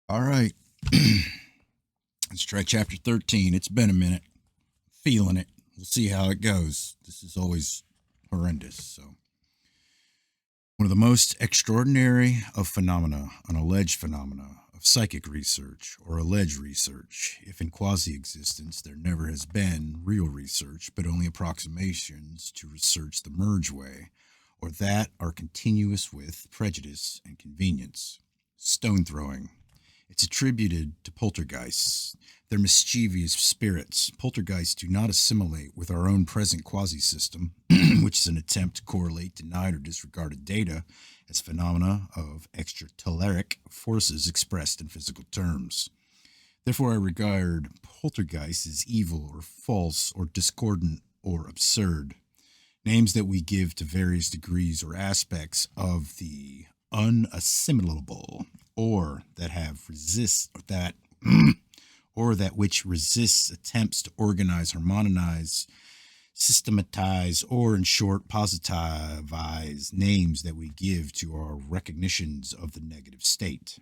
All right. Let's try chapter 13. It's been a minute. Feeling it. We'll see how it goes. This is always horrendous. So, one of the most extraordinary of phenomena, an alleged phenomena of psychic research or alleged research, if in quasi existence there never has been real research, but only approximations to research the merge way, or that are continuous with prejudice and convenience. Stone throwing. It's attributed to poltergeists. They're mischievous spirits. Poltergeists do not assimilate with our own present quasi system, which is an attempt to correlate denied or disregarded data as phenomena of extraterrestrial forces expressed in physical terms. Therefore, I regard poltergeist as evil or false or discordant or absurd. Names that we give to various degrees or aspects of the unassimilable, or that have resist that or that which resists attempts to organize, harmonize, systematize, or in short positivize names that we give to our recognitions of the negative state.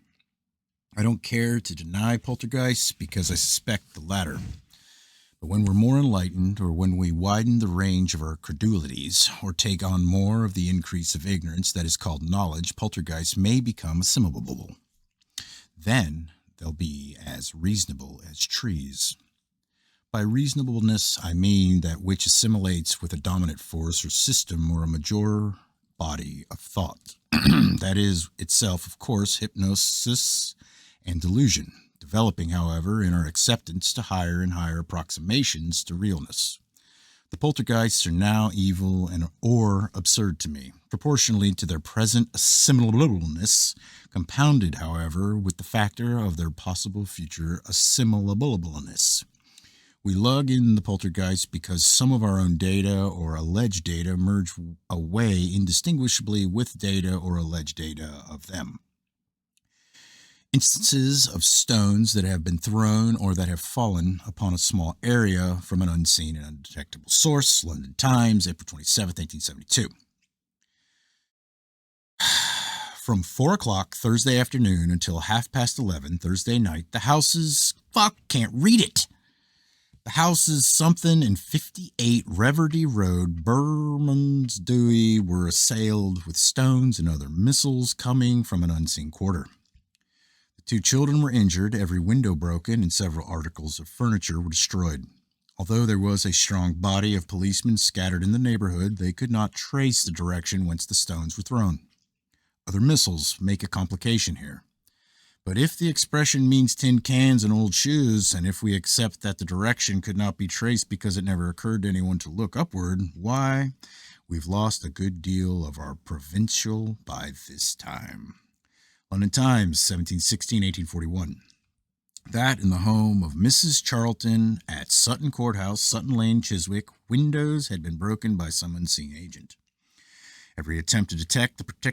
I don't care to deny poltergeists because I suspect the latter. But when we're more enlightened, or when we widen the range of our credulities, or take on more of the increase of ignorance that is called knowledge, poltergeists may become assimilable. Then they'll be as reasonable as trees. By reasonableness, I mean that which assimilates with a dominant force or system or a major body of thought. That is itself, of course, hypnosis and delusion, developing, however, in our acceptance to higher and higher approximations to realness. The poltergeists are now evil and or absurd to me, proportionally to their present assimilableness, compounded, however, with the factor of their possible future assimilableness. We lug in the poltergeist because some of our own data or alleged data merge away indistinguishably with data or alleged data of them. Instances of stones that have been thrown or that have fallen upon a small area from an unseen and undetectable source. London Times, April 27th, 1872. From 4 o'clock Thursday afternoon until 11:30 Thursday night, the houses, can't read it. The houses something in 58 Reverdy Road, Bermondsey, were assailed with stones and other missiles coming from an unseen quarter. 2 children were injured, every window broken, and several articles of furniture were destroyed. Although there was a strong body of policemen scattered in the neighborhood, they could not trace the direction whence the stones were thrown. Other missiles make a complication here. But if the expression means tin cans and old shoes, and if we accept that the direction could not be traced because it never occurred to anyone to look upward, why, we've lost a good deal of our provincial by this time. London Times, 1716-1841. That in the home of Mrs. Charlton at Sutton Courthouse, Sutton Lane, Chiswick, windows had been broken by some unseen agent. Every attempt to detect the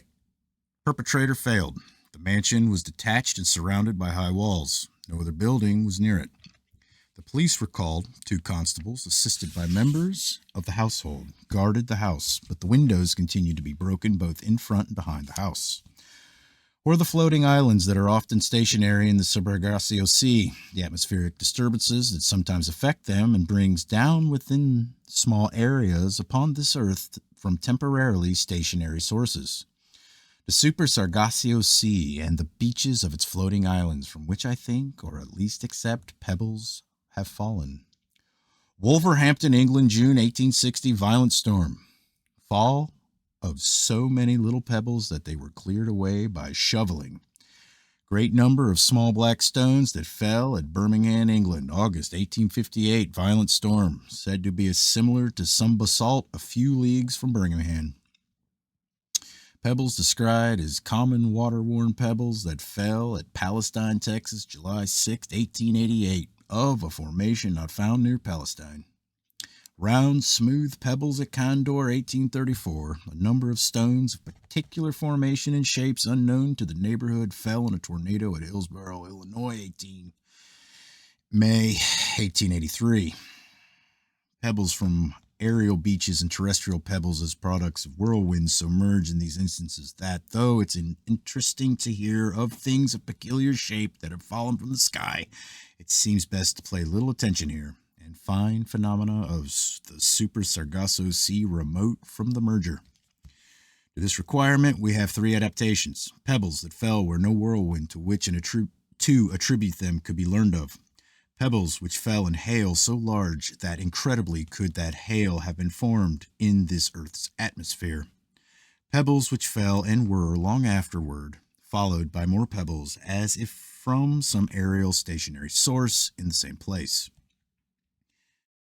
perpetrator failed. The mansion was detached and surrounded by high walls. No other building was near it. The police were called. 2 constables, assisted by members of the household, guarded the house, but the windows continued to be broken both in front and behind the house. Or the floating islands that are often stationary in the Sargasso Sea, the atmospheric disturbances that sometimes affect them and brings down within small areas upon this earth from temporarily stationary sources. The Super Sargasso Sea and the beaches of its floating islands, from which I think, or at least accept, pebbles have fallen. Wolverhampton, England, June 1860, violent storm. Fall of so many little pebbles that they were cleared away by shoveling. Great number of small black stones that fell at Birmingham, England, August 1858, violent storm, said to be similar to some basalt a few leagues from Birmingham. Pebbles described as common water-worn pebbles that fell at Palestine, Texas, July 6, 1888, of a formation not found near Palestine. Round, smooth pebbles at Condor, 1834. A number of stones of particular formation and shapes unknown to the neighborhood fell in a tornado at Hillsborough, Illinois, 18 May 1883. Pebbles from aerial beaches and terrestrial pebbles as products of whirlwinds so merge in these instances that, though it's interesting to hear of things of peculiar shape that have fallen from the sky, it seems best to pay little attention here and find phenomena of the Super Sargasso Sea remote from the merger. To this requirement, we have three adaptations: pebbles that fell where no whirlwind to which to attribute them could be learned of; pebbles which fell in hail so large that incredibly could that hail have been formed in this earth's atmosphere; pebbles which fell and were long afterward followed by more pebbles as if from some aerial stationary source in the same place.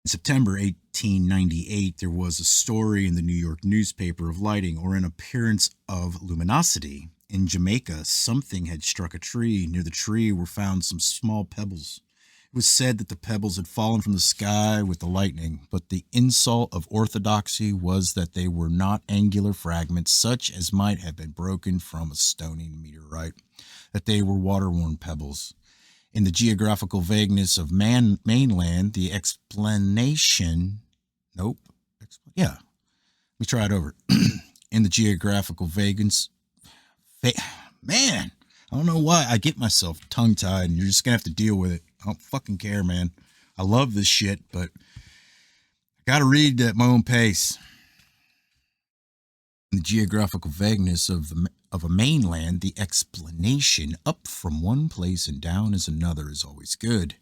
In September 1898, there was a story in the New York newspaper of lighting or an appearance of luminosity. In Jamaica, something had struck a tree. Near the tree were found some small pebbles. It was said that the pebbles had fallen from the sky with the lightning, but the insult of orthodoxy was that they were not angular fragments such as might have been broken from a stony meteorite, that they were water-worn pebbles. In the geographical vagueness of mainland, the explanation... Nope. Yeah. Let me try it over. In the geographical vagueness... Man, I don't know why I get myself tongue-tied, and you're just going to have to deal with it. I don't fucking care, man. I love this shit, but I got to read at my own pace. In the geographical vagueness of a mainland, the explanation up from one place and down is another is always good,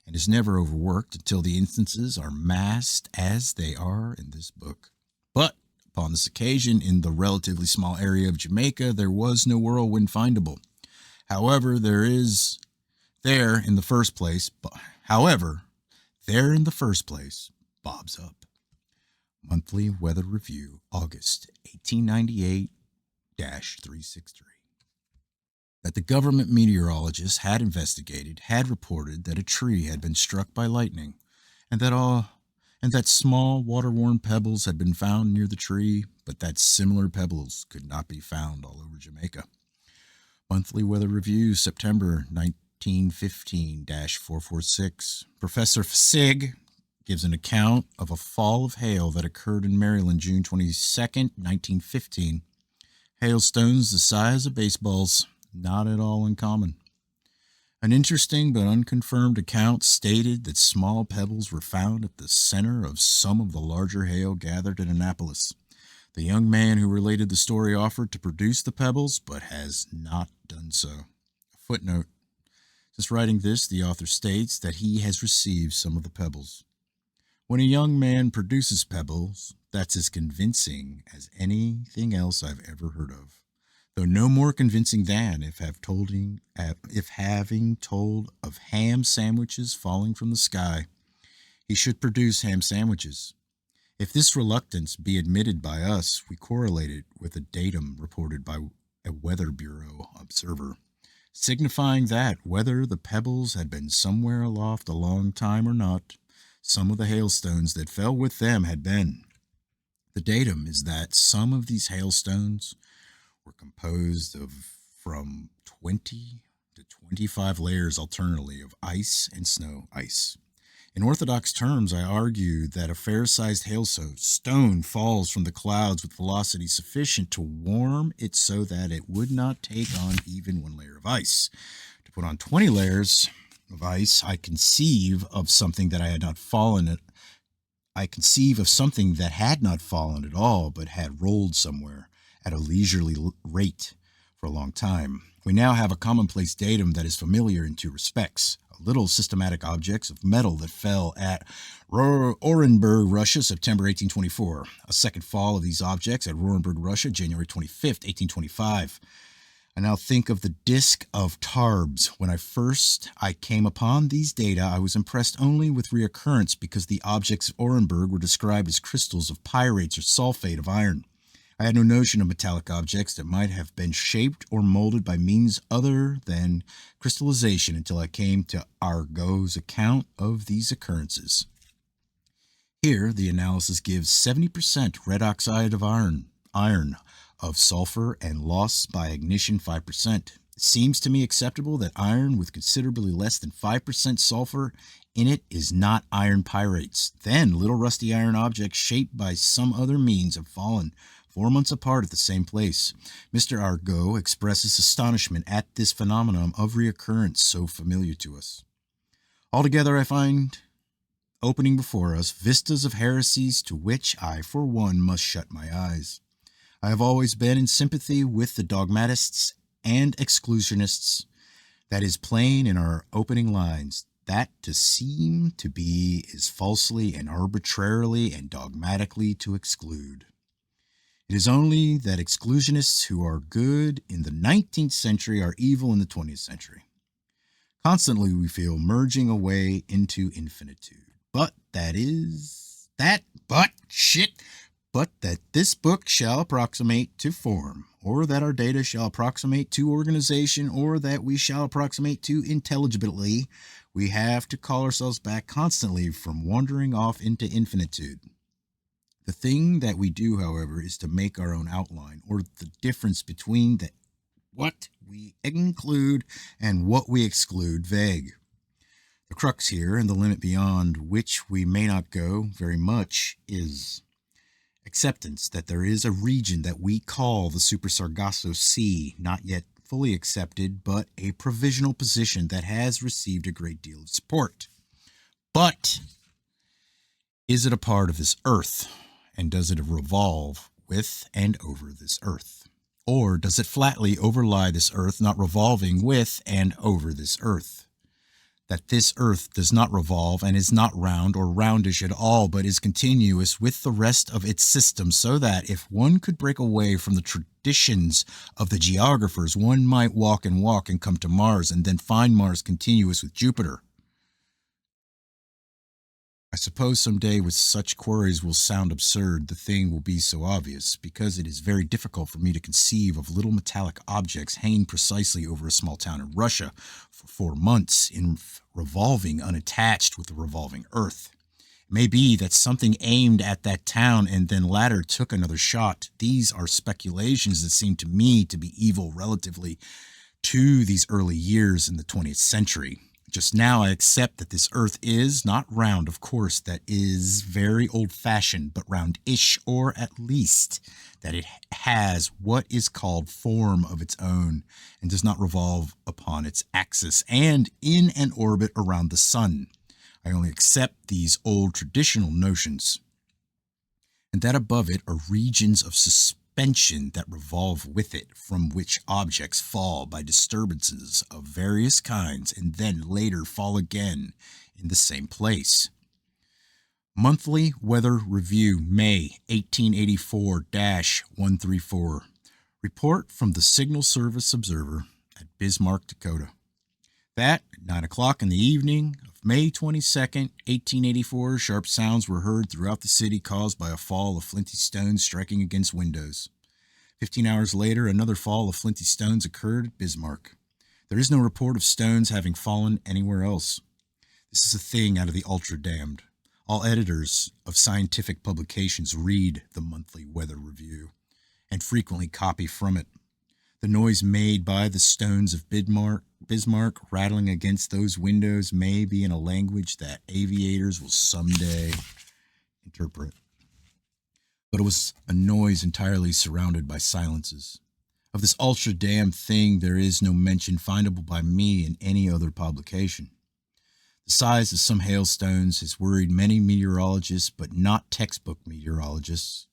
and is never overworked until the instances are massed as they are in this book. But upon this occasion, in the relatively small area of Jamaica, there was no whirlwind findable. However, there in the first place, Bob's up. Monthly Weather Review, August 1898-363. That the government meteorologists had investigated had reported that a tree had been struck by lightning, and that small water-worn pebbles had been found near the tree, but that similar pebbles could not be found all over Jamaica. Monthly Weather Review, September 1915-446. Professor Fsig gives an account of a fall of hail that occurred in Maryland June 22nd, 1915. Hailstones the size of baseballs, not at all uncommon. An interesting but unconfirmed account stated that small pebbles were found at the center of some of the larger hail gathered in Annapolis. The young man who related the story offered to produce the pebbles, but has not done so. A footnote. Since writing this, the author states that he has received some of the pebbles. When a young man produces pebbles, that's as convincing as anything else I've ever heard of, though no more convincing than if having told of ham sandwiches falling from the sky. He should produce ham sandwiches. If this reluctance be admitted by us, we correlate it with a datum reported by a Weather Bureau observer, signifying that, whether the pebbles had been somewhere aloft a long time or not, some of the hailstones that fell with them had been. The datum is that some of these hailstones were composed of from 20 to 25 layers alternately of ice and snow ice. In orthodox terms, I argue that a fair-sized hailstone falls from the clouds with velocity sufficient to warm it so that it would not take on even one layer of ice. To put on 20 layers of ice, I conceive of something that had not fallen at all, but had rolled somewhere at a leisurely rate for a long time. We now have a commonplace datum that is familiar in two respects. Little systematic objects of metal that fell at Orenburg, Russia, September 1824. A second fall of these objects at Orenburg, Russia, January 25th, 1825. I now think of the disk of Tarbes. When I came upon these data, I was impressed only with reoccurrence because the objects of Orenburg were described as crystals of pyrates or sulfate of iron. I had no notion of metallic objects that might have been shaped or molded by means other than crystallization until I came to Argot's account of these occurrences. Here, the analysis gives 70% red oxide of iron of sulfur and loss by ignition 5%. It seems to me acceptable that iron with considerably less than 5% sulfur in it is not iron pyrites. Then little rusty iron objects shaped by some other means have fallen 4 months apart at the same place. Mr. Argot expresses astonishment at this phenomenon of reoccurrence so familiar to us. Altogether, I find opening before us vistas of heresies to which I, for one, must shut my eyes. I have always been in sympathy with the dogmatists and exclusionists. That is plain in our opening lines. That to seem to be is falsely and arbitrarily and dogmatically to exclude. It is only that exclusionists who are good in the 19th century are evil in the 20th century. Constantly we feel merging away into infinitude. But that this book shall approximate to form, or that our data shall approximate to organization, or that we shall approximate to intelligibility, we have to call ourselves back constantly from wandering off into infinitude. The thing that we do, however, is to make our own outline, or the difference between what we include and what we exclude, vague. The crux here, and the limit beyond which we may not go very much, is acceptance that there is a region that we call the Super Sargasso Sea, not yet fully accepted, but a provisional position that has received a great deal of support. But is it a part of this earth? And does it revolve with and over this earth? Or does it flatly overlie this earth, not revolving with and over this earth? That this earth does not revolve and is not round or roundish at all, but is continuous with the rest of its system, so that if one could break away from the traditions of the geographers, one might walk and come to Mars, and then find Mars continuous with Jupiter. I suppose someday with such queries will sound absurd, the thing will be so obvious, because it is very difficult for me to conceive of little metallic objects hanging precisely over a small town in Russia for 4 months in revolving unattached with the revolving earth. It may be that something aimed at that town and then latter took another shot. These are speculations that seem to me to be evil relatively to these early years in the 20th century. Just now I accept that this earth is not round, of course, that is very old-fashioned, but round-ish, or at least that it has what is called form of its own and does not revolve upon its axis and in an orbit around the sun. I only accept these old traditional notions, and that above it are regions of suspension that revolve with it, from which objects fall by disturbances of various kinds and then later fall again in the same place. Monthly Weather Review, May 1884-134. Report from the Signal Service Observer at Bismarck, Dakota. That, at 9 o'clock in the evening of May 22nd, 1884, sharp sounds were heard throughout the city caused by a fall of flinty stones striking against windows. 15 hours later, another fall of flinty stones occurred at Bismarck. There is no report of stones having fallen anywhere else. This is a thing out of the ultra-damned. All editors of scientific publications read the Monthly Weather Review and frequently copy from it. The noise made by the stones of Bismarck rattling against those windows may be in a language that aviators will someday interpret. But it was a noise entirely surrounded by silences. Of this ultra-damned thing there is no mention findable by me in any other publication. The size of some hailstones has worried many meteorologists, but not textbook meteorologists.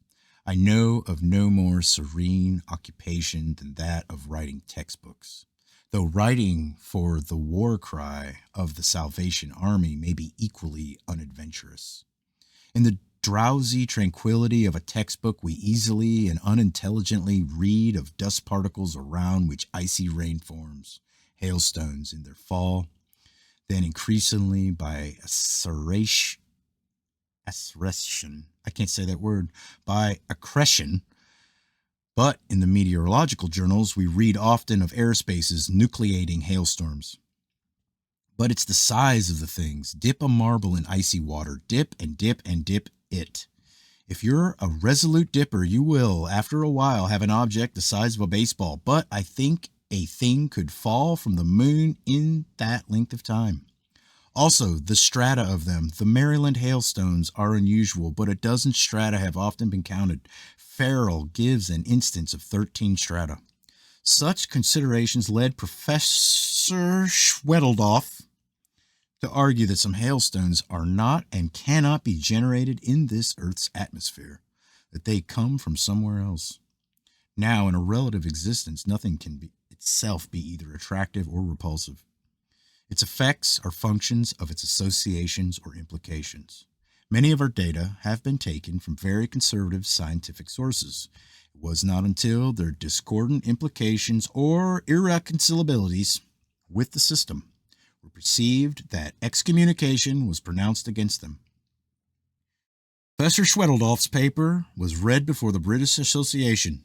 I know of no more serene occupation than that of writing textbooks, though writing for the war cry of the Salvation Army may be equally unadventurous. In the drowsy tranquility of a textbook, we easily and unintelligently read of dust particles around which icy rain forms, hailstones in their fall, then increasingly by accretion, by accretion. But in the meteorological journals, we read often of airspaces nucleating hailstorms. But it's the size of the things. Dip a marble in icy water. Dip and dip and dip it. If you're a resolute dipper, you will, after a while, have an object the size of a baseball. But I think a thing could fall from the moon in that length of time. Also, the strata of them. The Maryland hailstones are unusual, but a dozen strata have often been counted. Farrell gives an instance of 13 strata. Such considerations led Professor Schwedeldorf to argue that some hailstones are not and cannot be generated in this Earth's atmosphere, that they come from somewhere else. Now, in a relative existence, nothing can be itself be either attractive or repulsive. Its effects are functions of its associations or implications. Many of our data have been taken from very conservative scientific sources. It was not until their discordant implications or irreconcilabilities with the system were perceived that excommunication was pronounced against them. Professor Schwedeldorf's paper was read before the British Association.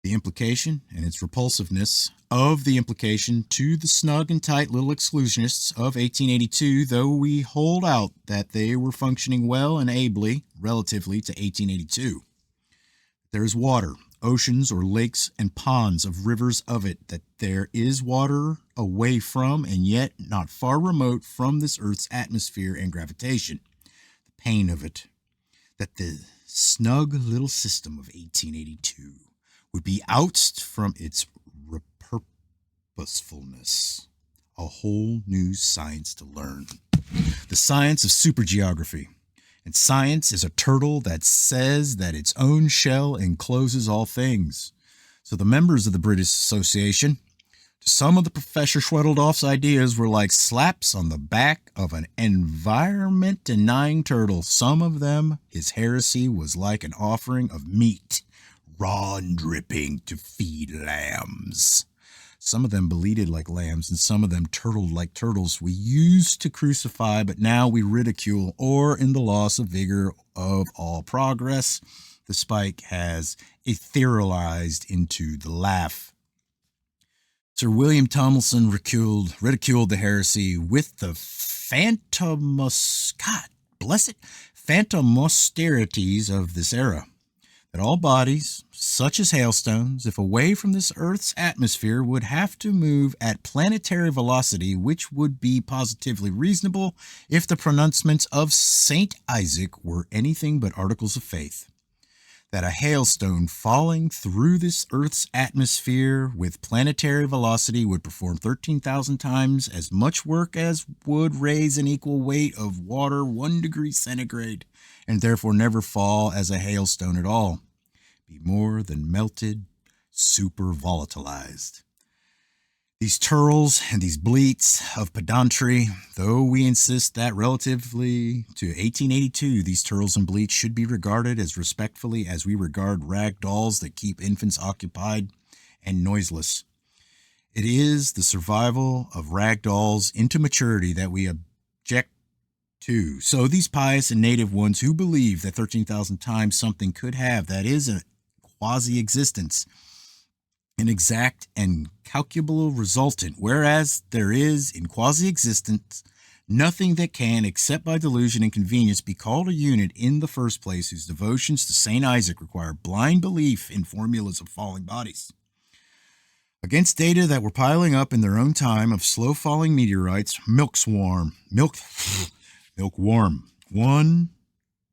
The implication and its repulsiveness of the implication to the snug and tight little exclusionists of 1882, though we hold out that they were functioning well and ably relatively to 1882. There is water, oceans or lakes and ponds of rivers of it, that there is water away from and yet not far remote from this Earth's atmosphere and gravitation. The pain of it, that the snug little system of 1882 would be ousted from its purposefulness. A whole new science to learn. The science of supergeography. And science is a turtle that says that its own shell encloses all things. So the members of the British Association, to some of the Professor Schwedeldorf's ideas were like slaps on the back of an environment-denying turtle. Some of them, his heresy was like an offering of meat, raw and dripping, to feed lambs. Some of them bleated like lambs, and some of them turtled like turtles we used to crucify, but now we ridicule, or in the loss of vigor of all progress, the spike has etherealized into the laugh. Sir William Tomlinson ridiculed the heresy with the phantomausterities of this era. That all bodies, such as hailstones, if away from this Earth's atmosphere, would have to move at planetary velocity, which would be positively reasonable if the pronouncements of Saint Isaac were anything but articles of faith. That a hailstone falling through this Earth's atmosphere with planetary velocity would perform 13,000 times as much work as would raise an equal weight of water 1 degree centigrade, and therefore never fall as a hailstone at all, be more than melted, super volatilized. These turls and these bleats of pedantry, though we insist that relatively to 1882, these turls and bleats should be regarded as respectfully as we regard rag dolls that keep infants occupied and noiseless. It is the survival of rag dolls into maturity that we object to. So these pious and native ones who believe that 13,000 times something could have, that is a quasi-existence, an exact and calculable resultant, whereas there is in quasi-existence nothing that can, except by delusion and convenience, be called a unit in the first place, whose devotions to Saint Isaac require blind belief in formulas of falling bodies. Against data that were piling up in their own time of slow-falling meteorites, milkworm, one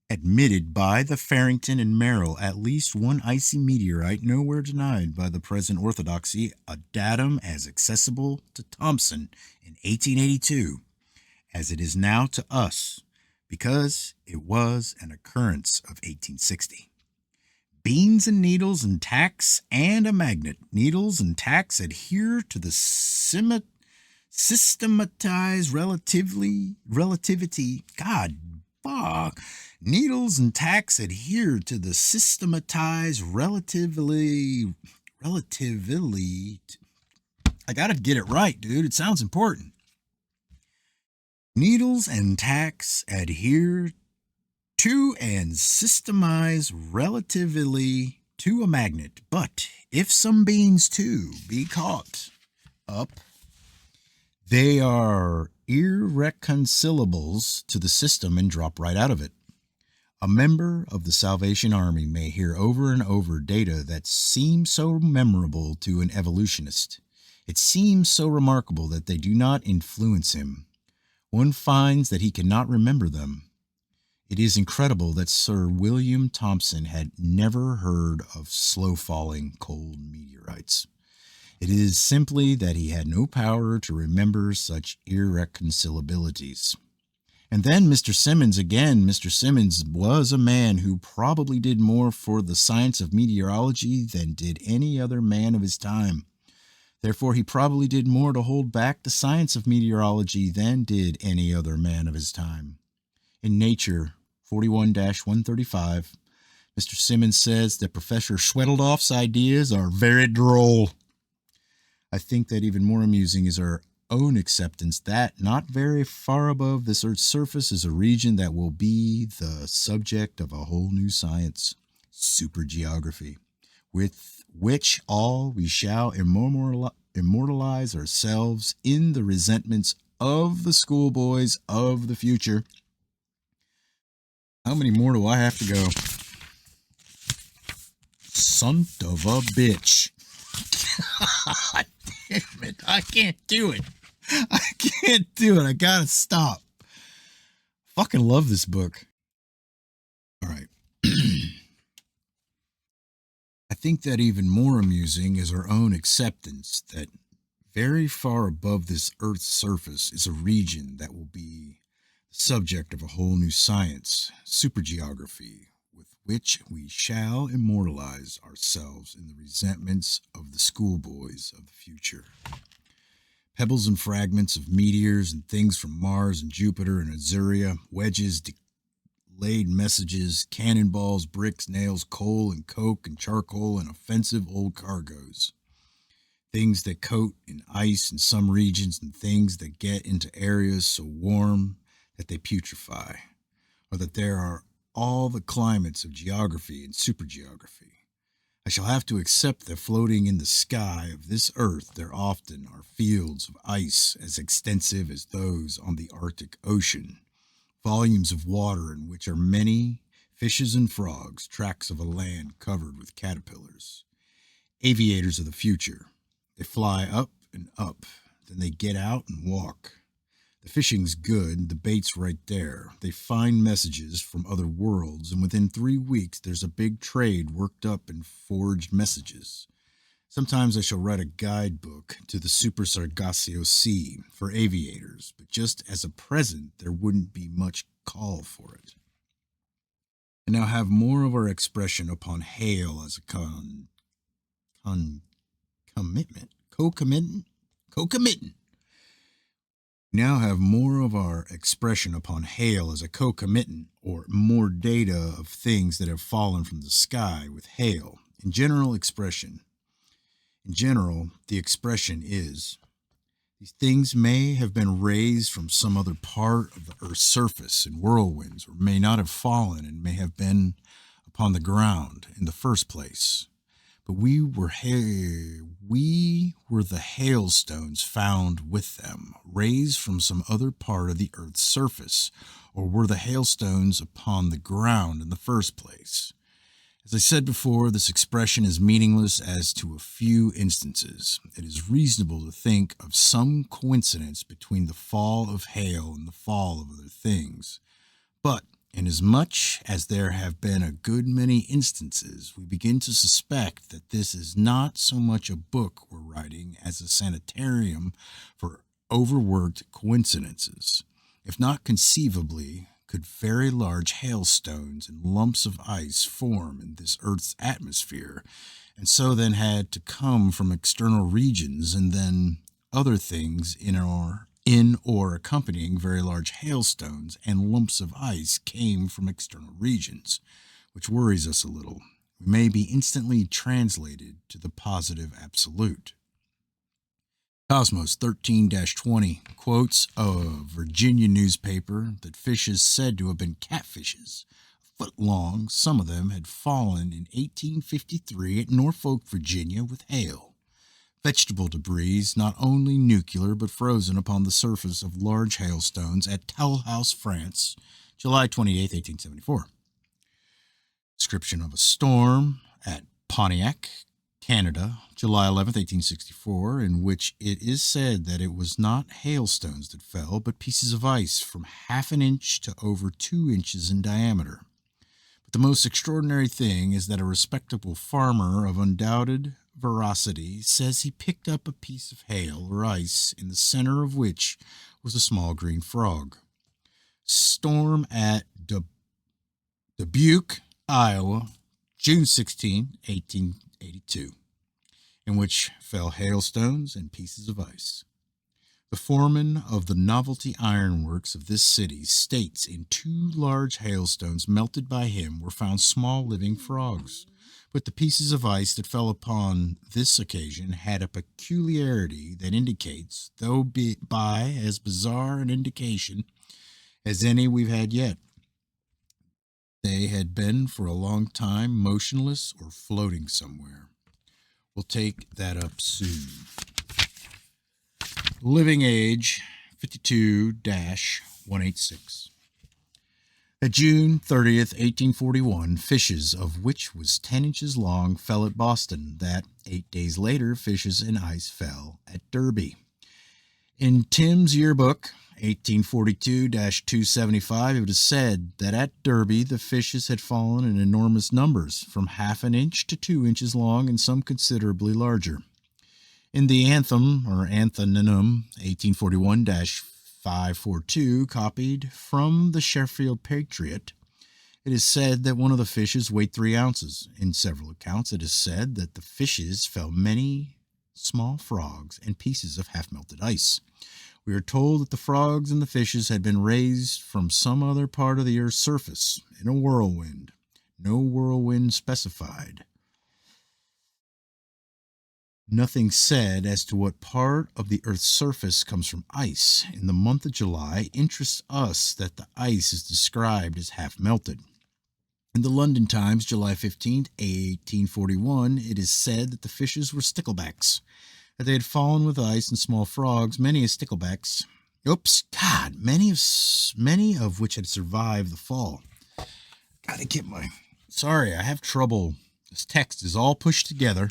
admitted by the Farrington and Merrill, at least one icy meteorite, nowhere denied by the present orthodoxy, a datum as accessible to Thomson in 1882 as it is now to us, because it was an occurrence of 1860. Beans and needles and tacks and a magnet. Needles and tacks adhere to the systematized relativity. God, fuck. Needles and tacks adhere to the systematized relatively. I gotta get it right, dude. It sounds important. Needles and tacks adhere to and systemize relatively to a magnet. But if some beans too be caught up, they are irreconcilables to the system and drop right out of it. A member of the Salvation Army may hear over and over data that seem so memorable to an evolutionist. It seems so remarkable that they do not influence him. one finds that he cannot remember them. It is incredible that Sir William Thomson had never heard of slow-falling cold meteorites. It is simply that he had no power to remember such irreconcilabilities. And then Mr. Simmons again. Mr. Simmons was a man who probably did more for the science of meteorology than did any other man of his time. Therefore, he probably did more to hold back the science of meteorology than did any other man of his time. In Nature 41-135, Mr. Simmons says that Professor Schwedeldorf's ideas are very droll. I think that even more amusing is our own acceptance that not very far above this Earth's surface is a region that will be the subject of a whole new science, supergeography, with which all we shall immortalize ourselves in the resentments of the schoolboys of the future. How many more do I have to go? Son of a bitch. God damn it. I can't do it. I can't do it. I gotta stop. Fucking love this book. All right. I think that even more amusing is our own acceptance that very far above this Earth's surface is a region that will be the subject of a whole new science, supergeography, with which we shall immortalize ourselves in the resentments of the schoolboys of the future. Pebbles and fragments of meteors and things from Mars and Jupiter and Azuria, wedges, delayed messages, cannonballs, bricks, nails, coal and coke and charcoal and offensive old cargoes. Things that coat in ice in some regions and things that get into areas so warm that they putrefy, or that there are all the climates of geography and supergeography. I shall have to accept that floating in the sky of this earth there often are fields of ice as extensive as those on the Arctic Ocean, volumes of water in which are many fishes and frogs, tracts of a land covered with caterpillars. Aviators of the future. They fly up and up, then they get out and walk. The fishing's good, the bait's right there. They find messages from other worlds, and within 3 weeks there's a big trade worked up in forged messages. Sometimes I shall write a guidebook to the Super Sargasso Sea for aviators, but just as a present there wouldn't be much call for it. I now have more of our expression upon hail as a co-commitment. Now have more of our expression upon hail as a co-committant, or more data of things that have fallen from the sky with hail. In general, the expression is, these things may have been raised from some other part of the Earth's surface in whirlwinds, or may not have fallen and may have been upon the ground in the first place. But we were the hailstones found with them, raised from some other part of the Earth's surface, or were the hailstones upon the ground in the first place. As I said before, this expression is meaningless as to a few instances. It is reasonable to think of some coincidence between the fall of hail and the fall of other things. But inasmuch as there have been a good many instances, we begin to suspect that this is not so much a book we're writing as a sanitarium for overworked coincidences. If not conceivably, could very large hailstones and lumps of ice form in this Earth's atmosphere, and so then had to come from external regions, and then other things in or accompanying very large hailstones and lumps of ice came from external regions, which worries us a little. We may be instantly translated to the positive absolute. Cosmos 13-20 quotes a Virginia newspaper that fishes said to have been catfishes, a foot long. Some of them had fallen in 1853 at Norfolk, Virginia, with hail. Vegetable debris, not only nuclear but frozen upon the surface of large hailstones at Toulouse, France, July 28, 1874. Description of a storm at Pontiac, Canada, July 11th, 1864, in which it is said that it was not hailstones that fell, but pieces of ice from half an inch to over 2 inches in diameter. But the most extraordinary thing is that a respectable farmer of undoubted veracity says he picked up a piece of hail or ice in the center of which was a small green frog. Storm at Dubuque, Iowa, June 16, 1882, in which fell hailstones and pieces of ice. The foreman of the Novelty Iron Works of this city states in 2 large hailstones melted by him were found small living frogs. But the pieces of ice that fell upon this occasion had a peculiarity that indicates, though by as bizarre an indication as any we've had yet, they had been for a long time motionless or floating somewhere. We'll take that up soon. Living age 52-186. At June 30th, 1841, fishes, of which was 10 inches long, fell at Boston. That 8 days later, fishes and ice fell at Derby. In Tim's yearbook, 1842-275, it is said that at Derby the fishes had fallen in enormous numbers, from half an inch to 2 inches long, and some considerably larger. In the Anthem, or Anthonymum, 1841-542, copied from the Sheffield Patriot, it is said that one of the fishes weighed 3 ounces. In several accounts, it is said that the fishes fell many small frogs and pieces of half-melted ice. We are told that the frogs and the fishes had been raised from some other part of the earth's surface in a whirlwind. No whirlwind specified. Nothing said as to what part of the earth's surface comes from ice. In the month of July, interests us that the ice is described as half melted. In the London Times, July 15, 1841, it is said that the fishes were sticklebacks, that they had fallen with ice and small frogs, many of which had survived the fall. Gotta get sorry, I have trouble. This text is all pushed together,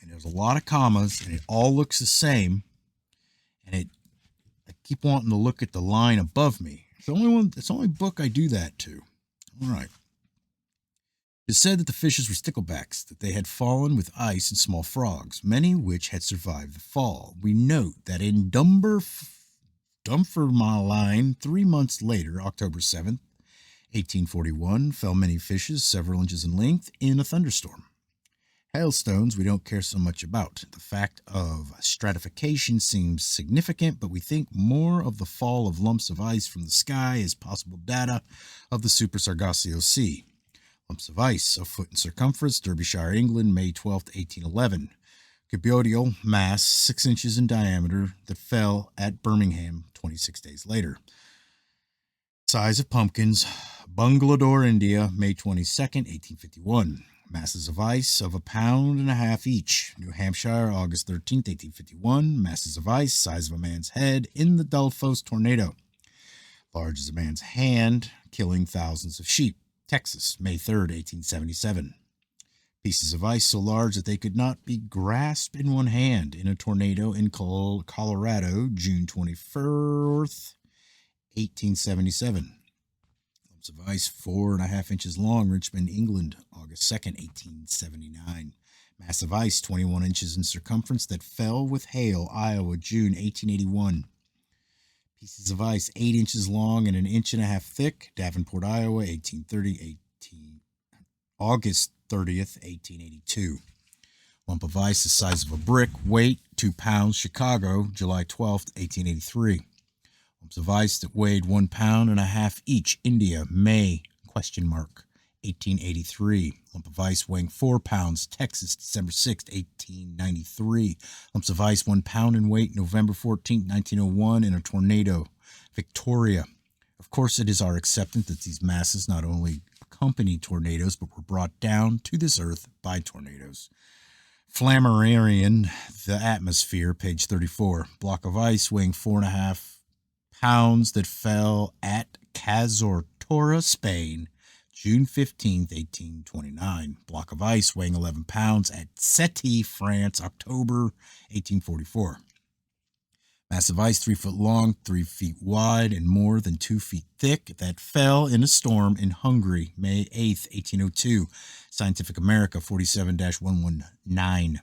and there's a lot of commas, and it all looks the same, and I keep wanting to look at the line above me. It's the only book I do that to. All right. It is said that the fishes were sticklebacks, that they had fallen with ice and small frogs, many which had survived the fall. We note that in Dunfermline, 3 months later, October 7th, 1841, fell many fishes, several inches in length, in a thunderstorm. Hailstones we don't care so much about. The fact of stratification seems significant, but we think more of the fall of lumps of ice from the sky as possible data of the Super Sargasso Sea. Lumps of ice, a foot in circumference, Derbyshire, England, May 12, 1811. Gaboidal mass, 6 inches in diameter, that fell at Birmingham 26 days later. Size of pumpkins, Bangalore, India, May 22, 1851. Masses of ice of 1.5 pounds each. New Hampshire, August 13, 1851. Masses of ice, size of a man's head, in the Delphos tornado. Large as a man's hand, killing thousands of sheep. Texas, May 3rd, 1877. Pieces of ice so large that they could not be grasped in one hand in a tornado in Colorado, June 24th, 1877. Lumps of ice 4.5 inches long, Richmond, England, August 2nd, 1879. Mass of ice 21 inches in circumference that fell with hail, Iowa, June 1881. Pieces of ice 8 inches long and 1.5 inches thick, Davenport, Iowa, August 30th, 1882. Lump of ice the size of a brick, weight 2 pounds, Chicago, July 12th, 1883. Lumps of ice that weighed 1.5 pounds each, India, May, 1883. Lump of ice weighing 4 pounds, Texas, December 6, 1893. Lumps of ice 1 pound in weight, November 14, 1901, in a tornado, Victoria. Of course, it is our acceptance that these masses not only accompanied tornadoes, but were brought down to this earth by tornadoes. Flammarion, the atmosphere, page 34. Block of ice weighing 4.5 pounds that fell at Cazortora, Spain, June 15th, 1829. Block of ice weighing 11 pounds at Seti, France, October 1844. Mass of ice 3 foot long, 3 feet wide, and more than 2 feet thick that fell in a storm in Hungary, May 8th, 1802. Scientific America 47-119.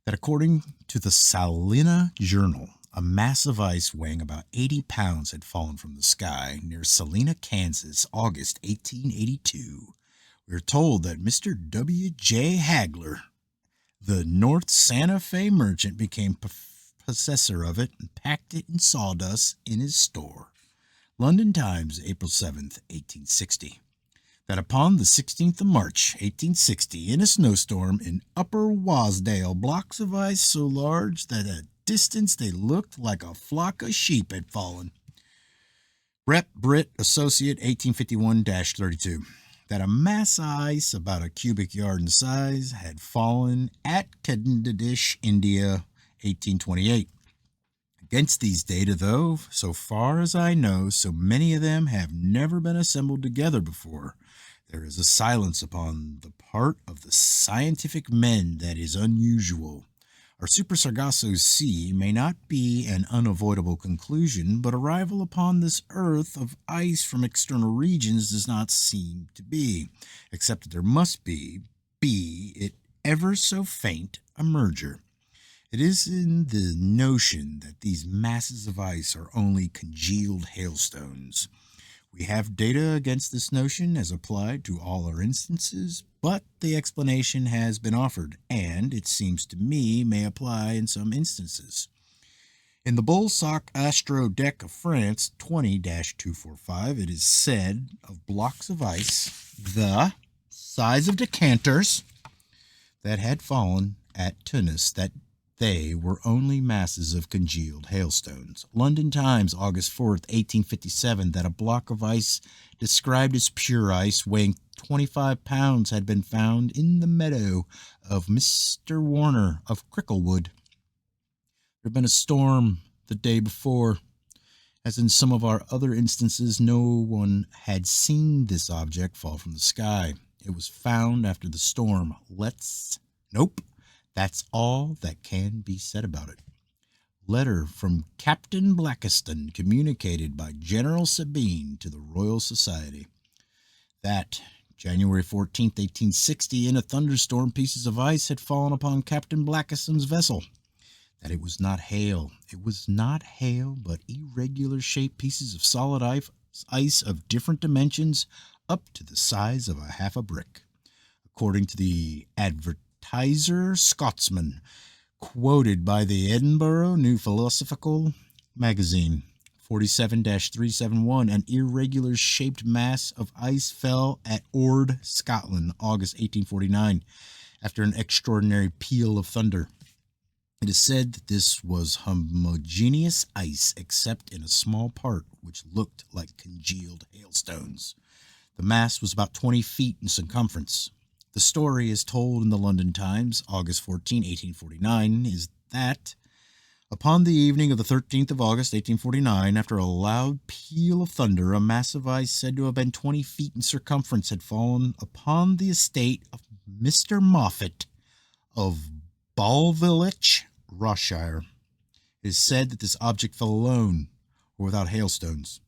That according to the Salina Journal, a mass of ice weighing about 80 pounds had fallen from the sky near Salina, Kansas, August 1882. We are told that Mr. W.J. Hagler, the North Santa Fe merchant, became possessor of it and packed it in sawdust in his store. London Times, April 7th, 1860. That upon the 16th of March, 1860, in a snowstorm in Upper Wasdale, blocks of ice so large that at a distance they looked like a flock of sheep had fallen. Rep. Brit Associate, 1851-32. That a mass of ice about a cubic yard in size had fallen at Kaddish, India, 1828. Against these data, though, so far as I know, so many of them have never been assembled together before. There is a silence upon the part of the scientific men that is unusual. Our Super Sargasso Sea may not be an unavoidable conclusion, but arrival upon this earth of ice from external regions does not seem to be, except that there must be it ever so faint, a merger. It is in the notion that these masses of ice are only congealed hailstones. We have data against this notion as applied to all our instances, but the explanation has been offered, and it seems to me may apply in some instances. In the Bullsock Astro Deck of France 20-245, it is said of blocks of ice the size of decanters that had fallen at Tunis that they were only masses of congealed hailstones. London Times, August 4th, 1857, that a block of ice described as pure ice weighing 25 pounds had been found in the meadow of Mr. Warner of Cricklewood. There had been a storm the day before. As in some of our other instances, no one had seen this object fall from the sky. It was found after the storm. Nope. That's all that can be said about it. Letter from Captain Blackiston communicated by General Sabine to the Royal Society. That January 14th, 1860, in a thunderstorm, pieces of ice had fallen upon Captain Blackiston's vessel. That it was not hail. It was not hail, but irregular shaped pieces of solid ice of different dimensions up to the size of a half a brick. According to the Advertiser Scotsman, quoted by the Edinburgh New Philosophical Magazine, 47-371, an irregular shaped mass of ice fell at Ord, Scotland, August 1849, after an extraordinary peal of thunder. It is said that this was homogeneous ice, except in a small part which looked like congealed hailstones. The mass was about 20 feet in circumference. The story, is told in the London Times, August 14, 1849, is that upon the evening of the 13th of August, 1849, after a loud peal of thunder, a mass of ice said to have been 20 feet in circumference had fallen upon the estate of Mr. Moffat of Balvillich, Rossshire. It is said that this object fell alone, or without hailstones.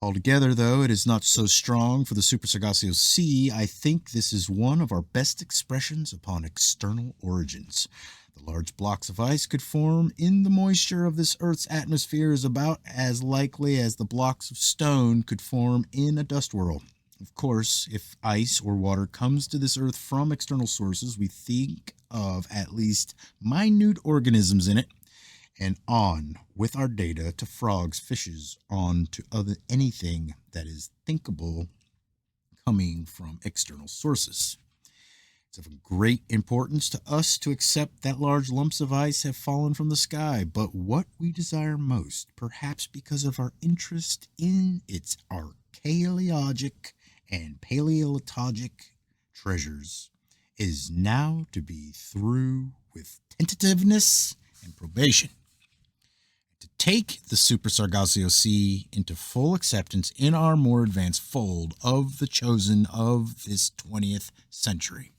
Altogether, though it is not so strong for the Super Sargasso Sea, I think this is one of our best expressions upon external origins. The large blocks of ice could form in the moisture of this Earth's atmosphere is about as likely as the blocks of stone could form in a dust whirl. Of course, if ice or water comes to this Earth from external sources, we think of at least minute organisms in it, and on with our data to frogs, fishes, on to anything that is thinkable coming from external sources. It's of great importance to us to accept that large lumps of ice have fallen from the sky, but what we desire most, perhaps because of our interest in its archaeologic and paleontologic treasures, is now to be through with tentativeness and probation. to take the Super Sargasso Sea into full acceptance in our more advanced fold of the chosen of this 20th century.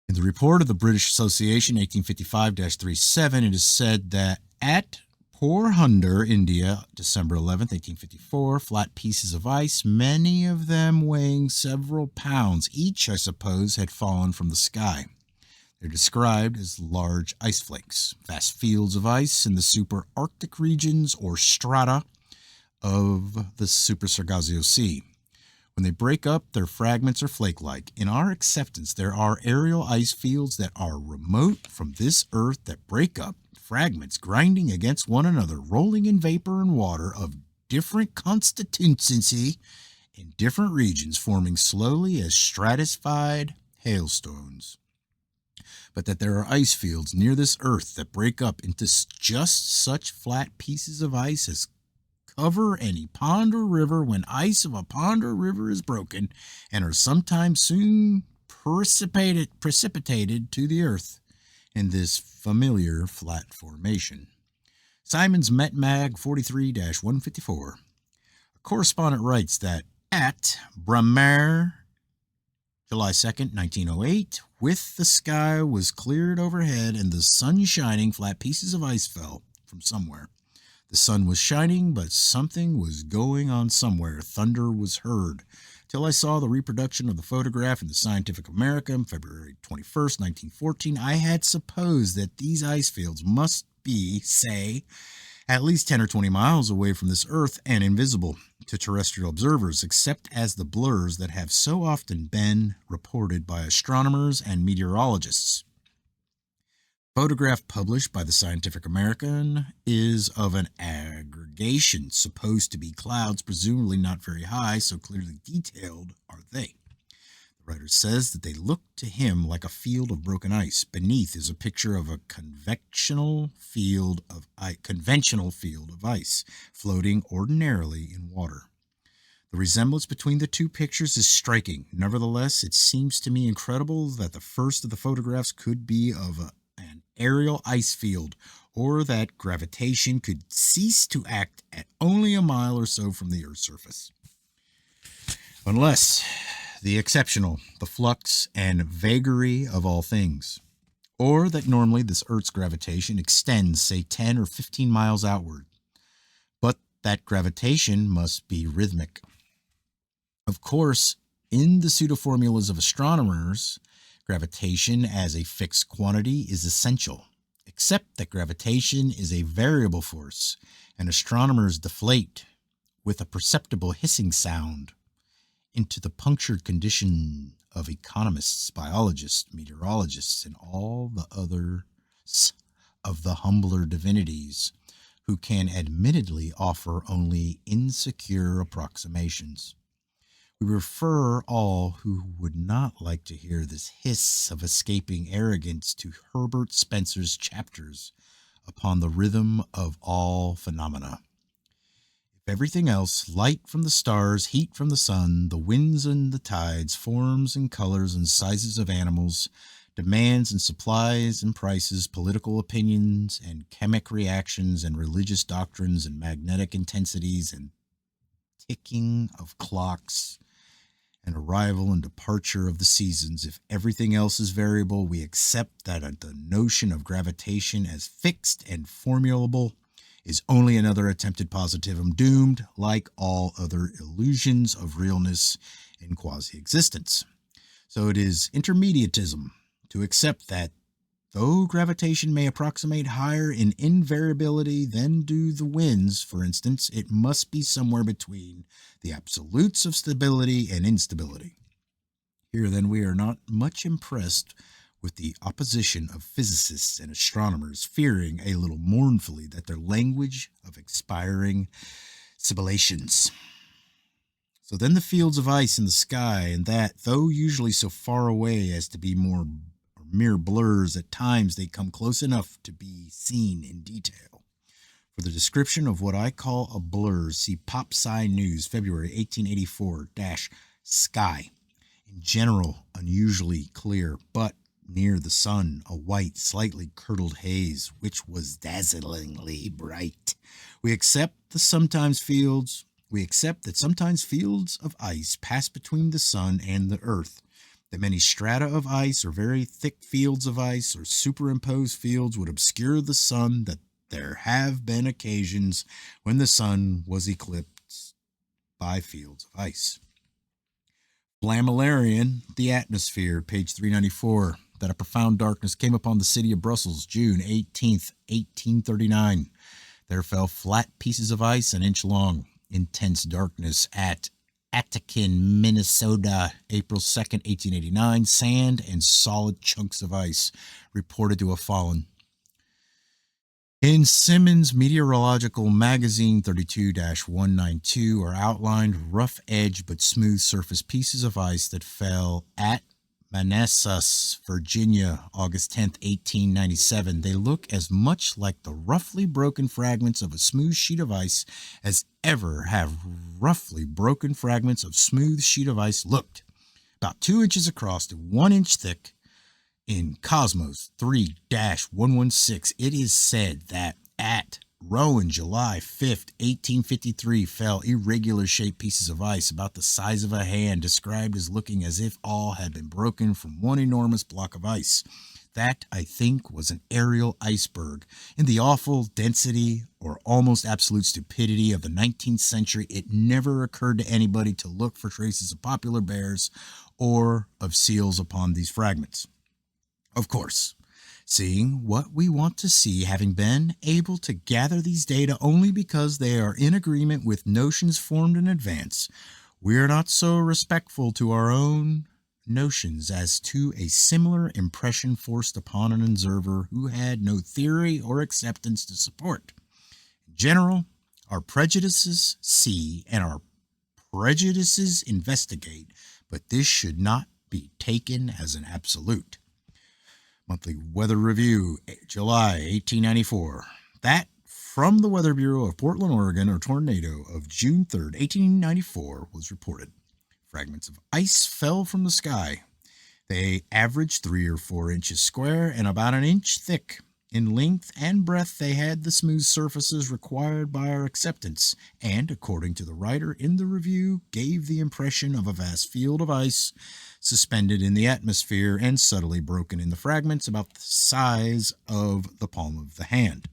In the report of the British Association 1855-37, it is said that at Porbandar, India, December 11th, 1854, flat pieces of ice, many of them weighing several pounds each, I suppose, had fallen from the sky. They're described as large ice flakes, vast fields of ice in the super-Arctic regions or strata of the Super Sargasso Sea. When they break up, their fragments are flake-like. In our acceptance, there are aerial ice fields that are remote from this earth that break up, fragments grinding against one another, rolling in vapor and water of different constituency in different regions, forming slowly as stratified hailstones. But that there are ice fields near this earth that break up into just such flat pieces of ice as cover any pond or river when ice of a pond or river is broken, and are sometimes soon precipitated to the earth in this familiar flat formation. Simon's Met Mag 43-154. A correspondent writes that at Braemar, July 2nd, 1908, with the sky was cleared overhead and the sun shining, flat pieces of ice fell from somewhere. The sun was shining, but something was going on somewhere. Thunder was heard. Till I saw the reproduction of the photograph in the Scientific American, February 21st, 1914, I had supposed that these ice fields must be, say, at least 10 or 20 miles away from this earth and invisible to terrestrial observers, except as the blurs that have so often been reported by astronomers and meteorologists. Photograph published by the Scientific American is of an aggregation supposed to be clouds, presumably not very high, so clearly detailed are they. The writer says that they look to him like a field of broken ice. Beneath is a picture of a conventional field of ice, floating ordinarily in water. The resemblance between the two pictures is striking. Nevertheless, it seems to me incredible that the first of the photographs could be of an aerial ice field, or that gravitation could cease to act at only a mile or so from the Earth's surface. Unless the exceptional, the flux and vagary of all things, or that normally this Earth's gravitation extends, say, 10 or 15 miles outward, but that gravitation must be rhythmic. Of course, in the pseudo-formulas of astronomers, gravitation as a fixed quantity is essential, except that gravitation is a variable force, and astronomers deflate with a perceptible hissing sound into the punctured condition of economists, biologists, meteorologists, and all the others of the humbler divinities who can admittedly offer only insecure approximations. We refer all who would not like to hear this hiss of escaping arrogance to Herbert Spencer's chapters upon the rhythm of all phenomena. If everything else, light from the stars, heat from the sun, the winds and the tides, forms and colors and sizes of animals, demands and supplies and prices, political opinions and chemic reactions and religious doctrines and magnetic intensities and ticking of clocks and arrival and departure of the seasons, if everything else is variable, we accept that the notion of gravitation as fixed and formulable is only another attempted positivism, doomed, like all other illusions of realness and quasi-existence. So it is intermediatism to accept that, though gravitation may approximate higher in invariability than do the winds, for instance, it must be somewhere between the absolutes of stability and instability. Here, then, we are not much impressed with the opposition of physicists and astronomers, fearing a little mournfully that their language of expiring sibilations. So then the fields of ice in the sky, and that, though usually so far away as to be mere blurs, at times they come close enough to be seen in detail. For the description of what I call a blur, see Pop Sci News, February 1884, Sky. In general, unusually clear, but near the sun, a white, slightly curdled haze, which was dazzlingly bright. We accept that sometimes fields of ice pass between the sun and the earth. That many strata of ice or very thick fields of ice or superimposed fields would obscure the sun, that there have been occasions when the sun was eclipsed by fields of ice. Flammarion, the atmosphere, page 394, that a profound darkness came upon the city of Brussels, June 18th, 1839. There fell flat pieces of ice an inch long. Intense darkness at Attican, Minnesota, April 2nd, 1889. Sand and solid chunks of ice reported to have fallen. In Simmons Meteorological Magazine 32-192 are outlined rough edge but smooth surface pieces of ice that fell at Manassas, Virginia, August 10th, 1897. They look as much like the roughly broken fragments of a smooth sheet of ice as ever have roughly broken fragments of smooth sheet of ice looked. About 2 inches across and 1 inch thick. In Cosmos 3-116, it is said that at Rowan, July 5th, 1853, fell irregular-shaped pieces of ice about the size of a hand, described as looking as if all had been broken from one enormous block of ice. That, I think, was an aerial iceberg. In the awful density or almost absolute stupidity of the 19th century, it never occurred to anybody to look for traces of polar bears or of seals upon these fragments. Of course, seeing what we want to see, having been able to gather these data only because they are in agreement with notions formed in advance, we are not so respectful to our own notions as to a similar impression forced upon an observer who had no theory or acceptance to support. In general, our prejudices see and our prejudices investigate, but this should not be taken as an absolute. Monthly Weather Review, July 1894. That from the Weather Bureau of Portland, Oregon, a tornado of June 3rd, 1894 was reported. Fragments of ice fell from the sky. They averaged 3 or 4 inches square and about an inch thick. In length and breadth, they had the smooth surfaces required by our acceptance, and, according to the writer in the review, gave the impression of a vast field of ice suspended in the atmosphere and subtly broken in the fragments about the size of the palm of the hand.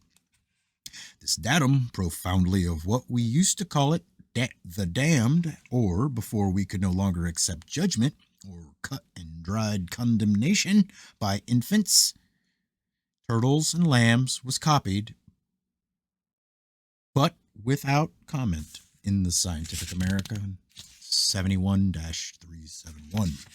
This datum, profoundly of what we used to call it the damned, or before we could no longer accept judgment or cut and dried condemnation by infants, turtles, and lambs, was copied, but without comment, in the Scientific American 71-371.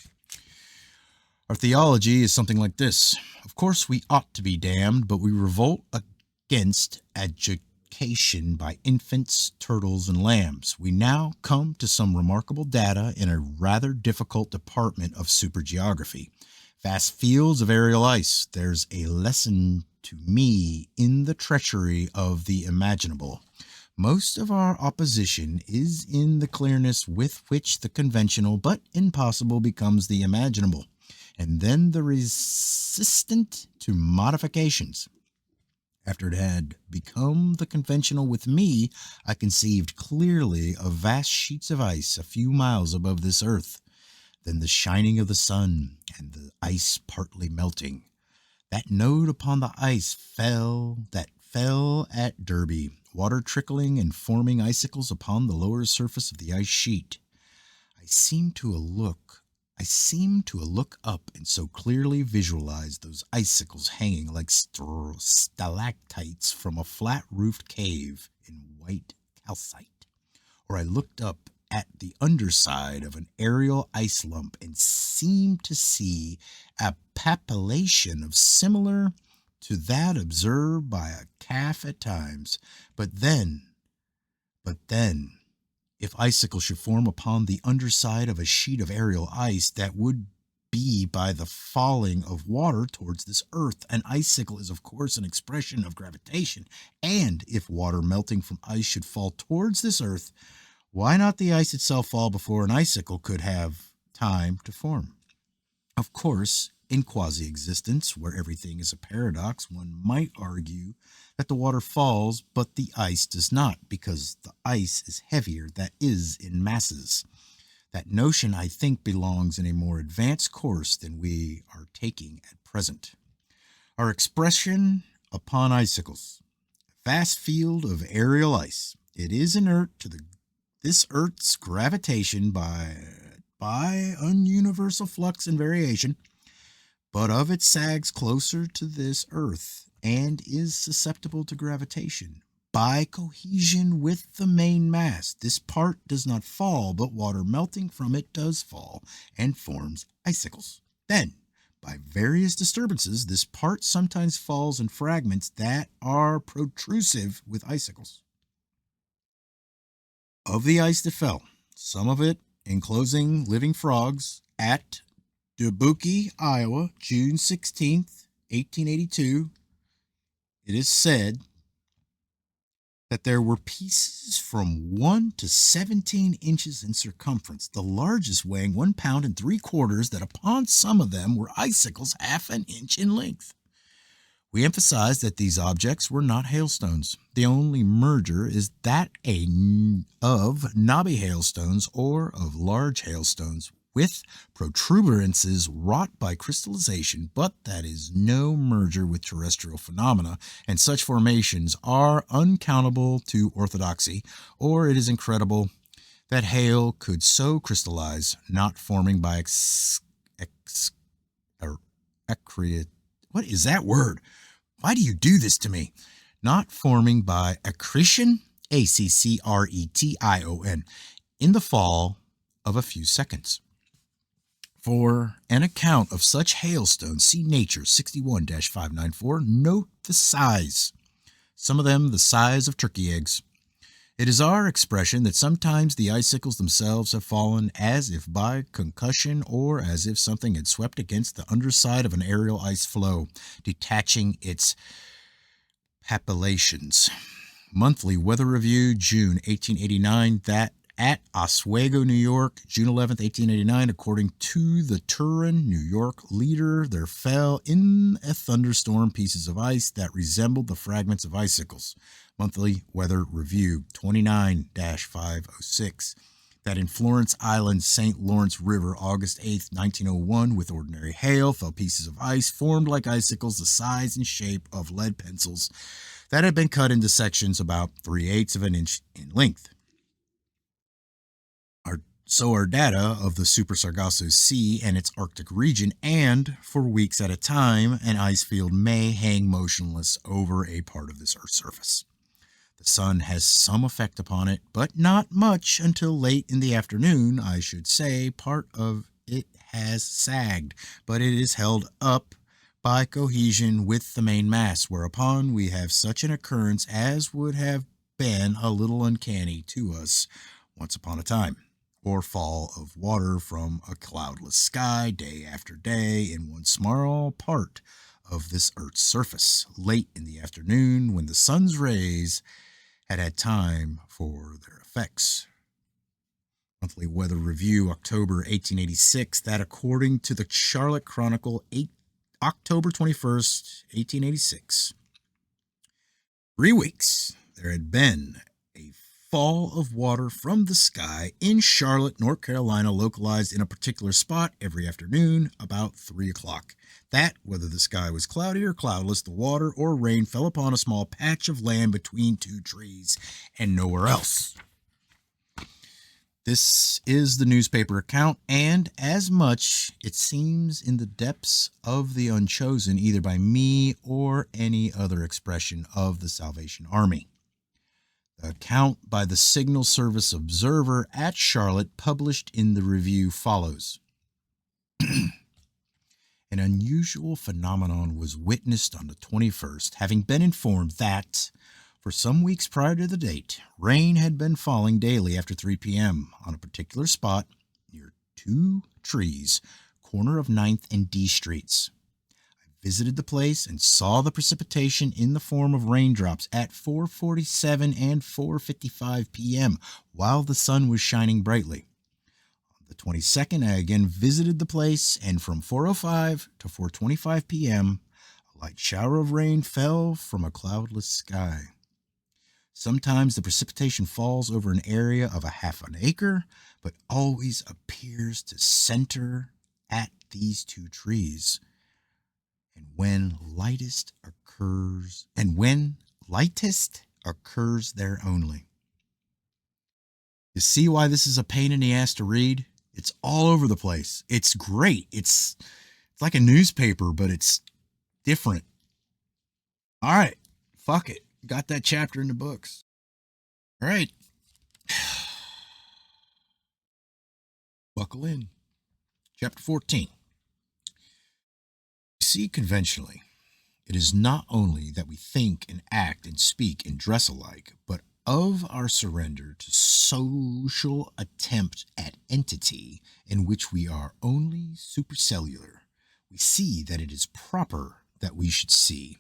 Our theology is something like this. Of course, we ought to be damned, but we revolt against education by infants, turtles, and lambs. We now come to some remarkable data in a rather difficult department of supergeography. Vast fields of aerial ice. There's a lesson to me in the treachery of the imaginable. Most of our opposition is in the clearness with which the conventional but impossible becomes the imaginable, and then the resistant to modifications. After it had become the conventional with me, I conceived clearly of vast sheets of ice a few miles above this earth. Then the shining of the sun and the ice partly melting. That note upon the ice that fell at Derby, water trickling and forming icicles upon the lower surface of the ice sheet. I seemed to look up and so clearly visualize those icicles hanging like stalactites from a flat-roofed cave in white calcite. Or I looked up at the underside of an aerial ice lump and seemed to see a papillation of similar to that observed by a calf at times. But then, if icicles should form upon the underside of a sheet of aerial ice, that would be by the falling of water towards this earth. An icicle is, of course, an expression of gravitation, and if water melting from ice should fall towards this earth, why not the ice itself fall before an icicle could have time to form? Of course, In quasi-existence, where everything is a paradox, one might argue that the water falls, but the ice does not, because the ice is heavier, that is, in masses. That notion, I think, belongs in a more advanced course than we are taking at present. Our expression upon icicles. Vast field of aerial ice. It is inert to this Earth's gravitation by ununiversal flux and variation, but of it sags closer to this Earth and is susceptible to gravitation. By cohesion with the main mass, this part does not fall, but water melting from it does fall and forms icicles. Then, by various disturbances, this part sometimes falls in fragments that are protrusive with icicles. Of the ice that fell, some of it enclosing living frogs at Dubuque, Iowa, June 16th, 1882, it is said that there were pieces from 1 to 17 inches in circumference, the largest weighing 1 pound and 3/4, that upon some of them were icicles half an inch in length. We emphasize that these objects were not hailstones. The only merger is that of knobby hailstones or of large hailstones with protuberances wrought by crystallization, but that is no merger with terrestrial phenomena, and such formations are uncountable to orthodoxy, or it is incredible that hail could so crystallize, not forming by what is that word? Why do you do this to me? Not forming by accretion, accretion, in the fall of a few seconds. For an account of such hailstones, see Nature 61-594. Note the size. Some of them the size of turkey eggs. It is our expression that sometimes the icicles themselves have fallen as if by concussion, or as if something had swept against the underside of an aerial ice floe, detaching its papillations. Monthly Weather Review, June 1889, that at Oswego, New York, June 11th, 1889, according to the Turin, New York Leader, there fell in a thunderstorm pieces of ice that resembled the fragments of icicles. Monthly Weather Review, 29-506, that in Florence Island, St. Lawrence River, August 8th, 1901, with ordinary hail, fell pieces of ice formed like icicles, the size and shape of lead pencils that had been cut into sections about 3/8 of an inch in length. So are data of the Super Sargasso Sea and its Arctic region, and for weeks at a time, an ice field may hang motionless over a part of this Earth's surface. The sun has some effect upon it, but not much until late in the afternoon. I should say part of it has sagged, but it is held up by cohesion with the main mass, whereupon we have such an occurrence as would have been a little uncanny to us once upon a time, or fall of water from a cloudless sky day after day in one small part of this Earth's surface, late in the afternoon when the sun's rays had time for their effects. Monthly Weather Review, October 1886, that according to the Charlotte Chronicle, October 21st, 1886, 3 weeks there had been a fall of water from the sky in Charlotte, North Carolina, localized in a particular spot every afternoon about 3 o'clock. That, whether the sky was cloudy or cloudless, the water or rain fell upon a small patch of land between 2 trees and nowhere else. This is the newspaper account, and as much, it seems, in the depths of the unchosen, either by me or any other expression of the Salvation Army. The account by the Signal Service Observer at Charlotte, published in the review, follows. An unusual phenomenon was witnessed on the 21st, having been informed that, for some weeks prior to the date, rain had been falling daily after 3 p.m. on a particular spot near 2 trees, corner of 9th and D Streets. I visited the place and saw the precipitation in the form of raindrops at 4:47 and 4:55 p.m. while the sun was shining brightly. On The 22nd, I again visited the place, and from 4:05 to 4:25 p.m., a light shower of rain fell from a cloudless sky. Sometimes the precipitation falls over an area of a half an acre, but always appears to center at these two trees. And when lightest occurs there only. You see why this is a pain in the ass to read? It's all over the place. It's great. It's like a newspaper, but it's different. All right. Fuck it. Got that chapter in the books. All right. Buckle in. Chapter 14. You see, conventionally, it is not only that we think and act and speak and dress alike, but of our surrender to social attempt at entity in which we are only supercellular, we see that it is proper that we should see.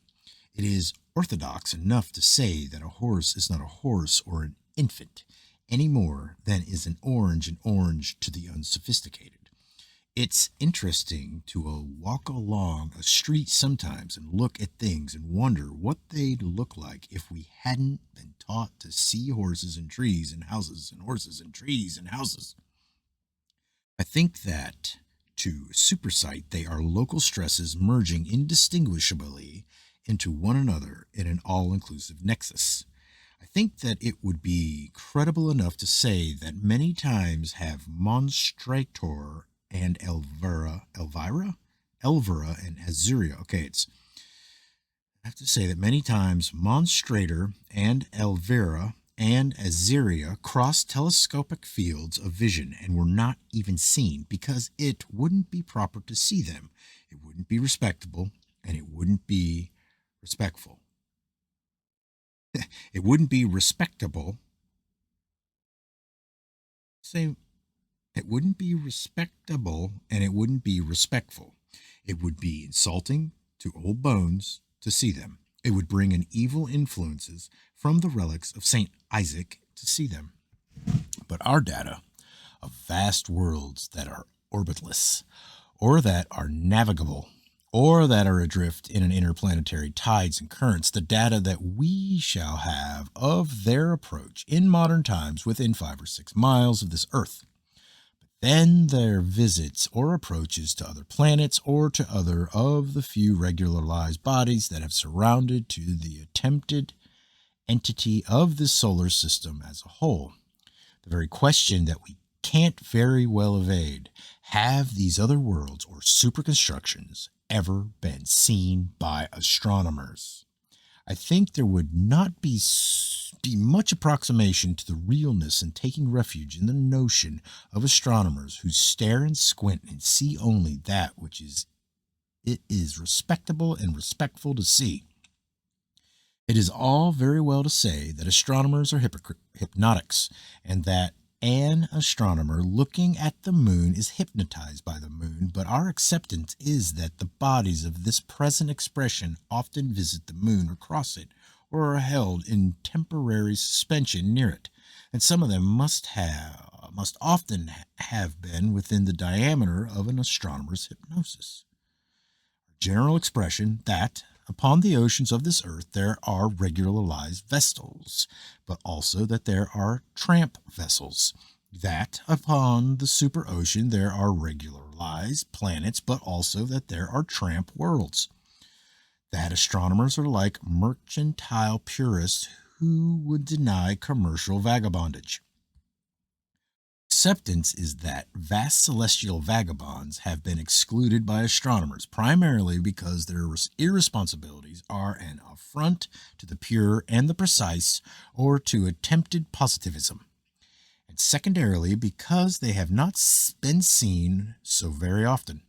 It is orthodox enough to say that a horse is not a horse or an infant, any more than is an orange to the unsophisticated. It's interesting to walk along a street sometimes and look at things and wonder what they'd look like if we hadn't been taught to see horses and trees and houses and horses and trees and houses. I think that, to supersight, they are local stresses merging indistinguishably into one another in an all-inclusive nexus. I think that it would be credible enough to say that many times have monstrator and Elvira and Azuria. Okay, I have to say that many times Monstrator and Elvira and Azuria crossed telescopic fields of vision and were not even seen because it wouldn't be proper to see them. It wouldn't be respectable, and it wouldn't be respectful. It wouldn't be respectable. Say It wouldn't be respectable, and it wouldn't be respectful. It would be insulting to old bones to see them. It would bring in evil influences from the relics of St. Isaac to see them. But our data of vast worlds that are orbitless, or that are navigable, or that are adrift in an interplanetary tides and currents, the data that we shall have of their approach in modern times within 5 or 6 miles of this earth. Then their visits or approaches to other planets or to other of the few regularized bodies that have surrounded to the attempted entity of this solar system as a whole. The very question that we can't very well evade: have these other worlds or superconstructions ever been seen by astronomers? I think there would not be much approximation to the realness and taking refuge in the notion of astronomers who stare and squint and see only that which it is respectable and respectful to see. It is all very well to say that astronomers are hypnotics, and that an astronomer looking at the moon is hypnotized by the moon, but our acceptance is that the bodies of this present expression often visit the moon or cross it, or are held in temporary suspension near it, and some of them must often have been within the diameter of an astronomer's hypnosis. A general expression that upon the oceans of this earth there are regularized vessels, but also that there are tramp vessels. That upon the super ocean there are regularized planets, but also that there are tramp worlds. That astronomers are like mercantile purists who would deny commercial vagabondage. Acceptance is that vast celestial vagabonds have been excluded by astronomers, primarily because their irresponsibilities are an affront to the pure and the precise, or to attempted positivism, and secondarily because they have not been seen so very often.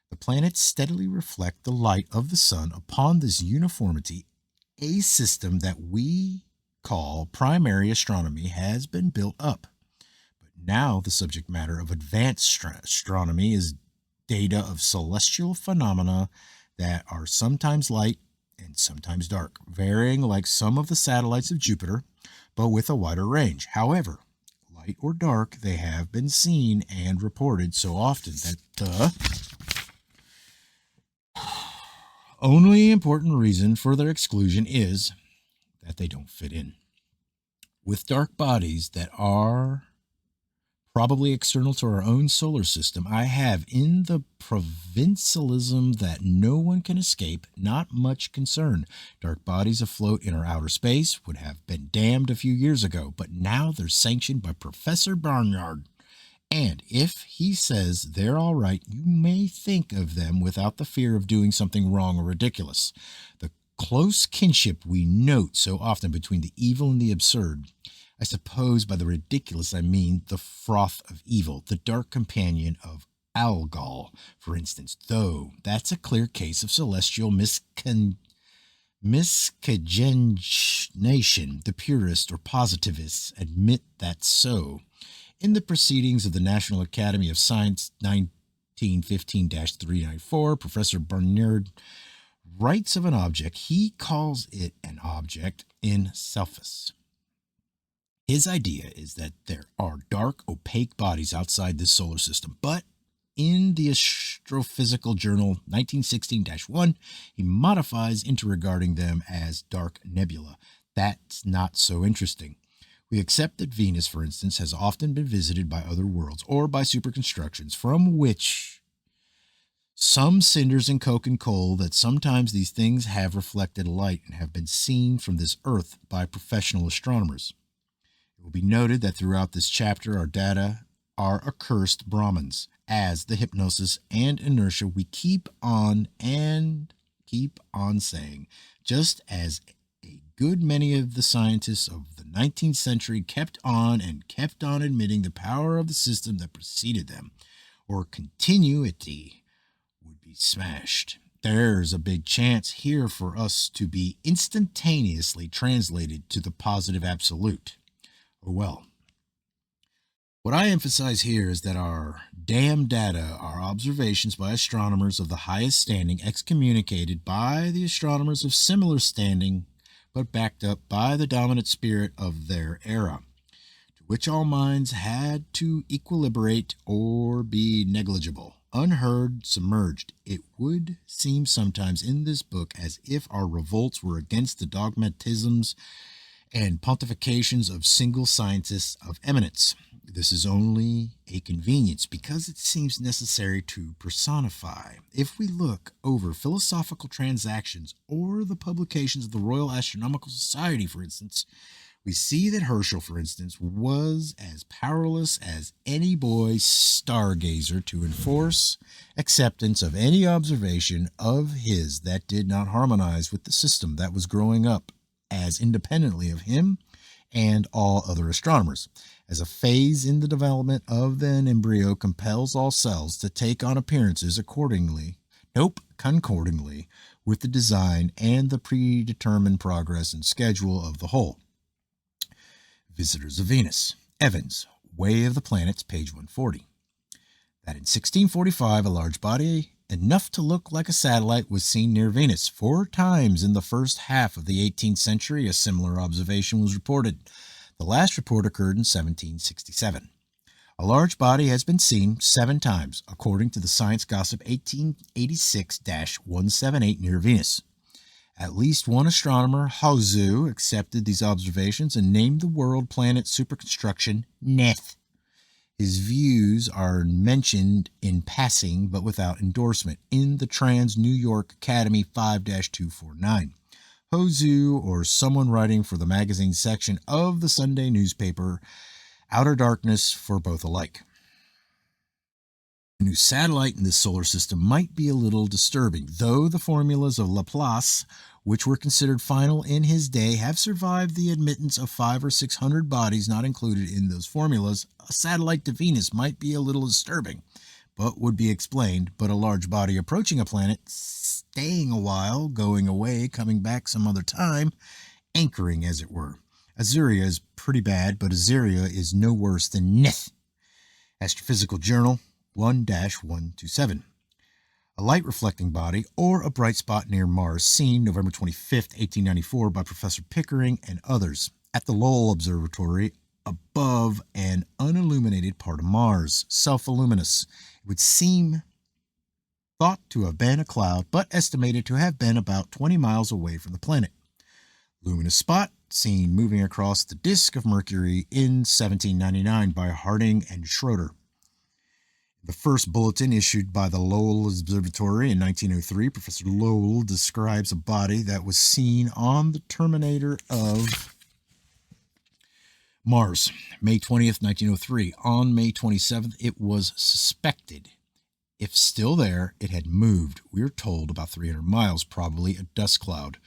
The planets steadily reflect the light of the sun upon this uniformity. A system that we call primary astronomy has been built up. Now the subject matter of advanced astronomy is data of celestial phenomena that are sometimes light and sometimes dark, varying like some of the satellites of Jupiter, but with a wider range. However, light or dark, they have been seen and reported so often that the only important reason for their exclusion is that they don't fit in. With dark bodies that are probably external to our own solar system, I have in the provincialism that no one can escape not much concern. Dark bodies afloat in our outer space would have been damned a few years ago, but now they're sanctioned by Professor Barnard. And if he says they're all right, you may think of them without the fear of doing something wrong or ridiculous. The close kinship we note so often between the evil and the absurd. I suppose by the ridiculous I mean the froth of evil, the dark companion of Algol, for instance, though that's a clear case of celestial miscegenation. The purists or positivists admit that's so. In the Proceedings of the National Academy of Science 1915-394, Professor Barnard writes of an object. He calls it an object in selfis. His idea is that there are dark, opaque bodies outside this solar system, but in the Astrophysical Journal 1916-1, he modifies into regarding them as dark nebula. That's not so interesting. We accept that Venus, for instance, has often been visited by other worlds or by superconstructions from which some cinders and coke and coal, that sometimes these things have reflected light and have been seen from this earth by professional astronomers. It will be noted that throughout this chapter our data are accursed Brahmins. As the hypnosis and inertia we keep on saying, just as a good many of the scientists of the 19th century kept on admitting the power of the system that preceded them, or continuity, would be smashed. There's a big chance here for us to be instantaneously translated to the positive absolute. Oh well. What I emphasize here is that our damn data are observations by astronomers of the highest standing, excommunicated by the astronomers of similar standing, but backed up by the dominant spirit of their era, to which all minds had to equilibrate or be negligible, unheard, submerged. It would seem sometimes in this book as if our revolts were against the dogmatisms and pontifications of single scientists of eminence. This is only a convenience because it seems necessary to personify. If we look over philosophical transactions or the publications of the Royal Astronomical Society, for instance, we see that Herschel, for instance, was as powerless as any boy stargazer to enforce acceptance of any observation of his that did not harmonize with the system that was growing up as independently of him and all other astronomers. As a phase in the development of an embryo compels all cells to take on appearances concordingly with the design and the predetermined progress and schedule of the whole. Visitors of Venus. Evans, Way of the Planets, page 140. That in 1645, a large body enough to look like a satellite was seen near Venus. 4 times in the first half of the 18th century, a similar observation was reported. The last report occurred in 1767. A large body has been seen 7 times, according to the Science Gossip 1886-178 near Venus. At least one astronomer, Hauzu, accepted these observations and named the world planet superconstruction Neth. His views are mentioned in passing but without endorsement in the Trans New York Academy 5-249. Hauzu, or someone writing for the magazine section of the Sunday newspaper, outer darkness for both alike. A new satellite in this solar system might be a little disturbing, though the formulas of Laplace, which were considered final in his day, have survived the admittance of 500 or 600 bodies not included in those formulas. A satellite to Venus might be a little disturbing, but would be explained. But a large body approaching a planet, staying a while, going away, coming back some other time, anchoring as it were. Azuria is pretty bad, but Azuria is no worse than Neth. Astrophysical Journal 1-127. A light-reflecting body or a bright spot near Mars seen November 25, 1894 by Professor Pickering and others at the Lowell Observatory above an unilluminated part of Mars, self-luminous. It would seem thought to have been a cloud, but estimated to have been about 20 miles away from the planet. Luminous spot seen moving across the disk of Mercury in 1799 by Harding and Schroeder. The first bulletin issued by the Lowell Observatory in 1903, Professor Lowell describes a body that was seen on the terminator of Mars, May 20th, 1903. On May 27th, it was suspected. If still there, it had moved, we're told, about 300 miles, probably a dust cloud.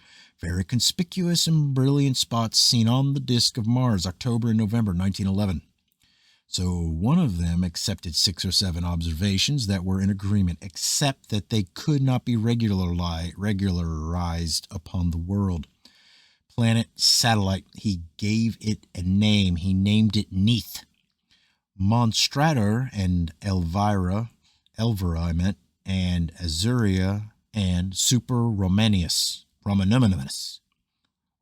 Very conspicuous and brilliant spots seen on the disk of Mars, October and November 1911. So one of them accepted 6 or 7 observations that were in agreement, except that they could not be regularized upon the world. Planet, satellite, he gave it a name. He named it Neath. Monstrator and Elvira, and Azuria and Super Romanius,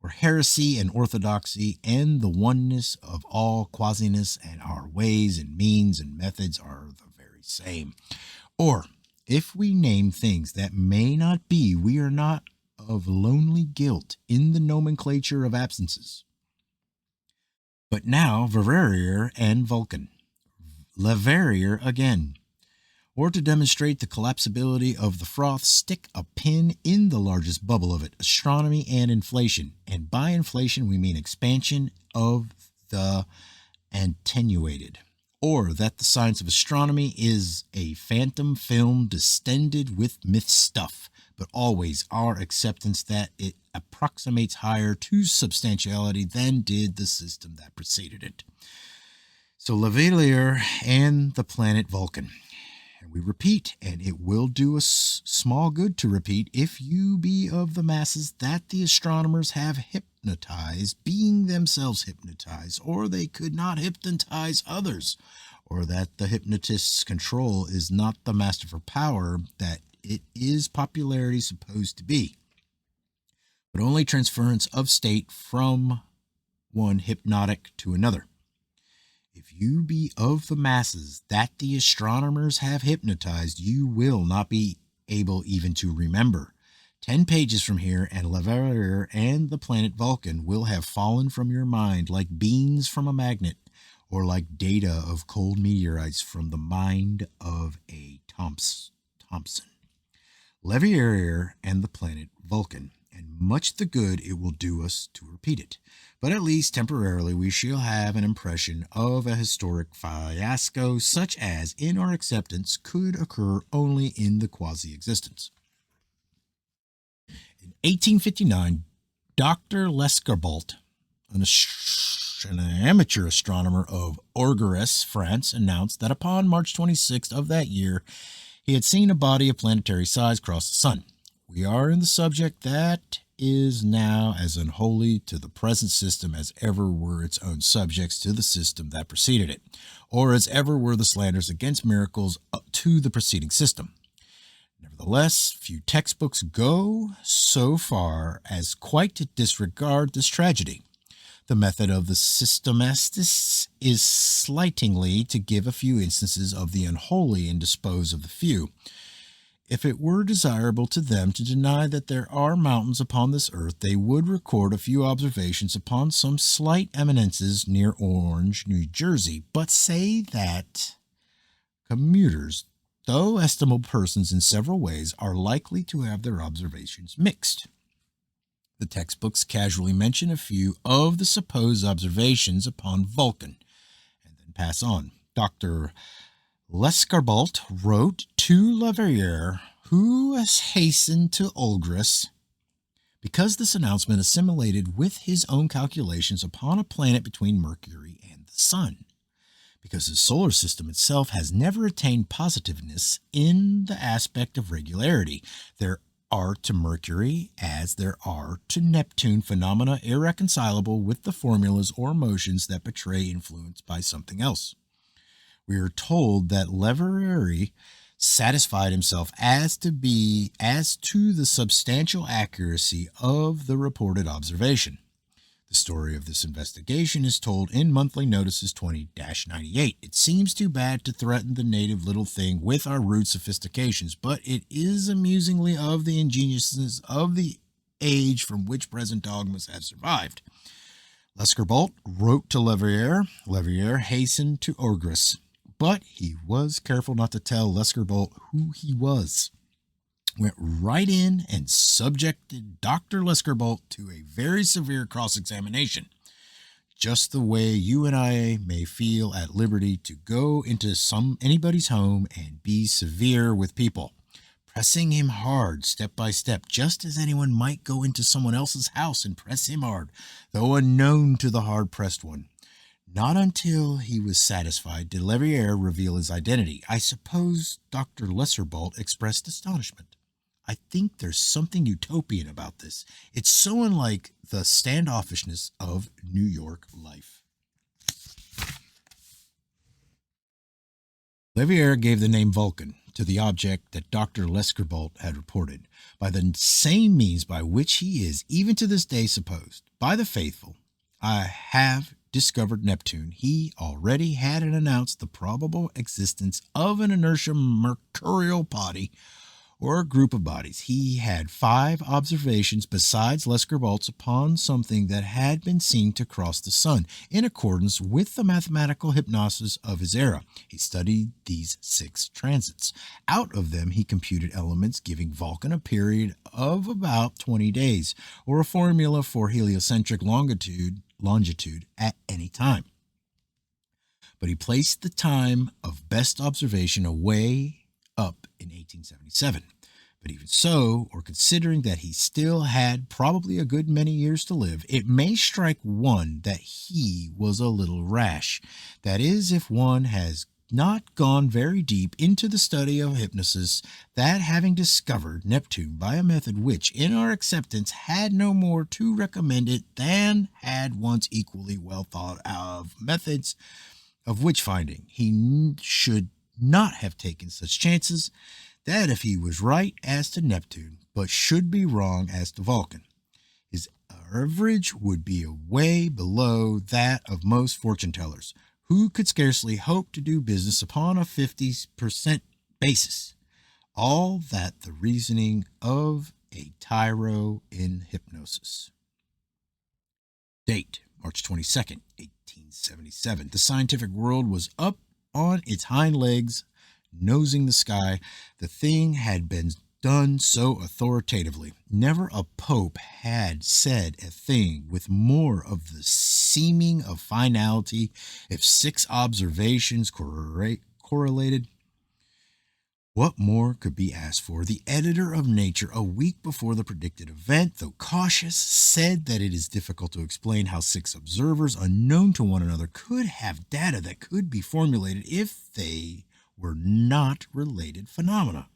or heresy and orthodoxy and the oneness of all quasiness, and our ways and means and methods are the very same. Or, if we name things that may not be, we are not of lonely guilt in the nomenclature of absences. But now Leverrier and Vulcan. Leverrier again. Or to demonstrate the collapsibility of the froth, stick a pin in the largest bubble of it, astronomy and inflation. And by inflation, we mean expansion of the attenuated. Or that the science of astronomy is a phantom film distended with myth stuff, but always our acceptance that it approximates higher to substantiality than did the system that preceded it. So Leverrier and the planet Vulcan. And we repeat, and it will do us small good to repeat, if you be of the masses, that the astronomers have hypnotized, being themselves hypnotized, or they could not hypnotize others, or that the hypnotist's control is not the masterful power that it is popularity supposed to be, but only transference of state from one hypnotic to another. If you be of the masses that the astronomers have hypnotized, you will not be able even to remember. 10 pages from here, and Leverrier and the planet Vulcan will have fallen from your mind like beans from a magnet, or like data of cold meteorites from the mind of a Thompson. Leverrier and the planet Vulcan, and much the good it will do us to repeat it. But at least temporarily we shall have an impression of a historic fiasco such as, in our acceptance, could occur only in the quasi-existence. In 1859, Dr. Lescarbault, an amateur astronomer of Orgères, France, announced that upon March 26th of that year, he had seen a body of planetary size cross the sun. We are in the subject that is now as unholy to the present system as ever were its own subjects to the system that preceded it, or as ever were the slanders against miracles to the preceding system. Nevertheless, few textbooks go so far as quite to disregard this tragedy. The method of the systematists is slightingly to give a few instances of the unholy and dispose of the few. If it were desirable to them to deny that there are mountains upon this earth, they would record a few observations upon some slight eminences near Orange, New Jersey, but say that commuters, though estimable persons in several ways, are likely to have their observations mixed. The textbooks casually mention a few of the supposed observations upon Vulcan, and then pass on. Dr. Lescarbault wrote to Leverrier, who has hastened to Orgères, because this announcement assimilated with his own calculations upon a planet between Mercury and the Sun, because his solar system itself has never attained positiveness in the aspect of regularity. There are to Mercury, as there are to Neptune, phenomena irreconcilable with the formulas or motions that betray influence by something else. We are told that Leverrier satisfied himself as to the substantial accuracy of the reported observation. The story of this investigation is told in Monthly Notices 20-98. It seems too bad to threaten the native little thing with our rude sophistications, but it is amusingly of the ingeniousness of the age from which present dogmas have survived. Lescarbault wrote to Leverrier. Leverrier hastened to Orgris, but he was careful not to tell Lescarbault who he was. Went right in and subjected Dr. Lescarbault to a very severe cross-examination, just the way you and I may feel at liberty to go into anybody's home and be severe with people, pressing him hard step by step, just as anyone might go into someone else's house and press him hard, though unknown to the hard-pressed one. Not until he was satisfied did Leverrier reveal his identity. I suppose Dr. Lescarbault expressed astonishment. I think there's something utopian about this. It's so unlike the standoffishness of New York life. Leverrier gave the name Vulcan to the object that Dr. Lescarbault had reported, by the same means by which he is, even to this day, supposed by the faithful. I have discovered Neptune. He already had announced the probable existence of an inertial mercurial body, or a group of bodies. He had 5 observations besides Lescarbault's upon something that had been seen to cross the sun, in accordance with the mathematical hypnosis of his era. He studied these 6 transits. Out of them he computed elements, giving Vulcan a period of about 20 days, or a formula for heliocentric longitude at any time. But he placed the time of best observation away up in 1877. But even so, or considering that he still had probably a good many years to live, it may strike one that he was a little rash. That is, if one has not gone very deep into the study of hypnosis, that having discovered Neptune by a method which, in our acceptance, had no more to recommend it than had once equally well thought of methods of witch finding, he should not have taken such chances, that if he was right as to Neptune, but should be wrong as to Vulcan, his average would be way below that of most fortune tellers, who could scarcely hope to do business upon a 50% basis. All that the reasoning of a tyro in hypnosis. Date, March 22nd, 1877. The scientific world was up on its hind legs, nosing the sky. The thing had been done so authoritatively. Never a pope had said a thing with more of the seeming of finality. If 6 observations correlated, what more could be asked for? The editor of Nature, a week before the predicted event, though cautious, said that it is difficult to explain how 6 observers, unknown to one another, could have data that could be formulated if they were not related phenomena.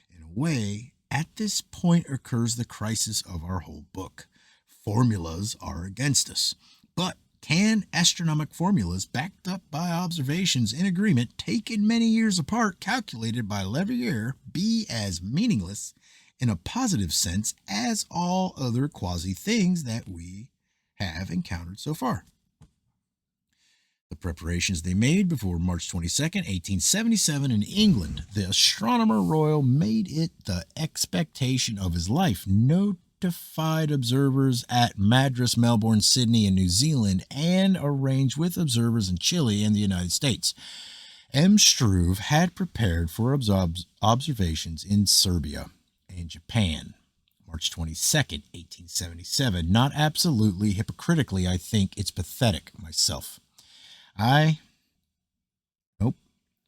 In a way, at this point occurs the crisis of our whole book. Formulas are against us, but can astronomic formulas, backed up by observations in agreement, taken many years apart, calculated by Leverrier, be as meaningless in a positive sense as all other quasi-things that we have encountered so far? The preparations they made before March 22nd, 1877 in England, the Astronomer Royal made it the expectation of his life. Notified observers at Madras, Melbourne, Sydney, and New Zealand, and arranged with observers in Chile and the United States. M. Struve had prepared for observations in Serbia and Japan. March 22nd, 1877. Not absolutely hypocritically, I think it's pathetic myself.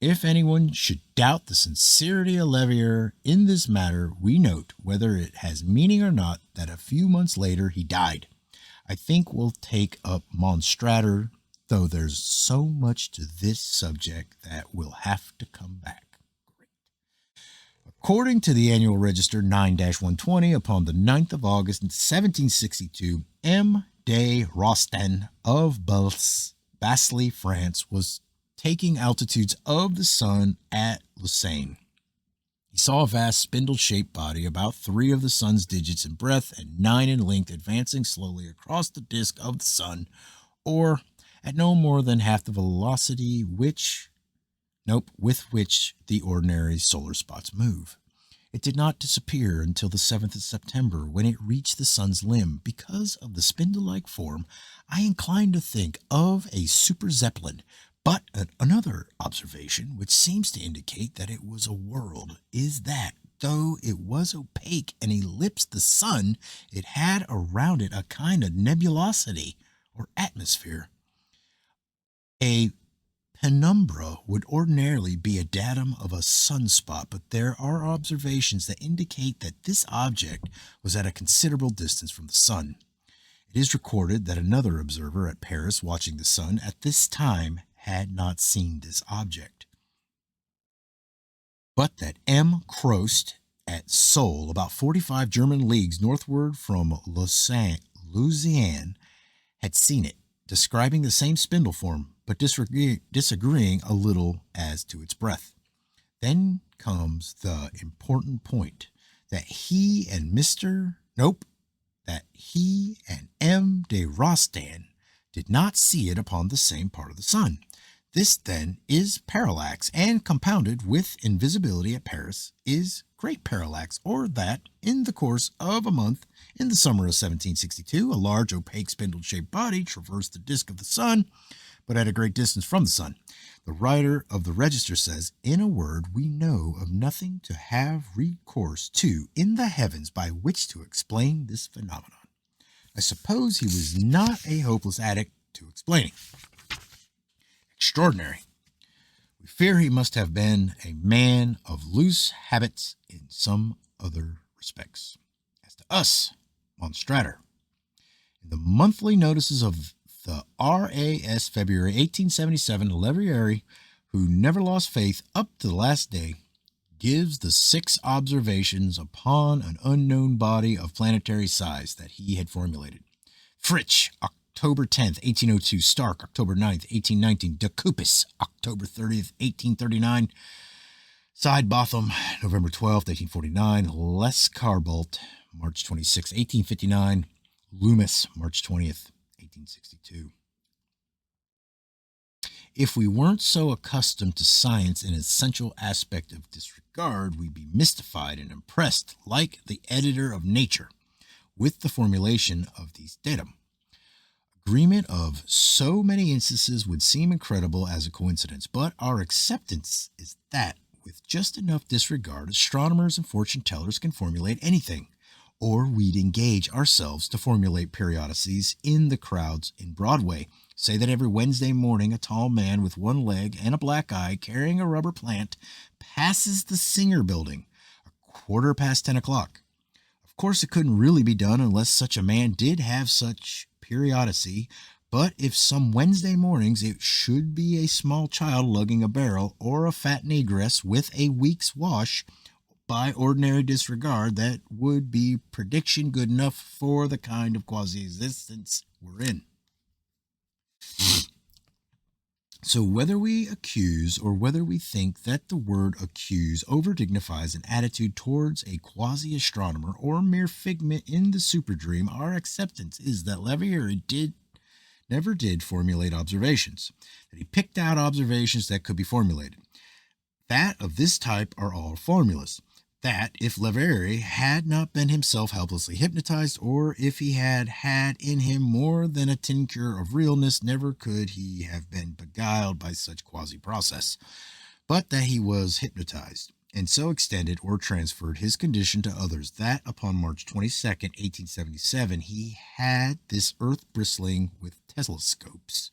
If anyone should doubt the sincerity of Leverrier in this matter, we note, whether it has meaning or not, that a few months later he died. I think we'll take up Monstrator, though there's so much to this subject that we'll have to come back. Great. According to the Annual Register 9-120, upon the 9th of August 1762, M. de Rostand of Basly, France, was taking altitudes of the sun at Lausanne. He saw a vast spindle-shaped body about 3 of the sun's digits in breadth and 9 in length advancing slowly across the disk of the sun, or at no more than half the velocity with which the ordinary solar spots move. It did not disappear until the 7th of September when it reached the sun's limb. Because of the spindle-like form, I incline to think of a super zeppelin. But another observation, which seems to indicate that it was a world, is that though it was opaque and ellipsed the sun, it had around it a kind of nebulosity or atmosphere. A penumbra would ordinarily be a datum of a sunspot, but there are observations that indicate that this object was at a considerable distance from the sun. It is recorded that another observer at Paris watching the sun at this time had not seen this object, but that M. Crost at Seoul, about 45 German leagues northward from Lausanne, had seen it, describing the same spindle form, but disagreeing a little as to its breadth. Then comes the important point that he and M. de Rostan did not see it upon the same part of the sun. This, then, is parallax, and compounded with invisibility at Paris is great parallax, or that, in the course of a month in the summer of 1762, a large opaque spindle-shaped body traversed the disk of the sun, but at a great distance from the sun. The writer of the Register says, in a word, we know of nothing to have recourse to in the heavens by which to explain this phenomenon. I suppose he was not a hopeless addict to explaining. Extraordinary. We fear he must have been a man of loose habits in some other respects. As to us, Monstrator, in the monthly notices of the RAS February 1877, Leverrier, who never lost faith up to the last day, gives the 6 observations upon an unknown body of planetary size that he had formulated. Fritsch, October 10th, 1802. Stark, October 9th, 1819. De Cupis, October 30th, 1839. Sidebotham, November 12th, 1849. Lescarbault, March 26, 1859. Loomis, March 20th, 1862. If we weren't so accustomed to science in its essential aspect of disregard, we'd be mystified and impressed, like the editor of Nature, with the formulation of these datum. Agreement of so many instances would seem incredible as a coincidence, but our acceptance is that, with just enough disregard, astronomers and fortune tellers can formulate anything, or we'd engage ourselves to formulate periodicities in the crowds in Broadway. Say that every Wednesday morning a tall man with one leg and a black eye carrying a rubber plant passes the Singer Building 10:15. Of course, it couldn't really be done unless such a man did have such periodicity, but if some Wednesday mornings it should be a small child lugging a barrel or a fat negress with a week's wash, by ordinary disregard, that would be prediction good enough for the kind of quasi-existence we're in. So whether we accuse or whether we think that the word accuse over-dignifies an attitude towards a quasi-astronomer or mere figment in the super-dream, our acceptance is that Leverrier never did formulate observations, that he picked out observations that could be formulated. That of this type are all formulas. That if Leverrier had not been himself helplessly hypnotized, or if he had had in him more than a tincture of realness, never could he have been beguiled by such quasi-process, but that he was hypnotized, and so extended or transferred his condition to others, that upon March 22nd, 1877, he had this earth bristling with telescopes,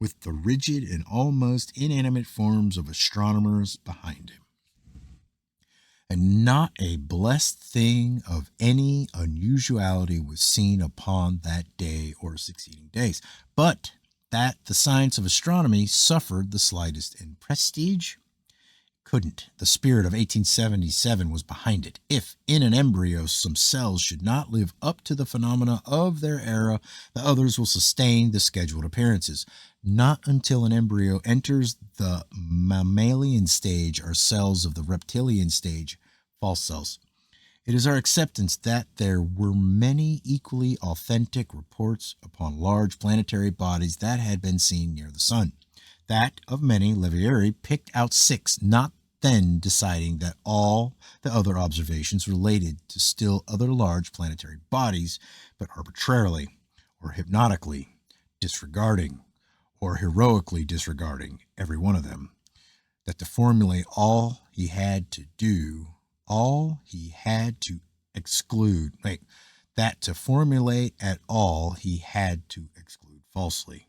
with the rigid and almost inanimate forms of astronomers behind him. And not a blessed thing of any unusuality was seen upon that day or succeeding days, but that the science of astronomy suffered the slightest in prestige couldn't. The spirit of 1877 was behind it. If in an embryo some cells should not live up to the phenomena of their era, the others will sustain the scheduled appearances. Not until an embryo enters the mammalian stage or cells of the reptilian stage false cells. It is our acceptance that there were many equally authentic reports upon large planetary bodies that had been seen near the sun. That of many, Leverrier picked out 6, not then deciding that all the other observations related to still other large planetary bodies, but arbitrarily or hypnotically disregarding or heroically disregarding every one of them. That to formulate all he had to exclude, that to formulate at all he had to exclude falsely.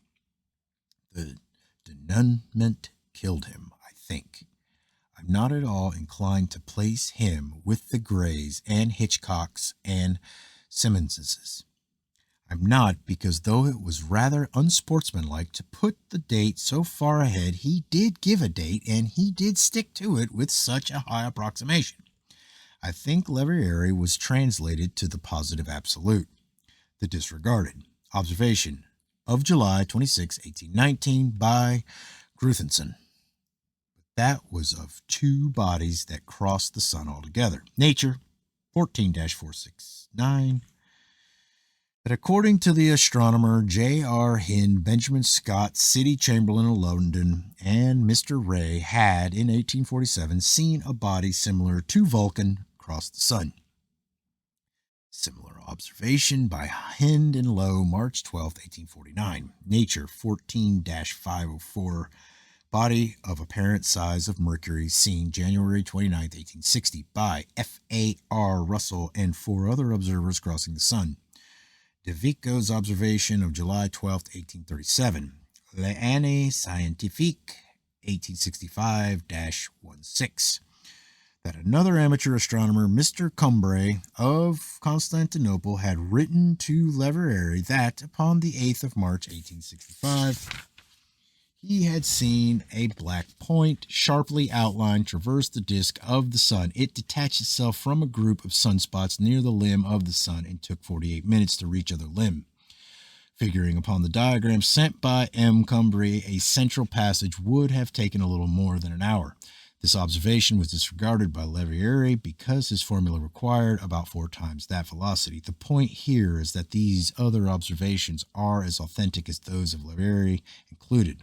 The denouement killed him, I think. I'm not at all inclined to place him with the Greys and Hitchcocks and Simmonses. I'm not, because though it was rather unsportsmanlike to put the date so far ahead, he did give a date, and he did stick to it with such a high approximation. I think Leverrier was translated to the positive absolute, the disregarded observation of July 26, 1819 by Gruthinson. That was of 2 bodies that crossed the sun altogether. Nature 14-469. That according to the astronomer J.R. Hind, Benjamin Scott, City Chamberlain of London, and Mr. Ray had, in 1847, seen a body similar to Vulcan cross the sun. Similar observation by Hind and Lowe, March 12, 1849. Nature 14-504. Body of apparent size of Mercury seen January 29, 1860 by F.A.R. Russell and 4 other observers crossing the sun. De Vico's observation of July 12, 1837. L'Année Scientifique 1865-16. That another amateur astronomer, Mr. Combray of Constantinople, had written to Leverrier that upon the 8th of March 1865 he had seen a black point, sharply outlined, traverse the disk of the sun. It detached itself from a group of sunspots near the limb of the sun and took 48 minutes to reach other limb. Figuring upon the diagram sent by M. Combray, a central passage would have taken a little more than an hour. This observation was disregarded by Leverrier because his formula required about 4 times that velocity. The point here is that these other observations are as authentic as those of Leverrier included.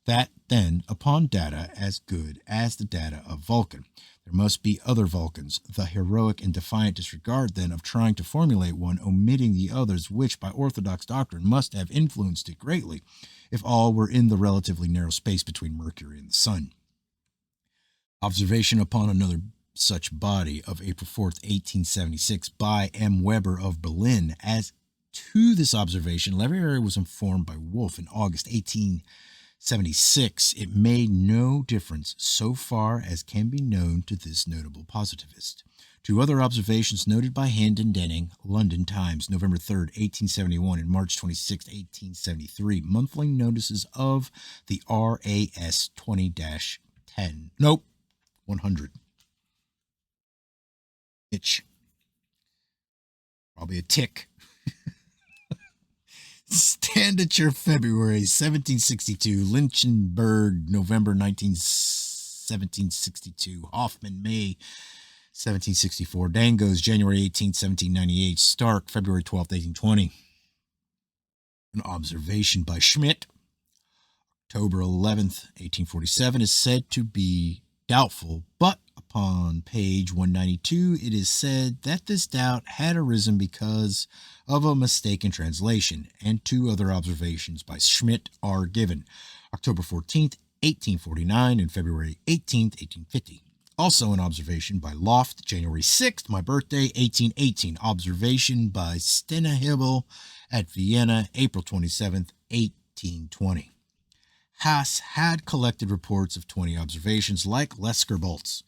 That, then, upon data as good as the data of Vulcan, there must be other Vulcans. The heroic and defiant disregard, then, of trying to formulate one, omitting the others, which, by orthodox doctrine, must have influenced it greatly, if all were in the relatively narrow space between Mercury and the Sun. Observation upon another such body of April 4th, 1876, by M. Weber of Berlin. As to this observation, Leverrier was informed by Wolf in August 1876. It made no difference so far as can be known to this notable positivist. 2 other observations noted by Hind and Denning, London Times, November 3rd, 1871 and March 26, 1873, monthly notices of the RAS 20-10. 100. Itch. Probably a tick. Standature, February 1762. Lynchburg, November 1762. Hoffman, May 1764. Dangos, January 18, 1798. Stark, February 12, 1820. An observation by Schmidt, October 11th, 1847, is said to be doubtful, but upon page 192 it is said that this doubt had arisen because of a mistaken translation, and 2 other observations by Schmidt are given, October 14th, 1849 and February 18th, 1850. Also an observation by Loft, January 6th, my birthday, 1818. Observation by Stenehibel at Vienna, April 27th, 1820. Haas had collected reports of 20 observations like Lescar-Bolt's.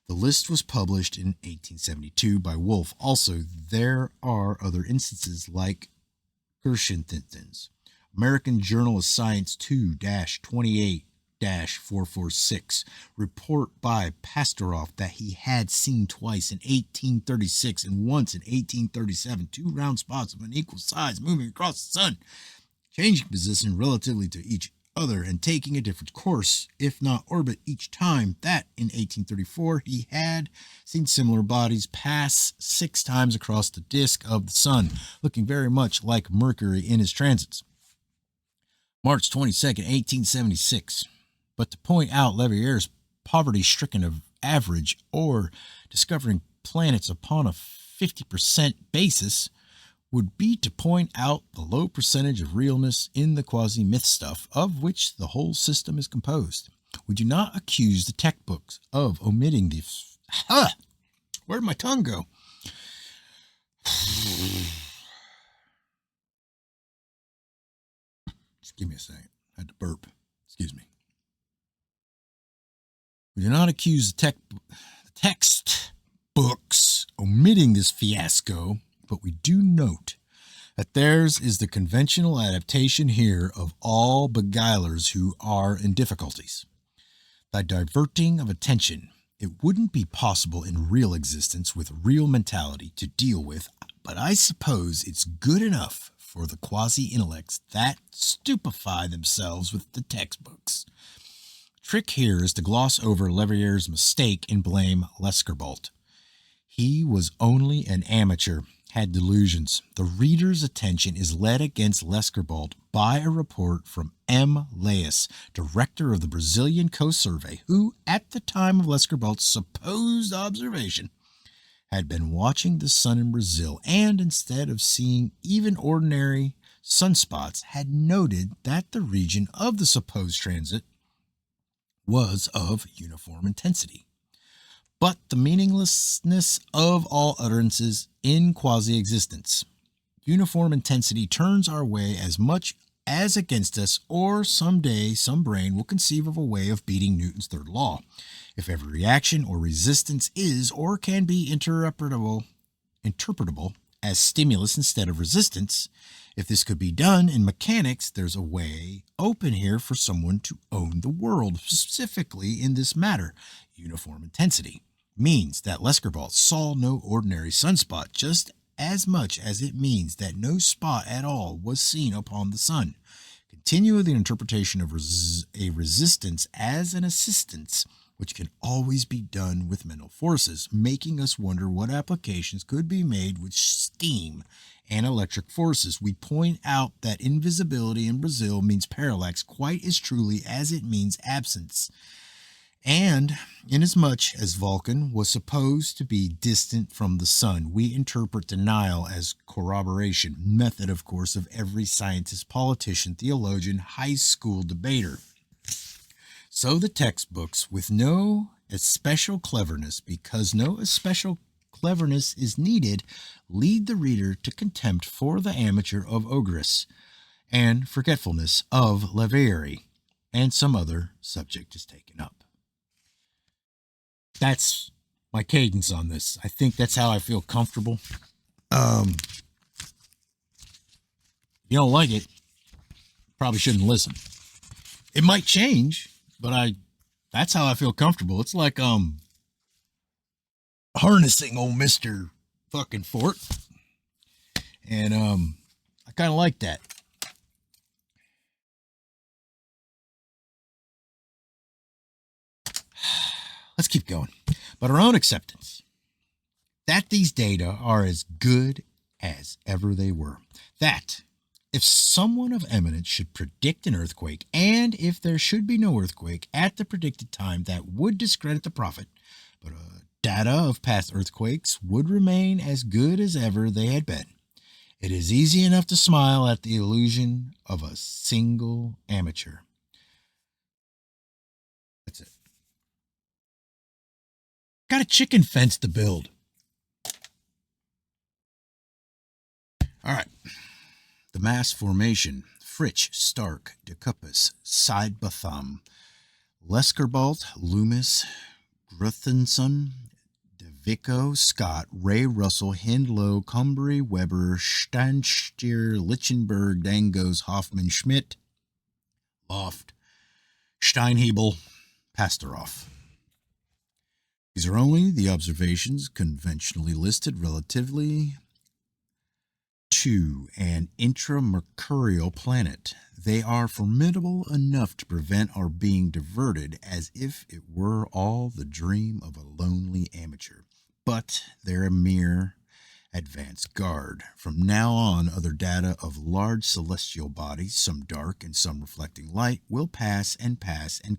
The list was published in 1872 by Wolf. Also, there are other instances like Gershentin's American Journal of Science 2-28-446 report by Pastoroff that he had seen twice in 1836 and once in 1837 2 round spots of unequal size moving across the sun, changing position relatively to each other and taking a different course, if not orbit, each time that in 1834 he had seen similar bodies pass 6 times across the disk of the sun, looking very much like Mercury in his transits. March 22nd, 1876. But to point out Leverrier's poverty-stricken average, or discovering planets upon a 50% basis, would be to point out the low percentage of realness in the quasi-myth stuff of which the whole system is composed. We do not accuse the textbooks of omitting the... Where'd my tongue go? Just give me a second. I had to burp. Excuse me. We do not accuse the textbooks omitting this fiasco, but we do note that theirs is the conventional adaptation here of all beguilers who are in difficulties. By diverting of attention, it wouldn't be possible in real existence with real mentality to deal with, but I suppose it's good enough for the quasi-intellects that stupefy themselves with the textbooks. Trick here is to gloss over Leverrier's mistake and blame Lescarbault. He was only an amateur, had delusions. The reader's attention is led against Lescarbault by a report from M. Lais, director of the Brazilian Coast Survey, who, at the time of Lescarbault's supposed observation, had been watching the sun in Brazil and, instead of seeing even ordinary sunspots, had noted that the region of the supposed transit was of uniform intensity. But the meaninglessness of all utterances in quasi-existence. Uniform intensity turns our way as much as against us, or someday some brain will conceive of a way of beating Newton's third law. If every reaction or resistance is or can be interpretable as stimulus instead of resistance, if this could be done in mechanics, there's a way open here for someone to own the world, specifically in this matter. Uniform intensity means that Lescarbault saw no ordinary sunspot just as much as it means that no spot at all was seen upon the sun. Continue the interpretation of a resistance as an assistance, which can always be done with mental forces, making us wonder what applications could be made with steam and electric forces. We point out that invisibility in Brazil means parallax quite as truly as it means absence. And inasmuch as Vulcan was supposed to be distant from the sun, we interpret denial as corroboration, method, of course, of every scientist, politician, theologian, high school debater. So the textbooks, with no especial cleverness, because no especial cleverness is needed, lead the reader to contempt for the amateur of Ogris and forgetfulness of Leverrier, and some other subject is taken up. That's my cadence on this. I think that's how I feel comfortable. If you don't like it, probably shouldn't listen. It might change, but that's how I feel comfortable. It's like harnessing old Mr. fucking Fort. And I kind of like that. Let's keep going. But our own acceptance that these data are as good as ever they were. That if someone of eminence should predict an earthquake, and if there should be no earthquake at the predicted time, that would discredit the prophet, but data of past earthquakes would remain as good as ever they had been. It is easy enough to smile at the illusion of a single amateur. That's it. Got a chicken fence to build. All right. The mass formation: Fritsch, Stark, De Cuppus, Side-Botham, Lescarbault, Loomis, Gruthenson, De Vico, Scott, Ray Russell, Hindlow, Cumbry, Weber, Steinstier, Lichtenberg, Dangos, Hoffman, Schmidt, Loft, Steinhebel, Pasteroff. These are only the observations conventionally listed relatively to an intramercurial planet. They are formidable enough to prevent our being diverted as if it were all the dream of a lonely amateur. But they're a mere advance guard. From now on, other data of large celestial bodies, some dark and some reflecting light, will pass and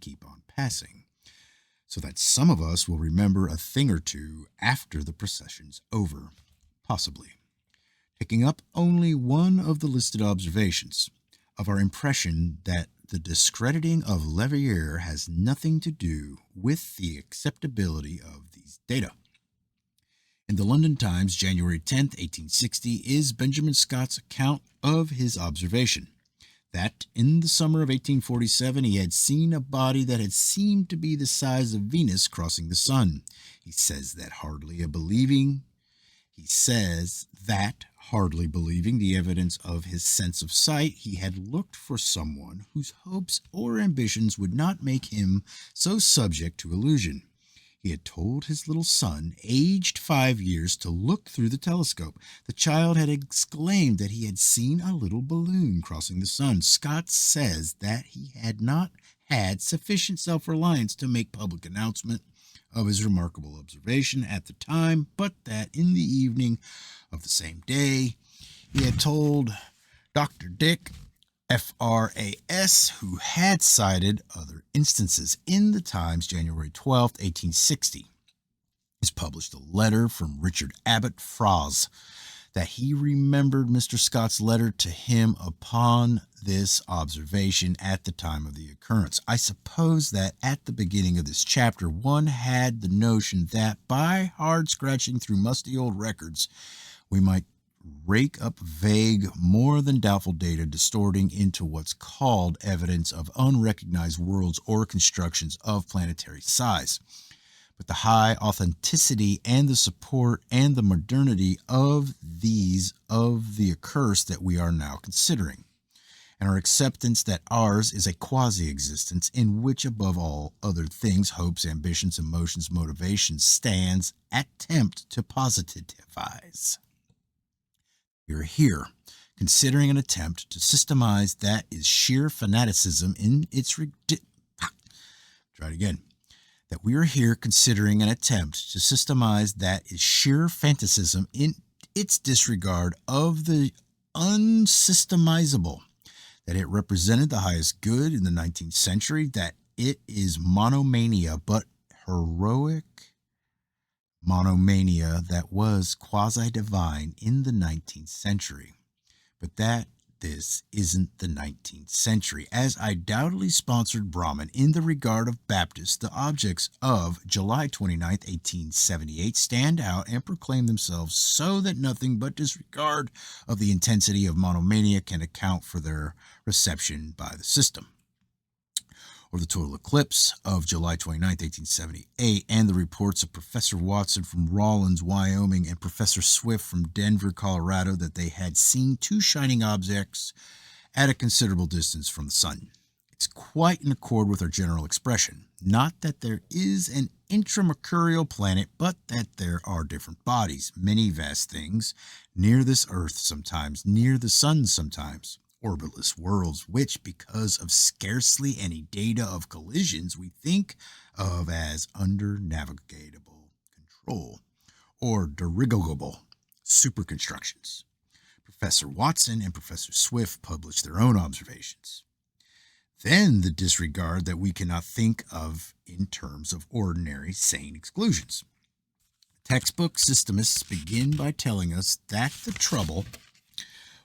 keep on passing, so that some of us will remember a thing or two after the procession's over, possibly. Picking up only one of the listed observations of our impression that the discrediting of Leverrier has nothing to do with the acceptability of these data. In the London Times, January 10th, 1860, is Benjamin Scott's account of his observation that in the summer of 1847 he had seen a body that had seemed to be the size of Venus crossing the sun. He says that hardly believing the evidence of his sense of sight, he had looked for someone whose hopes or ambitions would not make him so subject to illusion. He had told his little son, aged 5 years, to look through the telescope. The child had exclaimed that he had seen a little balloon crossing the sun. Scott says that he had not had sufficient self-reliance to make public announcement of his remarkable observation at the time, but that in the evening of the same day, he had told Dr. Dick, FRAS, who had cited other instances. In the Times, January 12, 1860, is published a letter from Richard Abbott Fraz that he remembered Mr. Scott's letter to him upon this observation at the time of the occurrence. I suppose that at the beginning of this chapter, one had the notion that by hard scratching through musty old records, we might rake up vague, more than doubtful data distorting into what's called evidence of unrecognized worlds or constructions of planetary size. But the high authenticity and the support and the modernity of the accursed that we are now considering, and our acceptance that ours is a quasi-existence in which, above all other things, hopes, ambitions, emotions, motivations, stands, attempt to positivize. We are here considering an attempt to systemize that is sheer fanaticism in its that we are here considering an attempt to systemize that is sheer fanaticism in its disregard of the unsystemizable, that it represented the highest good in the 19th century, that it is monomania, but heroic monomania that was quasi-divine in the 19th century, but that this isn't the 19th century. As undoubtedly sponsored Brahmin in the regard of Baptists, the objects of July 29, 1878 stand out and proclaim themselves so that nothing but disregard of the intensity of monomania can account for their reception by the system. Or the total eclipse of July 29, 1878, and the reports of Professor Watson from Rawlins, Wyoming, and Professor Swift from Denver, Colorado, that they had seen two shining objects at a considerable distance from the sun. It's quite in accord with our general expression, not that there is an intramercurial planet, but that there are different bodies, many vast things, near this earth sometimes, near the sun sometimes, orbitless worlds, which, because of scarcely any data of collisions, we think of as under navigatable control, or dirigible superconstructions. Professor Watson and Professor Swift published their own observations. Then the disregard that we cannot think of in terms of ordinary sane exclusions. Textbook systemists begin by telling us that the trouble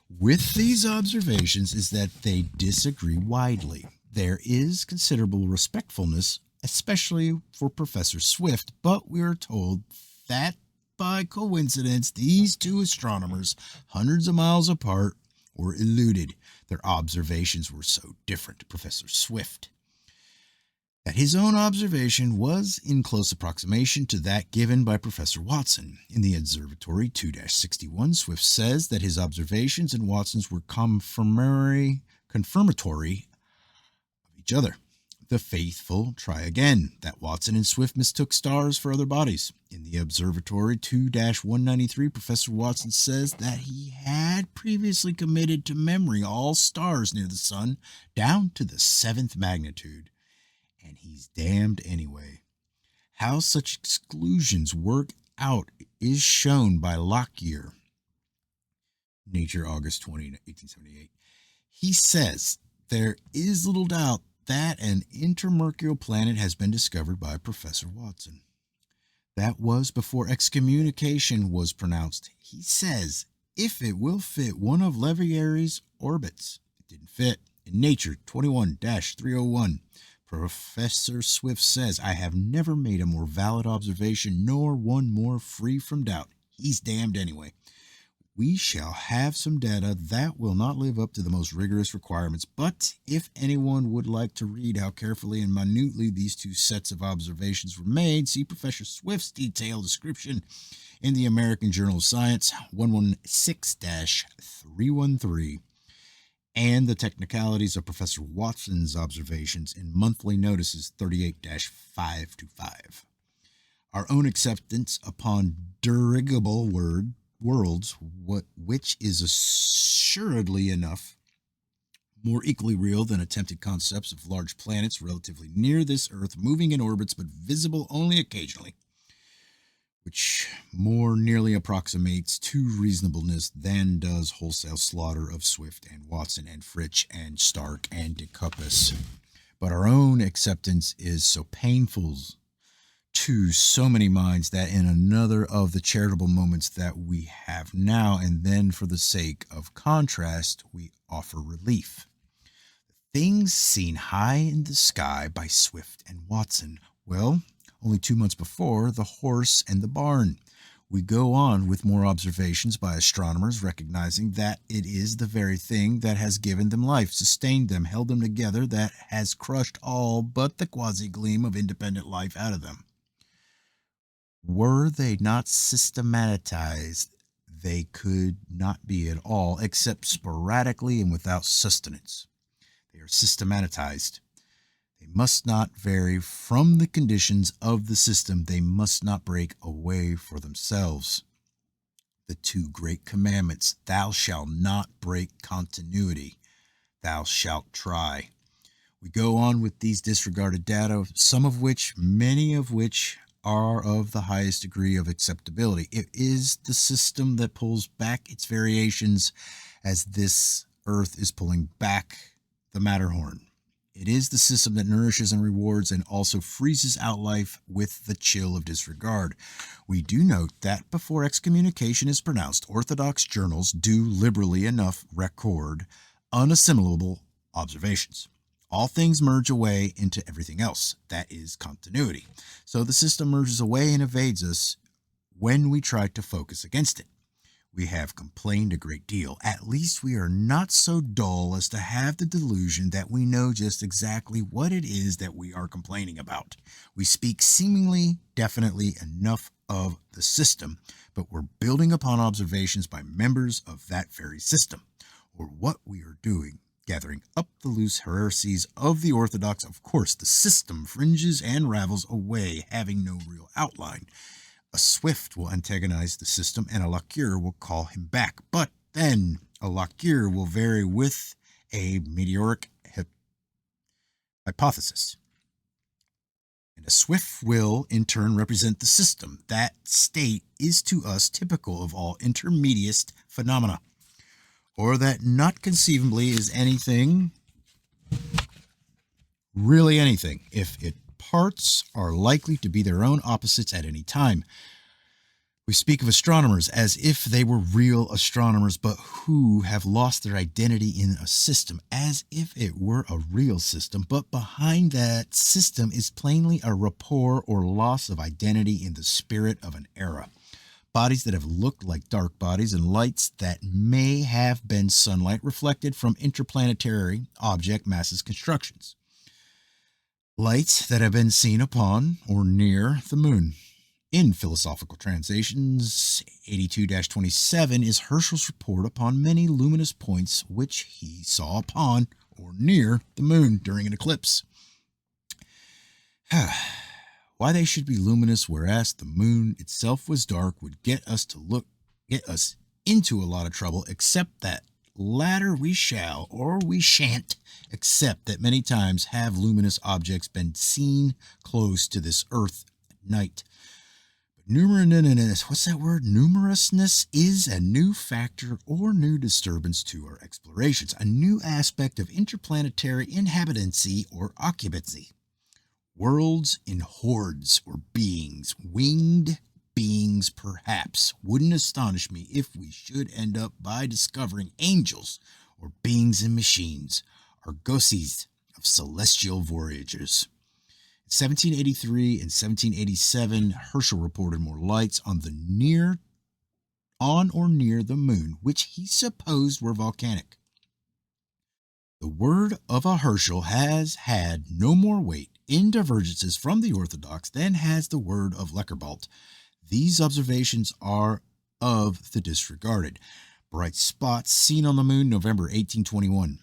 with these observations is that they disagree widely. There is considerable respectfulness, especially for Professor Swift, but we are told that by coincidence, these two astronomers, hundreds of miles apart, were eluded. Their observations were so different. Professor Swift, that his own observation was in close approximation to that given by Professor Watson. In the Observatory 2-61, Swift says that his observations and Watson's were confirmatory of each other. The faithful try again, that Watson and Swift mistook stars for other bodies. In the Observatory 2-193, Professor Watson says that he had previously committed to memory all stars near the sun down to the 7th magnitude. And he's damned anyway. How such exclusions work out is shown by Lockyer. Nature, August 20, 1878. He says there is little doubt that an intermercurial planet has been discovered by Professor Watson. That was before excommunication was pronounced. He says, if it will fit one of Leverrier's orbits. It didn't fit. In Nature 21-301, Professor Swift says, I have never made a more valid observation, nor one more free from doubt. He's damned anyway. We shall have some data that will not live up to the most rigorous requirements, but if anyone would like to read how carefully and minutely these two sets of observations were made, see Professor Swift's detailed description in the American Journal of Science 116-313, and the technicalities of Professor Watson's observations in Monthly Notices 38-525. Our own acceptance upon dirigible worlds, which is assuredly enough more equally real than attempted concepts of large planets relatively near this Earth, moving in orbits but visible only occasionally, which more nearly approximates to reasonableness than does wholesale slaughter of Swift and Watson and Fritsch and Stark and de Cuppis. But our own acceptance is so painful to so many minds that in another of the charitable moments that we have now, and then for the sake of contrast, we offer relief. Things seen high in the sky by Swift and Watson. Well, only 2 months before, the horse and the barn. We go on with more observations by astronomers, recognizing that it is the very thing that has given them life, sustained them, held them together, that has crushed all but the quasi-gleam of independent life out of them. Were they not systematized, they could not be at all, except sporadically and without sustenance. They are systematized. They must not vary from the conditions of the system. They must not break away for themselves. The two great commandments, thou shalt not break continuity, thou shalt try. We go on with these disregarded data, many of which are of the highest degree of acceptability. It is the system that pulls back its variations as this Earth is pulling back the Matterhorn. It is the system that nourishes and rewards and also freezes out life with the chill of disregard. We do note that before excommunication is pronounced, Orthodox journals do liberally enough record unassimilable observations. All things merge away into everything else. That is continuity. So the system merges away and evades us when we try to focus against it. We have complained a great deal. At least we are not so dull as to have the delusion that we know just exactly what it is that we are complaining about. We speak seemingly definitely enough of the system, but we're building upon observations by members of that very system, or what we are doing. Gathering up the loose heresies of the Orthodox, of course, the system fringes and ravels away, having no real outline. A Swift will antagonize the system, and a Lockyer will call him back. But then a Lockyer will vary with a meteoric hypothesis. And a Swift will, in turn, represent the system. That state is to us typical of all intermediate phenomena, or that not conceivably is anything, really anything, if its parts are likely to be their own opposites at any time. We speak of astronomers as if they were real astronomers, but who have lost their identity in a system, as if it were a real system, but behind that system is plainly a rapport or loss of identity in the spirit of an era. Bodies that have looked like dark bodies and lights that may have been sunlight reflected from interplanetary object masses constructions. Lights that have been seen upon or near the moon. In Philosophical Translations 82-27 is Herschel's report upon many luminous points which he saw upon or near the moon during an eclipse. Why they should be luminous, whereas the moon itself was dark, would get us into a lot of trouble, except that latter we shall, or we shan't, except that many times have luminous objects been seen close to this earth at night. But what's that word? Numerousness is a new factor or new disturbance to our explorations, a new aspect of interplanetary inhabitancy or occupancy. Worlds in hordes or beings, winged beings perhaps. Wouldn't astonish me if we should end up by discovering angels or beings in machines, argosies of celestial voyagers. In 1783 and 1787, Herschel reported more lights on or near the moon, which he supposed were volcanic. The word of a Herschel has had no more weight in divergences from the orthodox than has the word of Leckerbalt. These observations are of the disregarded. Bright spots seen on the moon, November 1821.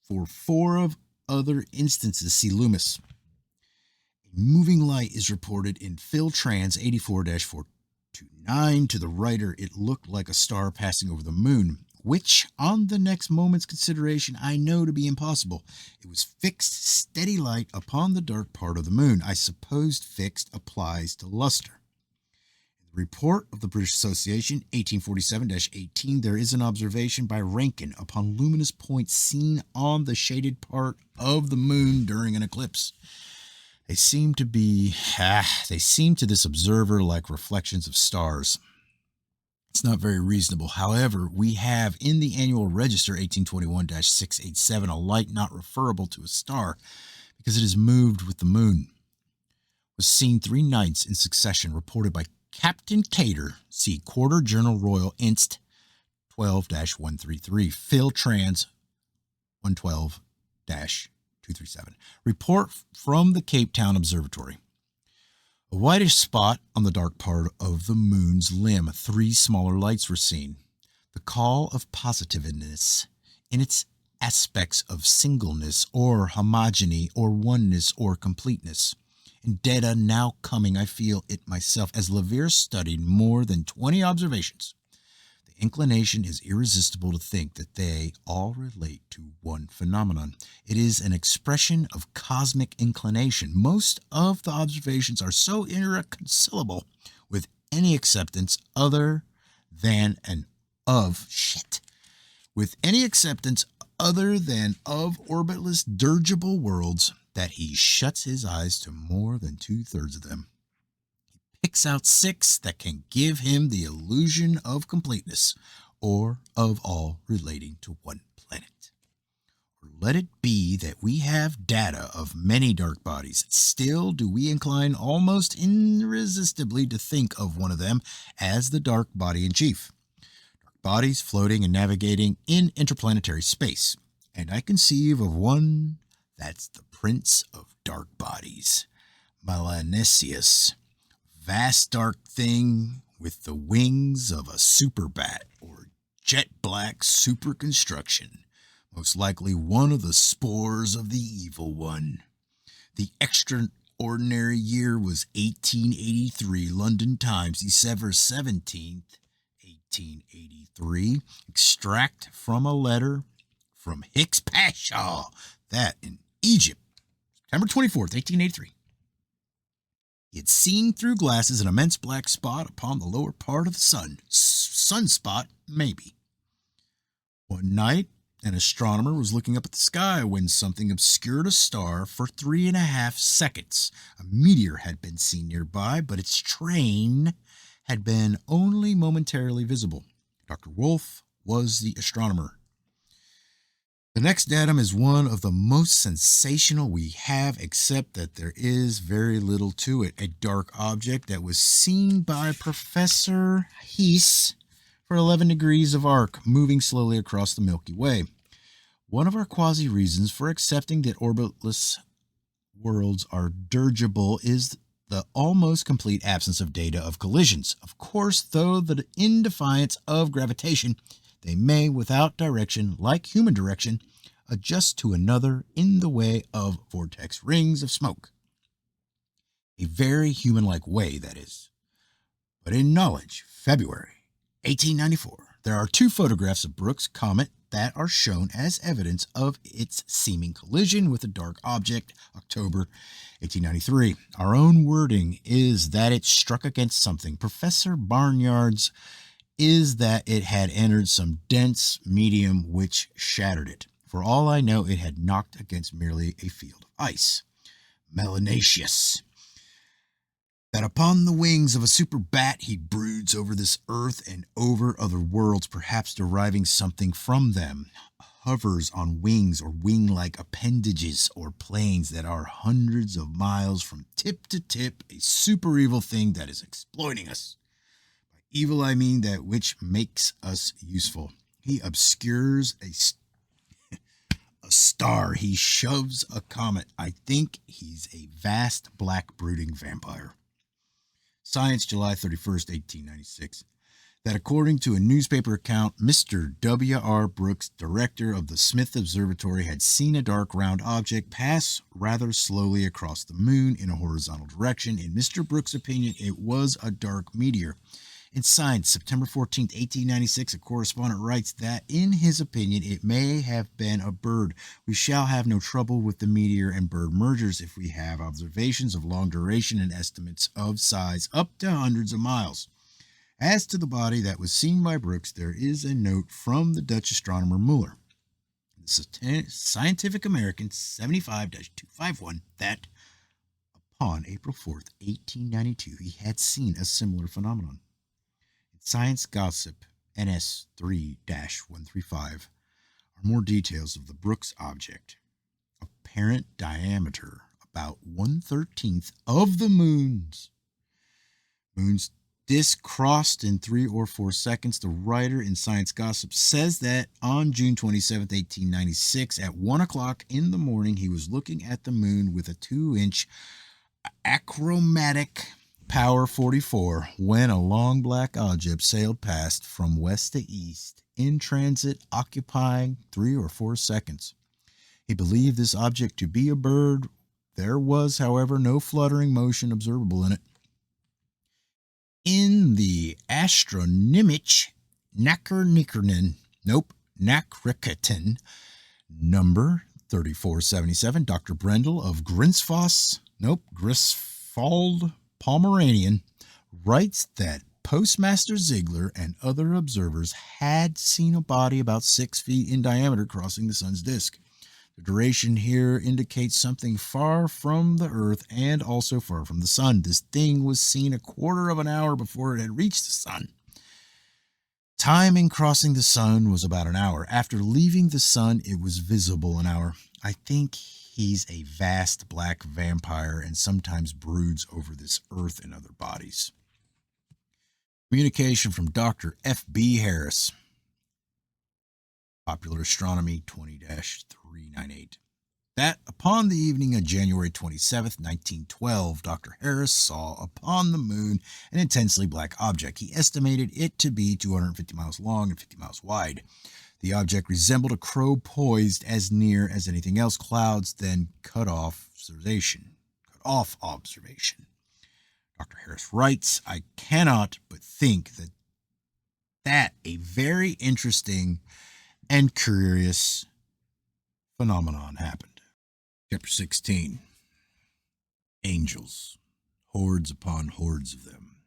For 4 of other instances, see Loomis. A moving light is reported in Phil Trans 84-429. To the writer, it looked like a star passing over the moon, which, on the next moment's consideration, I know to be impossible. It was fixed, steady light upon the dark part of the moon. I supposed fixed applies to luster. In the report of the British Association, 1847-18, there is an observation by Rankine upon luminous points seen on the shaded part of the moon during an eclipse. They seem to this observer like reflections of stars. It's not very reasonable. However, we have in the Annual Register 1821-687 a light not referable to a star because it is moved with the moon. Was seen 3 nights in succession, reported by Captain Cater, see Quarter Journal Royal Inst. 12-133, Phil Trans 112-237. Report from the Cape Town Observatory. A whitish spot on the dark part of the moon's limb. 3 smaller lights were seen. The call of positiveness in its aspects of singleness or homogeny or oneness or completeness. In data now coming, I feel it myself as Leverrier studied more than 20 observations. The inclination is irresistible to think that they all relate to one phenomenon. It is an expression of cosmic inclination. Most of the observations are so irreconcilable with any acceptance other than of orbitless dirigible worlds that he shuts his eyes to more than 2/3 of them. Picks out 6 that can give him the illusion of completeness, or of all relating to one planet. Or let it be that we have data of many dark bodies, still do we incline almost irresistibly to think of one of them as the dark body in chief. Dark bodies floating and navigating in interplanetary space, and I conceive of one that's the prince of dark bodies, Melanesius. Vast dark thing with the wings of a super bat or jet black super construction, most likely one of the spores of the evil one. The extraordinary year was 1883, London Times, December 17th, 1883. Extract from a letter from Hicks Pashaw, that in Egypt, September 24th, 1883. He had seen through glasses an immense black spot upon the lower part of the sun. Sunspot, maybe. One night, an astronomer was looking up at the sky when something obscured a star for 3.5 seconds. A meteor had been seen nearby, but its train had been only momentarily visible. Dr. Wolf was the astronomer. The next datum is one of the most sensational we have, except that there is very little to it. A dark object that was seen by Professor Heese for 11 degrees of arc, moving slowly across the Milky Way. One of our quasi-reasons for accepting that orbitless worlds are dirigible is the almost complete absence of data of collisions. Of course, though, in defiance of gravitation, they may, without direction, like human direction, adjust to another in the way of vortex rings of smoke. A very human-like way, that is. But in Knowledge, February 1894, there are two photographs of Brooks' comet that are shown as evidence of its seeming collision with a dark object, October 1893. Our own wording is that it struck against something. Professor Barnard's is that it had entered some dense medium which shattered it. For all I know, it had knocked against merely a field of ice. Melanasius. That upon the wings of a super bat he broods over this earth and over other worlds, perhaps deriving something from them, hovers on wings or wing-like appendages or planes that are hundreds of miles from tip to tip, a super evil thing that is exploiting us. By evil I mean that which makes us useful. He obscures a star. He shoves a comet. I think he's a vast black brooding vampire. Science, July 31st, 1896. That according to a newspaper account, Mr. W.R. Brooks, director of the Smith Observatory, had seen a dark round object pass rather slowly across the moon in a horizontal direction. In Mr. Brooks' opinion, it was a dark meteor. In Science, September 14th, 1896, a correspondent writes that, in his opinion, it may have been a bird. We shall have no trouble with the meteor and bird mergers if we have observations of long duration and estimates of size up to hundreds of miles. As to the body that was seen by Brooks, there is a note from the Dutch astronomer Muller, the Scientific American 75-251, that upon April 4th, 1892, he had seen a similar phenomenon. Science Gossip NS 3-135 are more details of the Brooks object. Apparent diameter about 1/13 of the moon's disk crossed in 3 or 4 seconds. The writer in Science Gossip says that on June 27, 1896, at 1 o'clock in the morning, he was looking at the moon with a 2-inch achromatic power 44 when a long black object sailed past from west to east in transit, occupying 3 or 4 seconds. He believed this object to be a bird. There was, however, no fluttering motion observable in it. In the Astronomisch Nachrichten, number 3477, Dr. Brendel of Griswold, Pomeranian, writes that Postmaster Ziegler and other observers had seen a body about 6 feet in diameter crossing the sun's disk. The duration here indicates something far from the Earth and also far from the sun. This thing was seen a quarter of an hour before it had reached the sun. Time in crossing the sun was about an hour. After leaving the sun, it was visible an hour. I think he's a vast black vampire and sometimes broods over this earth and other bodies. Communication from Dr. F.B. Harris. Popular Astronomy 20-398. That upon the evening of January 27th, 1912, Dr. Harris saw upon the moon an intensely black object. He estimated it to be 250 miles long and 50 miles wide. The object resembled a crow poised as near as anything else. Clouds then cut off observation. Dr. Harris writes, I cannot but think that a very interesting and curious phenomenon happened. Chapter 16. Angels. Hordes upon hordes of them.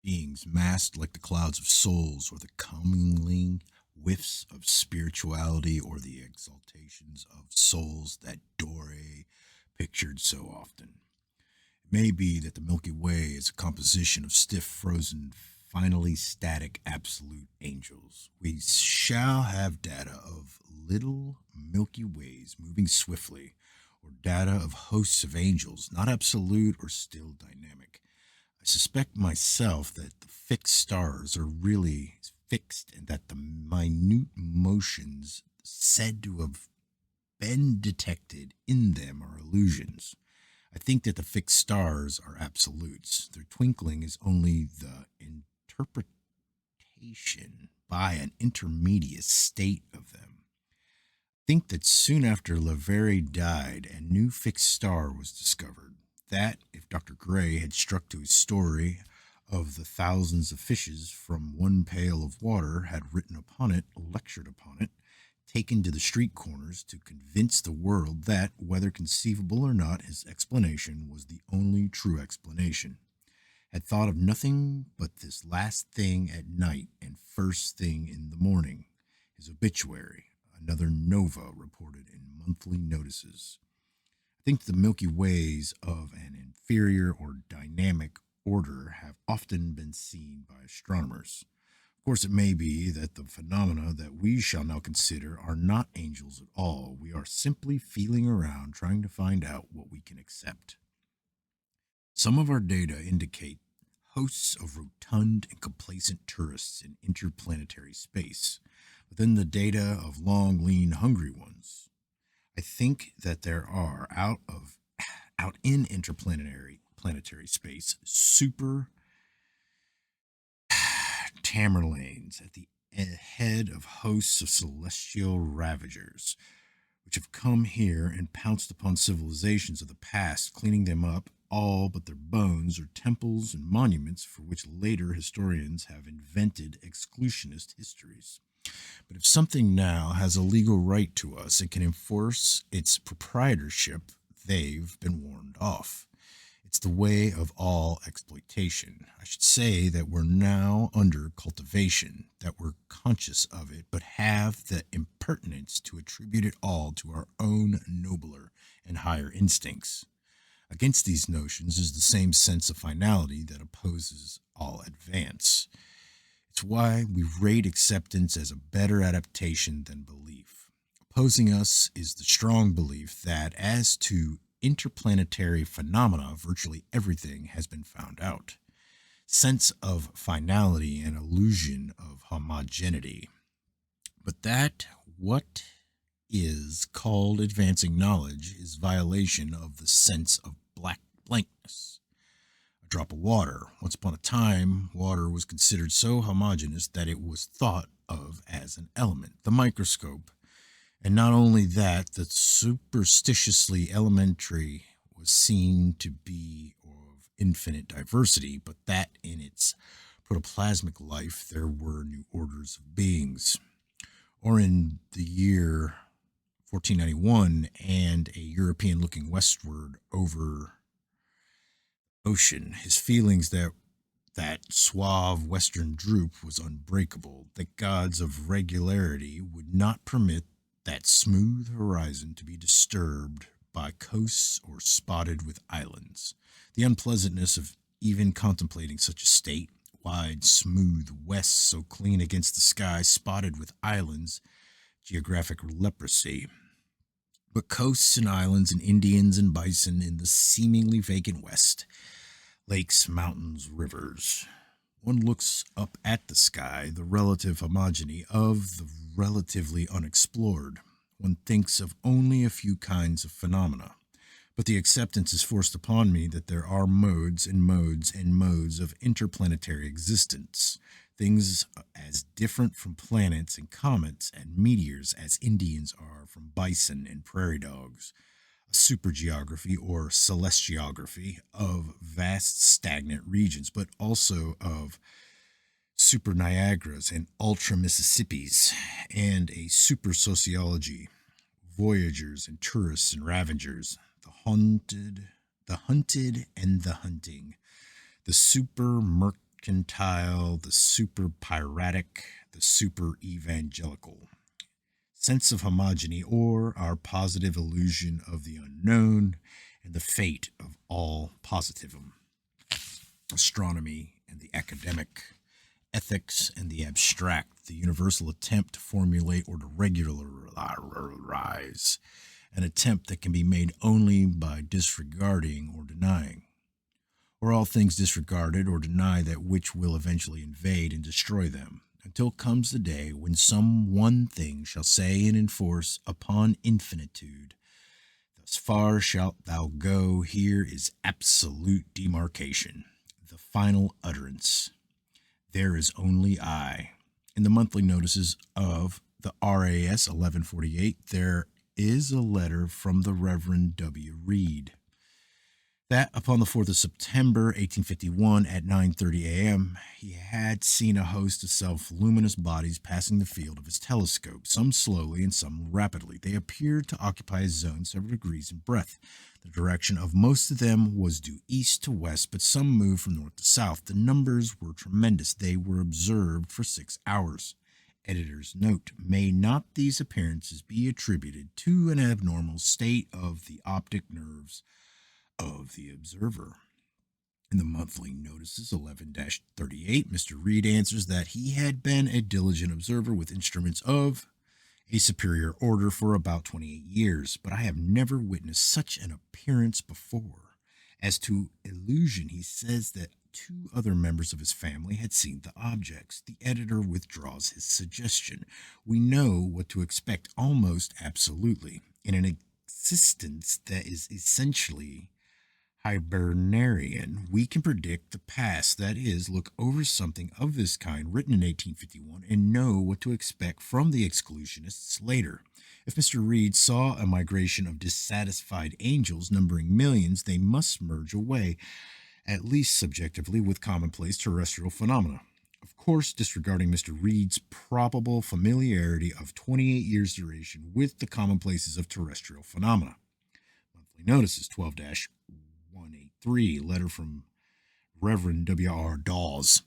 Beings massed like the clouds of souls, or the commingling whiffs of spirituality, or the exaltations of souls that Doré pictured so often. It may be that the Milky Way is a composition of stiff, frozen, finally static, absolute angels. We shall have data of little Milky Ways moving swiftly, or data of hosts of angels, not absolute or still dynamic. I suspect myself that the fixed stars are really fixed, and that the minute motions said to have been detected in them are illusions. I think that the fixed stars are absolutes. Their twinkling is only the interpretation by an intermediate state of them. I think that soon after Leverrier died, a new fixed star was discovered. That, if Dr. Gray had struck to his story of the thousands of fishes from one pail of water, had written upon it, lectured upon it, taken to the street corners to convince the world that, whether conceivable or not, his explanation was the only true explanation, had thought of nothing but this last thing at night and first thing in the morning, his obituary, another nova reported in monthly notices. I think the Milky Ways of an inferior or dynamic order have often been seen by astronomers. Of course, it may be that the phenomena that we shall now consider are not angels at all. We are simply feeling around trying to find out what we can accept. Some of our data indicate hosts of rotund and complacent tourists in interplanetary space, within the data of long, lean, hungry ones. I think that there are out in interplanetary space super Tamerlanes at the head of hosts of celestial ravagers, which have come here and pounced upon civilizations of the past, cleaning them up, all but their bones or temples and monuments for which later historians have invented exclusionist histories. But if something now has a legal right to us and can enforce its proprietorship, they've been warned off. It's the way of all exploitation. I should say that we're now under cultivation, that we're conscious of it, but have the impertinence to attribute it all to our own nobler and higher instincts. Against these notions is the same sense of finality that opposes all advance. It's why we rate acceptance as a better adaptation than belief. Opposing us is the strong belief that, as to interplanetary phenomena, virtually everything has been found out. Sense of finality and illusion of homogeneity. But that what is called advancing knowledge is violation of the sense of blankness. A drop of water. Once upon a time, water was considered so homogeneous that it was thought of as an element. The microscope, and not only that, the superstitiously elementary was seen to be of infinite diversity, but that in its protoplasmic life there were new orders of beings. Or in the year 1491, and a European looking westward over ocean, his feelings that suave western droop was unbreakable, that gods of regularity would not permit that smooth horizon to be disturbed by coasts or spotted with islands. The unpleasantness of even contemplating such a state, wide, smooth west so clean against the sky, spotted with islands, geographic leprosy. But coasts and islands and Indians and bison in the seemingly vacant west, lakes, mountains, rivers. One looks up at the sky, the relative homogeny of the relatively unexplored. One thinks of only a few kinds of phenomena. But the acceptance is forced upon me that there are modes and modes and modes of interplanetary existence, things as different from planets and comets and meteors as Indians are from bison and prairie dogs, a supergeography or celestiography of vast stagnant regions, but also of super Niagaras and ultra Mississippis, and a super sociology, voyagers and tourists and ravagers, the hunted and the hunting, the super mercantile, the super piratic, the super evangelical. Sense of homogeny, or our positive illusion of the unknown, and the fate of all positivism. Astronomy and the academic, ethics and the abstract, the universal attempt to formulate or to regularize, an attempt that can be made only by disregarding or denying. Or all things disregarded or deny that which will eventually invade and destroy them, until comes the day when some one thing shall say and enforce upon infinitude, thus far shalt thou go, here is absolute demarcation, the final utterance. There is only I. In the monthly notices of the RAS 1148, there is a letter from the Reverend W. Reed. That upon the 4th of September, 1851, at 9:30 a.m., he had seen a host of self-luminous bodies passing the field of his telescope, some slowly and some rapidly. They appeared to occupy a zone several degrees in breadth. The direction of most of them was due east to west, but some moved from north to south. The numbers were tremendous. They were observed for 6 hours. Editor's note: may not these appearances be attributed to an abnormal state of the optic nerves of the observer? In the monthly notices 11 38, Mr. Reed answers that he had been a diligent observer with instruments of a superior order for about 28 years, but I have never witnessed such an appearance before. As to illusion, he says that two other members of his family had seen the objects. The editor withdraws his suggestion. We know what to expect almost absolutely in an existence that is essentially Hibernarian. We can predict the past, that is, look over something of this kind written in 1851 and know what to expect from the exclusionists later. If Mr. Reed saw a migration of dissatisfied angels numbering millions, they must merge away, at least subjectively, with commonplace terrestrial phenomena. Of course, disregarding Mr. Reed's probable familiarity of 28 years' duration with the commonplaces of terrestrial phenomena. Monthly notices 12 183, letter from Reverend W.R. Dawes,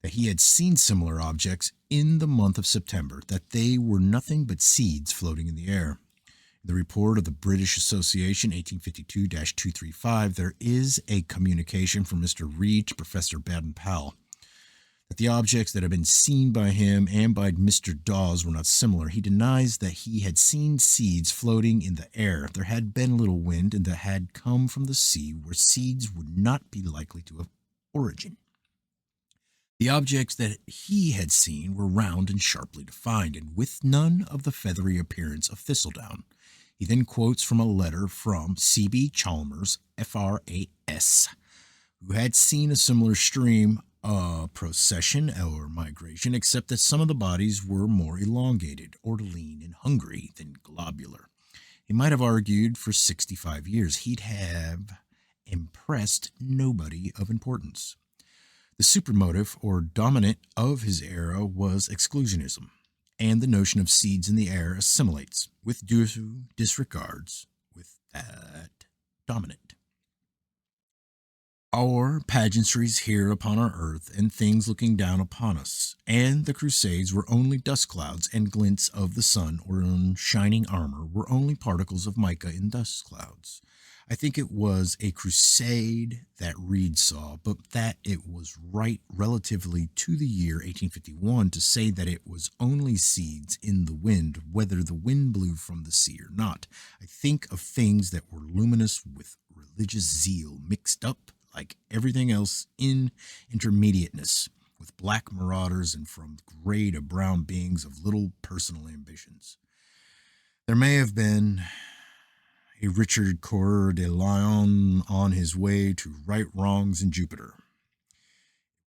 that he had seen similar objects in the month of September, that they were nothing but seeds floating in the air. In the report of the British Association, 1852-235, there is a communication from Mr. Reed to Professor Baden-Powell that the objects that had been seen by him and by Mr. Dawes were not similar. He denies that he had seen seeds floating in the air. There had been little wind, and that had come from the sea, where seeds would not be likely to have origin. The objects that he had seen were round and sharply defined, and with none of the feathery appearance of thistledown. He then quotes from a letter from C.B. Chalmers, F.R.A.S., who had seen a similar stream procession or migration, except that some of the bodies were more elongated, ortoline, and hungry than globular. He might have argued for 65 years he'd have impressed nobody of importance. The supermotive or dominant of his era was exclusionism, and the notion of seeds in the air assimilates, with due disregards, with that dominant. Our pageantries here upon our earth, and things looking down upon us, and the crusades were only dust clouds, and glints of the sun or in shining armor were only particles of mica in dust clouds. I think it was a crusade that Reed saw, but that it was right relatively to the year 1851 to say that it was only seeds in the wind, whether the wind blew from the sea or not. I think of things that were luminous with religious zeal mixed up, like everything else, in intermediateness, with black marauders and from gray to brown beings of little personal ambitions. There may have been a Richard Coeur de Lion on his way to right wrongs in Jupiter.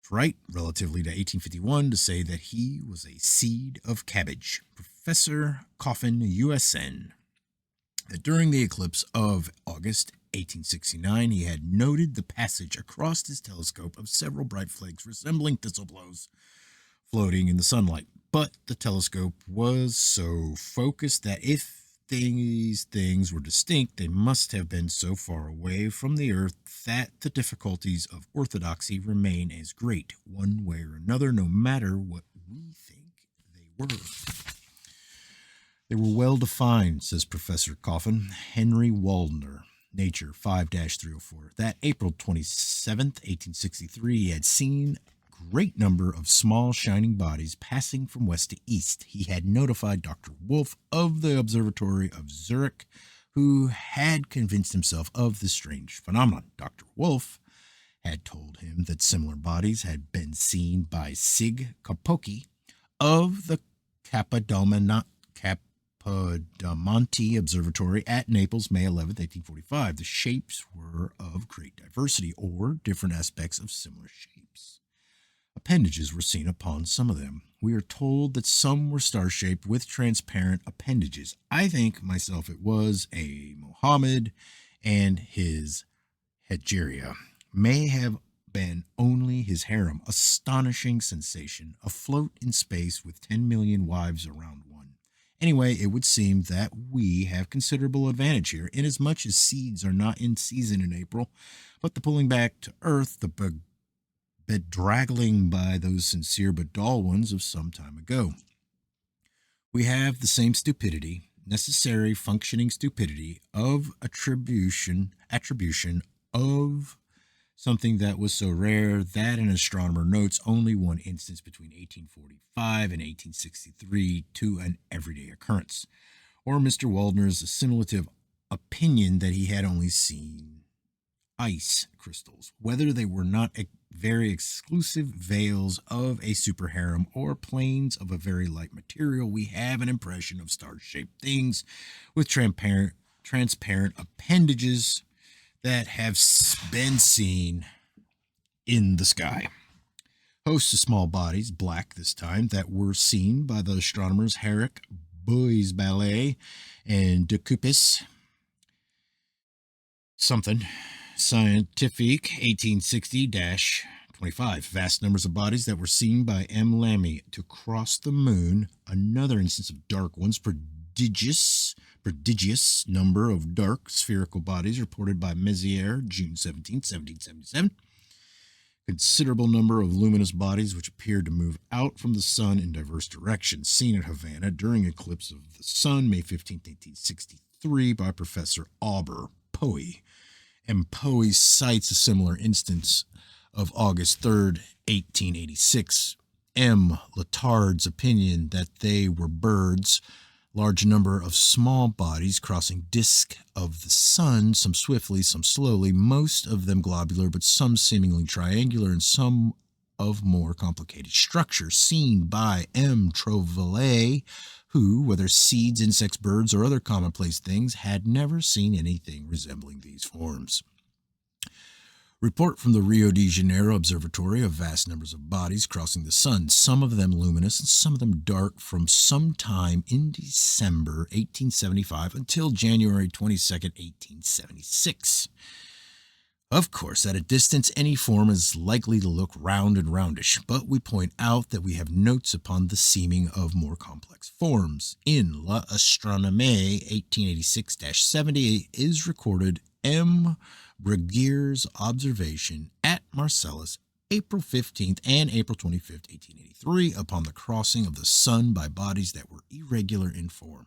It's right, relatively to 1851, to say that he was a seed of cabbage. Professor Coffin, USN, that during the eclipse of August 1869, he had noted the passage across his telescope of several bright flakes resembling thistleblows floating in the sunlight. But the telescope was so focused that if these things were distinct, they must have been so far away from the earth that the difficulties of orthodoxy remain as great, one way or another, no matter what we think they were. They were well defined, says Professor Coffin. Henry Waldner, Nature 5-304. That April 27th, 1863, he had seen a great number of small shining bodies passing from west to east. He had notified Dr. Wolf of the Observatory of Zurich, who had convinced himself of the strange phenomenon. Dr. Wolf had told him that similar bodies had been seen by Sig Capocchi of the Capodimonte Observatory at Naples, May 11th, 1845. The shapes were of great diversity, or different aspects of similar shapes. Appendages were seen upon some of them. We are told that some were star-shaped with transparent appendages. I think myself it was a Mohammed and his Hegeria may have been only his harem, astonishing sensation, afloat in space with 10 million wives around one. Anyway, it would seem that we have considerable advantage here, inasmuch as seeds are not in season in April, but the pulling back to earth, the bedraggling by those sincere but dull ones of some time ago. We have the same stupidity, necessary functioning stupidity of attribution of something that was so rare that an astronomer notes only one instance between 1845 and 1863 to an everyday occurrence, or Mr. Waldner's assimilative opinion that he had only seen ice crystals, whether they were not very exclusive veils of a super harem or planes of a very light material. We have an impression of star-shaped things with transparent appendages that have been seen in the sky. Hosts of small bodies, black this time, that were seen by the astronomers Herrick, Bois-Ballet, and de Cuppis. Something. Scientific 1860-25. Vast numbers of bodies that were seen by M. Lamy to cross the moon. Another instance of dark ones. Prodigious number of dark spherical bodies reported by Messier, June 17, 1777. Considerable number of luminous bodies which appeared to move out from the sun in diverse directions, seen at Havana during eclipse of the sun, May 15, 1863, by Professor Auber Poey. And Poey cites a similar instance of August 3rd, 1886. M. Letard's opinion that they were birds, large number of small bodies crossing disk of the sun, some swiftly, some slowly, most of them globular, but some seemingly triangular, and some of more complicated structure, seen by M. Trouvelot, who, whether seeds, insects, birds, or other commonplace things, had never seen anything resembling these forms. Report from the Rio de Janeiro Observatory of vast numbers of bodies crossing the sun, some of them luminous and some of them dark, from some time in December 1875 until January 22nd, 1876. Of course, at a distance, any form is likely to look round and roundish, but we point out that we have notes upon the seeming of more complex forms. In L'Astronomie 1886-70 is recorded M. Breguier's observation at Marcellus, April 15th and April 25th, 1883, upon the crossing of the sun by bodies that were irregular in form.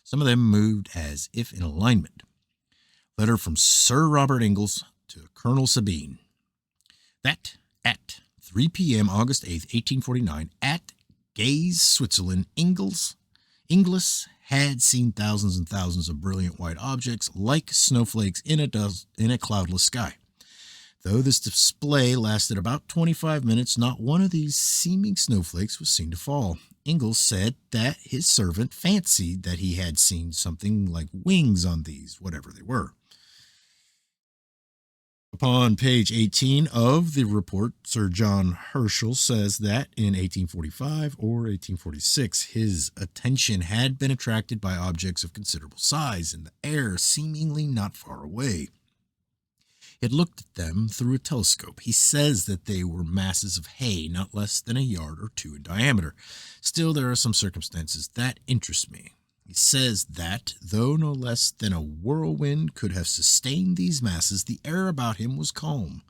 Some of them moved as if in alignment. Letter from Sir Robert Ingalls to Colonel Sabine. That at 3 p.m. August 8th, 1849, at Gaze, Switzerland, Inglis had seen thousands and thousands of brilliant white objects like snowflakes in a cloudless sky. Though this display lasted about 25 minutes, not one of these seeming snowflakes was seen to fall. Ingalls said that his servant fancied that he had seen something like wings on these, whatever they were. Upon page 18 of the report, Sir John Herschel says that in 1845 or 1846, his attention had been attracted by objects of considerable size in the air, seemingly not far away. He had looked at them through a telescope. He says that they were masses of hay, not less than a yard or two in diameter. Still, there are some circumstances that interest me. He says that, though no less than a whirlwind could have sustained these masses, the air about him was calm.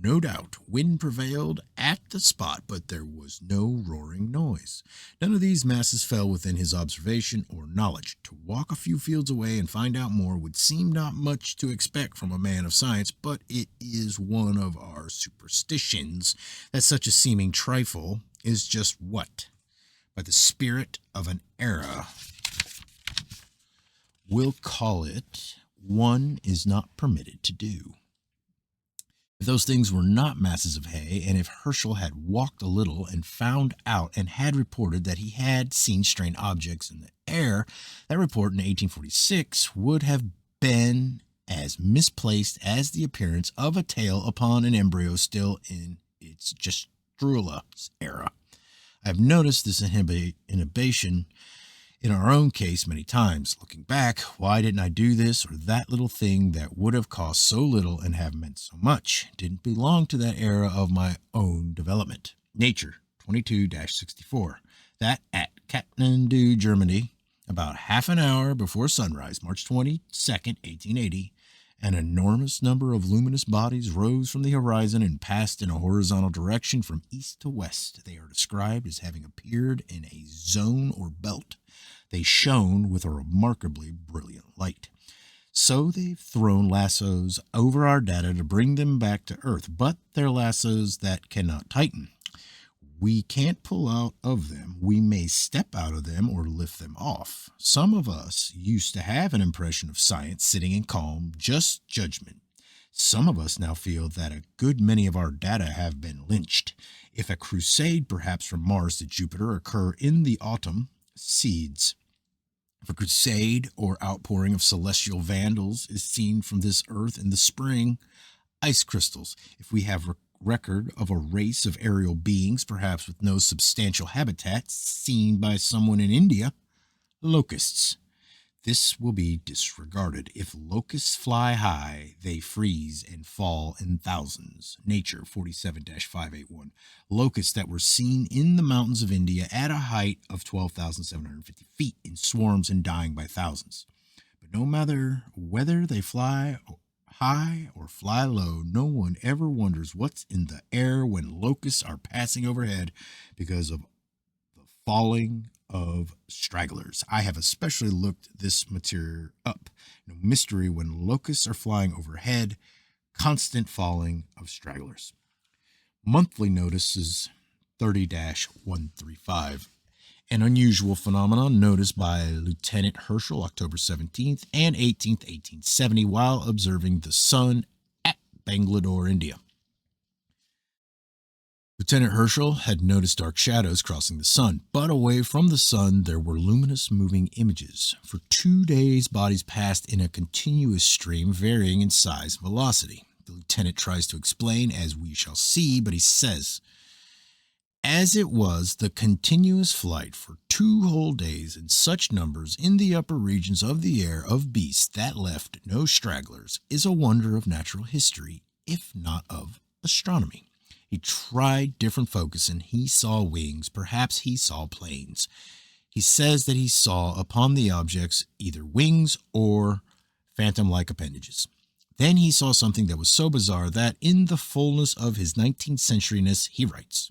No doubt, wind prevailed at the spot, but there was no roaring noise. None of these masses fell within his observation or knowledge. To walk a few fields away and find out more would seem not much to expect from a man of science, but it is one of our superstitions that such a seeming trifle is just what, by the spirit of an era, we'll call it, one is not permitted to do. If those things were not masses of hay, and if Herschel had walked a little and found out and had reported that he had seen strange objects in the air, that report in 1846 would have been as misplaced as the appearance of a tail upon an embryo still in its Gestrula era. I have noticed this inhibition In our own case, many times, looking back, why didn't I do this or that little thing that would have cost so little and have meant so much? Didn't belong to that era of my own development. Nature 22-64. That at Kathmandu, Germany, about half an hour before sunrise, March 22nd, 1880, an enormous number of luminous bodies rose from the horizon and passed in a horizontal direction from east to west. They are described as having appeared in a zone or belt. They shone with a remarkably brilliant light. So they've thrown lassos over our data to bring them back to Earth, but they're lassos that cannot tighten. We can't pull out of them. We may step out of them or lift them off. Some of us used to have an impression of science sitting in calm, just judgment. Some of us now feel that a good many of our data have been lynched. If a crusade, perhaps from Mars to Jupiter, occur in the autumn, seeds. If a crusade or outpouring of celestial vandals is seen from this earth in the spring, ice crystals. If we have record of a race of aerial beings, perhaps with no substantial habitat, seen by someone in India, locusts. This will be disregarded. If locusts fly high, they freeze and fall in thousands. Nature 47-581. Locusts that were seen in the mountains of India at a height of 12,750 feet in swarms and dying by thousands. But no matter whether they fly high or fly low, no one ever wonders what's in the air when locusts are passing overhead because of the falling of stragglers. I have especially looked this material up. No mystery when locusts are flying overhead, constant falling of stragglers. Monthly notices 30-135. An unusual phenomenon noticed by Lieutenant Herschel October 17th and 18th, 1870, while observing the sun at Bangalore, India. Lieutenant Herschel had noticed dark shadows crossing the sun, but away from the sun there were luminous moving images. For 2 days, bodies passed in a continuous stream varying in size and velocity. The lieutenant tries to explain, as we shall see, but he says, as it was the continuous flight for 2 whole days in such numbers in the upper regions of the air of beasts that left no stragglers is a wonder of natural history, if not of astronomy. He tried different focus and he saw wings, perhaps he saw planes. He says that he saw upon the objects either wings or phantom-like appendages. Then he saw something that was so bizarre that in the fullness of his 19th centuryness, he writes,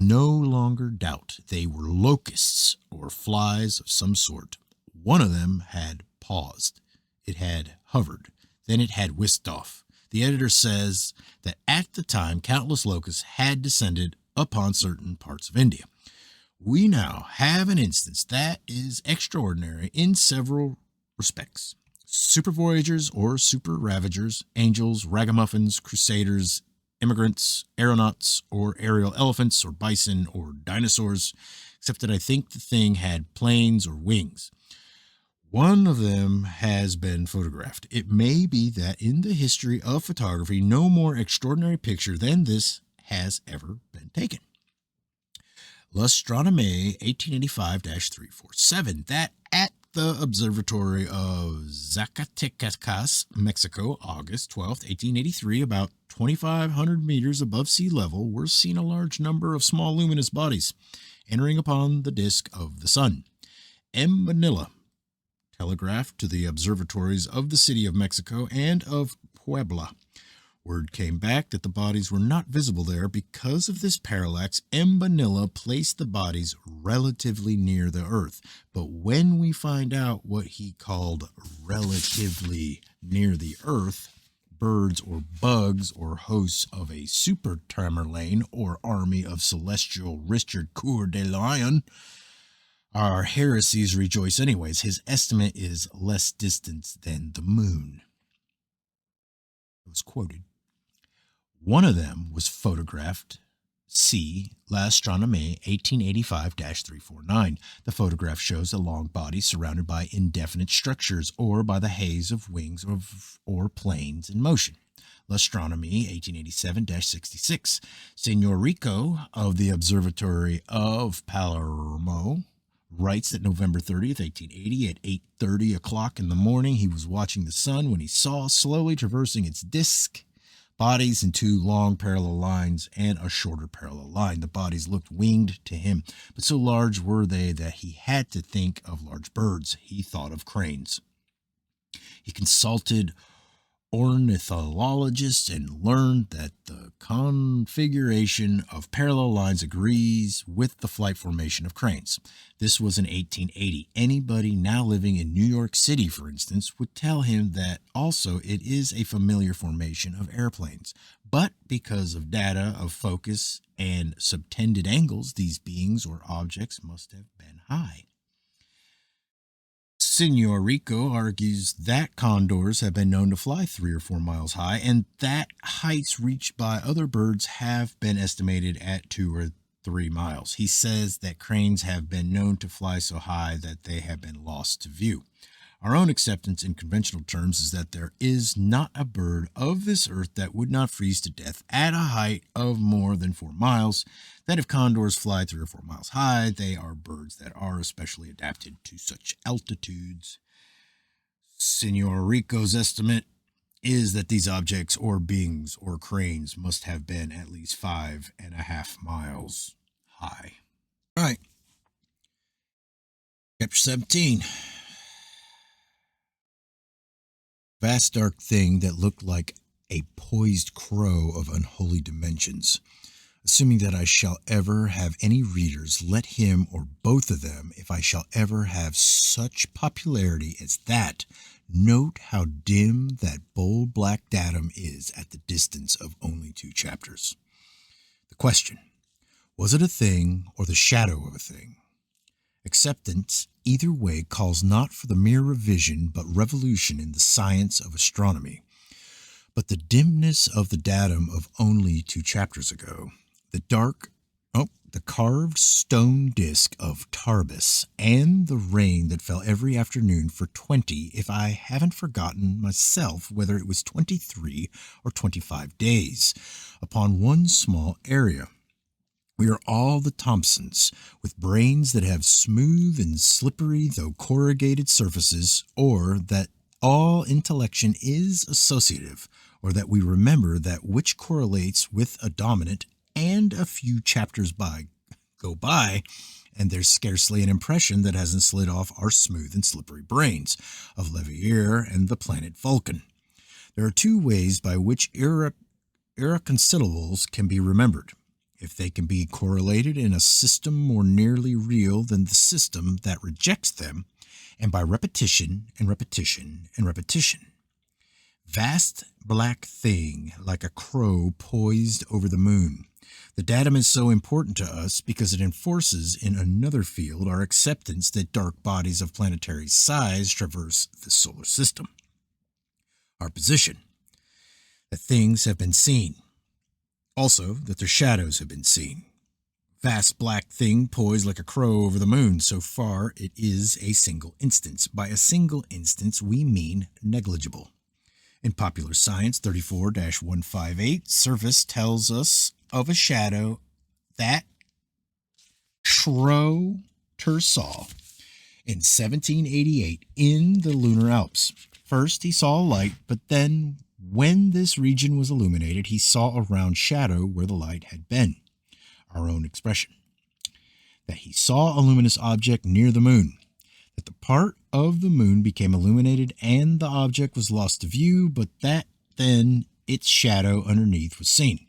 no longer doubt they were locusts or flies of some sort. One of them had paused. It had hovered. Then it had whisked off. The editor says that at the time, countless locusts had descended upon certain parts of India. We now have an instance that is extraordinary in several respects. Super voyagers or super ravagers, angels, ragamuffins, crusaders, immigrants, aeronauts, or aerial elephants, or bison, or dinosaurs, except that I think the thing had planes or wings. One of them has been photographed. It may be that in the history of photography, no more extraordinary picture than this has ever been taken. L'Astronomie 1885-347, that at the observatory of Zacatecas, Mexico, August 12, 1883, about 2,500 meters above sea level, were seen a large number of small luminous bodies entering upon the disk of the sun. M. Manila telegraphed to the observatories of the city of Mexico and of Puebla. Word came back that the bodies were not visible there. Because of this parallax, M. Manila placed the bodies relatively near the Earth. But when we find out what he called relatively near the Earth, birds or bugs or hosts of a super Tamerlane or army of celestial Richard Coeur de Lion, our heresies rejoice anyways. His estimate is less distant than the moon. It was quoted. One of them was photographed. See L'Astronomie 1885-349. The photograph shows a long body surrounded by indefinite structures or by the haze of wings or planes in motion. L'Astronomie 1887-66. Senor Rico of the Observatory of Palermo writes that November 30th, 1880, at 8:30 o'clock in the morning, he was watching the sun when he saw, slowly traversing its disk, bodies in two long parallel lines and a shorter parallel line. The bodies looked winged to him, but so large were they that he had to think of large birds. He thought of cranes. He consulted ornithologists and learned that the configuration of parallel lines agrees with the flight formation of cranes. This was in 1880. Anybody now living in New York City, for instance, would tell him that also it is a familiar formation of airplanes. But because of data of focus and subtended angles, these beings or objects must have been high. Senor Rico argues that condors have been known to fly 3 or 4 miles high, and that heights reached by other birds have been estimated at 2 or 3 miles. He says that cranes have been known to fly so high that they have been lost to view. Our own acceptance in conventional terms is that there is not a bird of this earth that would not freeze to death at a height of more than 4 miles, that if condors fly 3 or 4 miles high, they are birds that are especially adapted to such altitudes. Senor Rico's estimate is that these objects or beings or cranes must have been at least 5.5 miles high. All right. Chapter 17. Vast dark thing that looked like a poised crow of unholy dimensions. Assuming that I shall ever have any readers, let him or both of them, if I shall ever have such popularity as that, note how dim that bold black datum is at the distance of only 2 chapters. The question, was it a thing or the shadow of a thing? Acceptance, either way, calls not for the mere revision, but revolution in the science of astronomy. But the dimness of the datum of only 2 chapters ago, the carved stone disk of Tarbes, and the rain that fell every afternoon for 20, if I haven't forgotten myself whether it was 23 or 25 days, upon one small area. We are all the Thompsons, with brains that have smooth and slippery though corrugated surfaces, or that all intellection is associative, or that we remember that which correlates with a dominant, and a few chapters go by, and there's scarcely an impression that hasn't slid off our smooth and slippery brains of Leverrier and the planet Vulcan. There are 2 ways by which irreconcilables can be remembered. If they can be correlated in a system more nearly real than the system that rejects them, and by repetition and repetition and repetition. Vast black thing like a crow poised over the moon. The datum is so important to us because it enforces in another field our acceptance that dark bodies of planetary size traverse the solar system. Our position, that things have been seen. Also, that their shadows have been seen. Vast black thing poised like a crow over the moon. So far, it is a single instance. By a single instance, we mean negligible. In Popular Science 34-158, Service tells us of a shadow that Schroeter saw in 1788 in the lunar Alps. First, he saw a light, but then when this region was illuminated, he saw a round shadow where the light had been. Our own expression. That he saw a luminous object near the moon. That the part of the moon became illuminated and the object was lost to view, but that then its shadow underneath was seen.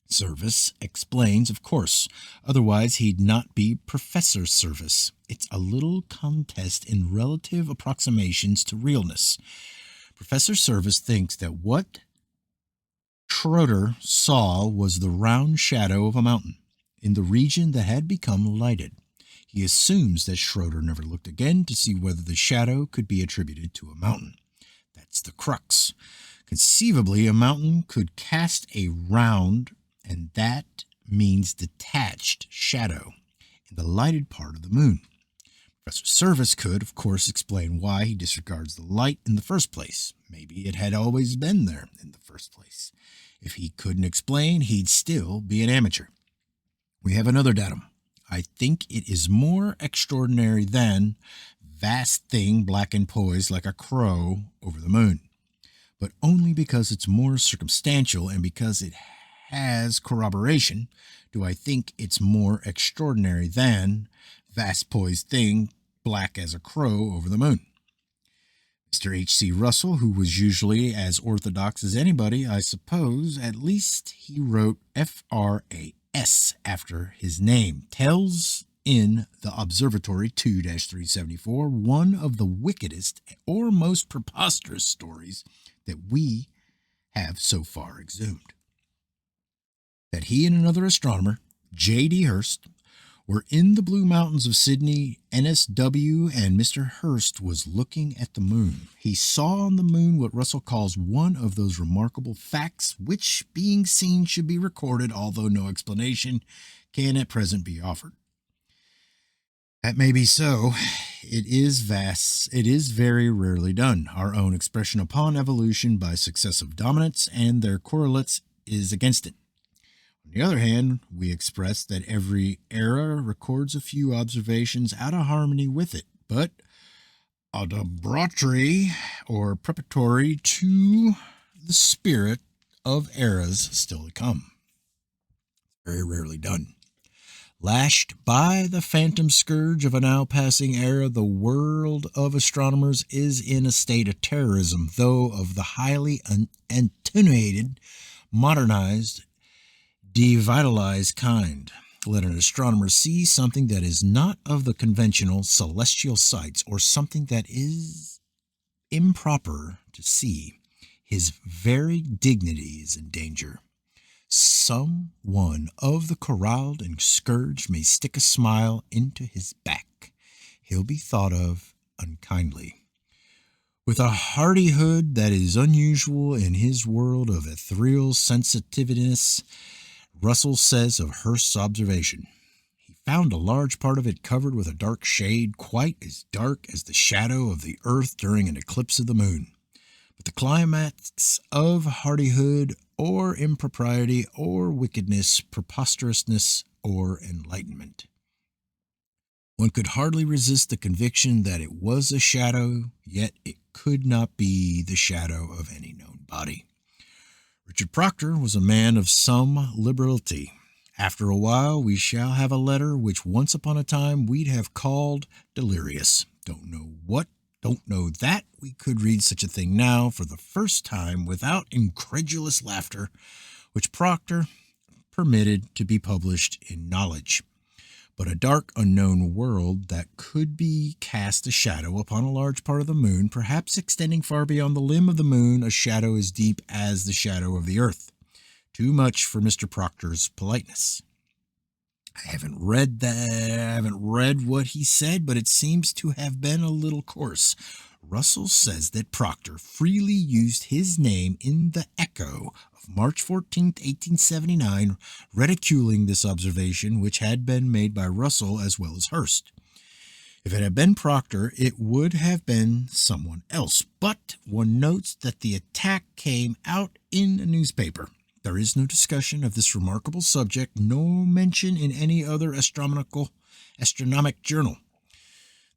Service explains, of course, otherwise he'd not be Professor Service. It's a little contest in relative approximations to realness. Professor Service thinks that what Schroeter saw was the round shadow of a mountain in the region that had become lighted. He assumes that Schroeter never looked again to see whether the shadow could be attributed to a mountain. That's the crux. Conceivably, a mountain could cast a round, and that means detached shadow in the lighted part of the moon. Professor Service could, of course, explain why he disregards the light in the first place. Maybe it had always been there in the first place. If he couldn't explain, he'd still be an amateur. We have another datum, I think it is more extraordinary than vast thing black and poised like a crow over the moon, but only because it's more circumstantial and because it has corroboration do I think it's more extraordinary than vast poised thing black as a crow over the moon. Mr. H.C. Russell, who was usually as orthodox as anybody, I suppose, at least he wrote FRAS after his name, tells in the Observatory 2-374 one of the wickedest or most preposterous stories that we have so far exhumed. That he and another astronomer, J.D. Hurst, were in the Blue Mountains of Sydney, NSW, and Mr. Hurst was looking at the moon. He saw on the moon what Russell calls one of those remarkable facts which, being seen, should be recorded, although no explanation can at present be offered. That may be so. It is vast. It is very rarely done. Our own expression upon evolution by successive dominants and their correlates is against it. On the other hand, we express that every era records a few observations out of harmony with it, but adumbratory or preparatory to the spirit of eras still to come. Very rarely done. Lashed by the phantom scourge of a now passing era, the world of astronomers is in a state of terrorism, though of the highly attenuated, modernized, devitalized kind. Let an astronomer see something that is not of the conventional celestial sights, or something that is improper to see. His very dignity is in danger. Some one of the corralled and scourged may stick a smile into his back. He'll be thought of unkindly. With a hardihood that is unusual in his world of ethereal sensitiveness, Russell says of Hurst's observation, he found a large part of it covered with a dark shade, quite as dark as the shadow of the earth during an eclipse of the moon. But the climax of hardihood or impropriety or wickedness, preposterousness or enlightenment. One could hardly resist the conviction that it was a shadow, yet it could not be the shadow of any known body. Richard Proctor was a man of some liberality. After a while, we shall have a letter which once upon a time we'd have called delirious. Don't know what, don't know that we could read such a thing now for the first time without incredulous laughter, which Proctor permitted to be published in Knowledge. But a dark, unknown world that could be cast a shadow upon a large part of the moon, perhaps extending far beyond the limb of the moon, a shadow as deep as the shadow of the earth. Too much for Mr. Proctor's politeness. I haven't read what he said, but it seems to have been a little coarse. Russell says that Proctor freely used his name in the Echo of March 14, 1879, ridiculing this observation, which had been made by Russell as well as Hurst. If it had been Proctor, it would have been someone else, but one notes that the attack came out in a newspaper. There is no discussion of this remarkable subject, no mention in any other astronomic journal.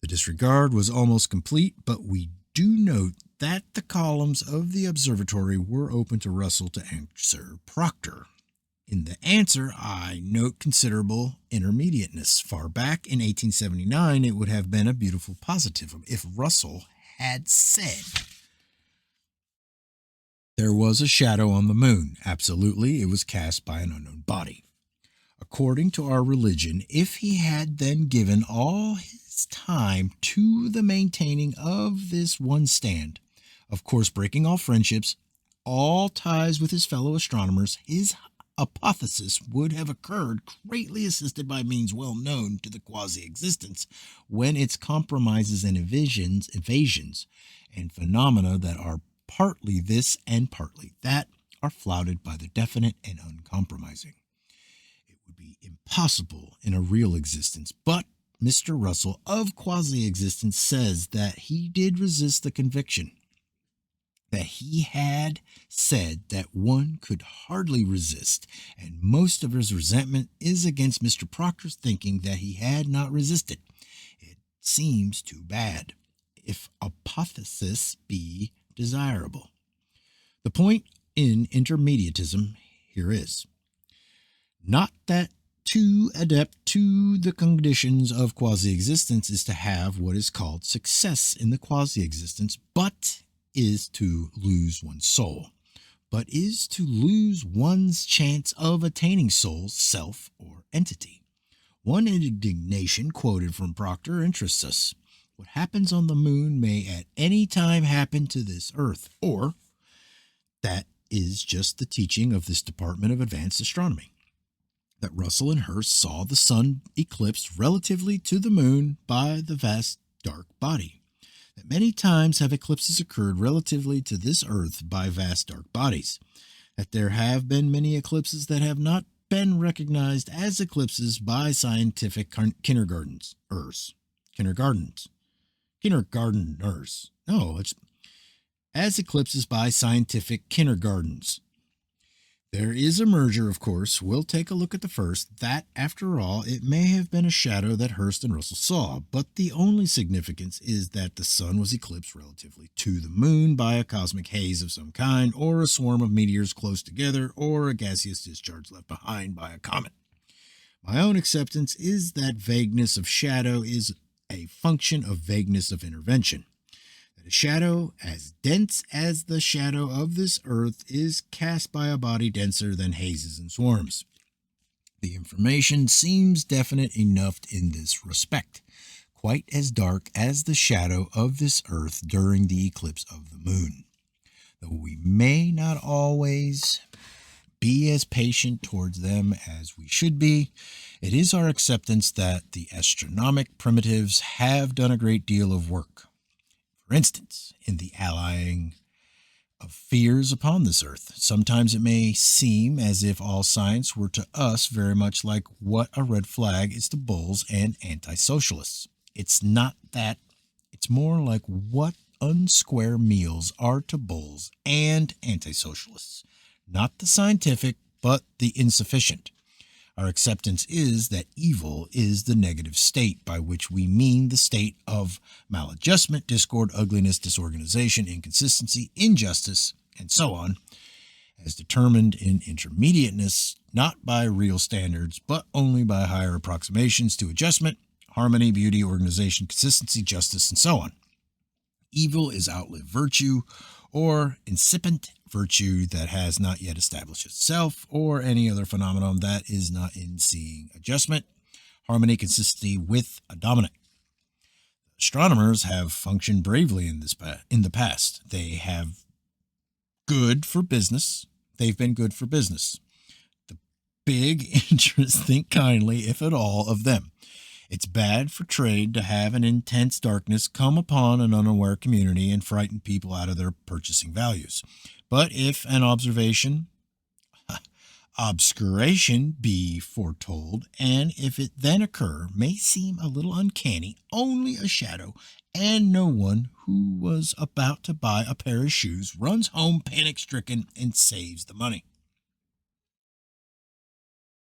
The disregard was almost complete, but we do note that the columns of the observatory were open to Russell to answer Proctor. In the answer, I note considerable intermediateness. Far back in 1879, it would have been a beautiful positivism if Russell had said, there was a shadow on the moon. Absolutely, it was cast by an unknown body. According to our religion, if he had then given all his time to the maintaining of this one stand, of course breaking all friendships, all ties with his fellow astronomers, his hypothesis would have occurred, greatly assisted by means well known to the quasi-existence, when its compromises and evasions and phenomena that are partly this and partly that are flouted by the definite and uncompromising. It would be impossible in a real existence, but Mr. Russell of quasi-existence says that he did resist the conviction. that he had said that one could hardly resist, and most of his resentment is against Mr. Proctor's thinking that he had not resisted. It seems too bad, if apotheosis be desirable. The point in intermediatism here is not that too adept to the conditions of quasi-existence is to have what is called success in the quasi-existence, but is to lose one's soul, but is to lose one's chance of attaining soul, self, or entity. One indignation quoted from Proctor interests us. What happens on the moon may at any time happen to this earth, or that is just the teaching of this department of advanced astronomy. That Russell and Hurst saw the sun eclipsed relatively to the moon by the vast dark body. That many times have eclipses occurred relatively to this earth by vast dark bodies. That there have been many eclipses that have not been recognized as eclipses by scientific kindergarteners. No, it's as eclipses by scientific kindergartens. There is a merger, of course. We'll take a look at the first. That, after all, it may have been a shadow that Hurst and Russell saw, but the only significance is that the sun was eclipsed relatively to the moon by a cosmic haze of some kind, or a swarm of meteors close together, or a gaseous discharge left behind by a comet. My own acceptance is that vagueness of shadow is a function of vagueness of intervention. A shadow as dense as the shadow of this earth is cast by a body denser than hazes and swarms. The information seems definite enough in this respect, quite as dark as the shadow of this earth during the eclipse of the moon. Though we may not always be as patient towards them as we should be, it is our acceptance that the astronomic primitives have done a great deal of work. For instance, in the allaying of fears upon this earth. Sometimes it may seem as if all science were to us very much like what a red flag is to bulls and anti-socialists. It's not that. It's more like what unsquare meals are to bulls and anti-socialists. Not the scientific, but the insufficient. Our acceptance is that evil is the negative state, by which we mean the state of maladjustment, discord, ugliness, disorganization, inconsistency, injustice, and so on, as determined in intermediateness, not by real standards, but only by higher approximations to adjustment, harmony, beauty, organization, consistency, justice, and so on. Evil is outlived virtue, or incipient virtue that has not yet established itself, or any other phenomenon that is not in seeing adjustment, harmony, consistency with a dominant. Astronomers have functioned bravely in the past. They have good for business. They've been good for business. The big interests think kindly, if at all, of them. It's bad for trade to have an intense darkness come upon an unaware community and frighten people out of their purchasing values. But if an obscuration be foretold, and if it then occur, may seem a little uncanny, only a shadow, and no one who was about to buy a pair of shoes runs home panic-stricken and saves the money.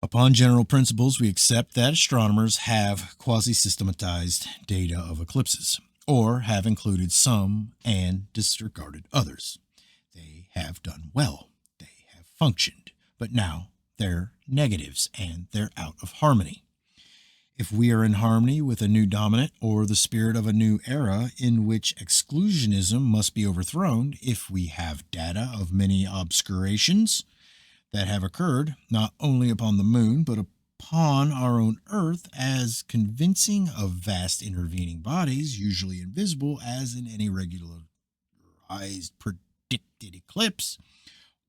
Upon general principles, we accept that astronomers have quasi-systematized data of eclipses, or have included some and disregarded others. They have done well. They have functioned. But now they're negatives and they're out of harmony. If we are in harmony with a new dominant or the spirit of a new era in which exclusionism must be overthrown, if we have data of many obscurations that have occurred not only upon the moon but upon our own earth as convincing of vast intervening bodies, usually invisible as in any regularized predicted eclipse,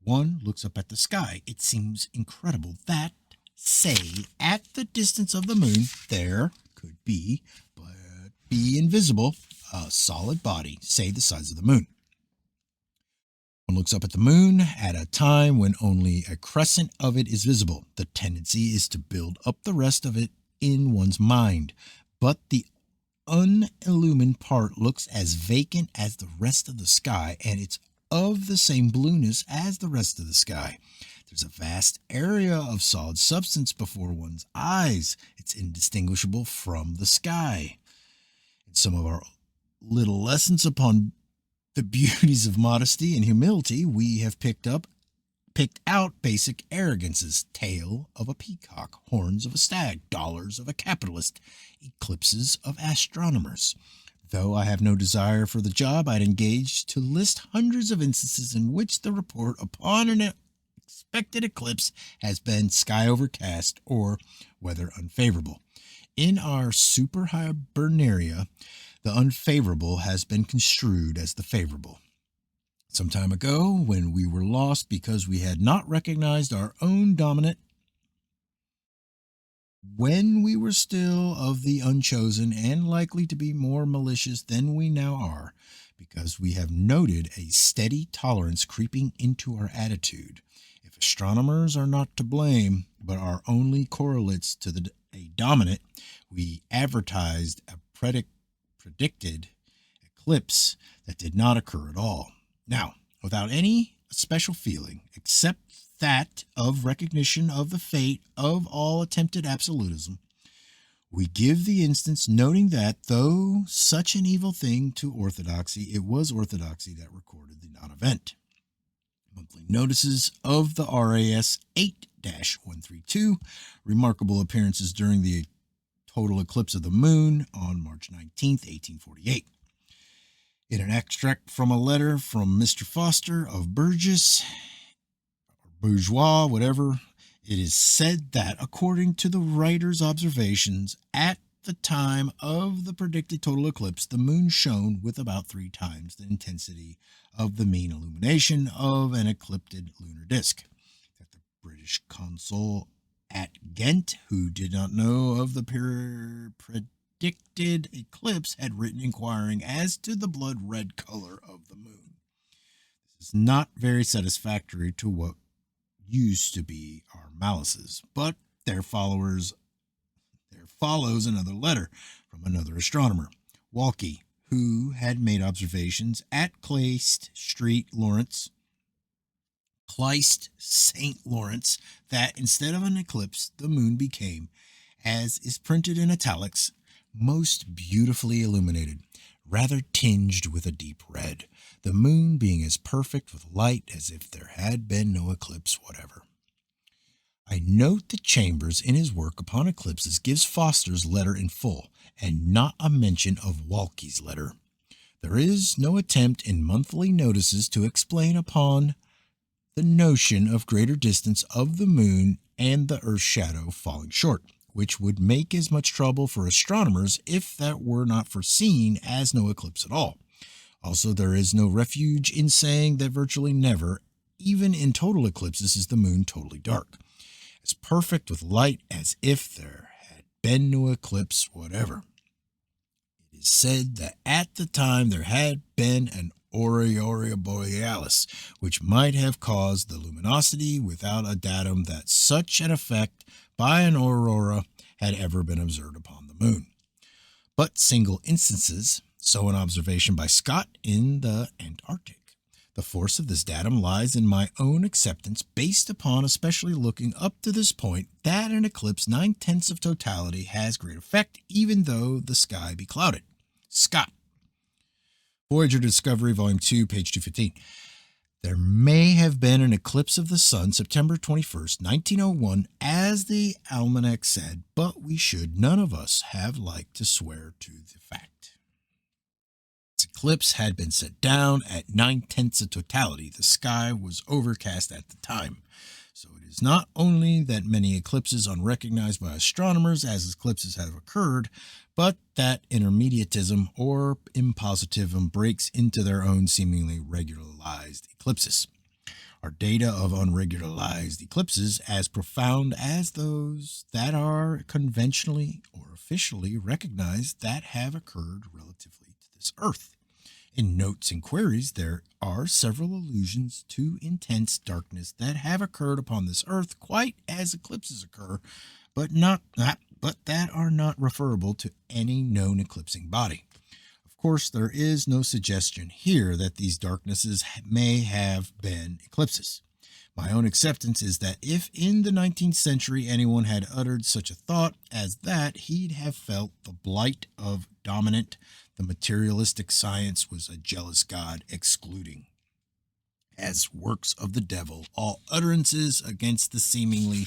one looks up at the sky. It seems incredible that, say, at the distance of the moon, there could be, but be invisible, a solid body, say the size of the moon. One looks up at the moon at a time when only a crescent of it is visible. The tendency is to build up the rest of it in one's mind, but the unillumined part looks as vacant as the rest of the sky, and it's of the same blueness as the rest of the sky. There's a vast area of solid substance before one's eyes. It's indistinguishable from the sky. In some of our little lessons upon the beauties of modesty and humility, we have picked out basic arrogances: tail of a peacock, horns of a stag, dollars of a capitalist, eclipses of astronomers. Though I have no desire for the job, I'd engage to list hundreds of instances in which the report upon an expected eclipse has been sky overcast or weather unfavorable. In our superhibernaria, the unfavorable has been construed as the favorable. Some time ago, when we were lost because we had not recognized our own dominant, when we were still of the unchosen and likely to be more malicious than we now are, because we have noted a steady tolerance creeping into our attitude. If astronomers are not to blame, but are only correlates to a dominant, we advertised a predicted eclipse that did not occur at all. Now, without any special feeling, except that of recognition of the fate of all attempted absolutism, we give the instance, noting that, though such an evil thing to orthodoxy, it was orthodoxy that recorded the non-event. Monthly notices of the RAS 8-132, remarkable appearances during the total eclipse of the moon on March 19th, 1848. In an extract from a letter from Mr. Foster of Burgess, or Bourgeois, whatever, it is said that, according to the writer's observations, at the time of the predicted total eclipse, the moon shone with about 3 times the intensity of the mean illumination of an eclipsed lunar disk. That the British consul at Ghent, who did not know of the predicted eclipse, had written inquiring as to the blood red color of the moon. This is not very satisfactory to what used to be our malices, but there follows another letter from another astronomer, Walke, who had made observations at Kleist St. Lawrence, that instead of an eclipse, the moon became, as is printed in italics, most beautifully illuminated, rather tinged with a deep red, the moon being as perfect with light as if there had been no eclipse whatever. I note that Chambers, in his work upon eclipses, gives Foster's letter in full, and not a mention of Walke's letter. There is no attempt in monthly notices to explain upon the notion of greater distance of the moon and the earth's shadow falling short, which would make as much trouble for astronomers if that were not foreseen as no eclipse at all. Also, there is no refuge in saying that virtually never, even in total eclipses, is the moon totally dark, as perfect with light as if there had been no eclipse whatever. It is said that at the time there had been an aurora borealis, which might have caused the luminosity, without a datum that such an effect by an aurora had ever been observed upon the moon. But single instances, so an observation by Scott in the Antarctic. The force of this datum lies in my own acceptance, based upon especially looking up to this point, that an eclipse 9/10 of totality has great effect, even though the sky be clouded. Scott. Voyager Discovery, Volume 2, page 215. There may have been an eclipse of the sun, September 21st, 1901, as the almanac said, but we should none of us have liked to swear to the fact. This eclipse had been set down at 9/10 of totality. The sky was overcast at the time. So it is not only that many eclipses unrecognized by astronomers as eclipses have occurred, but that intermediatism or impositivism breaks into their own seemingly regularized eclipses. Are data of unregularized eclipses as profound as those that are conventionally or officially recognized that have occurred relatively to this earth? In Notes and Queries, there are several allusions to intense darkness that have occurred upon this earth, quite as eclipses occur, but that are not referable to any known eclipsing body. Of Of course, there is no suggestion here that these darknesses may have been eclipses. My own acceptance is that if in the 19th century anyone had uttered such a thought as that, he'd have felt the blight of dominant. The materialistic science was a jealous god, excluding as works of the devil all utterances against the seemingly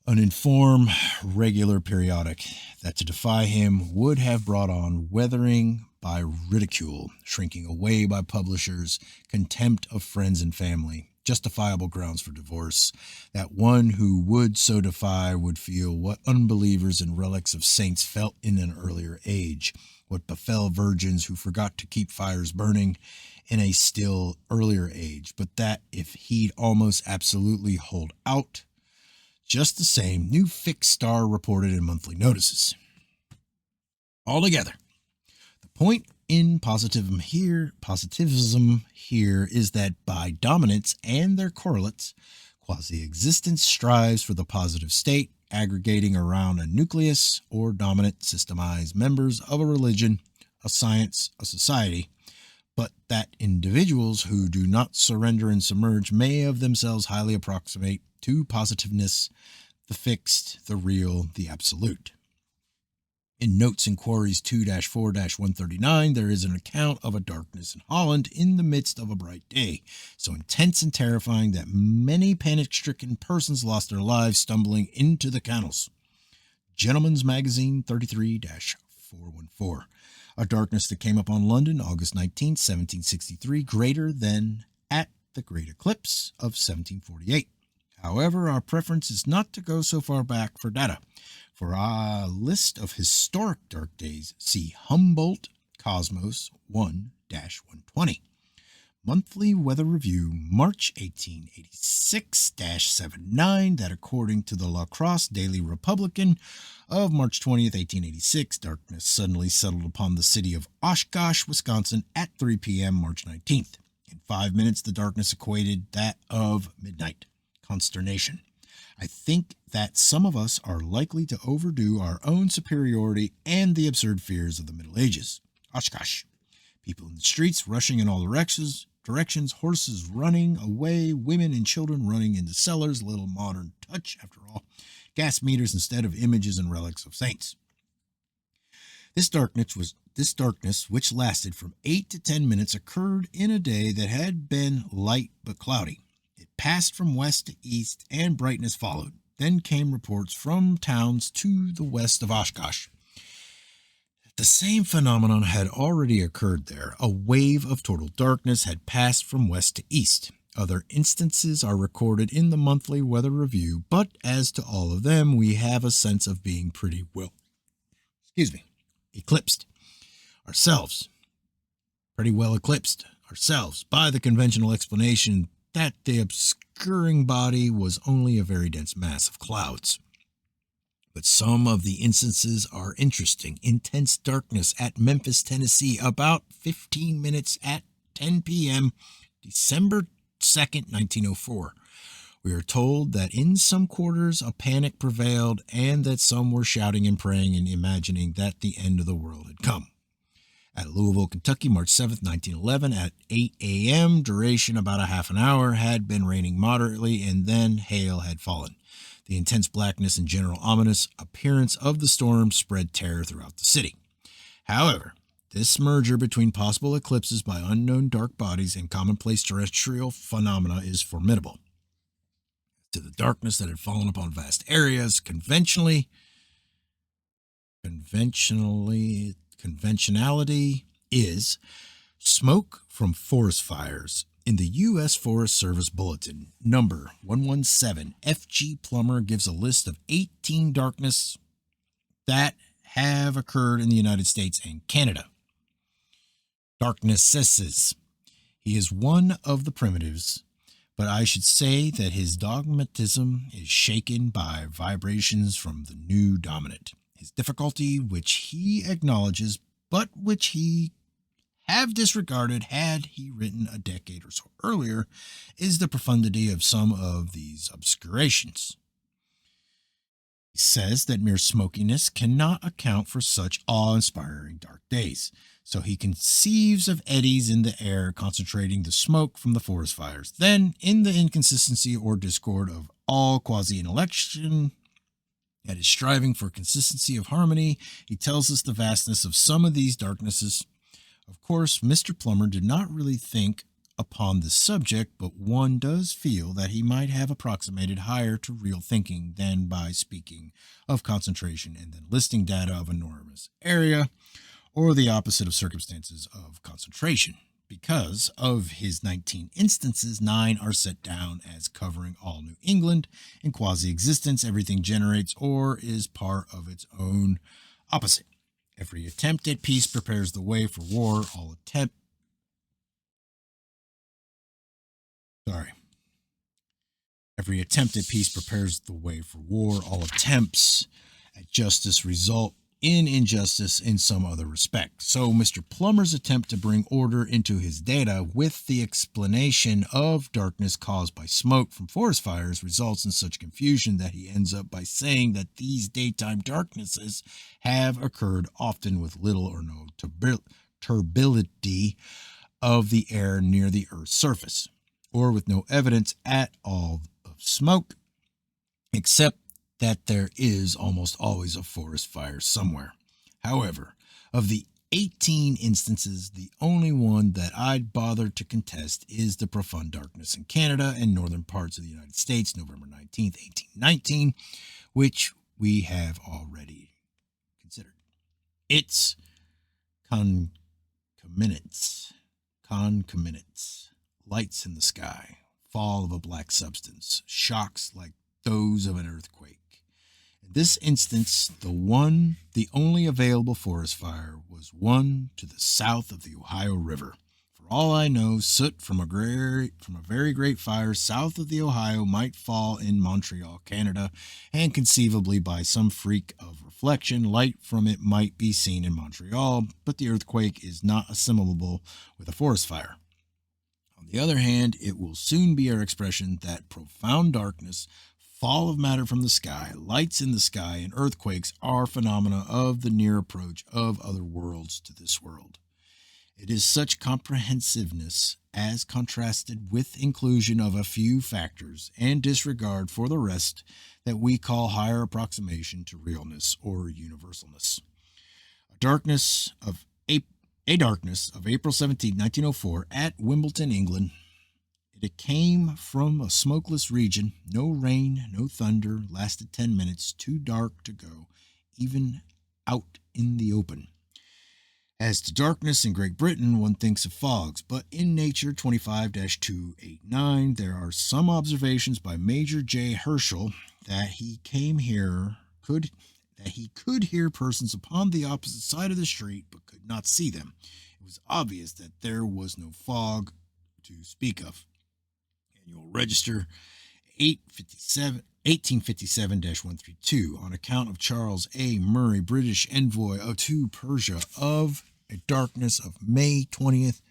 uninformed, regular periodic, that to defy him would have brought on weathering by ridicule, shrinking away by publishers, contempt of friends and family, justifiable grounds for divorce, that one who would so defy would feel what unbelievers and relics of saints felt in an earlier age, what befell virgins who forgot to keep fires burning in a still earlier age, but that if he'd almost absolutely hold out, just the same, new fixed star reported in monthly notices. Altogether, the point in positivism here is that by dominance and their correlates, quasi-existence strives for the positive state, aggregating around a nucleus or dominant systemized members of a religion, a science, a society, but that individuals who do not surrender and submerge may of themselves highly approximate to positiveness, the fixed, the real, the absolute. In Notes and Quarries 2-4-139, there is an account of a darkness in Holland in the midst of a bright day, so intense and terrifying that many panic-stricken persons lost their lives stumbling into the canals. Gentleman's Magazine 33-414. A darkness that came upon London August 19, 1763, greater than at the great eclipse of 1748. However, our preference is not to go so far back for data. For a list of historic dark days, see Humboldt Cosmos 1-120. Monthly Weather Review, March 1886-79, that according to the La Crosse Daily Republican of March 20th, 1886, darkness suddenly settled upon the city of Oshkosh, Wisconsin at 3 p.m. March 19th. In 5 minutes, the darkness equated that of midnight. Consternation. I think that some of us are likely to overdo our own superiority and the absurd fears of the Middle Ages. Oshkosh. People in the streets rushing in all directions, horses running away, women and children running into cellars, little modern touch after all, gas meters instead of images and relics of saints. This darkness, which lasted from 8 to 10 minutes, occurred in a day that had been light but cloudy. It passed from west to east, and brightness followed. Then came reports from towns to the west of Oshkosh. The same phenomenon had already occurred there. A wave of total darkness had passed from west to east. Other instances are recorded in the monthly Weather Review, but as to all of them, we have a sense of being pretty eclipsed ourselves. Pretty well eclipsed ourselves by the conventional explanation that the obscuring body was only a very dense mass of clouds. But some of the instances are interesting. Intense darkness at Memphis, Tennessee, about 15 minutes at 10 p.m., December 2nd, 1904. We are told that in some quarters a panic prevailed and that some were shouting and praying and imagining that the end of the world had come. At Louisville, Kentucky, March 7th, 1911, at 8 a.m., duration about a half an hour, had been raining moderately and then hail had fallen. The intense blackness and general ominous appearance of the storm spread terror throughout the city. However, this merger between possible eclipses by unknown dark bodies and commonplace terrestrial phenomena is formidable. To the darkness that had fallen upon vast areas, conventionality is smoke from forest fires. In the U.S. Forest Service Bulletin, number 117, F.G. Plummer gives a list of 18 darkness that have occurred in the United States and Canada. Darknesses. He is one of the primitives, but I should say that his dogmatism is shaken by vibrations from the new dominant. His difficulty, which he acknowledges, but which he have disregarded had he written a decade or so earlier, is the profundity of some of these obscurations. He says that mere smokiness cannot account for such awe-inspiring dark days. So he conceives of eddies in the air concentrating the smoke from the forest fires. Then, in the inconsistency or discord of all quasi-intellection that is striving for consistency of harmony, he tells us the vastness of some of these darknesses. Of course, Mr. Plummer did not really think upon this subject, but one does feel that he might have approximated higher to real thinking than by speaking of concentration and then listing data of enormous area, or the opposite of circumstances of concentration. Because of his 19 instances, 9 are set down as covering all New England. In quasi-existence, everything generates or is part of its own opposite. Every attempt at peace prepares the way for war. Every attempt at peace prepares the way for war. All attempts at justice result in injustice in some other respect. So Mr. Plummer's attempt to bring order into his data with the explanation of darkness caused by smoke from forest fires results in such confusion that he ends up by saying that these daytime darknesses have occurred often with little or no turbidity of the air near the Earth's surface, or with no evidence at all of smoke, except that there is almost always a forest fire somewhere. However, of the 18 instances, the only one that I'd bother to contest is the profound darkness in Canada and northern parts of the United States, November 19th, 1819, which we have already considered. It's concomitants, lights in the sky, fall of a black substance, shocks like those of an earthquake. In this instance, the only available forest fire was one to the south of the Ohio River. For all I know, soot from a very great fire south of the Ohio might fall in Montreal, Canada, and conceivably by some freak of reflection, light from it might be seen in Montreal, but the earthquake is not assimilable with a forest fire. On the other hand, it will soon be our expression that profound darkness, fall of matter from the sky, lights in the sky, and earthquakes are phenomena of the near approach of other worlds to this world. It is such comprehensiveness as contrasted with inclusion of a few factors and disregard for the rest that we call higher approximation to realness or universalness. A darkness of April 17, 1904 at Wimbledon, England. It came from a smokeless region, no rain, no thunder, lasted 10 minutes, too dark to go, even out in the open. As to darkness in Great Britain, one thinks of fogs, but in Nature 25-289, there are some observations by Major J. Herschel that he could hear persons upon the opposite side of the street but could not see them. It was obvious that there was no fog to speak of. Annual Register 1857-132 on account of Charles A. Murray, British envoy to Persia, of a darkness of May 20th,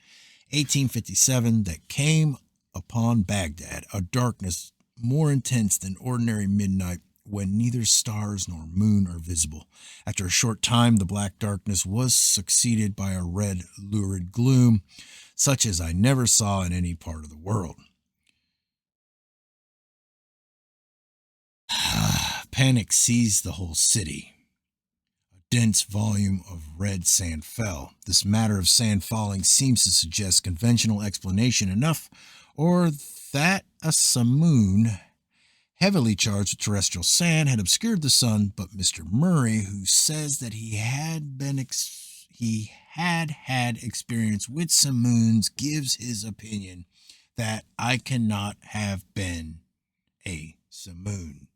1857 that came upon Baghdad, a darkness more intense than ordinary midnight when neither stars nor moon are visible. After a short time, the black darkness was succeeded by a red, lurid gloom, such as I never saw in any part of the world. Panic seized the whole city. A dense volume of red sand fell. This matter of sand falling seems to suggest conventional explanation enough, or that a simoon heavily charged with terrestrial sand had obscured the sun, but Mr. Murray, who says that he had had experience with simoons, gives his opinion that I cannot have been a simoon.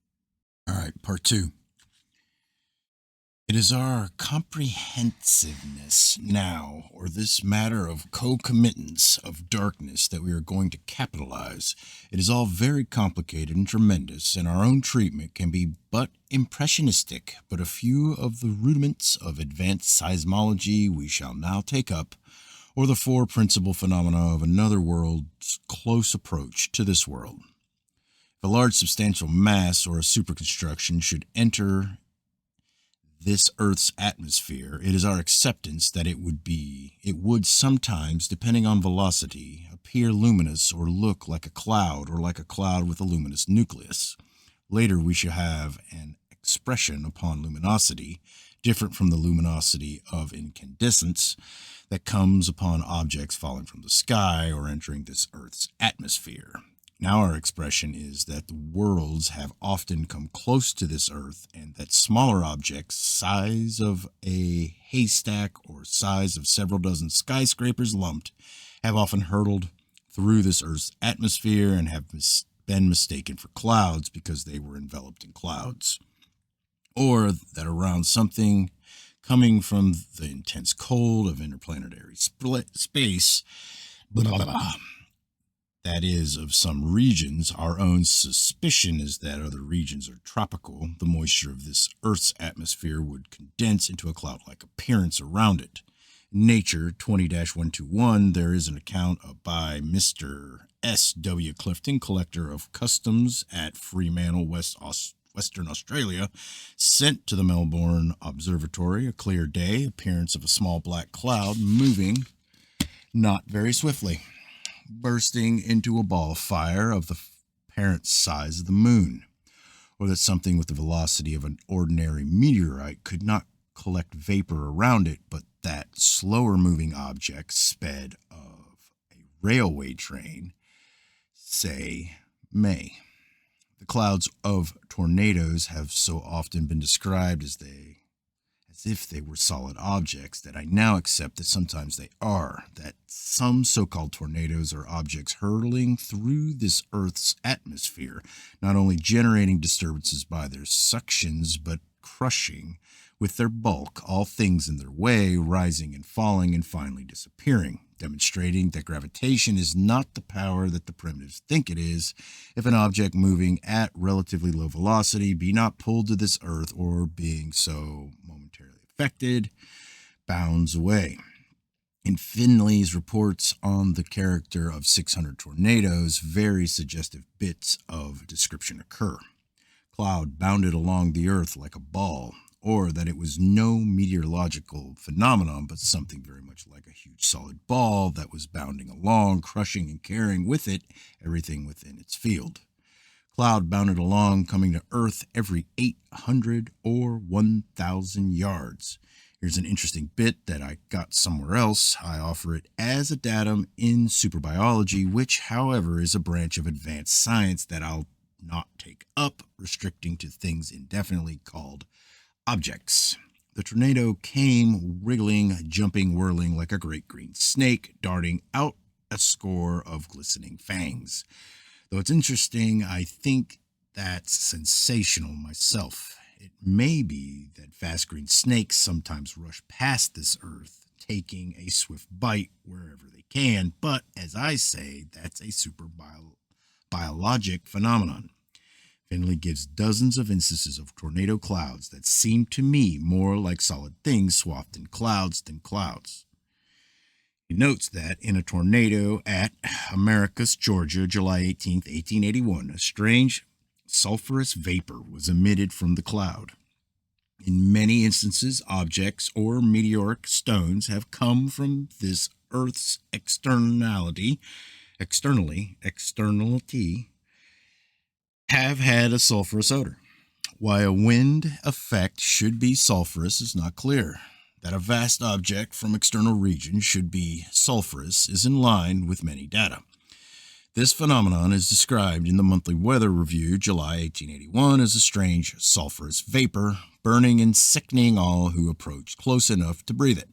All right, part 2. It is our comprehensiveness now, or this matter of concomitance of darkness, that we are going to capitalize. It is all very complicated and tremendous, and our own treatment can be but impressionistic, but a few of the rudiments of advanced seismology we shall now take up, or the 4 principal phenomena of another world's close approach to this world. If a large substantial mass or a superconstruction should enter this Earth's atmosphere, it is our acceptance that it would sometimes, depending on velocity, appear luminous or look like a cloud or like a cloud with a luminous nucleus. Later, we shall have an expression upon luminosity, different from the luminosity of incandescence that comes upon objects falling from the sky or entering this Earth's atmosphere. Now our expression is that the worlds have often come close to this Earth and that smaller objects, size of a haystack or size of several dozen skyscrapers lumped, have often hurtled through this Earth's atmosphere and have been mistaken for clouds because they were enveloped in clouds. Or that around something coming from the intense cold of interplanetary space, blah, blah, blah, that is, of some regions, our own suspicion is that other regions are tropical. The moisture of this Earth's atmosphere would condense into a cloud-like appearance around it. In Nature 20-121, there is an account by Mr. S.W. Clifton, collector of customs at Fremantle, Western Australia, sent to the Melbourne Observatory a clear day, appearance of a small black cloud moving not very swiftly, bursting into a ball of fire of the apparent size of the moon, or that something with the velocity of an ordinary meteorite could not collect vapor around it, but that slower moving object sped of a railway train, say, may. The clouds of tornadoes have so often been described as if they were solid objects that I now accept that sometimes they are, that some so-called tornadoes are objects hurtling through this Earth's atmosphere, not only generating disturbances by their suctions, but crushing with their bulk all things in their way, rising and falling and finally disappearing, demonstrating that gravitation is not the power that the primitives think it is. If an object moving at relatively low velocity be not pulled to this Earth, or being so momentarily affected, bounds away. In Finley's reports on the character of 600 tornadoes, very suggestive bits of description occur. Cloud bounded along the Earth like a ball, or that it was no meteorological phenomenon, but something very much like a huge solid ball that was bounding along, crushing and carrying with it everything within its field. Cloud bounded along, coming to Earth every 800 or 1,000 yards. Here's an interesting bit that I got somewhere else. I offer it as a datum in superbiology, which, however, is a branch of advanced science that I'll not take up, restricting to things indefinitely called objects. The tornado came wriggling, jumping, whirling like a great green snake, darting out a score of glistening fangs. Though it's interesting, I think that's sensational myself. It may be that fast green snakes sometimes rush past this Earth, taking a swift bite wherever they can, but as I say, that's a super biologic phenomenon. Finley gives dozens of instances of tornado clouds that seem to me more like solid things swathed in clouds than clouds. He notes that in a tornado at Americus, Georgia, July 18, 1881, a strange sulfurous vapor was emitted from the cloud. In many instances, objects or meteoric stones have come from this Earth's externality, have had a sulfurous odor. Why a wind effect should be sulfurous is not clear. That a vast object from external regions should be sulfurous is in line with many data. This phenomenon is described in the Monthly Weather Review, July 1881, as a strange sulfurous vapor, burning and sickening all who approached close enough to breathe it.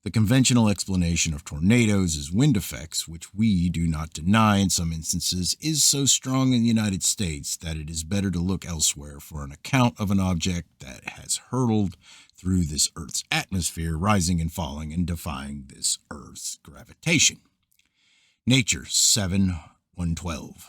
The conventional explanation of tornadoes as wind effects, which we do not deny in some instances, is so strong in the United States that it is better to look elsewhere for an account of an object that has hurtled through this Earth's atmosphere, rising and falling and defying this Earth's gravitation. Nature 7-112.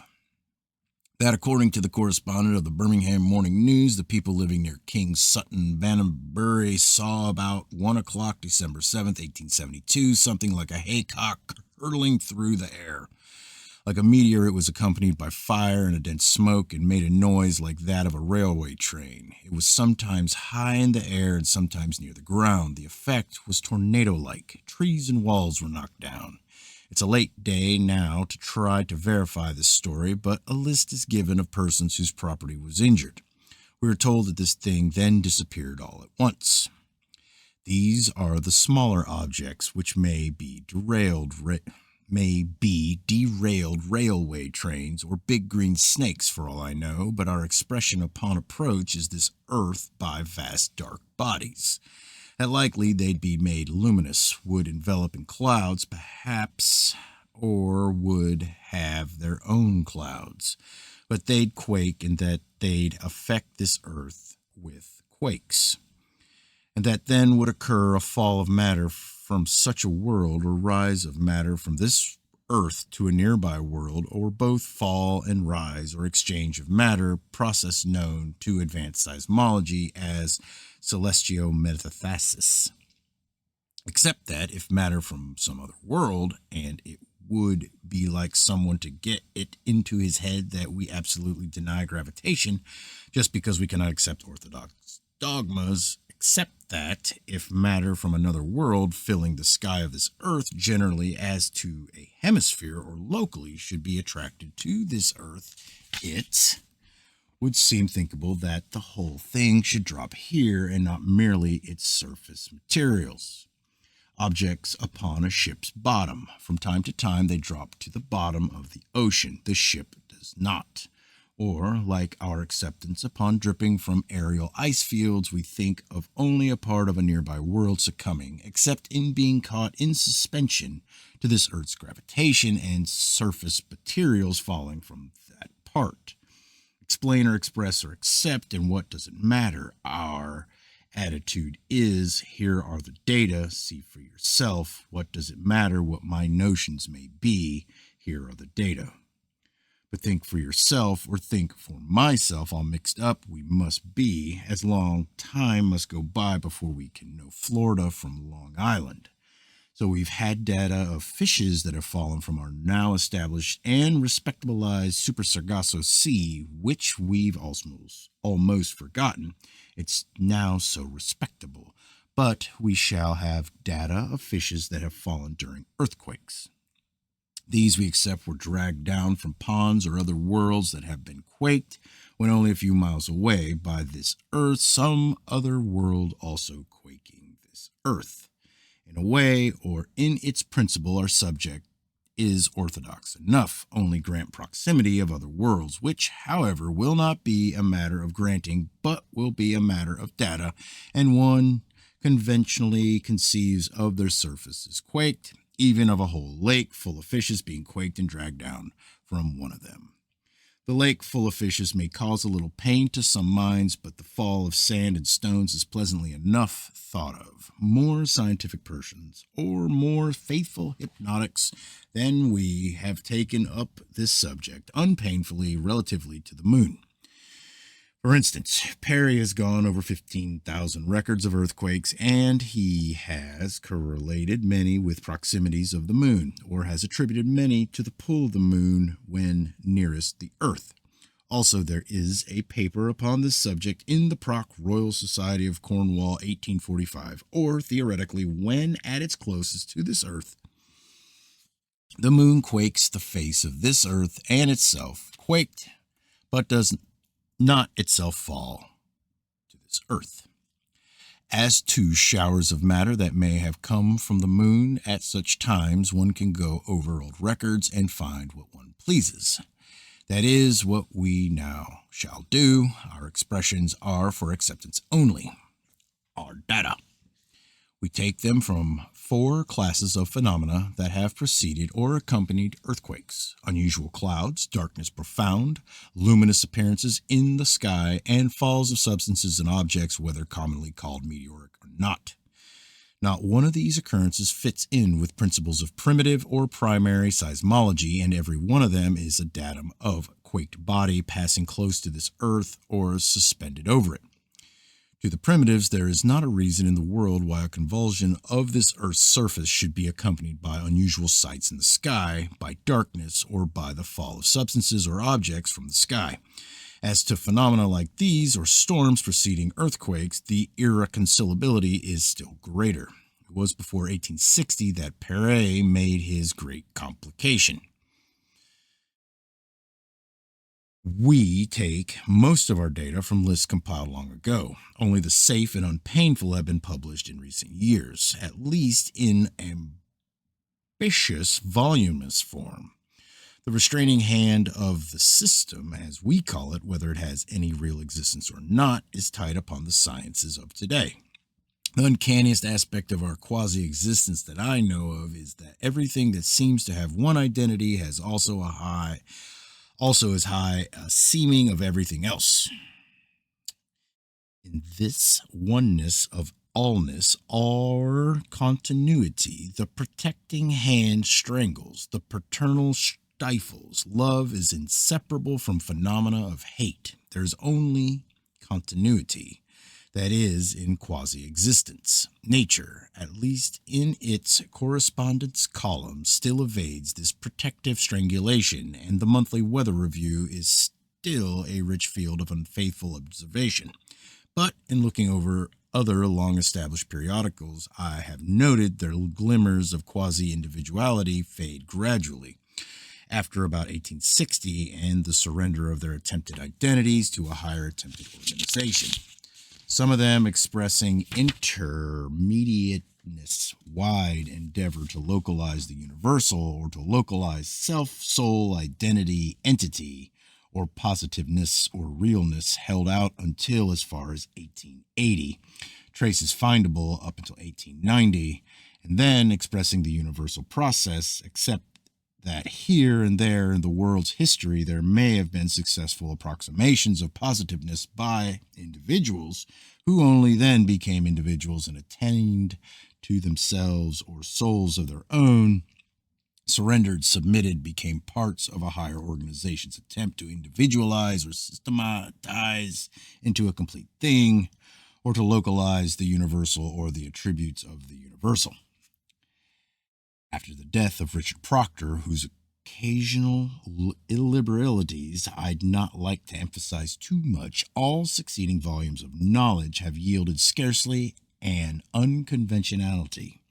That, according to the correspondent of the Birmingham Morning News, the people living near King Sutton, Banbury, saw about 1 o'clock, December 7th, 1872, something like a haycock hurtling through the air. Like a meteor, it was accompanied by fire and a dense smoke and made a noise like that of a railway train. It was sometimes high in the air and sometimes near the ground. The effect was tornado-like. Trees and walls were knocked down. It's a late day now to try to verify this story, but a list is given of persons whose property was injured. We are told that this thing then disappeared all at once. These are the smaller objects which may be derailed railway trains or big green snakes for all I know, but our expression upon approach is this earth by vast dark bodies. That likely they'd be made luminous, would envelop in clouds perhaps, or would have their own clouds, but they'd quake and that they'd affect this earth with quakes, and that then would occur a fall of matter from such a world or rise of matter from this earth to a nearby world, or both fall and rise or exchange of matter, process known to advanced seismology as celestiometastasis. Except that if matter from some other world, and it would be like someone to get it into his head that we absolutely deny gravitation just because we cannot accept orthodox dogmas, except that if matter from another world filling the sky of this earth generally as to a hemisphere or locally should be attracted to this earth, it would seem thinkable that the whole thing should drop here and not merely its surface materials. Objects upon a ship's bottom. From time to time they drop to the bottom of the ocean. The ship does not. Or, like our acceptance upon dripping from aerial ice fields, we think of only a part of a nearby world succumbing, except in being caught in suspension to this Earth's gravitation and surface materials falling from that part. Explain or express or accept, and what does it matter? Our attitude is, here are the data, see for yourself. What does it matter what my notions may be? Here are the data. But think for yourself or think for myself, all mixed up we must be, as long time must go by before we can know Florida from Long Island. So we've had data of fishes that have fallen from our now established and respectabilized Super Sargasso Sea, which we've almost forgotten. It's now so respectable. But we shall have data of fishes that have fallen during earthquakes. These we accept were dragged down from ponds or other worlds that have been quaked when only a few miles away by this earth, some other world also quaking this earth. In a way, or in its principle, our subject is orthodox enough, only grant proximity of other worlds, which, however, will not be a matter of granting, but will be a matter of data, and one conventionally conceives of their surfaces quaked, even of a whole lake full of fishes being quaked and dragged down from one of them. The lake full of fishes may cause a little pain to some minds, but the fall of sand and stones is pleasantly enough thought of. More scientific persons, or more faithful hypnotics than we, have taken up this subject unpainfully relatively to the moon. For instance, Perry has gone over 15,000 records of earthquakes, and he has correlated many with proximities of the moon, or has attributed many to the pull of the moon when nearest the earth. Also, there is a paper upon this subject in the Proc Royal Society of Cornwall, 1845, or theoretically, when at its closest to this earth, the moon quakes the face of this earth and itself quaked, but does not itself fall to this earth. As to showers of matter that may have come from the moon at such times, one can go over old records and find what one pleases. That is what we now shall do. Our expressions are for acceptance only. Our data. We take them from 4 classes of phenomena that have preceded or accompanied earthquakes: unusual clouds, darkness profound, luminous appearances in the sky, and falls of substances and objects, whether commonly called meteoric or not. Not one of these occurrences fits in with principles of primitive or primary seismology, and every one of them is a datum of quaked body passing close to this earth or suspended over it. To the primitives, there is not a reason in the world why a convulsion of this Earth's surface should be accompanied by unusual sights in the sky, by darkness, or by the fall of substances or objects from the sky. As to phenomena like these, or storms preceding earthquakes, the irreconcilability is still greater. It was before 1860 that Perret made his great complication. We take most of our data from lists compiled long ago. Only the safe and unpainful have been published in recent years, at least in ambitious, voluminous form. The restraining hand of the system, as we call it, whether it has any real existence or not, is tied upon the sciences of today. The uncanniest aspect of our quasi-existence that I know of is that everything that seems to have one identity has also as high a seeming of everything else. In this oneness of allness or continuity, the protecting hand strangles, the paternal stifles. Love is inseparable from phenomena of hate. There's only continuity. That is, in quasi-existence. Nature, at least in its correspondence column, still evades this protective strangulation, and the monthly weather review is still a rich field of unfaithful observation. But in looking over other long-established periodicals, I have noted their glimmers of quasi-individuality fade gradually. After about 1860 and the surrender of their attempted identities to a higher attempted organization. Some of them expressing intermediateness, wide endeavor to localize the universal or to localize self, soul, identity, entity, or positiveness or realness held out until as far as 1880, traces findable up until 1890, and then expressing the universal process, except that here and there in the world's history there may have been successful approximations of positiveness by individuals who only then became individuals and attained to themselves or souls of their own, surrendered, submitted, became parts of a higher organization's attempt to individualize or systematize into a complete thing, or to localize the universal or the attributes of the universal. After the death of Richard Proctor, whose occasional illiberalities I'd not like to emphasize too much, all succeeding volumes of knowledge have yielded scarcely an unconventionality.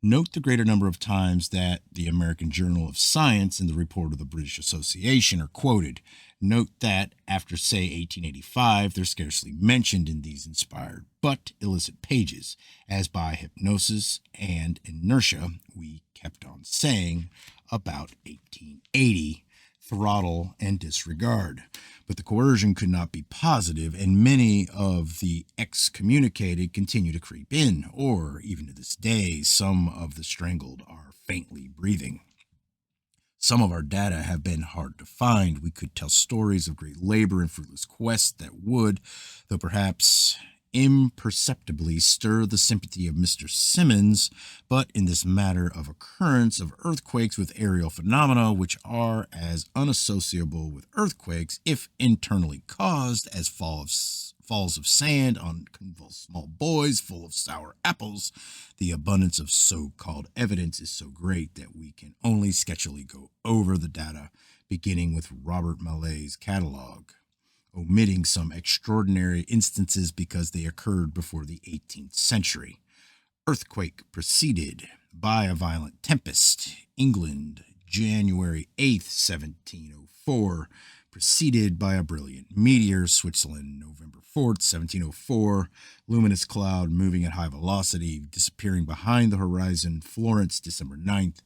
Note the greater number of times that the American Journal of Science and the report of the British Association are quoted. Note that, after, say, 1885, they're scarcely mentioned in these inspired but illicit pages, as by hypnosis and inertia we kept on saying about 1880, throttle and disregard. But the coercion could not be positive, and many of the excommunicated continue to creep in, or, even to this day, some of the strangled are faintly breathing. Some of our data have been hard to find. We could tell stories of great labor and fruitless quest that would, though perhaps imperceptibly, stir the sympathy of Mr. Simmons, but in this matter of occurrence of earthquakes with aerial phenomena which are as unassociable with earthquakes, if internally caused, as falls of sand on convulsed small boys full of sour apples, the abundance of so-called evidence is so great that we can only sketchily go over the data, beginning with Robert Mallet's catalog, omitting some extraordinary instances because they occurred before the 18th century. Earthquake preceded by a violent tempest. England, January 8th, 1704. Preceded by a brilliant meteor. Switzerland, November 4th, 1704. Luminous cloud moving at high velocity, disappearing behind the horizon. Florence, December 9th.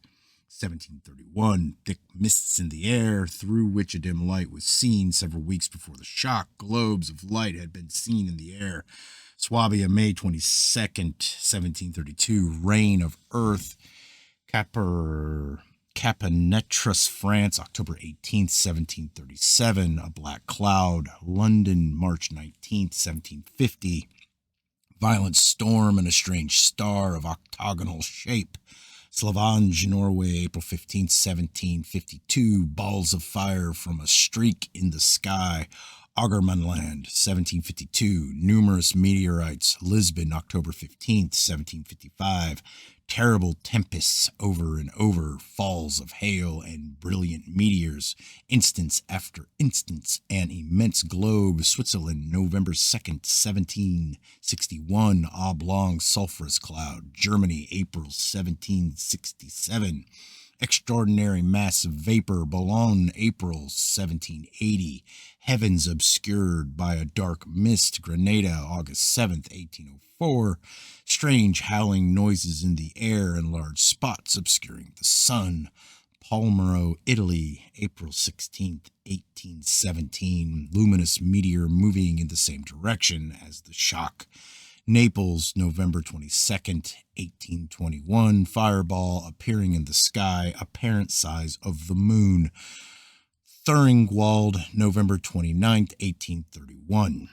1731, thick mists in the air through which a dim light was seen several weeks before the shock. Globes of light had been seen in the air. Swabia, May 22nd, 1732, reign of earth. Capenetras, France, October 18th, 1737, a black cloud. London, March 19th, 1750, violent storm and a strange star of octagonal shape. Slavange, Norway, April 15th, 1752, balls of fire from a streak in the sky. Augermanland, 1752. Numerous meteorites. Lisbon, October 15th, 1755. Terrible tempests over and over. Falls of hail and brilliant meteors. Instance after instance. An immense globe. Switzerland, November 2nd, 1761. Oblong sulphurous cloud. Germany, April 1767. Extraordinary mass of vapor, Boulogne, April 1780. Heavens obscured by a dark mist, Grenada, August 7th, 1804. Strange howling noises in the air and large spots obscuring the sun. Palmero, Italy, April 16th, 1817. Luminous meteor moving in the same direction as the shock. Naples, November 22nd, 1821. Fireball appearing in the sky, apparent size of the moon. Thuringwald, November 29th, 1831.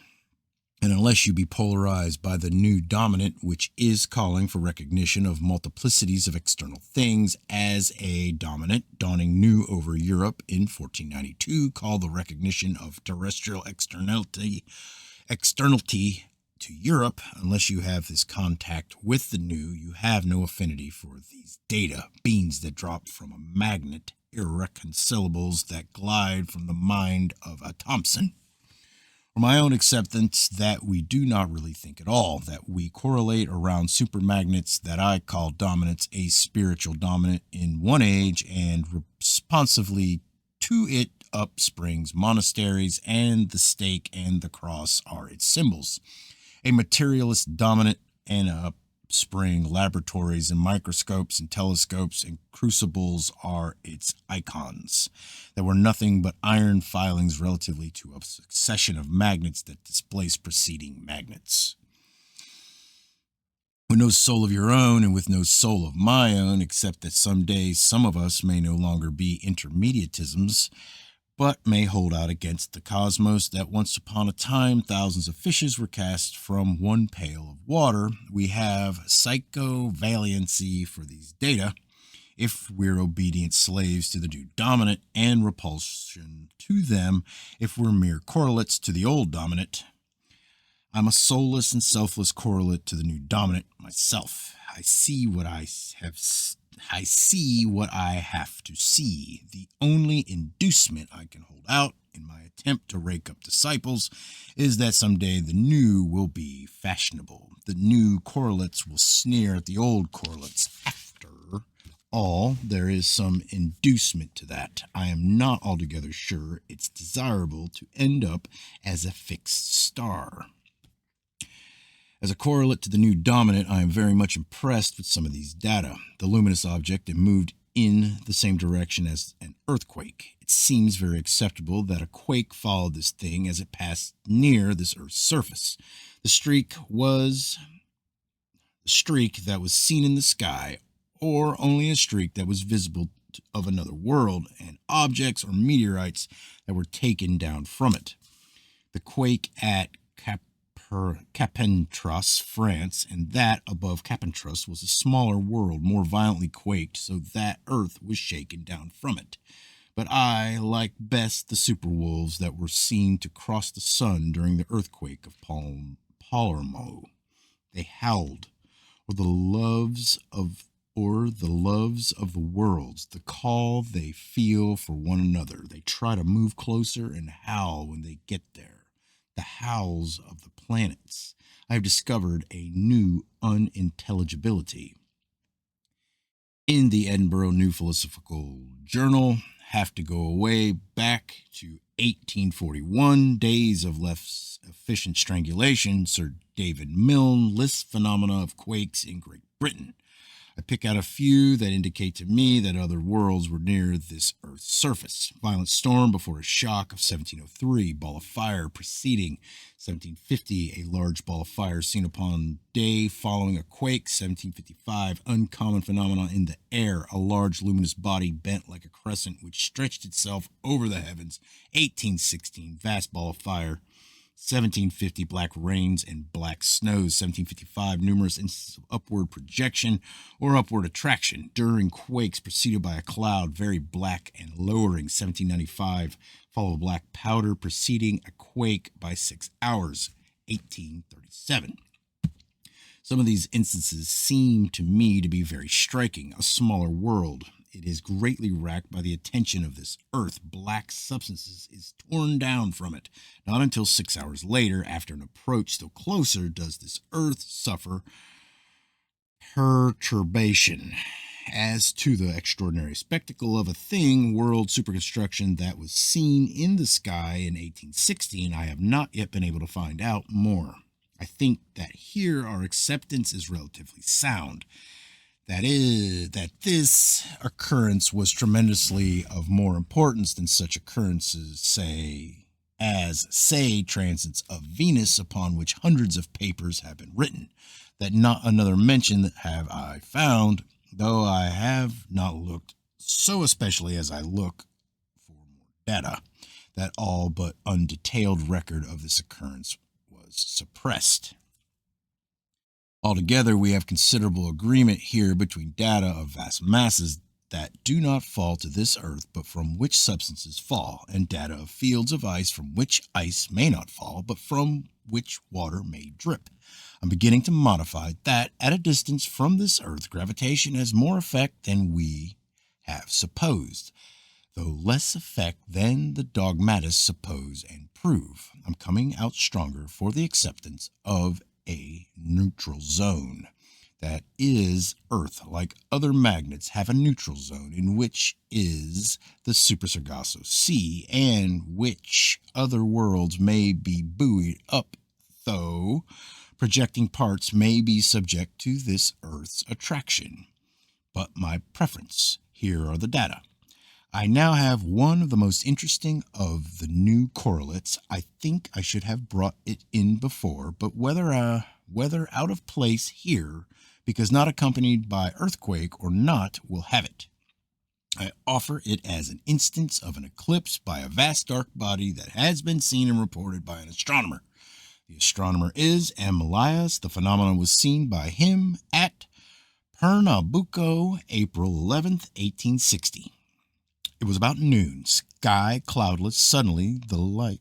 And unless you be polarized by the new dominant, which is calling for recognition of multiplicities of external things as a dominant, dawning new over Europe in 1492, called the recognition of terrestrial externality to Europe, unless you have this contact with the new, you have no affinity for these data, beings that drop from a magnet, irreconcilables that glide from the mind of a Thompson. For my own acceptance that we do not really think at all, that we correlate around supermagnets that I call dominants, a spiritual dominant in one age, and responsively to it upsprings monasteries, and the stake and the cross are its symbols. A materialist dominant and upspring laboratories and microscopes and telescopes and crucibles are its icons. That were nothing but iron filings relatively to a succession of magnets that displace preceding magnets. With no soul of your own and with no soul of my own, except that someday some of us may no longer be intermediatisms, but may hold out against the cosmos that once upon a time thousands of fishes were cast from one pail of water. We have psychovaliancy for these data if we're obedient slaves to the new dominant, and repulsion to them if we're mere correlates to the old dominant. I'm a soulless and selfless correlate to the new dominant myself. I see what I have to see. The only inducement I can hold out in my attempt to rake up disciples is that someday the new will be fashionable. The new correlates will sneer at the old correlates. After all, there is some inducement to that. I am not altogether sure it's desirable to end up as a fixed star. As a correlate to the new dominant, I am very much impressed with some of these data. The luminous object had moved in the same direction as an earthquake. It seems very acceptable that a quake followed this thing as it passed near this Earth's surface. The streak that was seen in the sky, or only a streak that was visible of another world, and objects or meteorites that were taken down from it. The quake at Carpentras, France, and that above Carpentras was a smaller world, more violently quaked, so that Earth was shaken down from it. But I like best the superwolves that were seen to cross the sun during the earthquake of Palermo. They howled, or the loves of the worlds, the call they feel for one another. They try to move closer and howl when they get there. The howls of the planets. I have discovered a new unintelligibility. In the Edinburgh New Philosophical Journal, have to go way back to 1841, days of less efficient strangulation, Sir David Milne lists phenomena of quakes in Great Britain. I pick out a few that indicate to me that other worlds were near this Earth's surface. Violent storm before a shock of 1703. Ball of fire preceding 1750. A large ball of fire seen upon day following a quake. 1755. Uncommon phenomena in the air. A large luminous body bent like a crescent which stretched itself over the heavens. 1816. Vast ball of fire. 1750, black rains and black snows. 1755, numerous instances of upward projection or upward attraction during quakes preceded by a cloud, very black and lowering. 1795, fall of black powder preceding a quake by 6 hours. 1837. Some of these instances seem to me to be very striking. A smaller world. It is greatly racked by the attention of this earth. Black substances is torn down from it. Not until 6 hours later, after an approach still closer, does this earth suffer perturbation. As to the extraordinary spectacle of a thing, world superconstruction that was seen in the sky in 1816, I have not yet been able to find out more. I think that here our acceptance is relatively sound. That is, that this occurrence was tremendously of more importance than such occurrences, say transits of Venus, upon which hundreds of papers have been written. That not another mention have I found, though I have not looked so especially as I look for more data. That all but undetailed record of this occurrence was suppressed. Altogether, we have considerable agreement here between data of vast masses that do not fall to this earth, but from which substances fall, and data of fields of ice from which ice may not fall, but from which water may drip. I'm beginning to modify that at a distance from this earth, gravitation has more effect than we have supposed, though less effect than the dogmatists suppose and prove. I'm coming out stronger for the acceptance of a neutral zone. That is, Earth, like other magnets, have a neutral zone in which is the Super Sargasso Sea, and which other worlds may be buoyed up, though projecting parts may be subject to this Earth's attraction. But my preference, here are the data. I now have one of the most interesting of the new correlates. I think I should have brought it in before, but whether out of place here, because not accompanied by earthquake or not, will have it. I offer it as an instance of an eclipse by a vast dark body that has been seen and reported by an astronomer. The astronomer is Amelias. The phenomenon was seen by him at Pernambuco, April 11th, 1860. It was about noon, sky cloudless. Suddenly the light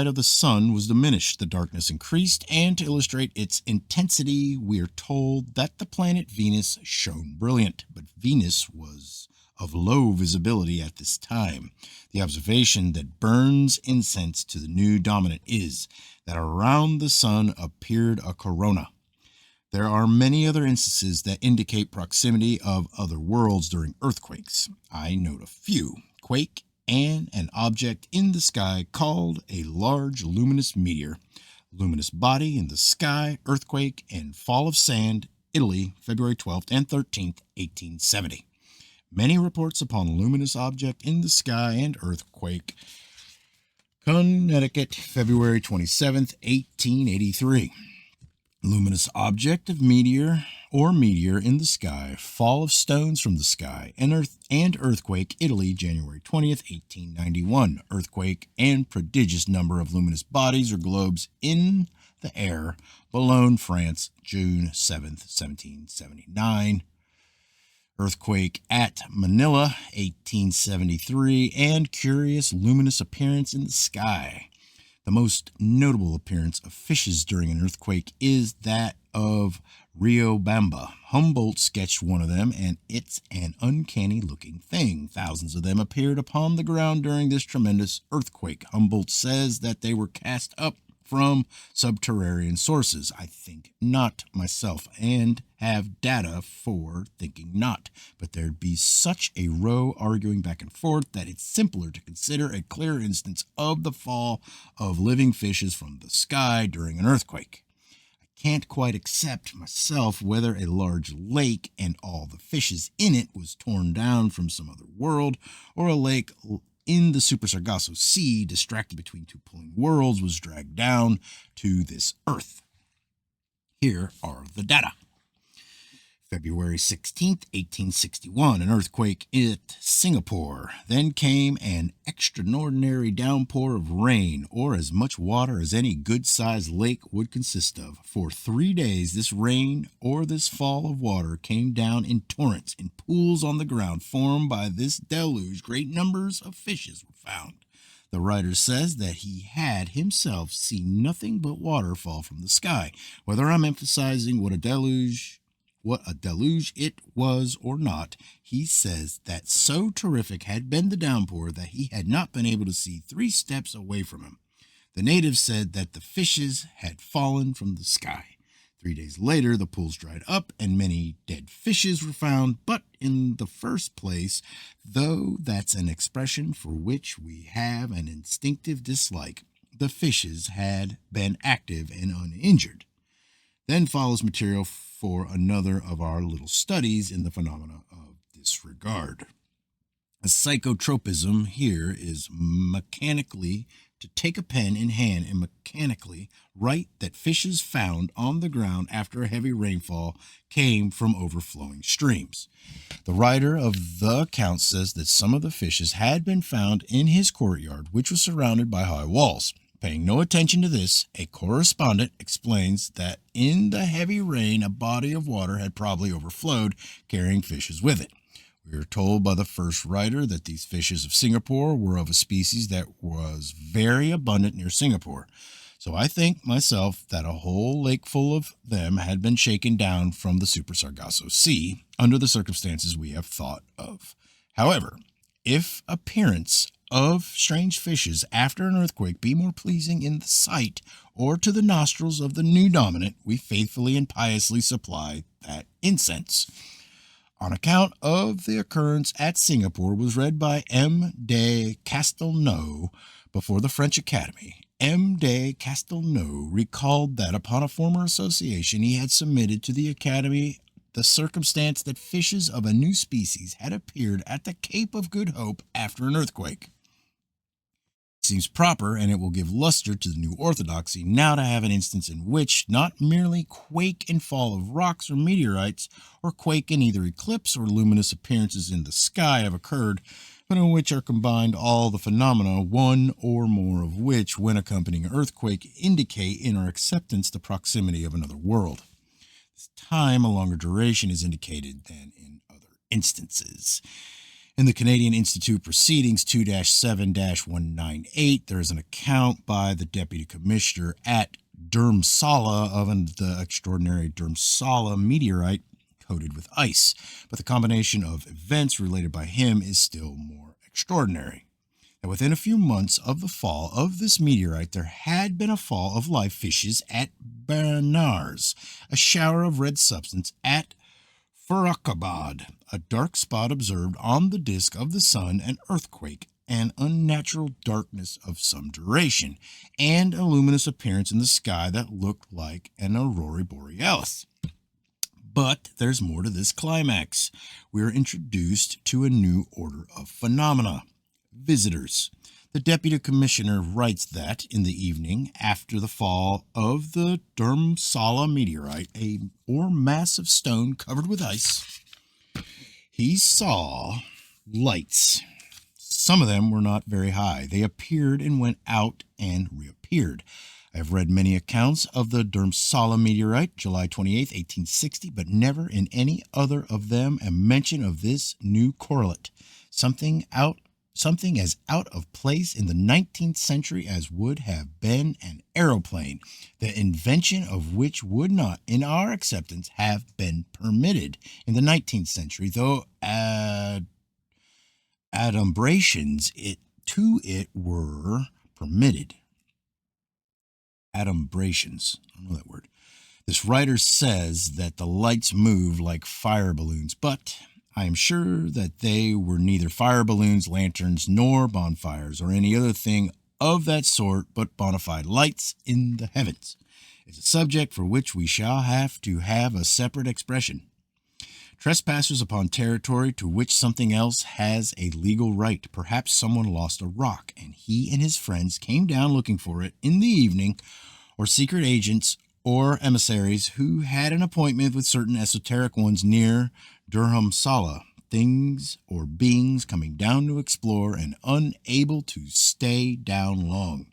of the sun was diminished, the darkness increased, and to illustrate its intensity, we are told that the planet Venus shone brilliant, but Venus was of low visibility at this time. The observation that burns incense to the new dominant is that around the sun appeared a corona. There are many other instances that indicate proximity of other worlds during earthquakes. I note a few. Quake and an object in the sky called a large luminous meteor. Luminous body in the sky, earthquake, and fall of sand, Italy, February 12th and 13th, 1870. Many reports upon luminous object in the sky and earthquake. Connecticut, February 27th, 1883. Luminous object of meteor in the sky, fall of stones from the sky, and earthquake, Italy, January 20th, 1891. Earthquake and prodigious number of luminous bodies or globes in the air, Boulogne, France, June 7th, 1779. Earthquake at Manila, 1873, and curious luminous appearance in the sky. The most notable appearance of fishes during an earthquake is that of Riobamba. Humboldt sketched one of them, and it's an uncanny-looking thing. Thousands of them appeared upon the ground during this tremendous earthquake. Humboldt says that they were cast up from subterranean sources. I think not myself, and have data for thinking not. But there'd be such a row arguing back and forth that it's simpler to consider a clear instance of the fall of living fishes from the sky during an earthquake. I can't quite accept myself whether a large lake and all the fishes in it was torn down from some other world, or a lake in the Super Sargasso Sea, distracted between two pulling worlds, was dragged down to this earth. Here are the data. February 16th, 1861, an earthquake at Singapore. Then came an extraordinary downpour of rain, or as much water as any good-sized lake would consist of. For 3 days, this rain or this fall of water came down in torrents, in pools on the ground formed by this deluge. Great numbers of fishes were found. The writer says that he had himself seen nothing but water fall from the sky. Whether I'm emphasizing what a deluge it was or not, he says that so terrific had been the downpour that he had not been able to see 3 steps away from him. The natives said that the fishes had fallen from the sky. 3 days later, the pools dried up and many dead fishes were found. But in the first place, though that's an expression for which we have an instinctive dislike, the fishes had been active and uninjured. Then follows material for another of our little studies in the phenomena of disregard. A psychotropism here is mechanically to take a pen in hand and mechanically write that fishes found on the ground after a heavy rainfall came from overflowing streams. The writer of the account says that some of the fishes had been found in his courtyard, which was surrounded by high walls. Paying no attention to this, a correspondent explains that in the heavy rain, a body of water had probably overflowed, carrying fishes with it. We are told by the first writer that these fishes of Singapore were of a species that was very abundant near Singapore. So I think myself that a whole lake full of them had been shaken down from the Super Sargasso Sea under the circumstances we have thought of. However, if appearance of strange fishes after an earthquake be more pleasing in the sight or to the nostrils of the new dominant, we faithfully and piously supply that incense. On account of the occurrence at Singapore was read by M. de Castelnau before the French Academy. M. de Castelnau recalled that upon a former association he had submitted to the Academy the circumstance that fishes of a new species had appeared at the Cape of Good Hope after an earthquake. It seems proper, and it will give luster to the new orthodoxy, now to have an instance in which not merely quake and fall of rocks or meteorites, or quake and either eclipse or luminous appearances in the sky have occurred, but in which are combined all the phenomena, one or more of which, when accompanying an earthquake, indicate in our acceptance the proximity of another world. This time, a longer duration is indicated than in other instances. In the Canadian Institute Proceedings 2-7-198, there is an account by the Deputy Commissioner at Dhurmsala of the extraordinary Dhurmsala meteorite coated with ice, but the combination of events related by him is still more extraordinary. And within a few months of the fall of this meteorite, there had been a fall of live fishes at Benares, a shower of red substance at Farrukhabad, a dark spot observed on the disk of the sun, an earthquake, an unnatural darkness of some duration, and a luminous appearance in the sky that looked like an aurora borealis. But there's more to this climax. We are introduced to a new order of phenomena. Visitors. The Deputy Commissioner writes that in the evening after the fall of the Dhurmsala meteorite, or mass of stone covered with ice, he saw lights. Some of them were not very high. They appeared and went out and reappeared. I have read many accounts of the Dhurmsala meteorite, July 28, 1860, but never in any other of them a mention of this new correlate, something as out of place in the 19th century as would have been an aeroplane, the invention of which would not, in our acceptance, have been permitted in the 19th century, though adumbrations to it were permitted. Adumbrations, I don't know that word. This writer says that the lights moved like fire balloons, but I am sure that they were neither fire balloons, lanterns, nor bonfires, or any other thing of that sort, but bona fide lights in the heavens. It's a subject for which we shall have to have a separate expression. Trespassers upon territory to which something else has a legal right. Perhaps someone lost a rock, and he and his friends came down looking for it in the evening, or secret agents or emissaries who had an appointment with certain esoteric ones near Durhamsala, things or beings coming down to explore and unable to stay down long.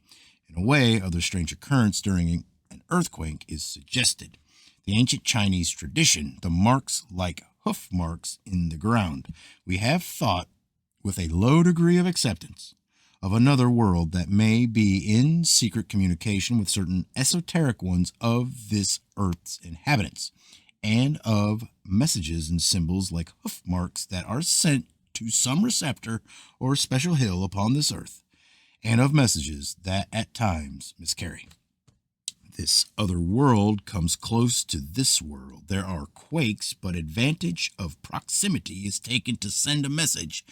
In a way, other strange occurrence during an earthquake is suggested. The ancient Chinese tradition, the marks like hoof marks in the ground. We have thought, with a low degree of acceptance, of another world that may be in secret communication with certain esoteric ones of this earth's inhabitants, and of messages and symbols like hoof marks that are sent to some receptor or special hill upon this earth, and of messages that at times miscarry. This other world comes close to this world. There are quakes, but advantage of proximity is taken to send a message.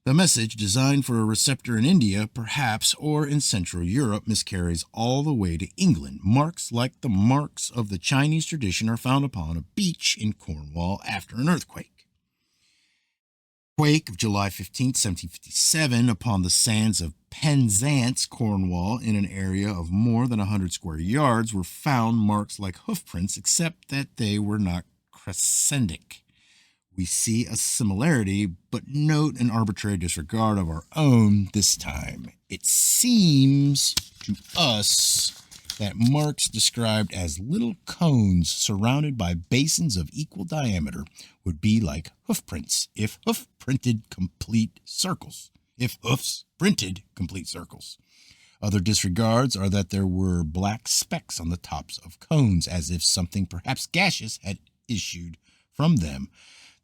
The message, designed for a receptor in India, perhaps, or in Central Europe, miscarries all the way to England. Marks like the marks of the Chinese tradition are found upon a beach in Cornwall after an earthquake. Quake of July 15, 1757, upon the sands of Penzance, Cornwall, in an area of more than 100 square yards, were found marks like hoofprints, except that they were not crescentic. We see a similarity, but note an arbitrary disregard of our own this time. It seems to us that marks described as little cones surrounded by basins of equal diameter would be like hoofprints if hoofs printed complete circles. Other disregards are that there were black specks on the tops of cones, as if something perhaps gaseous had issued from them,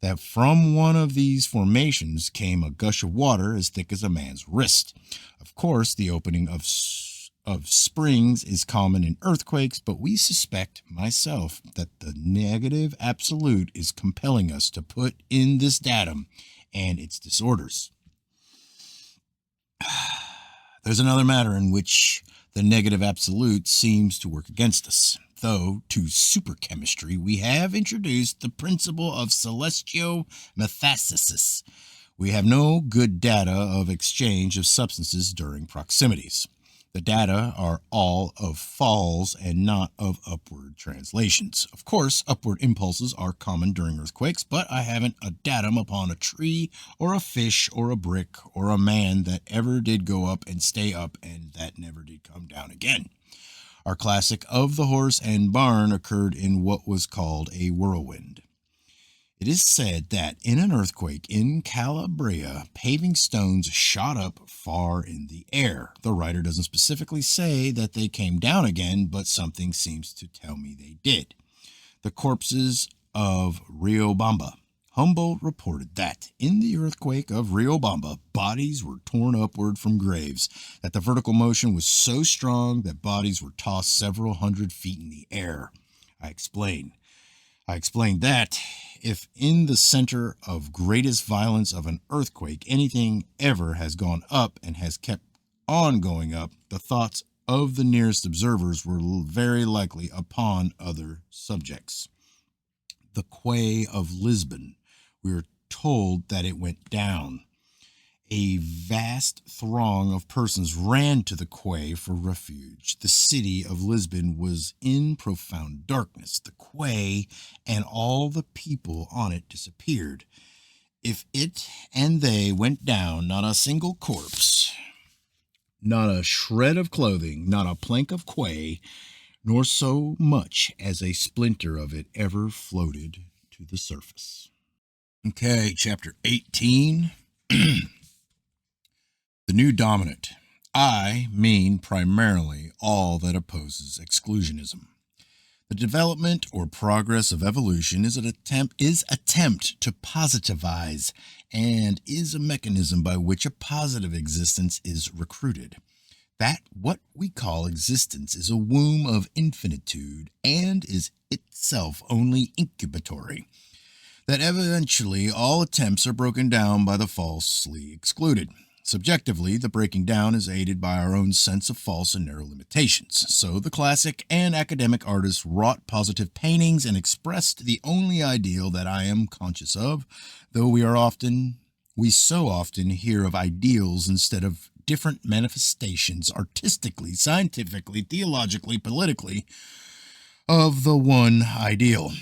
that from one of these formations came a gush of water as thick as a man's wrist. Of course, the opening of springs is common in earthquakes, but we suspect, myself, that the negative absolute is compelling us to put in this datum and its disorders. There's another matter in which the negative absolute seems to work against us. Though to superchemistry we have introduced the principle of celestio-metathesis, we have no good data of exchange of substances during proximities. The data are all of falls and not of upward translations. Of course, upward impulses are common during earthquakes, but I haven't a datum upon a tree or a fish or a brick or a man that ever did go up and stay up and that never did come down again. Our classic of the horse and barn occurred in what was called a whirlwind. It is said that in an earthquake in Calabria, paving stones shot up far in the air. The writer doesn't specifically say that they came down again, but something seems to tell me they did. The corpses of Riobamba. Humboldt reported that in the earthquake of Riobamba, bodies were torn upward from graves, that the vertical motion was so strong that bodies were tossed several hundred feet in the air. I explained that if in the center of greatest violence of an earthquake anything ever has gone up and has kept on going up, the thoughts of the nearest observers were very likely upon other subjects. The quay of Lisbon, we are told that it went down. A vast throng of persons ran to the quay for refuge. The city of Lisbon was in profound darkness. The quay and all the people on it disappeared. If it and they went down, not a single corpse, not a shred of clothing, not a plank of quay, nor so much as a splinter of it ever floated to the surface. Okay, chapter 18. The new dominant. I mean primarily all that opposes exclusionism. The development or progress of evolution is attempt to positivize and is a mechanism by which a positive existence is recruited. That what we call existence is a womb of infinitude and is itself only incubatory. That eventually all attempts are broken down by the falsely excluded. Subjectively, the breaking down is aided by our own sense of false and narrow limitations. So the classic and academic artists wrought positive paintings and expressed the only ideal that I am conscious of, though we so often hear of ideals instead of different manifestations artistically, scientifically, theologically, politically. of the one ideal.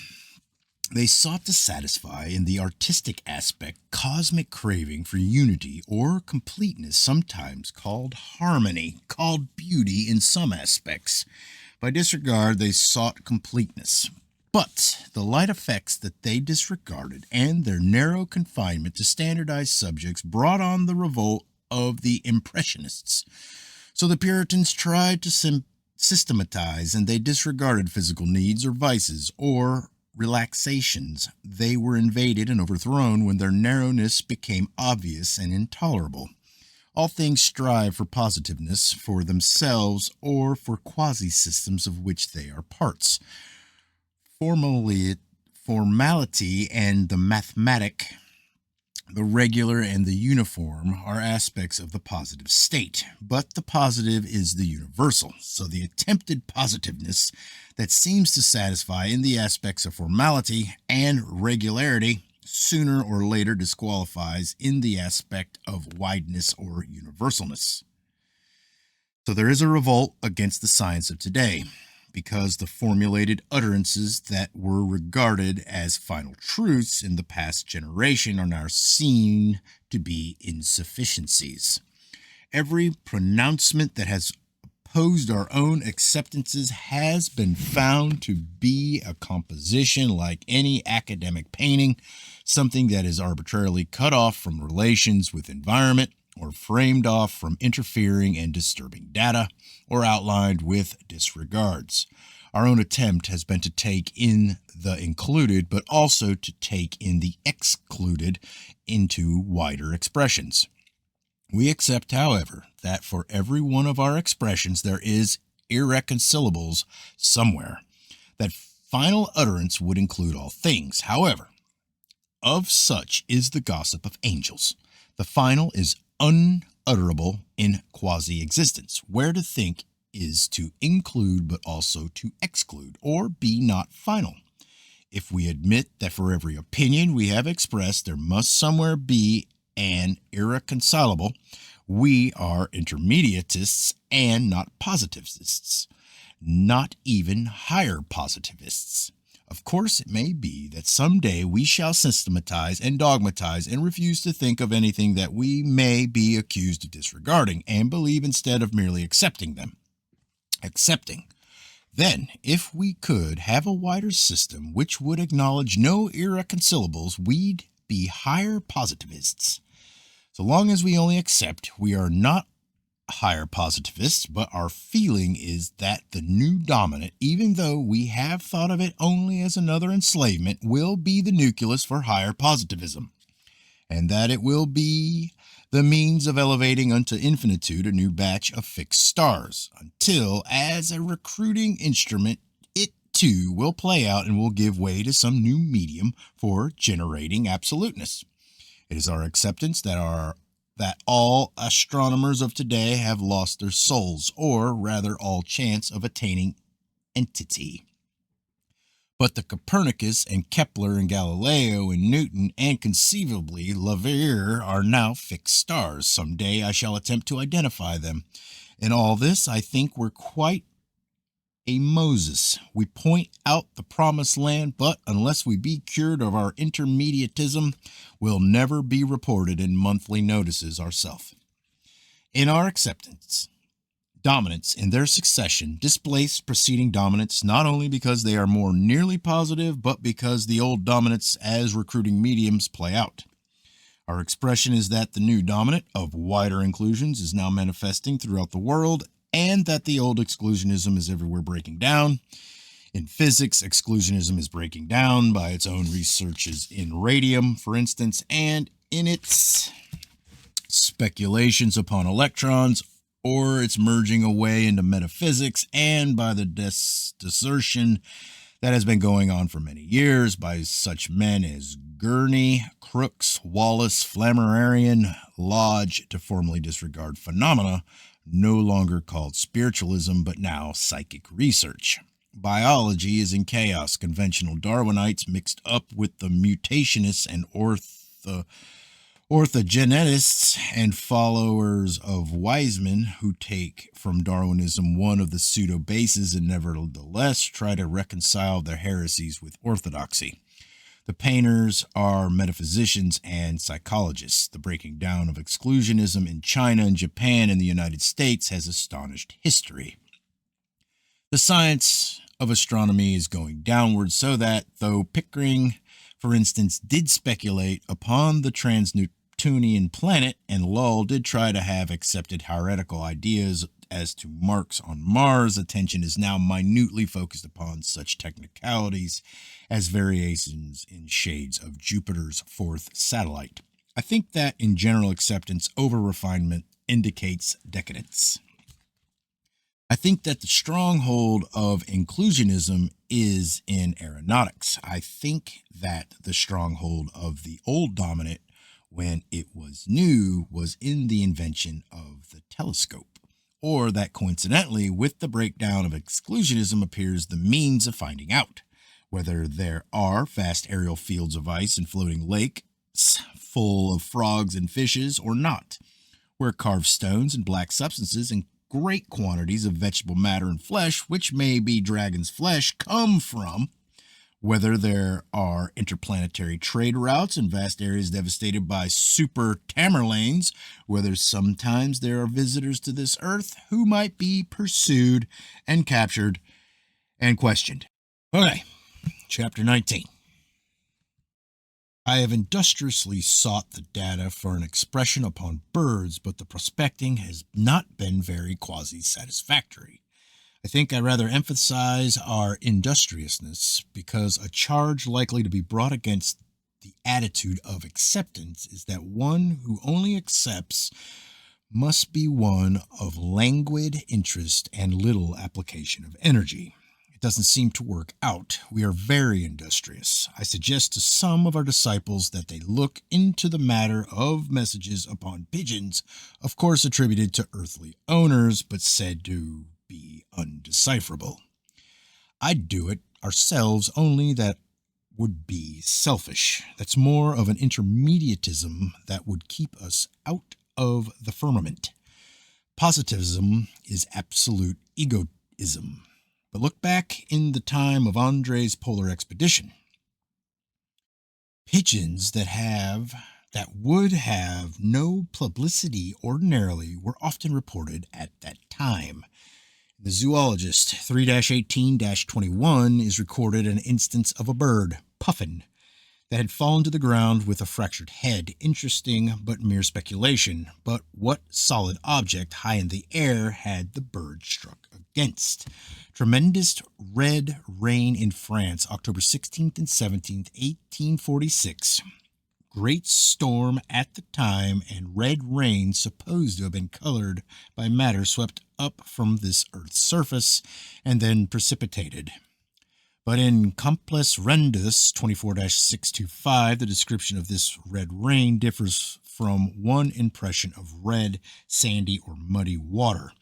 They sought to satisfy, in the artistic aspect, cosmic craving for unity or completeness, sometimes called harmony, called beauty in some aspects. By disregard, they sought completeness. But the light effects that they disregarded and their narrow confinement to standardized subjects brought on the revolt of the Impressionists. So the Puritans tried to systematize, and they disregarded physical needs or vices or relaxations. They were invaded and overthrown when their narrowness became obvious and intolerable. All things strive for positiveness for themselves or for quasi systems of which they are parts. Formality and the mathematic, the regular and the uniform are aspects of the positive state, but the positive is the universal. So the attempted positiveness that seems to satisfy in the aspects of formality and regularity sooner or later disqualifies in the aspect of wideness or universalness. So there is a revolt against the science of today, because the formulated utterances that were regarded as final truths in the past generation are now seen to be insufficiencies. Every pronouncement that has opposed our own acceptances has been found to be a composition like any academic painting, something that is arbitrarily cut off from relations with environment, or framed off from interfering and disturbing data, or outlined with disregards. Our own attempt has been to take in the included, but also to take in the excluded into wider expressions. We accept, however, that for every one of our expressions there is irreconcilables somewhere. That final utterance would include all things. However, of such is the gossip of angels. The final is unutterable in quasi-existence, where to think is to include but also to exclude, or be not final. If we admit that for every opinion we have expressed there must somewhere be an irreconcilable, we are intermediatists and not positivists, not even higher positivists. Of course, it may be that some day we shall systematize and dogmatize and refuse to think of anything that we may be accused of disregarding and believe instead of merely accepting them. Then, if we could have a wider system which would acknowledge no irreconcilables, we'd be higher positivists. So long as we only accept, we are not higher positivists, but our feeling is that the new dominant, even though we have thought of it only as another enslavement, will be the nucleus for higher positivism, and that it will be the means of elevating unto infinitude a new batch of fixed stars, until, as a recruiting instrument, it too will play out and will give way to some new medium for generating absoluteness. It is our acceptance that all astronomers of today have lost their souls, or rather all chance of attaining entity. But the Copernicus and Kepler and Galileo and Newton and conceivably Leverrier are now fixed stars. Someday I shall attempt to identify them. In all this, I think we're quite a Moses. We point out the promised land, but unless we be cured of our intermediatism, we'll never be reported in monthly notices ourselves. In our acceptance, dominants in their succession displace preceding dominants, not only because they are more nearly positive, but because the old dominants as recruiting mediums play out. Our expression is that the new dominant of wider inclusions is now manifesting throughout the world, and that the old exclusionism is everywhere breaking down. In physics, exclusionism is breaking down by its own researches in radium, for instance, and in its speculations upon electrons, or its merging away into metaphysics, and by the desertion that has been going on for many years by such men as Gurney, Crookes, Wallace, Flammarion, Lodge, to formally disregard phenomena no longer called spiritualism, but now psychic research. Biology is in chaos. Conventional Darwinites mixed up with the mutationists and Orthogenetists and followers of Weismann, who take from Darwinism one of the pseudo bases and nevertheless try to reconcile their heresies with orthodoxy. The painters are metaphysicians and psychologists. The breaking down of exclusionism in China and Japan and the United States has astonished history. The science of astronomy is going downward, so that, though Pickering, for instance, did speculate upon the Neptunian planet, and Lull did try to have accepted heretical ideas as to marks on Mars, attention is now minutely focused upon such technicalities as variations in shades of Jupiter's fourth satellite. I think that in general acceptance, over-refinement indicates decadence. I think that the stronghold of inclusionism is in aeronautics. I think that the stronghold of the old dominant, when it was new, was in the invention of the telescope, or that coincidentally, with the breakdown of exclusionism appears the means of finding out whether there are vast aerial fields of ice and floating lakes full of frogs and fishes or not, where carved stones and black substances and great quantities of vegetable matter and flesh, which may be dragon's flesh, come from, whether there are interplanetary trade routes in vast areas devastated by super Tamerlanes, whether sometimes there are visitors to this earth who might be pursued and captured and questioned. Okay, chapter 19. I have industriously sought the data for an expression upon birds, but the prospecting has not been very quasi-satisfactory. I think I rather emphasize our industriousness, because a charge likely to be brought against the attitude of acceptance is that one who only accepts must be one of languid interest and little application of energy. It doesn't seem to work out. We are very industrious. I suggest to some of our disciples that they look into the matter of messages upon pigeons, of course attributed to earthly owners, but said to be undecipherable. I'd do it ourselves, only that would be selfish. That's more of an intermediatism that would keep us out of the firmament. Positivism is absolute egoism. But look back in the time of Andre's polar expedition. Pigeons that would have no publicity ordinarily were often reported at that time. In the Zoologist 3-18-21 is recorded an instance of a bird, puffin, that had fallen to the ground with a fractured head. Interesting, but mere speculation. But what solid object high in the air had the bird struck against? Tremendous red rain in France, October 16th and 17th, 1846. Great storm at the time, and red rain supposed to have been colored by matter swept up from this earth's surface and then precipitated. But in Comples Rendus 24-625, the description of this red rain differs from one impression of red, sandy, or muddy water.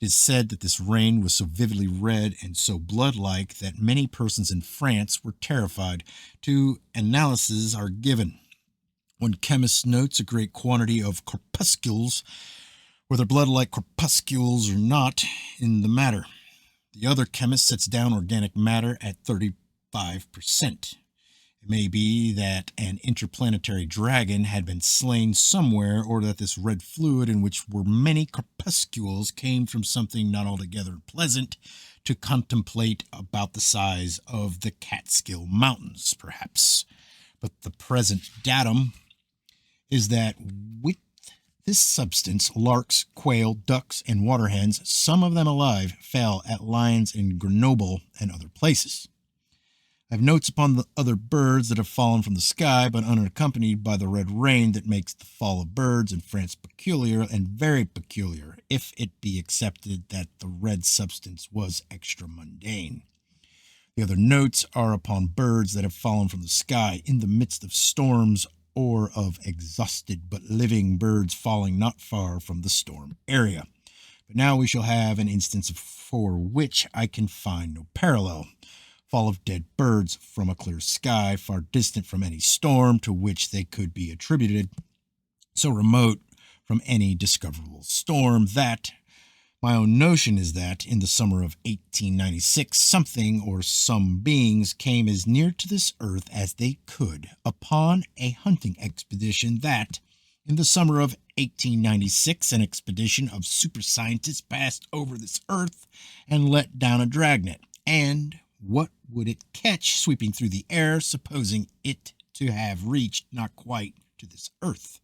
It is said that this rain was so vividly red and so blood-like that many persons in France were terrified. Two analyses are given. One chemist notes a great quantity of corpuscles, whether blood-like corpuscles or not, in the matter. The other chemist sets down organic matter at 35%. It may be that an interplanetary dragon had been slain somewhere, or that this red fluid, in which were many corpuscles, came from something not altogether pleasant to contemplate, about the size of the Catskill Mountains, perhaps. But the present datum is that with this substance, larks, quail, ducks, and water hens, some of them alive, fell at lions in Grenoble and other places. I have notes upon the other birds that have fallen from the sky, but unaccompanied by the red rain that makes the fall of birds in France peculiar, and very peculiar, if it be accepted that the red substance was extra mundane. The other notes are upon birds that have fallen from the sky in the midst of storms, or of exhausted but living birds falling not far from the storm area. But now we shall have an instance for which I can find no parallel. Fall of dead birds from a clear sky, far distant from any storm to which they could be attributed. so remote from any discoverable storm that my own notion is that in the summer of 1896, something or some beings came as near to this earth as they could upon a hunting expedition that, in the summer of 1896, an expedition of super scientists passed over this earth and let down a dragnet. And what would it catch sweeping through the air, supposing it to have reached not quite to this earth?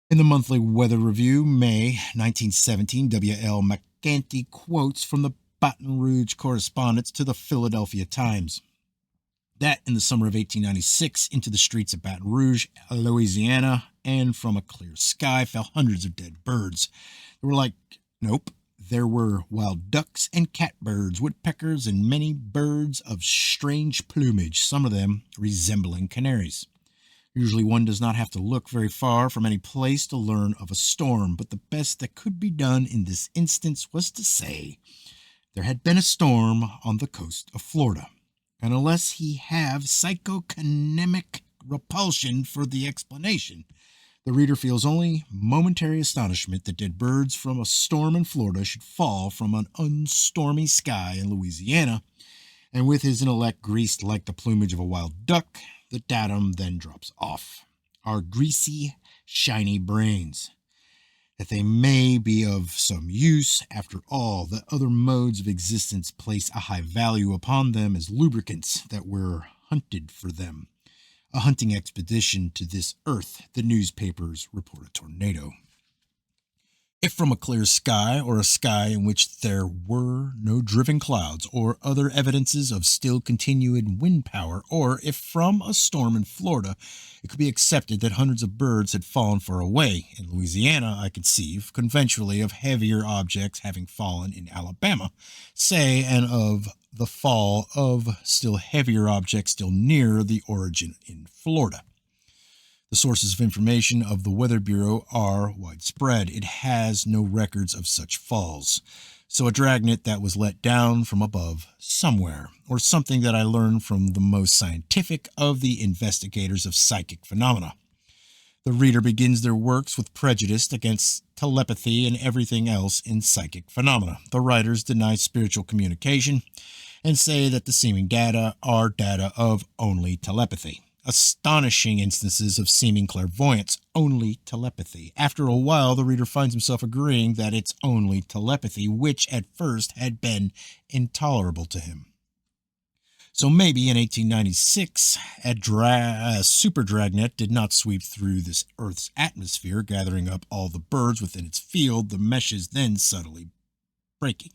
In the monthly weather review, May 1917, W.L. McGanty quotes from the Baton Rouge correspondence to the Philadelphia Times that in the summer of 1896, into the streets of Baton Rouge, Louisiana, and from a clear sky fell hundreds of dead birds. There were wild ducks and catbirds, woodpeckers, and many birds of strange plumage, some of them resembling canaries. Usually one does not have to look very far from any place to learn of a storm, but the best that could be done in this instance was to say there had been a storm on the coast of Florida. And unless he have psychokinemic repulsion for the explanation, the reader feels only momentary astonishment that dead birds from a storm in Florida should fall from an unstormy sky in Louisiana, and with his intellect greased like the plumage of a wild duck, the datum then drops off. Our greasy, shiny brains, that they may be of some use, after all, that other modes of existence place a high value upon them as lubricants that were hunted for them. A hunting expedition to this earth, the newspapers report a tornado. If from a clear sky, or a sky in which there were no driven clouds, or other evidences of still continued wind power, or if from a storm in Florida, it could be accepted that hundreds of birds had fallen far away. In Louisiana, I conceive, conventionally, of heavier objects having fallen in Alabama, say, and of the fall of still heavier objects still nearer the origin in Florida. The sources of information of the Weather Bureau are widespread. It has no records of such falls. So a dragnet that was let down from above somewhere, or something that I learned from the most scientific of the investigators of psychic phenomena. The reader begins their works with prejudice against telepathy and everything else in psychic phenomena. The writers deny spiritual communication and say that the seeming data are data of only telepathy. Astonishing instances of seeming clairvoyance, only telepathy. After a while, the reader finds himself agreeing that it's only telepathy, which at first had been intolerable to him. So maybe in 1896, a super dragnet did not sweep through this Earth's atmosphere, gathering up all the birds within its field, the meshes then subtly breaking.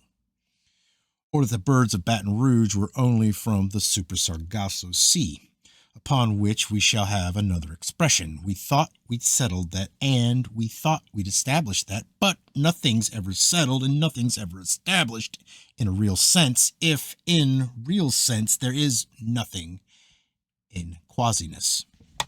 Or that the birds of Baton Rouge were only from the Super Sargasso Sea, upon which we shall have another expression. We thought we'd settled that, and we thought we'd established that, but nothing's ever settled and nothing's ever established in a real sense, if in real sense there is nothing in quasiness. I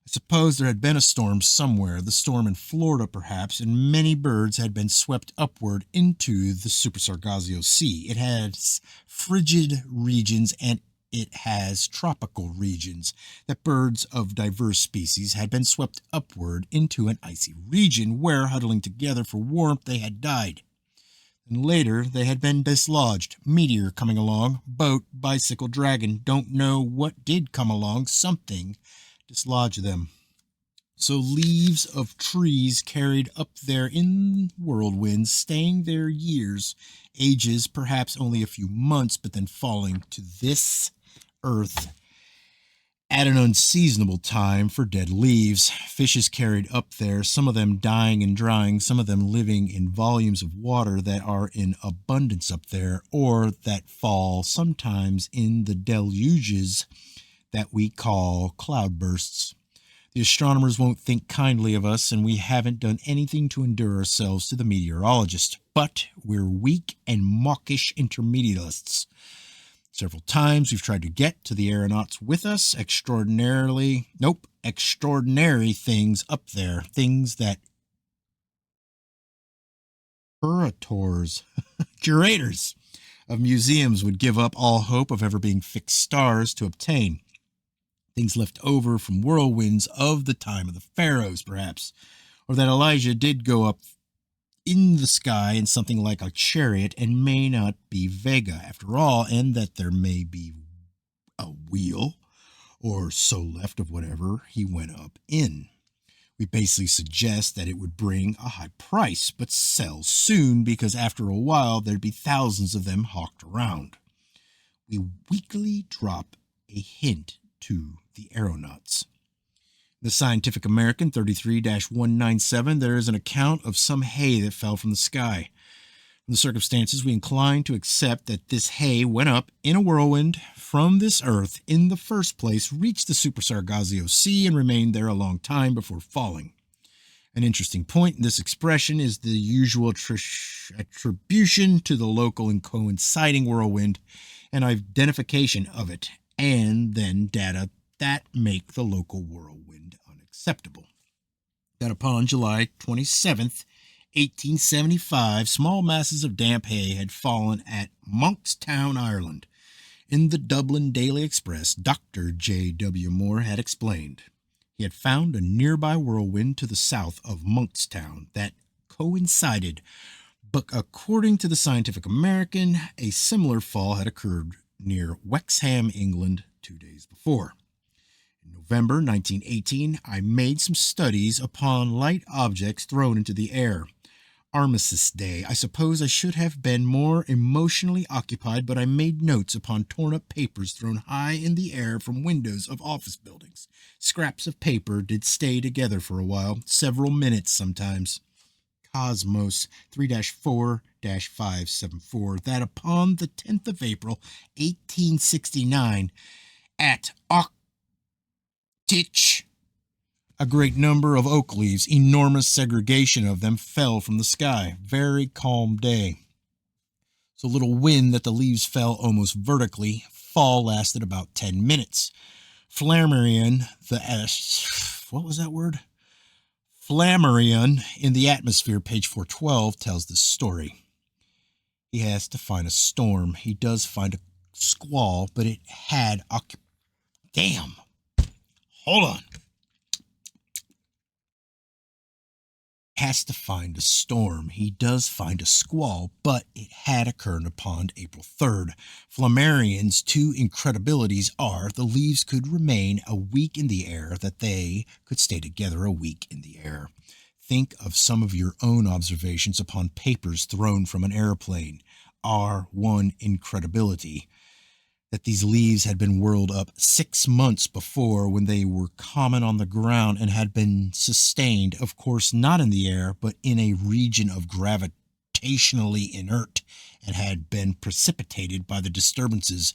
suppose there had been a storm somewhere, the storm in Florida perhaps, and many birds had been swept upward into the Super Sargasso Sea. It has frigid regions and it has tropical regions, that birds of diverse species had been swept upward into an icy region where, huddling together for warmth, they had died. And later they had been dislodged. Meteor coming along, boat, bicycle, dragon, don't know what did come along, something dislodged them. So leaves of trees carried up there in whirlwinds, staying there years, ages, perhaps only a few months, but then falling to this earth at an unseasonable time for dead leaves. Fishes carried up there, some of them dying and drying, some of them living in volumes of water that are in abundance up there, or that fall sometimes in the deluges that we call cloudbursts. The astronomers won't think kindly of us, and we haven't done anything to endear ourselves to the meteorologist, but we're weak and mawkish intermedialists. Several times we've tried to get to the aeronauts with us, extraordinary things up there, things that curators of museums would give up all hope of ever being fixed stars to obtain. things left over from whirlwinds of the time of the pharaohs, perhaps, or that Elijah did go up in the sky in something like a chariot and may not be Vega after all, and that there may be a wheel or so left of whatever he went up in. We basically suggest that it would bring a high price, but sell soon because after a while there'd be thousands of them hawked around. We weakly drop a hint to the aeronauts. The Scientific American 33-197, there is an account of some hay that fell from the sky. From the circumstances, we incline to accept that this hay went up in a whirlwind from this earth in the first place, reached the Super Sargasso Sea, and remained there a long time before falling. An interesting point in this expression is the usual attribution to the local and coinciding whirlwind and identification of it, and then data that make the local whirlwind unacceptable. That upon July 27th, 1875, small masses of damp hay had fallen at Monkstown, Ireland. In the Dublin Daily Express, Dr. J. W. Moore had explained he had found a nearby whirlwind to the south of Monkstown that coincided, but according to the Scientific American, a similar fall had occurred near Wexham, England, 2 days before. In November 1918, I made some studies upon light objects thrown into the air. Armistice Day. I suppose I should have been more emotionally occupied, but I made notes upon torn-up papers thrown high in the air from windows of office buildings. Scraps of paper did stay together for a while, several minutes sometimes. Cosmos 3-4-574, that upon the 10th of April, 1869, at Ochtitch, a great number of oak leaves, enormous segregation of them, fell from the sky. Very calm day. So little wind that the leaves fell almost vertically. Fall lasted about 10 minutes. Flammarion, what was that word? Flammarion in the atmosphere, page 412, tells this story. He has to find a storm. He does find a squall, but it had Damn. Hold on. Has to find a storm. He does find a squall, but it had occurred upon April 3rd. Flammarion's two incredibilities are the leaves could remain a week in the air, that they could stay together a week in the air. Think of some of your own observations upon papers thrown from an airplane. Are one incredibility that these leaves had been whirled up 6 months before when they were common on the ground and had been sustained, of course not in the air, but in a region of gravitationally inert, and had been precipitated by the disturbances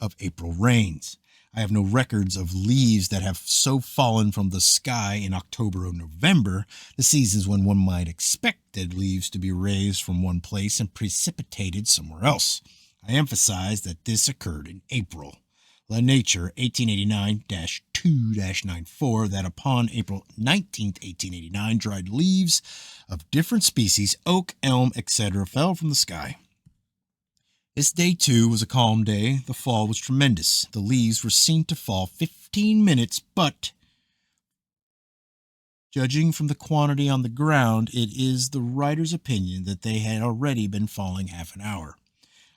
of April rains. I have no records of leaves that have so fallen from the sky in October or November, the seasons when one might expect dead leaves to be raised from one place and precipitated somewhere else. I emphasize that this occurred in April. La Nature 1889-2-94, that upon April 19, 1889, dried leaves of different species, oak, elm, etc., fell from the sky. This day, too, was a calm day. The fall was tremendous. The leaves were seen to fall 15 minutes, but judging from the quantity on the ground, it is the writer's opinion that they had already been falling half an hour.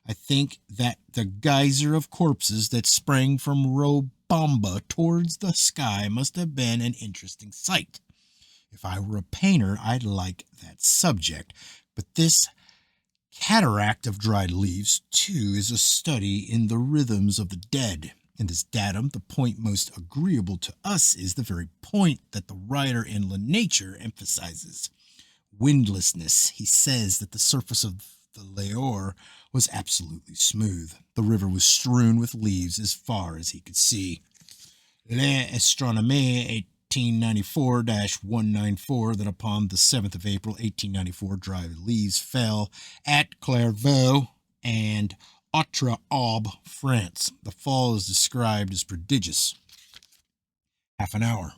I think that the geyser of corpses that sprang from Robamba towards the sky must have been an interesting sight. If I were a painter, I'd like that subject. But this cataract of dried leaves, too, is a study in the rhythms of the dead. In this datum, the point most agreeable to us is the very point that the writer in La Nature emphasizes. Windlessness. He says that the surface of the Loire was absolutely smooth. The river was strewn with leaves as far as he could see. L'Astronomie 1894-194, that upon the 7th of April 1894, dried leaves fell at Clairvaux and Outre-Aube, France. The fall is described as prodigious. Half an hour.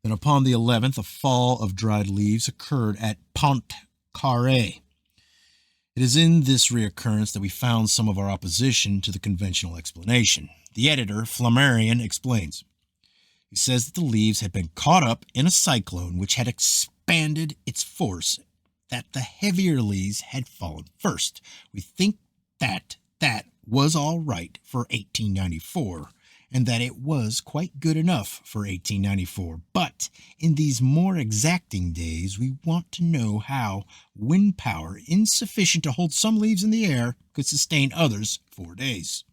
Then upon the 11th, a fall of dried leaves occurred at Pontcarré. It is in this reoccurrence that we found some of our opposition to the conventional explanation. The editor, Flammarion, explains, He says that the leaves had been caught up in a cyclone which had expanded its force, that the heavier leaves had fallen first. We think that that was all right for 1894, and that it was quite good enough for 1894. But in these more exacting days, we want to know how wind power insufficient to hold some leaves in the air could sustain others 4 days.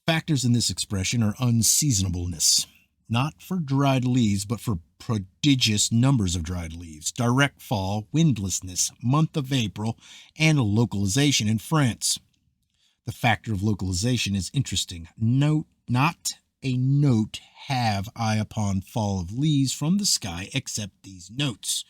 Factors in this expression are unseasonableness, not for dried leaves, but for prodigious numbers of dried leaves, direct fall, windlessness, month of April, and localization in France. The factor of localization is interesting. Note, not a note have I upon fall of leaves from the sky except these notes.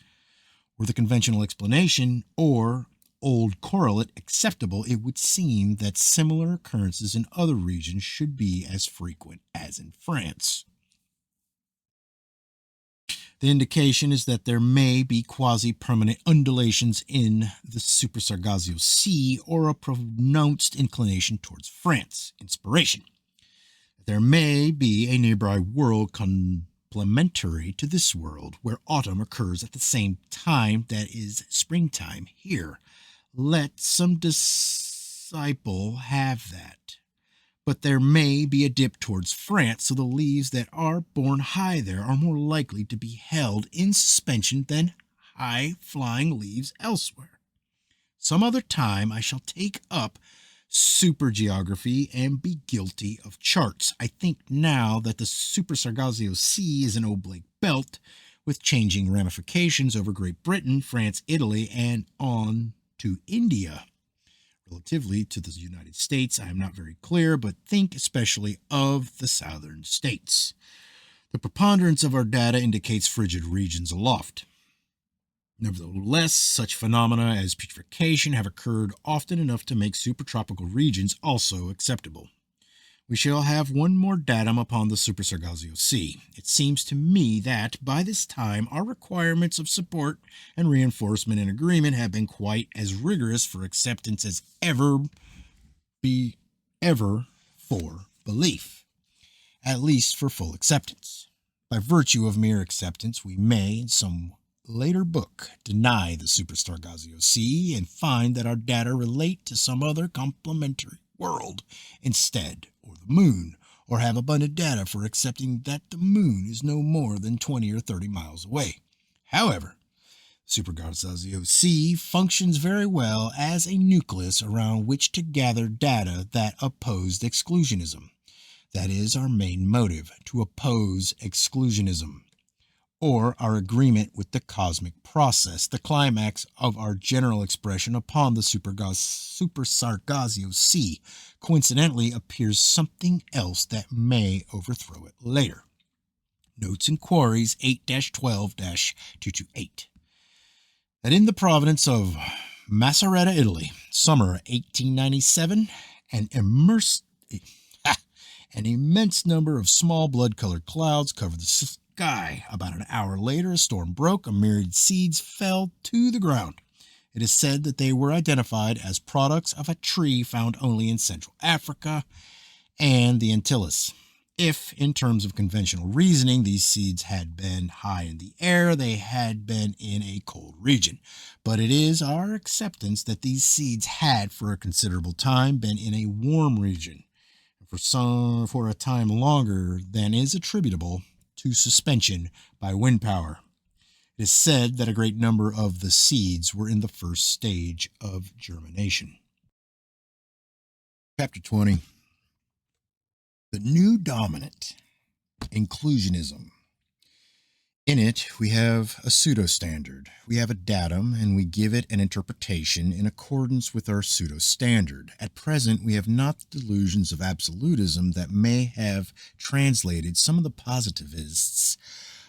Were the conventional explanation or old correlate acceptable, it would seem that similar occurrences in other regions should be as frequent as in France. The indication is that there may be quasi-permanent undulations in the Super Sargasso Sea or a pronounced inclination towards France. Inspiration. There may be a nearby world complementary to this world, where autumn occurs at the same time that is springtime here. Let some disciple have that. But there may be a dip towards France, so the leaves that are borne high there are more likely to be held in suspension than high-flying leaves elsewhere. Some other time I shall take up supergeography and be guilty of charts. I think now that the Super Sargasso Sea is an oblique belt with changing ramifications over Great Britain, France, Italy, and on to India. Relatively to the United States, I am not very clear, but think especially of the southern states. The preponderance of our data indicates frigid regions aloft. Nevertheless, such phenomena as putrefaction have occurred often enough to make supertropical regions also acceptable. We shall have one more datum upon the Super Sargasso Sea. It seems to me that, by this time, our requirements of support and reinforcement and agreement have been quite as rigorous for acceptance as ever for belief, at least for full acceptance. By virtue of mere acceptance, we may, in some later book, deny the Super Sargasso Sea and find that our data relate to some other complementary world instead, or the moon, or have abundant data for accepting that the moon is no more than 20 or 30 miles away. However, Super Sargasso Sea functions very well as a nucleus around which to gather data that opposed exclusionism. That is our main motive, to oppose exclusionism, or our agreement with the cosmic process. The climax of our general expression upon the Super Sargasso Sea coincidentally appears something else that may overthrow it later. Notes and Queries 8-12-228. That in the province of Macerata, Italy, summer 1897, an immense number of small blood-colored clouds covered the sky. About an hour later, a storm broke. A myriad seeds fell to the ground. It is said that they were identified as products of a tree found only in Central Africa and the Antilles. If, in terms of conventional reasoning, these seeds had been high in the air, they had been in a cold region. But it is our acceptance that these seeds had, for a considerable time, been in a warm region, for a time longer than is attributable to suspension by wind power. It is said that a great number of the seeds were in the first stage of germination. Chapter 20. The New Dominant, Inclusionism. In it, we have a pseudo-standard. We have a datum, and we give it an interpretation in accordance with our pseudo-standard. At present, we have not the delusions of absolutism that may have translated some of the positivists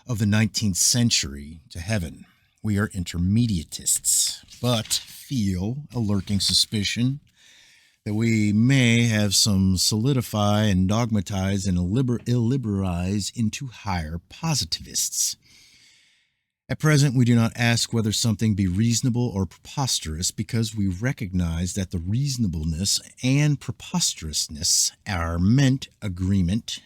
of the 19th century to heaven. We are intermediatists, but feel a lurking suspicion that we may have some solidify and dogmatize and illiberize into higher positivists. At present, we do not ask whether something be reasonable or preposterous, because we recognize that the reasonableness and preposterousness are meant agreement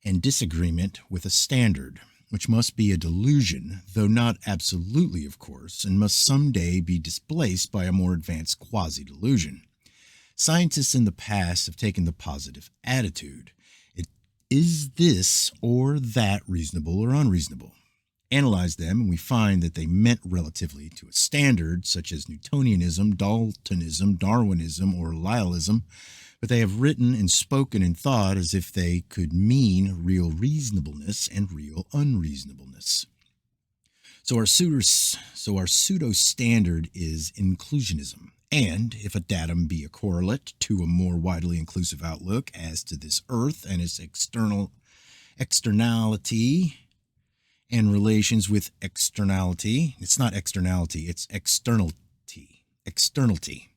and disagreement with a standard, which must be a delusion, though not absolutely, of course, and must someday be displaced by a more advanced quasi-delusion. Scientists in the past have taken the positive attitude. Is this or that reasonable or unreasonable? Analyze them, and we find that they meant relatively to a standard, such as Newtonianism, Daltonism, Darwinism, or Lyellism, but they have written and spoken and thought as if they could mean real reasonableness and real unreasonableness. So our pseudo standard is inclusionism. And if a datum be a correlate to a more widely inclusive outlook as to this earth and its externality and relations with externality, it's not externality, it's externality.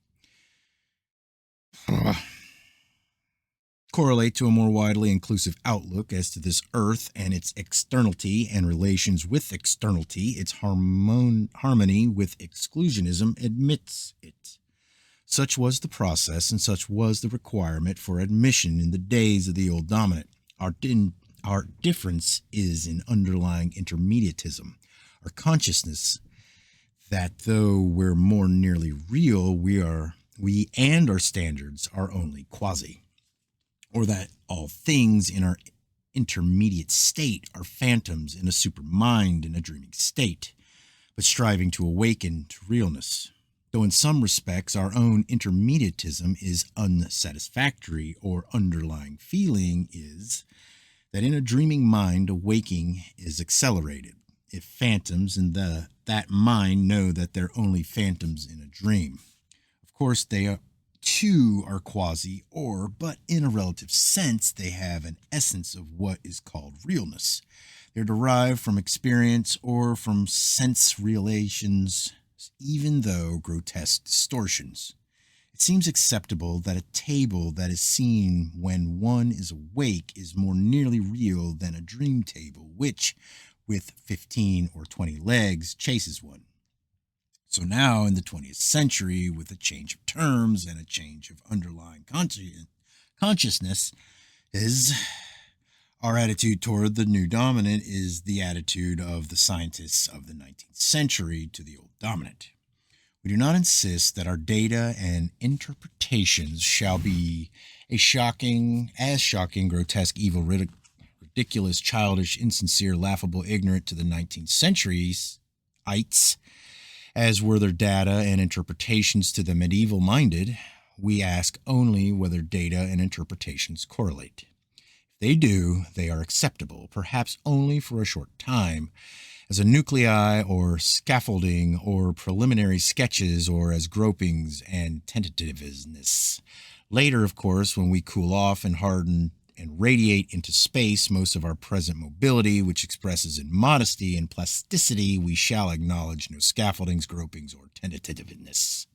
Correlate to a more widely inclusive outlook as to this earth and its externality and relations with externality, its harmony with exclusionism admits it. Such was the process and such was the requirement for admission in the days of the old dominant. Our difference is in underlying intermediatism, our consciousness that though we're more nearly real, we and our standards are only quasi, or that all things in our intermediate state are phantoms in a supermind in a dreaming state, but striving to awaken to realness. Though in some respects our own intermediatism is unsatisfactory, or underlying feeling is that in a dreaming mind awaking is accelerated, if phantoms in that mind know that they're only phantoms in a dream. Of course, they too are quasi, but in a relative sense, they have an essence of what is called realness. They're derived from experience or from sense relations, even though grotesque distortions. It seems acceptable that a table that is seen when one is awake is more nearly real than a dream table, which, with 15 or 20 legs, chases one. So now, in the 20th century, with a change of terms and a change of underlying consciousness, our attitude toward the new dominant is the attitude of the scientists of the 19th century to the old dominant. We do not insist that our data and interpretations shall be shocking, grotesque, evil, ridiculous, childish, insincere, laughable, ignorant to the 19th century's as were their data and interpretations to the medieval-minded. We ask only whether data and interpretations correlate. If they do, they are acceptable, perhaps only for a short time, as a nuclei or scaffolding or preliminary sketches or as gropings and tentativeness. Later, of course, when we cool off and harden and radiate into space most of our present mobility, which expresses in modesty and plasticity, we shall acknowledge no scaffoldings, gropings, or tentativeness.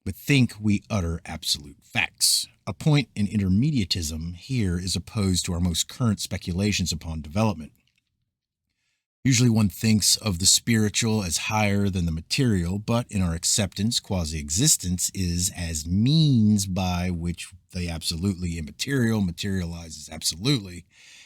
But think we utter absolute facts. A point in intermediatism here is opposed to our most current speculations upon development. Usually one thinks of the spiritual as higher than the material, but in our acceptance, quasi-existence is as means by which the absolutely immaterial materializes absolutely,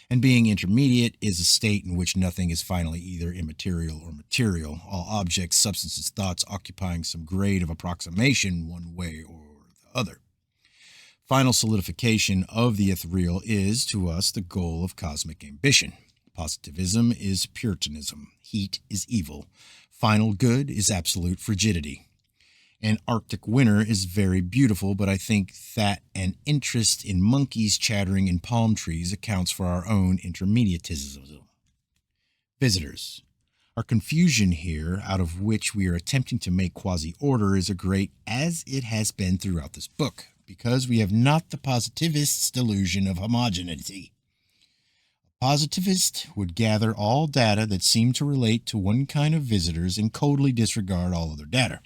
and being intermediate is a state in which nothing is finally either immaterial or material, all objects, substances, thoughts occupying some grade of approximation one way or the other. Final solidification of the ethereal is, to us, the goal of cosmic ambition. Positivism is Puritanism. Heat is evil. Final good is absolute frigidity. An Arctic winter is very beautiful, but I think that an interest in monkeys chattering in palm trees accounts for our own intermediatism. Visitors. Our confusion here, out of which we are attempting to make quasi-order, is as great as it has been throughout this book, because we have not the positivist's delusion of homogeneity. Positivist would gather all data that seem to relate to one kind of visitors and coldly disregard all other data.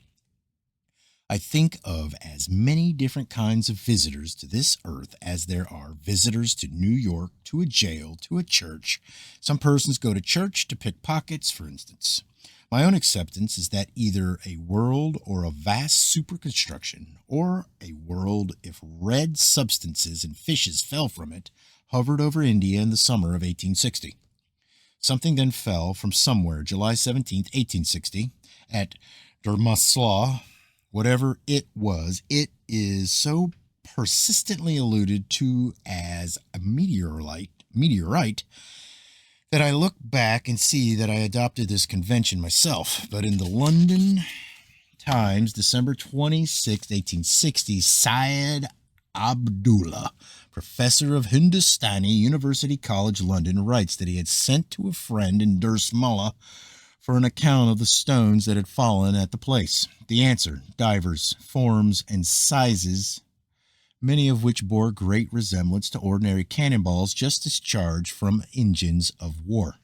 I think of as many different kinds of visitors to this earth as there are visitors to New York, to a jail, to a church. Some persons go to church to pick pockets, for instance. My own acceptance is that either a world or a vast superconstruction, or a world if red substances and fishes fell from it, hovered over India in the summer of 1860. Something then fell from somewhere July 17, 1860, at Dharmasla. Whatever it was, it is so persistently alluded to as a meteorite that I look back and see that I adopted this convention myself. But in the London Times, December 26, 1860, Syed Abdullah, professor of Hindustani, University College London, writes that he had sent to a friend in Dharmasla for an account of the stones that had fallen at the place. The answer: divers forms and sizes, many of which bore great resemblance to ordinary cannonballs just discharged from engines of war.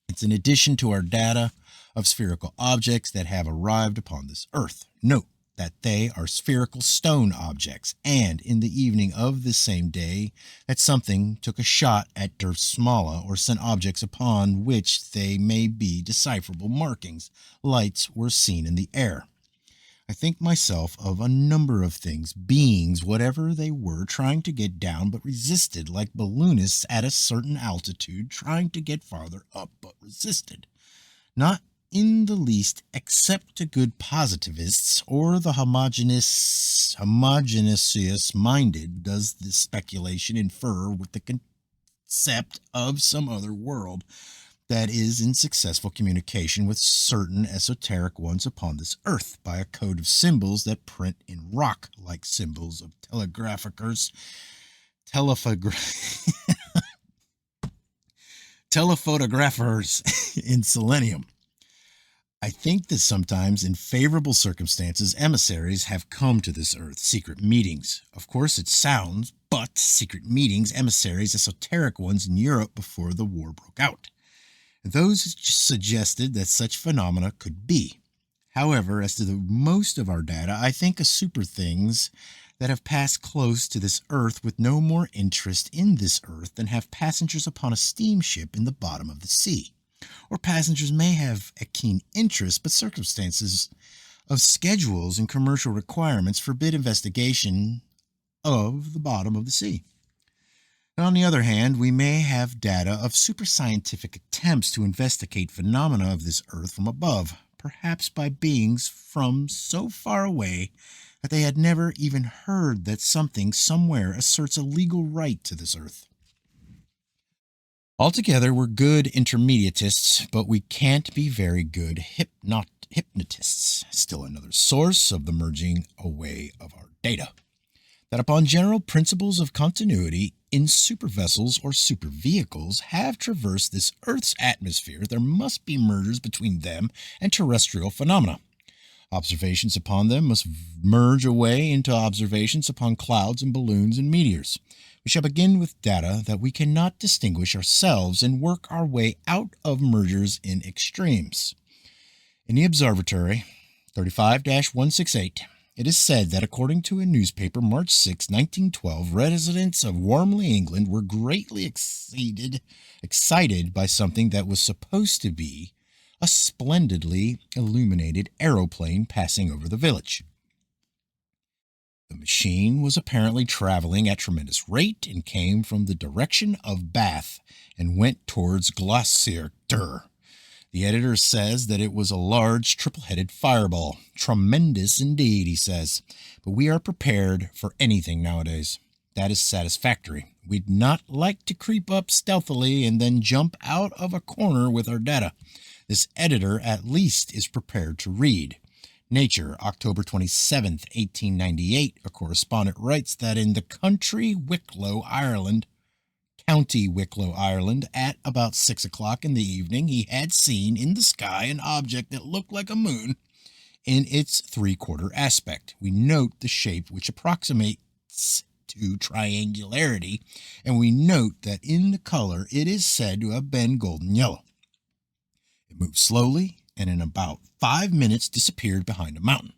It's in addition to our data of spherical objects that have arrived upon this earth. Note that they are spherical stone objects, and in the evening of this same day that something took a shot at Dharmasla or sent objects upon which they may be decipherable markings. Lights were seen in the air. I think myself of a number of things, beings, whatever they were, trying to get down but resisted, like balloonists at a certain altitude trying to get farther up but resisted. Not in the least, except to good positivists or the homogeneous minded, does this speculation infer with the concept of some other world that is in successful communication with certain esoteric ones upon this earth by a code of symbols that print in rock, like symbols of telephotographers in selenium. I think that sometimes in favorable circumstances, emissaries have come to this earth, secret meetings. Of course it sounds, but secret meetings, emissaries, esoteric ones in Europe before the war broke out. Those suggested that such phenomena could be. However, as to the most of our data, I think of super things that have passed close to this earth with no more interest in this earth than have passengers upon a steamship in the bottom of the sea. Or passengers may have a keen interest, but circumstances of schedules and commercial requirements forbid investigation of the bottom of the sea. On the other hand, we may have data of superscientific attempts to investigate phenomena of this earth from above, perhaps by beings from so far away that they had never even heard that something somewhere asserts a legal right to this earth. Altogether, we're good intermediatists, but we can't be very good hypnotists. Still another source of the merging away of our data. That upon general principles of continuity in supervessels or supervehicles have traversed this Earth's atmosphere, there must be mergers between them and terrestrial phenomena. Observations upon them must merge away into observations upon clouds and balloons and meteors. We shall begin with data that we cannot distinguish ourselves and work our way out of mergers in extremes. In the observatory, 35-168, it is said that according to a newspaper, March 6, 1912, residents of Warmley, England were greatly excited by something that was supposed to be a splendidly illuminated aeroplane passing over the village. The machine was apparently traveling at tremendous rate and came from the direction of Bath and went towards Gloucester. The editor says that it was a large triple-headed fireball. Tremendous indeed, he says, but we are prepared for anything nowadays. That is satisfactory. We'd not like to creep up stealthily and then jump out of a corner with our data. This editor at least is prepared to read. Nature, October 27, 1898, a correspondent writes that in the County Wicklow, Ireland, at about 6 o'clock in the evening, he had seen in the sky an object that looked like a moon in its three-quarter aspect. We note the shape which approximates to triangularity, and we note that in the color it is said to have been golden yellow. It moved slowly, and in about 5 minutes disappeared behind a mountain.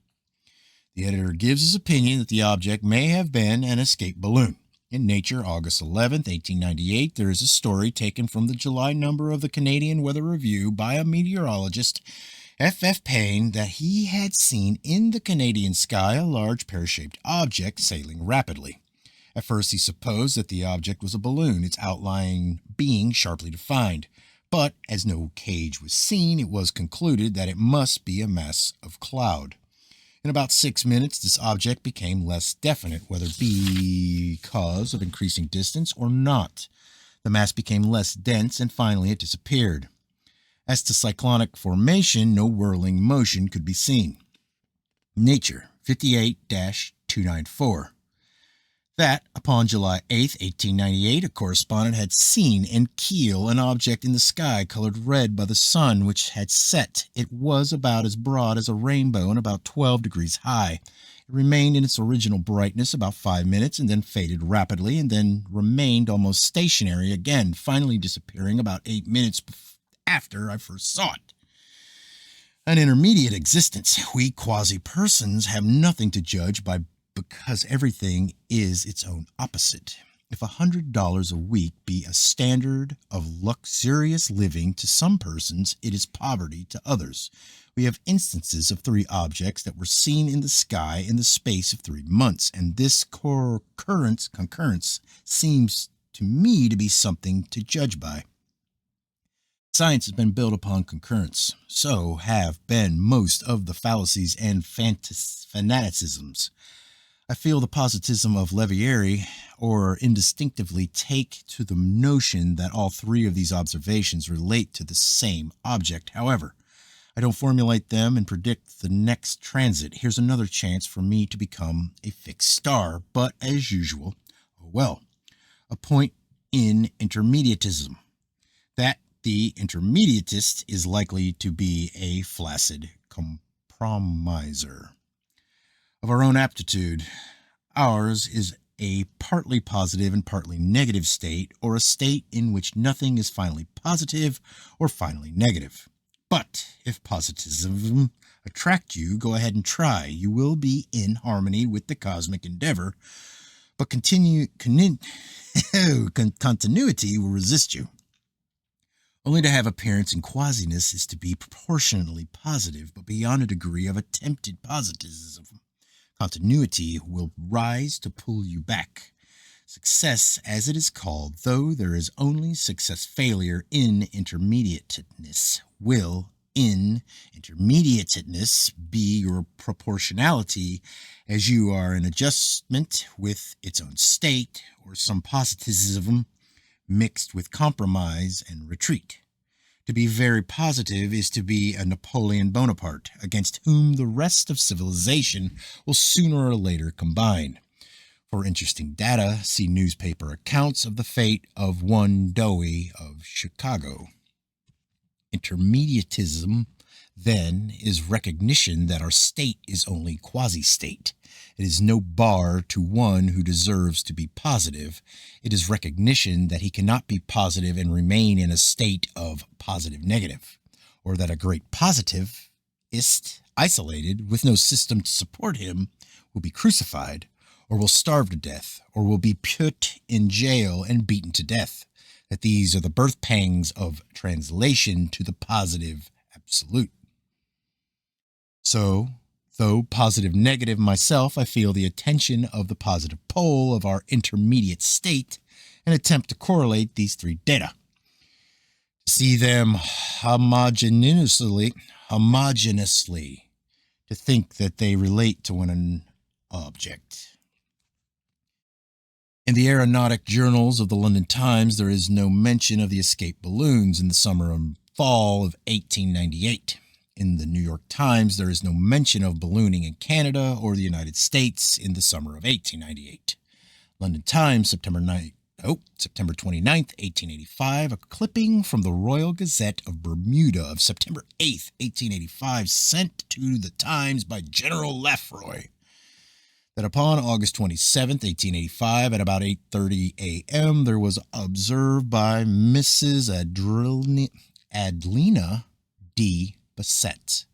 The editor gives his opinion that the object may have been an escape balloon. In Nature, August 11, 1898, there is a story taken from the July number of the Canadian Weather Review by a meteorologist, F. Payne, that he had seen in the Canadian sky a large pear-shaped object sailing rapidly. At first, he supposed that the object was a balloon, its outline being sharply defined. But as no cage was seen, it was concluded that it must be a mass of cloud. In about 6 minutes, this object became less definite, whether because of increasing distance or not. The mass became less dense, and finally it disappeared. As to cyclonic formation, no whirling motion could be seen. Nature 58-294. That, upon July 8, 1898, a correspondent had seen in Kiel an object in the sky colored red by the sun which had set. It was about as broad as a rainbow and about 12 degrees high. It remained in its original brightness about 5 minutes and then faded rapidly and then remained almost stationary again, finally disappearing about 8 minutes after I first saw it. An intermediate existence. We quasi-persons have nothing to judge by because everything is its own opposite. If $100 a week be a standard of luxurious living to some persons, it is poverty to others. We have instances of 3 objects that were seen in the sky in the space of 3 months, and this concurrence seems to me to be something to judge by. Science has been built upon concurrence. So have been most of the fallacies and fanaticisms. I feel the positivism of Leverrier, or indistinctively take to the notion that all 3 of these observations relate to the same object. However, I don't formulate them and predict the next transit. Here's another chance for me to become a fixed star, but as usual, oh well. A point in intermediatism. That the intermediatist is likely to be a flaccid compromiser. Of our own aptitude, ours is a partly positive and partly negative state, or a state in which nothing is finally positive or finally negative. But if positivism attract you, go ahead and try. You will be in harmony with the cosmic endeavor, but continuity will resist you. Only to have appearance in quasiness is to be proportionately positive, but beyond a degree of attempted positivism. Continuity will rise to pull you back. Success, as it is called, though there is only success-failure in intermediateness, will, in intermediateness, be your proportionality as you are in adjustment with its own state, or some positivism mixed with compromise and retreat. To be very positive is to be a Napoleon Bonaparte, against whom the rest of civilization will sooner or later combine. For interesting data, see newspaper accounts of the fate of one Dewey of Chicago. Intermediatism, then, is recognition that our state is only quasi-state. It is no bar to one who deserves to be positive. It is recognition that he cannot be positive and remain in a state of positive-negative, or that a great positivist, isolated, with no system to support him, will be crucified, or will starve to death, or will be put in jail and beaten to death. That these are the birth pangs of translation to the positive absolute. So, though positive-negative myself, I feel the attention of the positive pole of our intermediate state and attempt to correlate these 3 data. See them homogeneously, to think that they relate to one object. In the aeronautic journals of the London Times, there is no mention of the escaped balloons in the summer and fall of 1898. In the New York Times, there is no mention of ballooning in Canada or the United States in the summer of 1898. London Times, September 29th, 1885, a clipping from the Royal Gazette of Bermuda of September 8th, 1885, sent to the Times by General Lefroy, that upon August 27th, 1885, at about 8:30 a.m., there was observed by Mrs. Adelina D. Bassett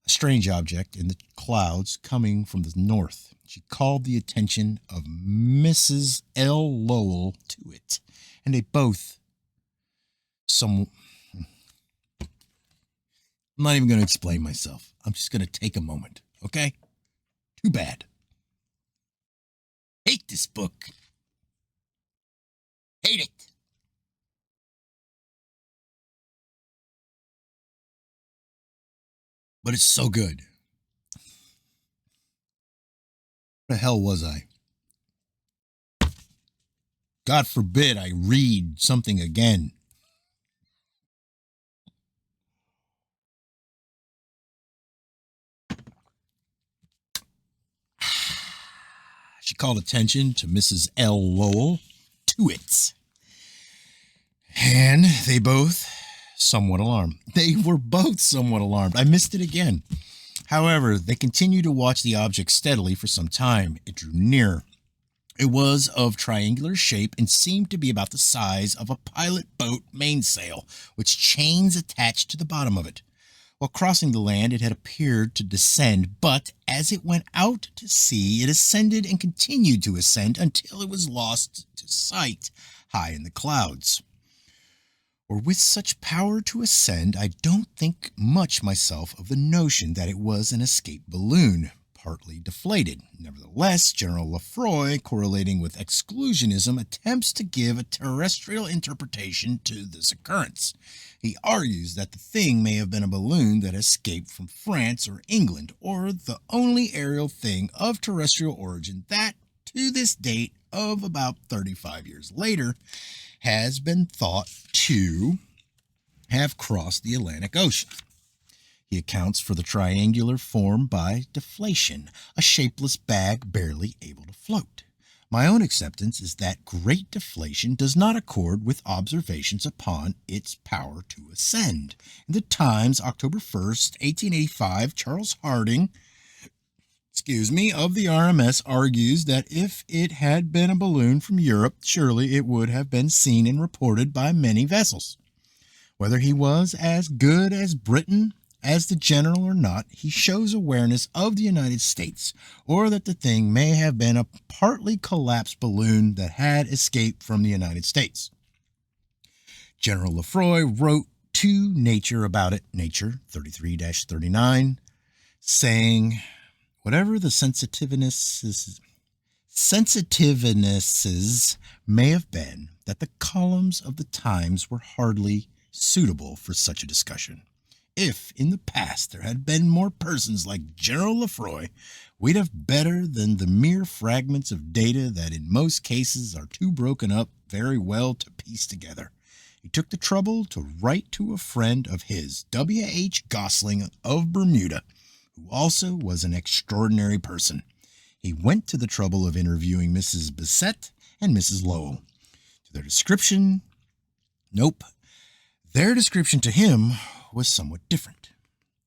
a strange object in the clouds coming from the north. She called the attention of Mrs. L. Lowell to it, and they both I'm not even going to explain myself. I'm just going to take a moment, okay? Too bad. Hate this book. but it's so good. What the hell was I? God forbid I read something again. She called attention to Mrs. L. Lowell to it. And they both somewhat alarmed. They were both somewhat alarmed. I missed it again. However, they continued to watch the object steadily for some time. It drew nearer. It was of triangular shape and seemed to be about the size of a pilot boat mainsail, with chains attached to the bottom of it. While crossing the land, it had appeared to descend, but as it went out to sea, it ascended and continued to ascend until it was lost to sight high in the clouds. Or with such power to ascend, I don't think much myself of the notion that it was an escape balloon, partly deflated. Nevertheless, General Lefroy, correlating with exclusionism, attempts to give a terrestrial interpretation to this occurrence. He argues that the thing may have been a balloon that escaped from France or England, or the only aerial thing of terrestrial origin that, to this date of about 35 years later, has been thought to have crossed the Atlantic Ocean. He accounts for the triangular form by deflation, a shapeless bag barely able to float. My own acceptance is that great deflation does not accord with observations upon its power to ascend. In the Times, October 1st, 1885, Charles Harding, of the RMS argues that if it had been a balloon from Europe, surely it would have been seen and reported by many vessels. Whether he was as good as Britain as the general or not, he shows awareness of the United States, or that the thing may have been a partly collapsed balloon that had escaped from the United States. General Lefroy wrote to Nature about it, Nature 33-39, saying, whatever the sensitivenesses may have been, that the columns of the Times were hardly suitable for such a discussion. If, in the past, there had been more persons like General Lefroy, we'd have better than the mere fragments of data that in most cases are too broken up very well to piece together. He took the trouble to write to a friend of his, W.H. Gosling of Bermuda, who also was an extraordinary person. He went to the trouble of interviewing Mrs. Bassett and Mrs. Lowell. Their description to him was somewhat different.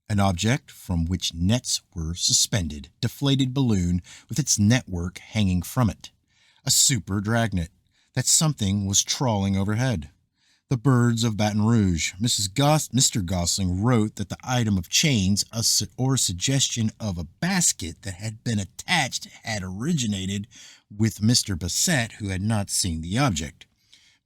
An object from which nets were suspended, deflated balloon with its network hanging from it. A super dragnet. That something was trawling overhead. The birds of Baton Rouge. Mr. Gosling wrote that the item of chains or suggestion of a basket that had been attached had originated with Mr. Bassett, who had not seen the object.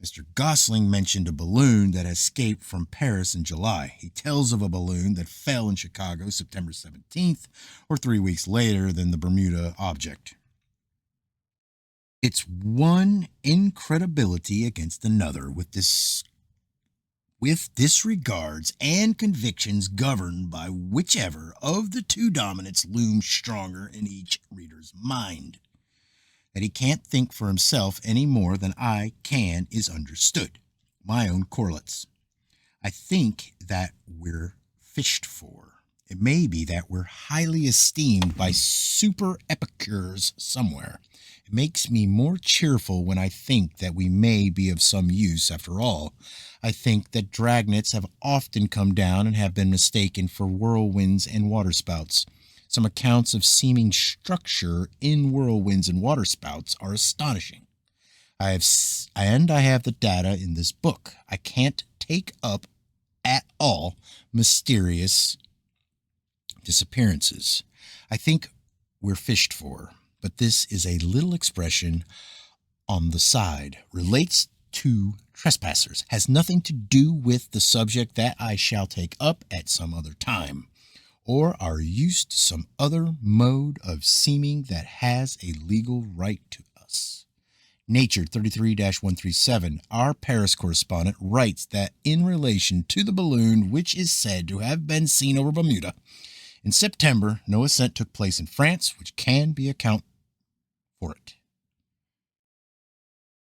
Mr. Gosling mentioned a balloon that escaped from Paris in July. He tells of a balloon that fell in Chicago September 17th, or 3 weeks later than the Bermuda object. It's one incredibility against another, with disregards and convictions governed by whichever of the two dominants looms stronger in each reader's mind. That he can't think for himself any more than I can is understood. My own correlates. I think that we're fished for. It may be that we're highly esteemed by super epicures somewhere. It makes me more cheerful when I think that we may be of some use after all. I think that dragnets have often come down and have been mistaken for whirlwinds and waterspouts. Some accounts of seeming structure in whirlwinds and waterspouts are astonishing. I have the data in this book. I can't take up at all mysterious disappearances. I think we're fished for, but this is a little expression on the side, relates to trespassers, has nothing to do with the subject that I shall take up at some other time, or are used to some other mode of seeming that has a legal right to us. Nature 33-137, our Paris correspondent, writes that in relation to the balloon which is said to have been seen over Bermuda, In September, no ascent took place in France, which can be account for it.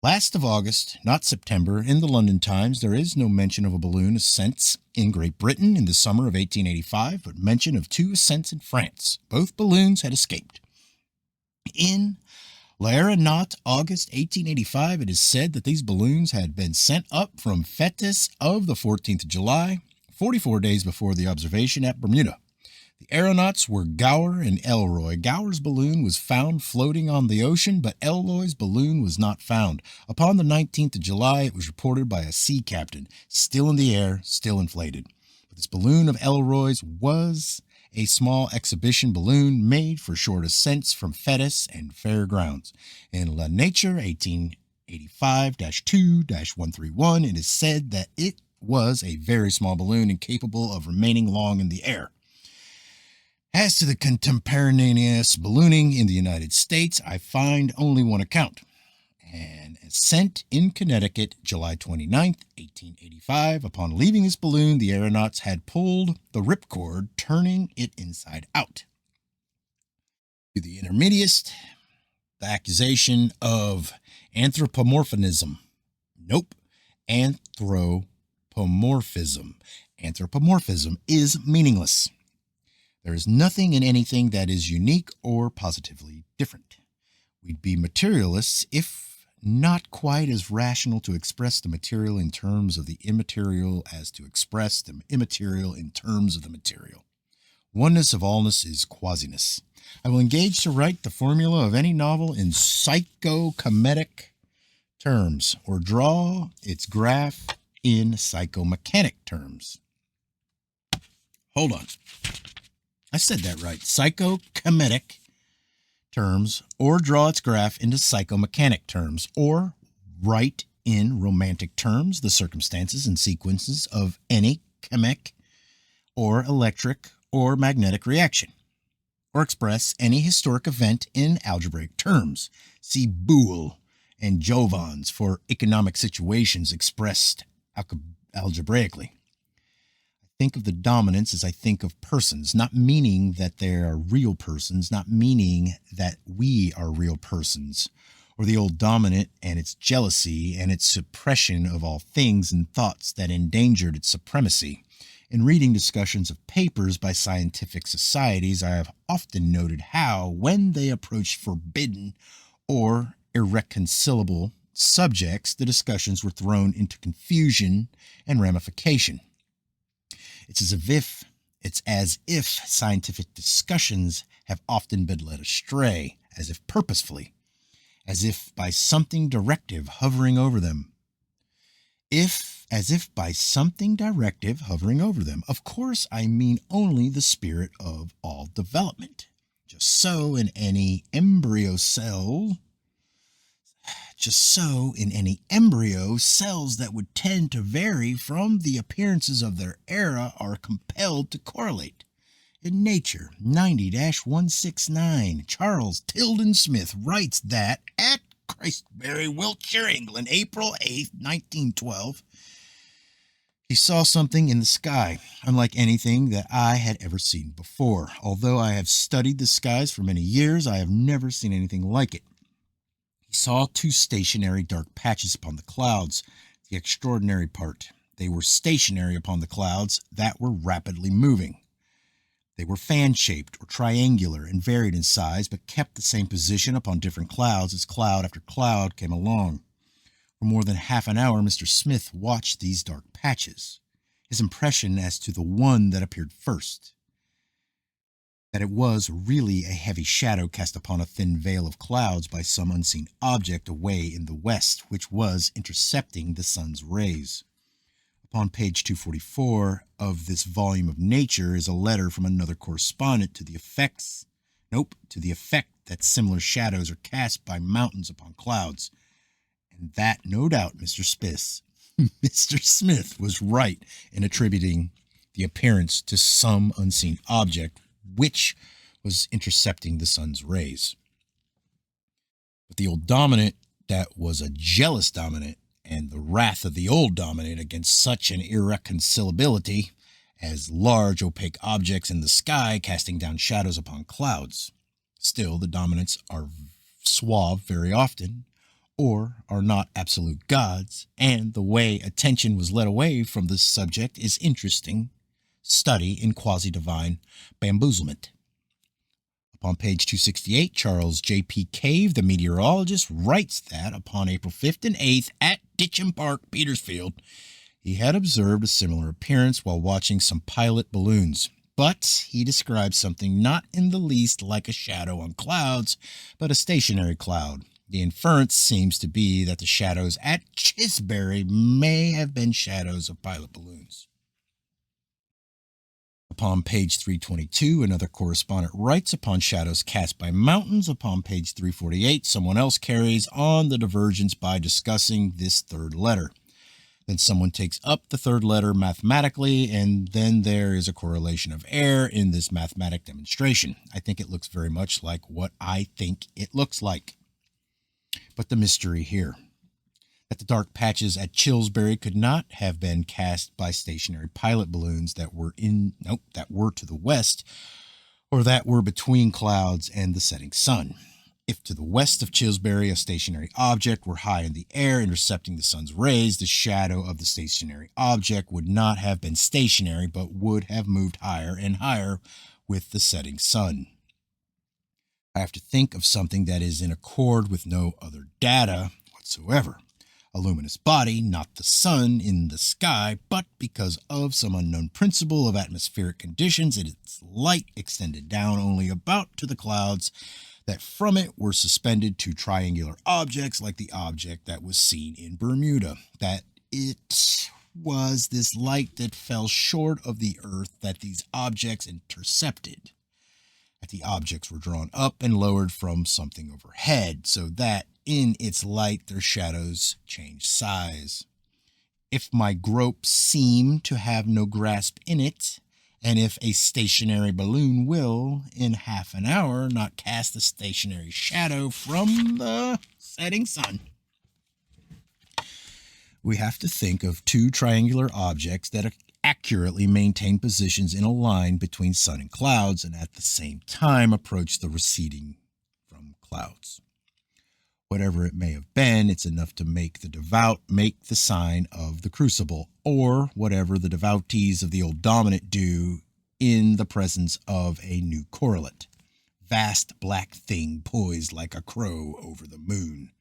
Last of August, not September, in the London Times, there is no mention of a balloon ascent in Great Britain in the summer of 1885, but mention of 2 ascents in France. Both balloons had escaped. In L'Aéronaute, August 1885, it is said that these balloons had been sent up from Fetis of the 14th of July, 44 days before the observation at Bermuda. The aeronauts were Gower and Elroy. Gower's balloon was found floating on the ocean, but Elroy's balloon was not found. Upon the 19th of July, it was reported by a sea captain, still in the air, still inflated. But this balloon of Elroy's was a small exhibition balloon made for short ascents from Fetis and fairgrounds. In La Nature 1885-2-131, it is said that it was a very small balloon incapable of remaining long in the air. As to the contemporaneous ballooning in the United States, I find only one account. An ascent in Connecticut, July 29, 1885. Upon leaving this balloon, the aeronauts had pulled the ripcord, turning it inside out. To the intermediate, the accusation of anthropomorphism. Nope, anthropomorphism. Anthropomorphism is meaningless. There is nothing in anything that is unique or positively different. We'd be materialists if not quite as rational to express the material in terms of the immaterial as to express the immaterial in terms of the material. Oneness of allness is quasiness. I will engage to write the formula of any novel in psychokinetic terms, or draw its graph in psychomechanic terms. Hold on. I said that right. Psychokinetic terms, or draw its graph into psychomechanic terms, or write in romantic terms the circumstances and sequences of any chemic or electric or magnetic reaction, or express any historic event in algebraic terms. See Boole and Jovans for economic situations expressed algebraically. Think of the dominants as I think of persons, not meaning that they are real persons, not meaning that we are real persons, or the old dominant and its jealousy and its suppression of all things and thoughts that endangered its supremacy. In reading discussions of papers by scientific societies, I have often noted how, when they approached forbidden or irreconcilable subjects, the discussions were thrown into confusion and ramification. It's as if scientific discussions have often been led astray, as if purposefully, as if by something directive hovering over them. As if by something directive hovering over them. Of course, I mean only the spirit of all development. Just so in any embryo, cells that would tend to vary from the appearances of their era are compelled to correlate. In Nature 90-169, Charles Tilden Smith writes that at Christbury, Wiltshire, England, April 8, 1912, he saw something in the sky, unlike anything that I had ever seen before. Although I have studied the skies for many years, I have never seen anything like it. He saw 2 stationary dark patches upon the clouds. The extraordinary part, they were stationary upon the clouds that were rapidly moving. They were fan-shaped or triangular and varied in size, but kept the same position upon different clouds as cloud after cloud came along. For more than half an hour, Mr. Smith watched these dark patches. His impression as to the one that appeared first, that it was really a heavy shadow cast upon a thin veil of clouds by some unseen object away in the west, which was intercepting the sun's rays. Upon page 244 of this volume of Nature is a letter from another correspondent to the effect that similar shadows are cast by mountains upon clouds, and that, no doubt, Mr. Smith was right in attributing the appearance to some unseen object which was intercepting the sun's rays. But the old dominant, that was a jealous dominant, and the wrath of the old dominant against such an irreconcilability as large opaque objects in the sky casting down shadows upon clouds. Still, the dominants are suave very often, or are not absolute gods, and the way attention was led away from this subject is interesting study in quasi-divine bamboozlement. Upon page 268, Charles J.P. Cave, the meteorologist, writes that upon April 5th and 8th at Ditcham Park, Petersfield, he had observed a similar appearance while watching some pilot balloons. But he describes something not in the least like a shadow on clouds, but a stationary cloud. The inference seems to be that the shadows at Chisbury may have been shadows of pilot balloons. Upon page 322, another correspondent writes, upon shadows cast by mountains. Upon page 348, someone else carries on the divergence by discussing this third letter. Then someone takes up the third letter mathematically, and then there is a correlation of error in this mathematic demonstration. I think it looks very much like what I think it looks like. But the mystery here, that the dark patches at Chilsbury could not have been cast by stationary pilot balloons that were to the west, or that were between clouds and the setting sun. If to the west of Chilsbury a stationary object were high in the air intercepting the sun's rays, the shadow of the stationary object would not have been stationary, but would have moved higher and higher with the setting sun. I have to think of something that is in accord with no other data whatsoever. A luminous body, not the sun in the sky, but because of some unknown principle of atmospheric conditions, its light extended down only about to the clouds that from it were suspended two triangular objects like the object that was seen in Bermuda. That it was this light that fell short of the earth that these objects intercepted. That the objects were drawn up and lowered from something overhead, so that in its light their shadows changed size. If my grope seem to have no grasp in it, and if a stationary balloon will, in half an hour, not cast a stationary shadow from the setting sun, we have to think of two triangular objects that accurately maintain positions in a line between sun and clouds, and at the same time approach the receding from clouds. Whatever it may have been, it's enough to make the devout make the sign of the crucible, or whatever the devotees of the old dominant do in the presence of a new correlate. Vast black thing poised like a crow over the moon.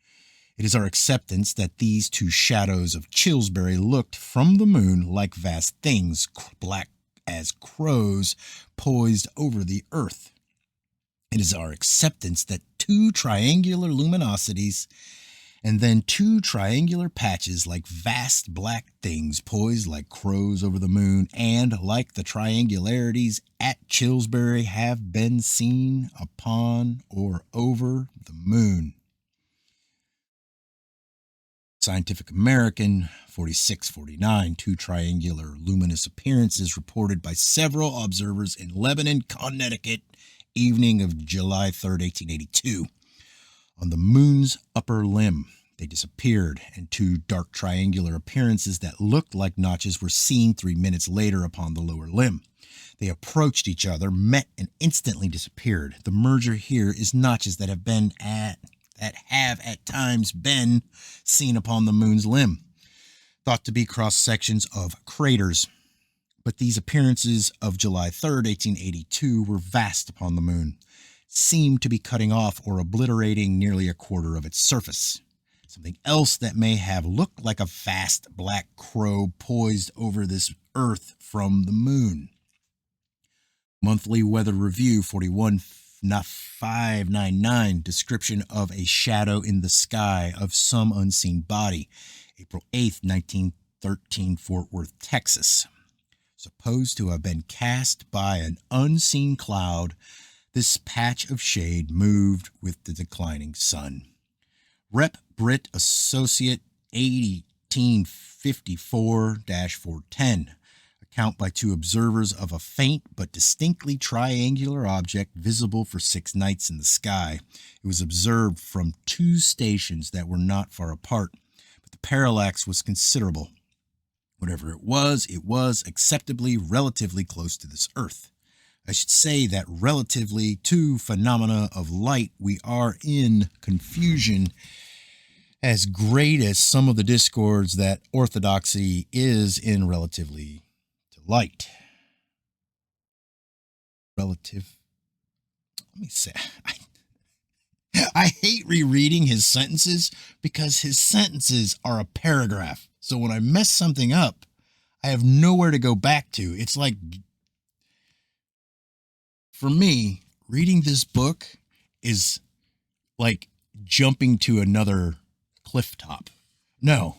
It is our acceptance that these two shadows of Chilsbury looked from the moon like vast things, black as crows, poised over the earth. It is our acceptance that two triangular luminosities and then two triangular patches like vast black things poised like crows over the moon, and like the triangularities at Chilsbury have been seen upon or over the moon. Scientific American 4649, two triangular luminous appearances reported by several observers in Lebanon, Connecticut, evening of July 3rd, 1882. On the moon's upper limb, they disappeared, and two dark triangular appearances that looked like notches were seen 3 minutes later upon the lower limb. They approached each other, met, and instantly disappeared. The merger here is notches that have at times been seen upon the moon's limb, thought to be cross-sections of craters. But these appearances of July 3rd, 1882 were vast upon the moon, seemed to be cutting off or obliterating nearly a quarter of its surface. Something else that may have looked like a vast black crow poised over this earth from the moon. Monthly Weather Review 41599, description of a shadow in the sky of some unseen body, April 8th, 1913, Fort Worth, Texas. Supposed to have been cast by an unseen cloud, this patch of shade moved with the declining sun. Rep. Brit Associate 1854-410. Account by two observers of a faint but distinctly triangular object visible for 6 nights in the sky. It was observed from 2 stations that were not far apart, but the parallax was considerable. Whatever it was acceptably relatively close to this Earth. I should say that relatively to phenomena of light, we are in confusion as great as some of the discords that orthodoxy is in relatively to light. Relative. Let me say, I hate rereading his sentences because his sentences are a paragraph. So when I mess something up, I have nowhere to go back to. It's like, for me, reading this book is like jumping to another cliff top. No.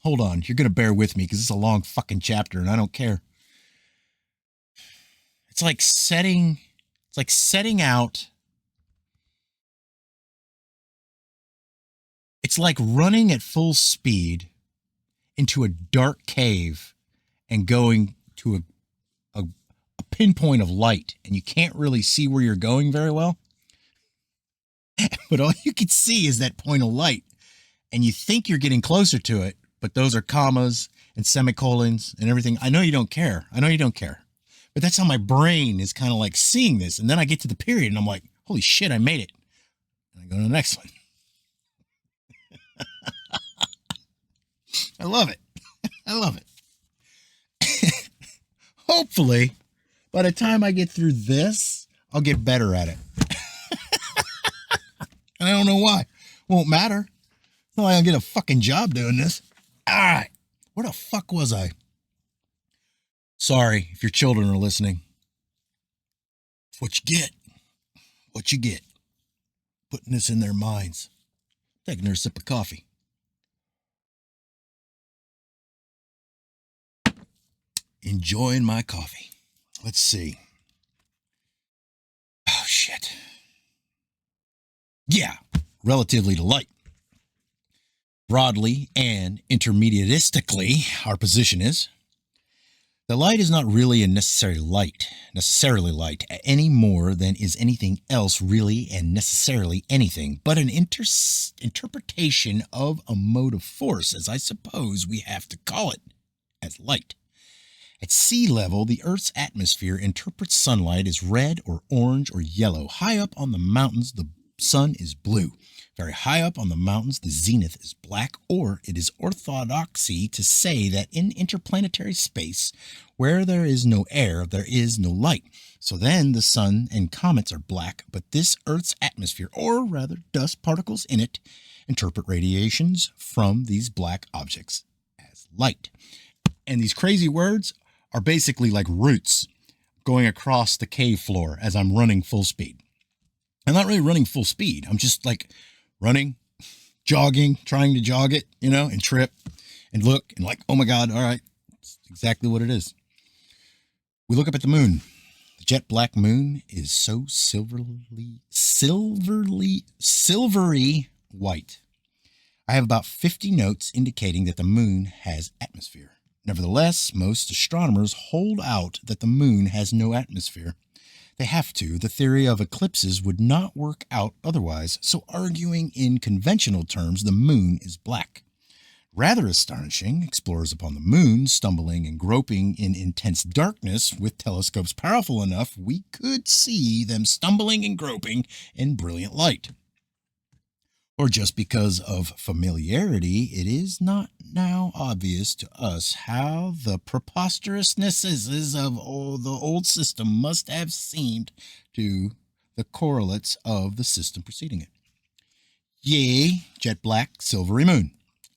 Hold on. You're going to bear with me because it's a long fucking chapter and I don't care. It's like setting out. It's like running at full speed into a dark cave and going to a pinpoint of light, and you can't really see where you're going very well. But all you can see is that point of light, and you think you're getting closer to it, but those are commas and semicolons and everything. I know you don't care. But that's how my brain is kind of like seeing this. And then I get to the period and I'm like, holy shit, I made it. And I go to the next one. I love it. Hopefully, by the time I get through this, I'll get better at it. And I don't know why. Won't matter. It's not like I'll get a fucking job doing this. All right. Where the fuck was I? Sorry if your children are listening. It's what you get. Putting this in their minds. Taking their sip of coffee. Enjoying my coffee. Let's see. Oh, shit. Yeah, relatively to light. Broadly and intermediatistically, our position is the light is not really a necessarily light, any more than is anything else really and necessarily anything, but an interpretation of a mode of force, as I suppose we have to call it, as light. At sea level, the Earth's atmosphere interprets sunlight as red or orange or yellow. High up on the mountains, the sun is blue. Very high up on the mountains, the zenith is black, or it is orthodoxy to say that in interplanetary space, where there is no air, there is no light. So then the sun and comets are black, but this Earth's atmosphere, or rather dust particles in it, interpret radiations from these black objects as light. And these crazy words are basically like roots going across the cave floor as I'm running full speed. I'm not really running full speed. I'm just like running, jogging, trying to jog it, and trip and look and like, oh my God, all right. It's exactly what it is. We look up at the moon. The jet black moon is so silvery white. I have about 50 notes indicating that the moon has atmosphere. Nevertheless, most astronomers hold out that the moon has no atmosphere. They have to. The theory of eclipses would not work out otherwise, so arguing in conventional terms, the moon is black. Rather astonishing, explorers upon the moon, stumbling and groping in intense darkness with telescopes powerful enough, we could see them stumbling and groping in brilliant light. Or just because of familiarity, it is not now obvious to us how the preposterousnesses of the old system must have seemed to the correlates of the system preceding it. Yea, jet black, silvery moon.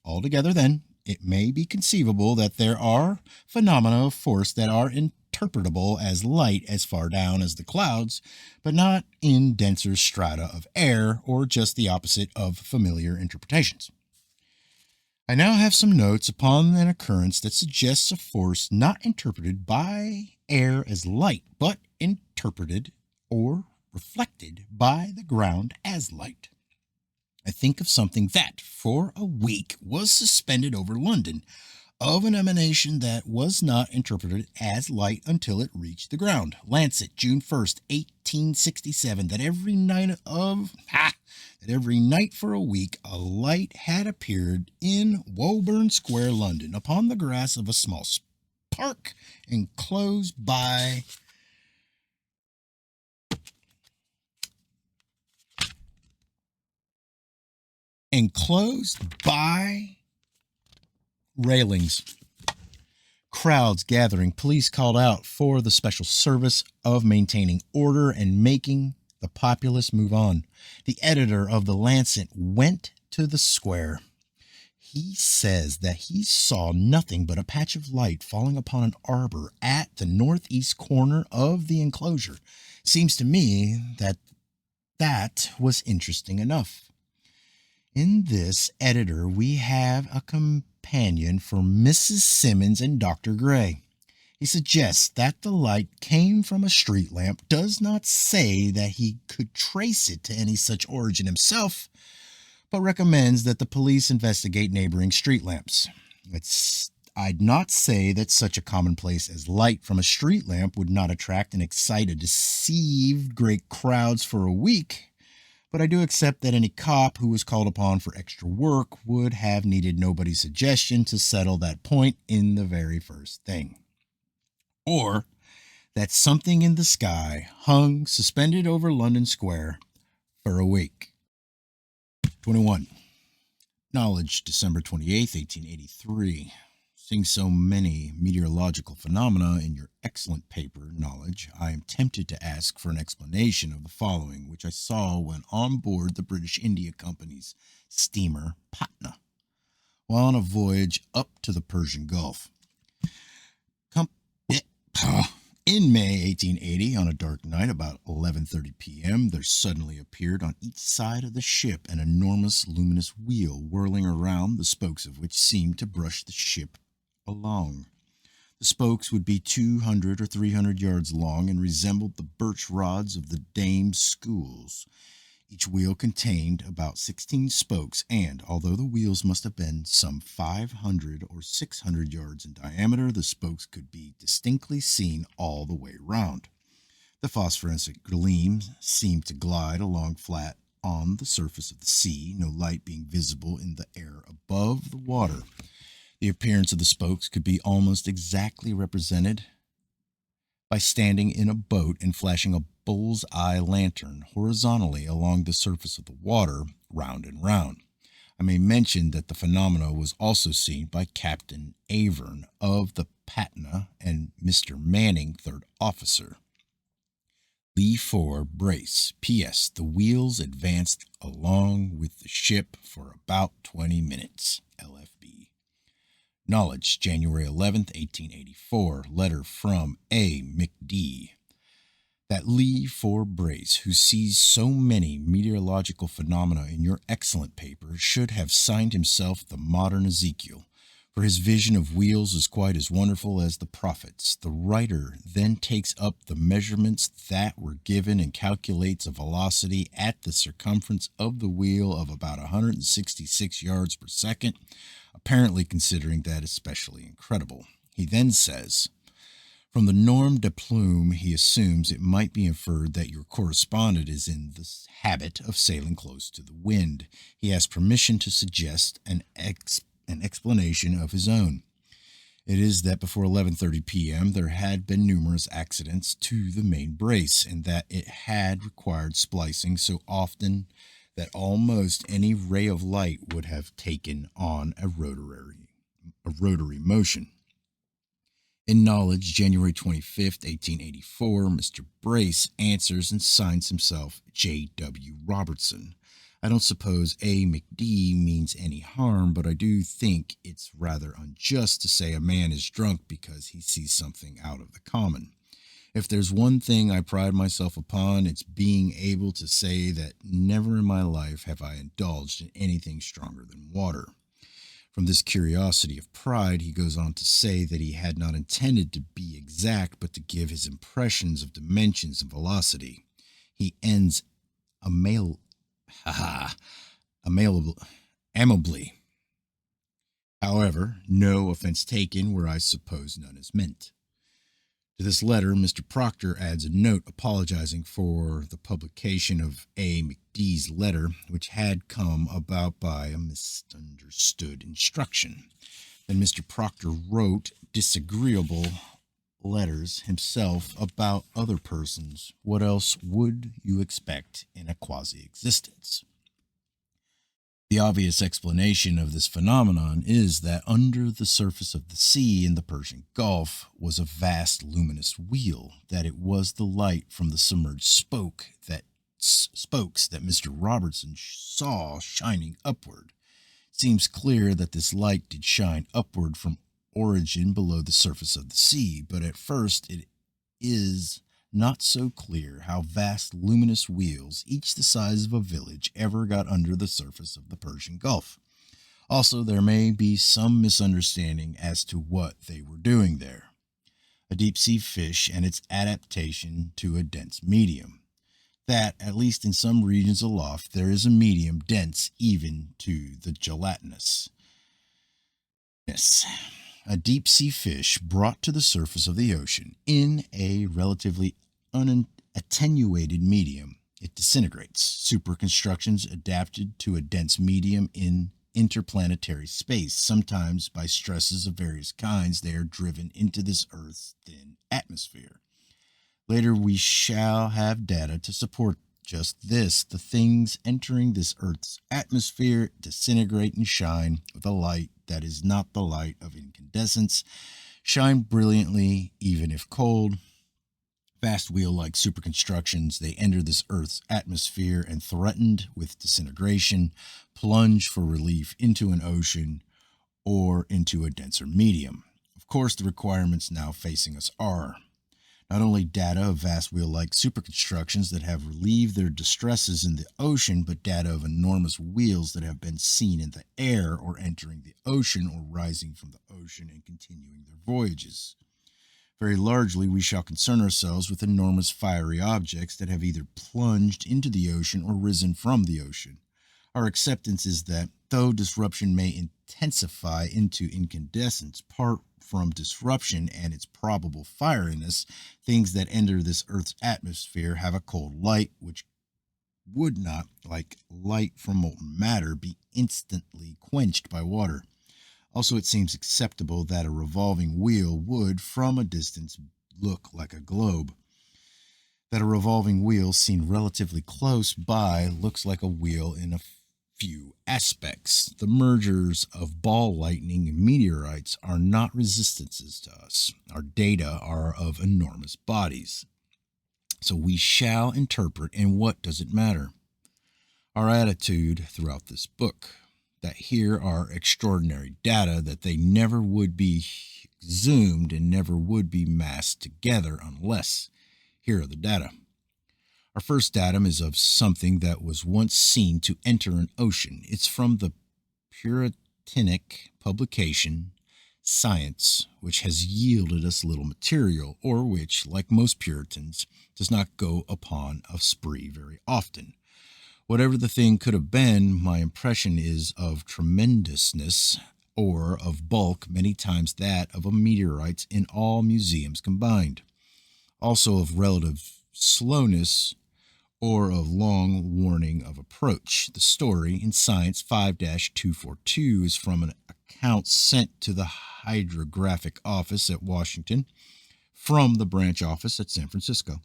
Altogether, then, it may be conceivable that there are phenomena of force that are interpretable as light as far down as the clouds, but not in denser strata of air, or just the opposite of familiar interpretations. I now have some notes upon an occurrence that suggests a force not interpreted by air as light, but interpreted or reflected by the ground as light. I think of something that, for a week, was suspended over London, of an emanation that was not interpreted as light until it reached the ground. Lancet, June 1st, 1867, that every night that every night for a week a light had appeared in Woburn Square, London, upon the grass of a small park enclosed by railings. Crowds gathering, police called out for the special service of maintaining order and making the populace move on. The editor of the Lancet went to the square. He says that he saw nothing but a patch of light falling upon an arbor at the northeast corner of the enclosure. Seems to me that was interesting enough. In this editor, we have a companion for Mrs. Simmons and Dr. Gray. He suggests that the light came from a street lamp, does not say that he could trace it to any such origin himself, but recommends that the police investigate neighboring street lamps. I'd not say that such a commonplace as light from a street lamp would not attract and excite a deceived great crowds for a week, but I do accept that any cop who was called upon for extra work would have needed nobody's suggestion to settle that point in the very first thing. Or that something in the sky hung suspended over London Square for a week. 21. Knowledge, December 28th, 1883. Seeing so many meteorological phenomena in your excellent paper, Knowledge, I am tempted to ask for an explanation of the following, which I saw when on board the British India Company's steamer Patna, while on a voyage up to the Persian Gulf. In May 1880, on a dark night about 11:30 p.m., there suddenly appeared on each side of the ship an enormous luminous wheel whirling around, the spokes of which seemed to brush the ship along. The spokes would be 200 or 300 yards long and resembled the birch rods of the dames' schools. Each wheel contained about 16 spokes, and although the wheels must have been some 500 or 600 yards in diameter, the spokes could be distinctly seen all the way round. The phosphorescent gleam seemed to glide along flat on the surface of the sea, no light being visible in the air above the water. The appearance of the spokes could be almost exactly represented by standing in a boat and flashing a bull's eye lantern horizontally along the surface of the water, round and round. I may mention that the phenomena was also seen by Captain Avern of the Patna and Mr. Manning, third officer. Lee 4, brace. P.S. The wheels advanced along with the ship for about 20 minutes. LFB. Knowledge, January 11th, 1884. Letter from A. McD. That Lee 4, brace, who sees so many meteorological phenomena in your excellent paper, should have signed himself the modern Ezekiel, for his vision of wheels is quite as wonderful as the prophet's. The writer then takes up the measurements that were given and calculates a velocity at the circumference of the wheel of about 166 yards per second, apparently considering that especially incredible. He then says, from the norme de plume, he assumes it might be inferred that your correspondent is in the habit of sailing close to the wind. He asks permission to suggest an explanation of his own. It is that before 11:30 p.m. there had been numerous accidents to the main brace, and that it had required splicing so often that almost any ray of light would have taken on a rotary motion. In Knowledge, January 25th, 1884, Mr. Brace answers and signs himself J.W. Robertson. I don't suppose A. McD means any harm, but I do think it's rather unjust to say a man is drunk because he sees something out of the common. If there's one thing I pride myself upon, it's being able to say that never in my life have I indulged in anything stronger than water. From this curiosity of pride, he goes on to say that he had not intended to be exact, but to give his impressions of dimensions and velocity. He ends amably. However, no offense taken where I suppose none is meant. To this letter, Mr. Proctor adds a note apologizing for the publication of A. McDee's letter, which had come about by a misunderstood instruction. Then Mr. Proctor wrote disagreeable letters himself about other persons. What else would you expect in a quasi existence? The obvious explanation of this phenomenon is that under the surface of the sea in the Persian Gulf was a vast luminous wheel, that it was the light from the submerged spokes that Mr. Robertson saw shining upward. It seems clear that this light did shine upward from origin below the surface of the sea, but at first it is not so clear how vast luminous wheels, each the size of a village, ever got under the surface of the Persian Gulf. Also, there may be some misunderstanding as to what they were doing there. A deep-sea fish and its adaptation to a dense medium. That, at least in some regions aloft, there is a medium dense even to the gelatinous. Yes. A deep-sea fish brought to the surface of the ocean in a relatively unattenuated medium. It disintegrates. Superconstructions adapted to a dense medium in interplanetary space. Sometimes by stresses of various kinds, they are driven into this Earth's thin atmosphere. Later, we shall have data to support just this. The things entering this Earth's atmosphere disintegrate and shine with a light that is not the light of incandescence, shine brilliantly even if cold. Vast wheel-like superconstructions, they enter this Earth's atmosphere and, threatened with disintegration, plunge for relief into an ocean or into a denser medium. Of course, the requirements now facing us are not only data of vast wheel-like superconstructions that have relieved their distresses in the ocean, but data of enormous wheels that have been seen in the air or entering the ocean or rising from the ocean and continuing their voyages. Very largely, we shall concern ourselves with enormous fiery objects that have either plunged into the ocean or risen from the ocean. Our acceptance is that, though disruption may intensify into incandescence, part from disruption and its probable fieriness, things that enter this Earth's atmosphere have a cold light, which would not, like light from molten matter, be instantly quenched by water. Also, it seems acceptable that a revolving wheel would, from a distance, look like a globe. That a revolving wheel seen relatively close by looks like a wheel in a few aspects. The mergers of ball lightning and meteorites are not resistances to us. Our data are of enormous bodies. So we shall interpret, and what does it matter? Our attitude throughout this book, that here are extraordinary data, that they never would be zoomed and never would be massed together unless here are the data. Our first datum is of something that was once seen to enter an ocean. It's from the Puritanic publication Science, which has yielded us little material, or which, like most Puritans, does not go upon a spree very often. Whatever the thing could have been, my impression is of tremendousness, or of bulk many times that of a meteorite in all museums combined. Also of relative slowness, or of long warning of approach. The story in Science 5-242 is from an account sent to the Hydrographic Office at Washington from the branch office at San Francisco.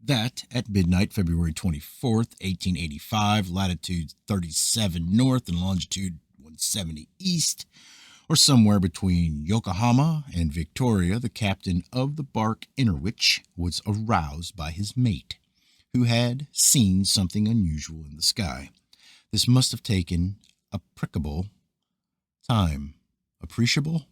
That at midnight, February 24th, 1885, latitude 37 north and longitude 170 east, or somewhere between Yokohama and Victoria, the captain of the bark Innerwich was aroused by his mate, who had seen something unusual in the sky. This must have taken appreciable time. Appreciable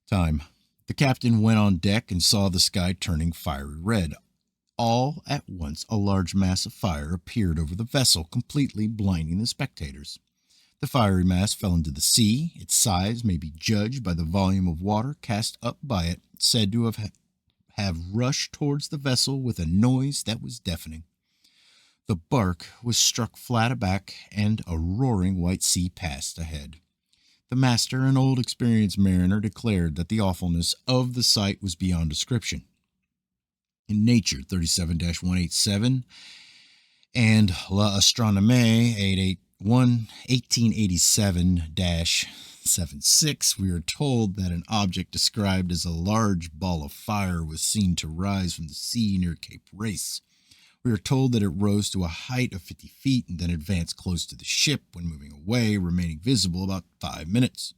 time. The captain went on deck and saw the sky turning fiery red. All at once a large mass of fire appeared over the vessel, completely blinding the spectators. The fiery mass fell into the sea. Its size may be judged by the volume of water cast up by it, said to have rushed towards the vessel with a noise that was deafening. The bark was struck flat aback, and a roaring white sea passed ahead. The master, an old experienced mariner, declared that the awfulness of the sight was beyond description. In Nature 37-187 and La Astronomie 881 1887-76, we are told that an object described as a large ball of fire was seen to rise from the sea near Cape Race. We are told that it rose to a height of 50 feet and then advanced close to the ship when moving away, remaining visible about 5 minutes.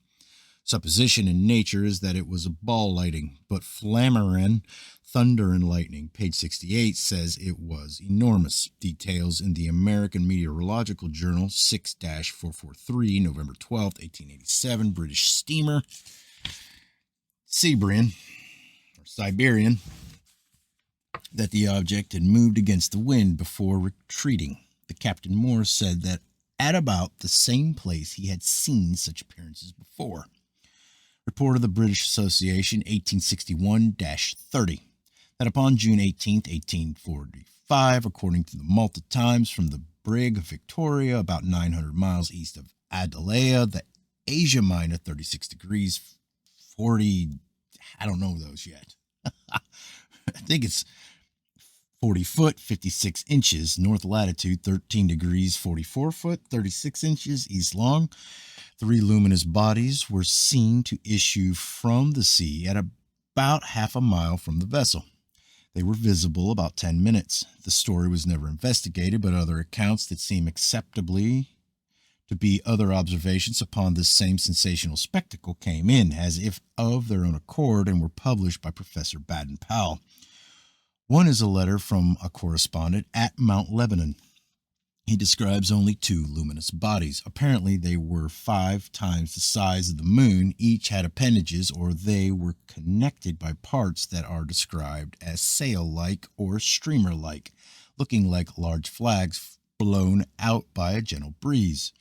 Supposition in Nature is that it was a ball lighting, but Flammarion, Thunder and Lightning, page 68, says it was enormous. Details in the American Meteorological Journal 6-443, November 12, 1887, British steamer Siberian, that the object had moved against the wind before retreating. The Captain Moore said that at about the same place he had seen such appearances before. Report of the British Association 1861-30, that upon June 18, 1845, according to the Malta Times, from the brig Victoria, about 900 miles east of Adelaide, the Asia Minor, 36 degrees 40, I don't know those yet. I think it's 40 foot, 56 inches, north latitude, 13 degrees, 44 foot, 36 inches, east long. 3 luminous bodies were seen to issue from the sea at about half a mile from the vessel. They were visible about 10 minutes. The story was never investigated, but other accounts that seem acceptably to be other observations upon this same sensational spectacle came in, as if of their own accord, and were published by Professor Baden-Powell. One is a letter from a correspondent at Mount Lebanon. He describes only 2 luminous bodies. Apparently, they were 5 times the size of the moon. Each had appendages, or they were connected by parts that are described as sail-like or streamer-like, looking like large flags blown out by a gentle breeze.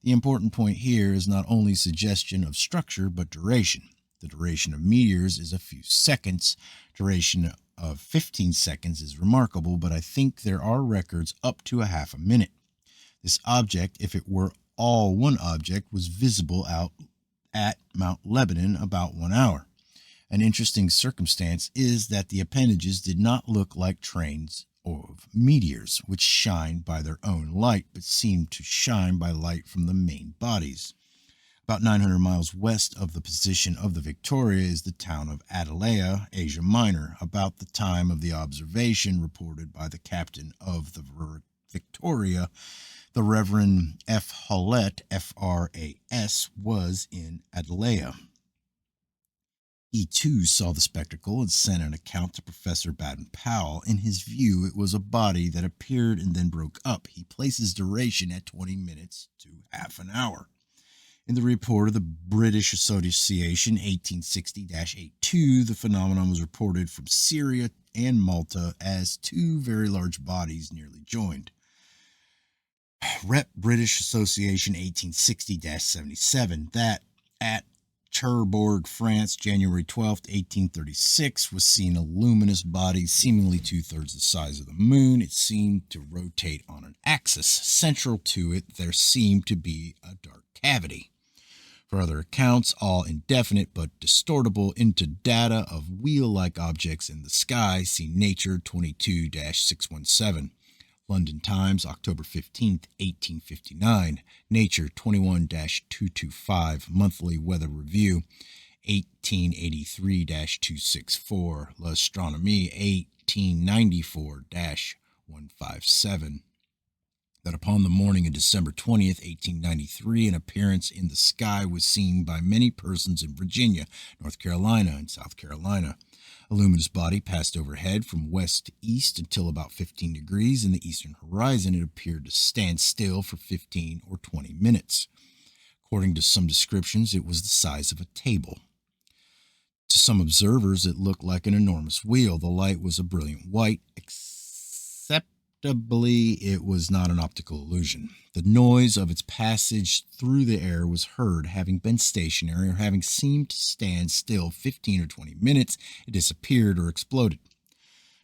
The important point here is not only suggestion of structure, but duration. The duration of meteors is a few seconds. Duration of 15 seconds is remarkable, but I think there are records up to a half a minute. This object, if it were all one object, was visible out at Mount Lebanon about 1 hour. An interesting circumstance is that the appendages did not look like trains of meteors, which shine by their own light, but seemed to shine by light from the main bodies. About 900 miles west of the position of the Victoria is the town of Adelaide, Asia Minor. About the time of the observation reported by the captain of the Victoria, the Reverend F. Hallett, F.R.A.S., was in Adelaide. He too saw the spectacle and sent an account to Professor Baden-Powell. In his view, it was a body that appeared and then broke up. He places duration at 20 minutes to half an hour. In the report of the British Association 1860-82, the phenomenon was reported from Syria and Malta as 2 very large bodies nearly joined. Rep British Association 1860-77, that at Cherbourg, France, January 12, 1836, was seen a luminous body seemingly 2/3 the size of the moon. It seemed to rotate on an axis. Central to it, there seemed to be a dark cavity. For other accounts, all indefinite but distortable into data of wheel-like objects in the sky, see Nature 22-617. London Times, October 15, 1859. Nature 21-225. Monthly Weather Review, 1883-264. L'Astronomie, 1894-157. That upon the morning of December 20th, 1893, an appearance in the sky was seen by many persons in Virginia, North Carolina, and South Carolina. A luminous body passed overhead from west to east until about 15 degrees in the eastern horizon. It appeared to stand still for 15 or 20 minutes. According to some descriptions, it was the size of a table. To some observers, it looked like an enormous wheel. The light was a brilliant white, acceptably it was not an optical illusion. The noise of its passage through the air was heard. Having been stationary or having seemed to stand still 15 or 20 minutes, it disappeared or exploded.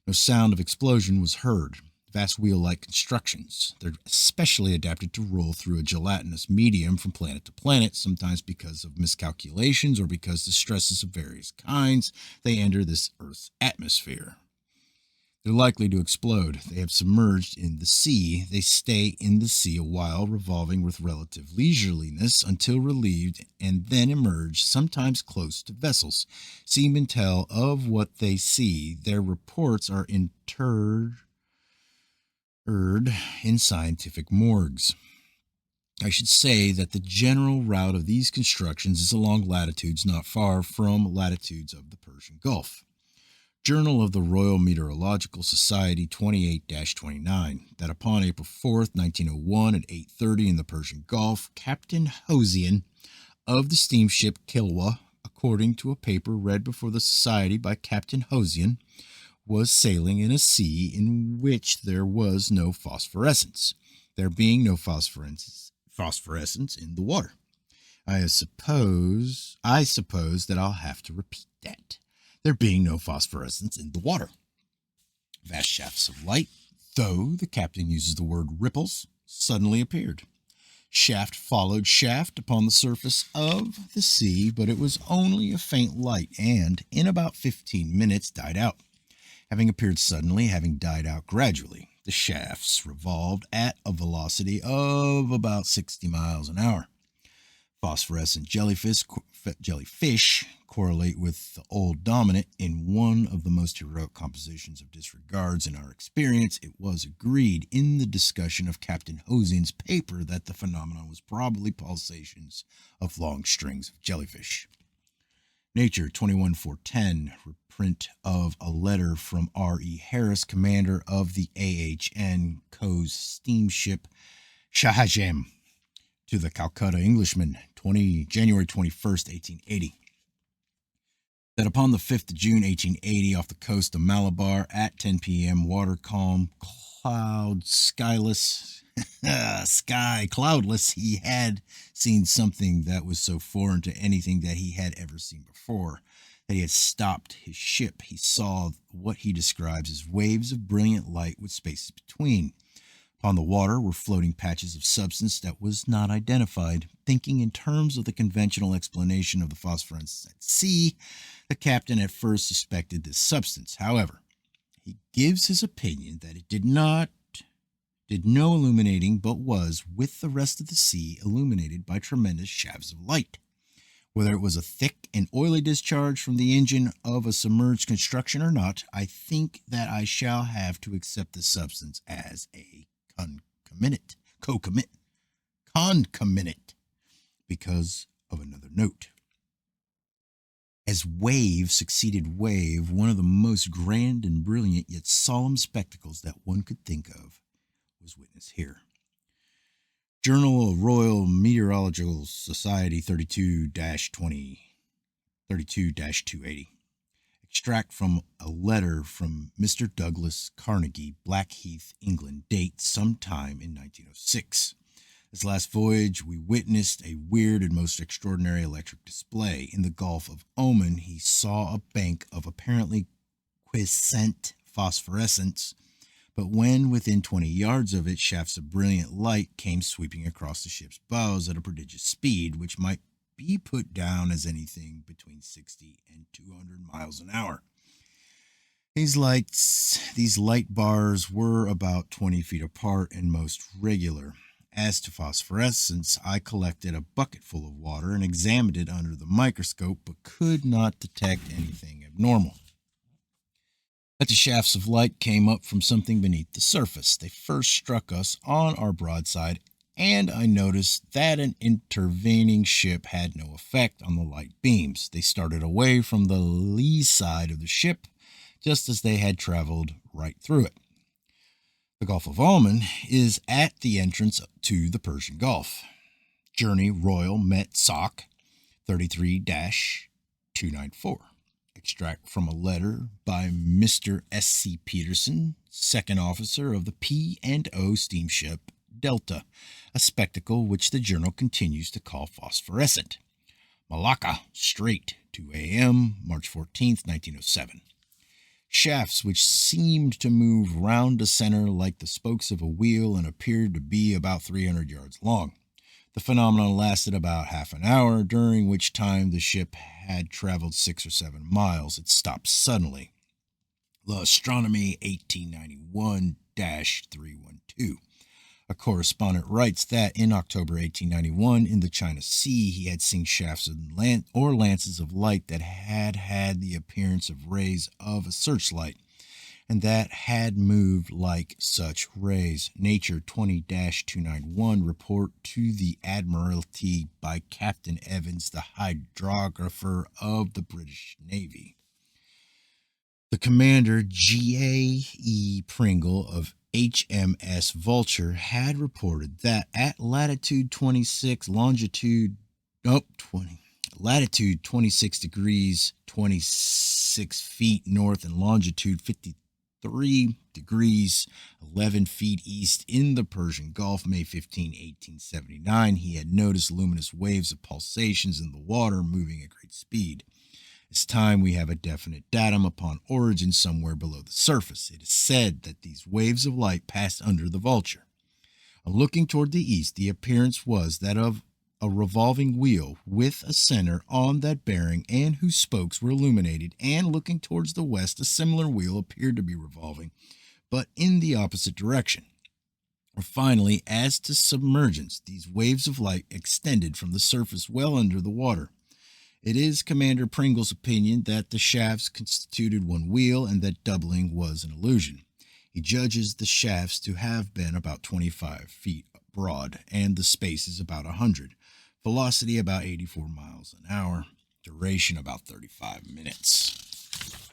No sound of explosion was heard. vast wheel-like constructions. They're especially adapted to roll through a gelatinous medium from planet to planet, sometimes because of miscalculations or because the stresses of various kinds they enter this Earth's atmosphere. They're likely to explode. They have submerged in the sea. They stay in the sea a while, revolving with relative leisureliness until relieved, and then emerge, sometimes close to vessels. Seamen tell of what they see. Their reports are interred in scientific morgues. I should say that the general route of these constructions is along latitudes not far from latitudes of the Persian Gulf. Journal of the Royal Meteorological Society 28-29, that upon April 4th, 1901 at 8:30 in the Persian Gulf, Captain Hosian of the steamship Kilwa, according to a paper read before the Society by Captain Hosian, was sailing in a sea in which there was no phosphorescence, there being no phosphorescence in the water. I suppose that I'll have to repeat that. There being no phosphorescence in the water. Vast shafts of light, though the captain uses the word ripples, suddenly appeared. Shaft followed shaft upon the surface of the sea, but it was only a faint light, and in about 15 minutes died out. Having appeared suddenly, having died out gradually, the shafts revolved at a velocity of about 60 miles an hour. Phosphorescent jellyfish correlate with the Old Dominant in one of the most heroic compositions of disregards in our experience. It was agreed in the discussion of Captain Hosian's paper that the phenomenon was probably pulsations of long strings of jellyfish. Nature 21-410, reprint of a letter from R.E. Harris, commander of the AHN Co's steamship Shahjahan, to the Calcutta Englishman, January 21st, 1880. That upon the 5th of June, 1880, off the coast of Malabar, at 10 p.m., water calm, cloudless, he had seen something that was so foreign to anything that he had ever seen before, that he had stopped his ship. He saw what he describes as waves of brilliant light with spaces between. Upon the water were floating patches of substance that was not identified. Thinking in terms of the conventional explanation of the phosphorescence at sea, the captain at first suspected this substance. However, he gives his opinion that it did no illuminating, but was, with the rest of the sea, illuminated by tremendous shafts of light. Whether it was a thick and oily discharge from the engine of a submerged construction or not, I think that I shall have to accept the substance as a concomitant, because of another note. As wave succeeded wave, one of the most grand and brilliant yet solemn spectacles that one could think of was witnessed here. Journal of Royal Meteorological Society 32-280. Extract from a letter from Mr. Douglas Carnegie, Blackheath, England, date sometime in 1906. This last voyage we witnessed a weird and most extraordinary electric display. In the Gulf of Oman, he saw a bank of apparently quiescent phosphorescence, but when within 20 yards of it, shafts of brilliant light came sweeping across the ship's bows at a prodigious speed, which might be put down as anything between 60 and 200 miles an hour. These light bars were about 20 feet apart and most regular. As to phosphorescence, I collected a bucket full of water and examined it under the microscope, but could not detect anything abnormal. But the shafts of light came up from something beneath the surface. They first struck us on our broadside, and I noticed that an intervening ship had no effect on the light beams. They started away from the lee side of the ship, just as they had traveled right through it. The Gulf of Oman is at the entrance to the Persian Gulf. Journey Royal Met Soc 33-294. Extract from a letter by Mr. S.C. Peterson, second officer of the P&O steamship Delta, a spectacle which the journal continues to call phosphorescent. Malacca Strait, 2 a.m., March 14th, 1907. shafts which seemed to move round the center like the spokes of a wheel and appeared to be about 300 yards long. The phenomenon lasted about half an hour, during which time the ship had traveled 6 or 7 miles. It stopped suddenly. L'Astronomie 1891-312. A correspondent writes that in October 1891, in the China Sea, he had seen shafts or lances of light that had the appearance of rays of a searchlight, and that had moved like such rays. Nature 20-291 report to the Admiralty by Captain Evans, the hydrographer of the British Navy. The commander, G.A.E. Pringle of HMS Vulture, had reported that at latitude 26 latitude 26 degrees 26 feet north and longitude 53 degrees 11 feet east in the Persian Gulf, May 15, 1879, he had noticed luminous waves of pulsations in the water moving at great speed. This time we have a definite datum upon origin somewhere below the surface. It is said that these waves of light passed under the Vulture. On looking toward the east, the appearance was that of a revolving wheel with a center on that bearing and whose spokes were illuminated, and looking towards the west, a similar wheel appeared to be revolving, but in the opposite direction. Or finally, as to submergence, these waves of light extended from the surface well under the water. It is Commander Pringle's opinion that the shafts constituted one wheel and that doubling was an illusion. He judges the shafts to have been about 25 feet broad and the spaces about 100. Velocity about 84 miles an hour. Duration about 35 minutes.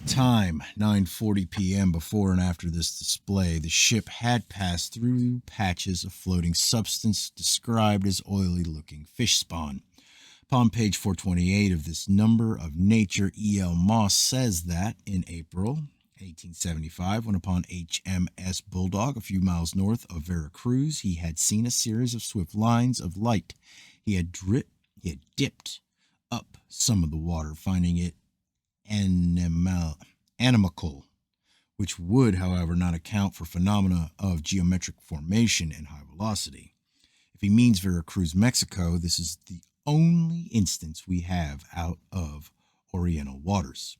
Time 9:40 p.m. Before and after this display, the ship had passed through patches of floating substance described as oily-looking fish spawn. Upon page 428 of this number of Nature, E.L. Moss says that in April 1875, when upon HMS Bulldog, a few miles north of Veracruz, he had seen a series of swift lines of light. He had dipped up some of the water, finding it animical, which would, however, not account for phenomena of geometric formation and high velocity. If he means Veracruz, Mexico, this is the only instance we have out of Oriental waters.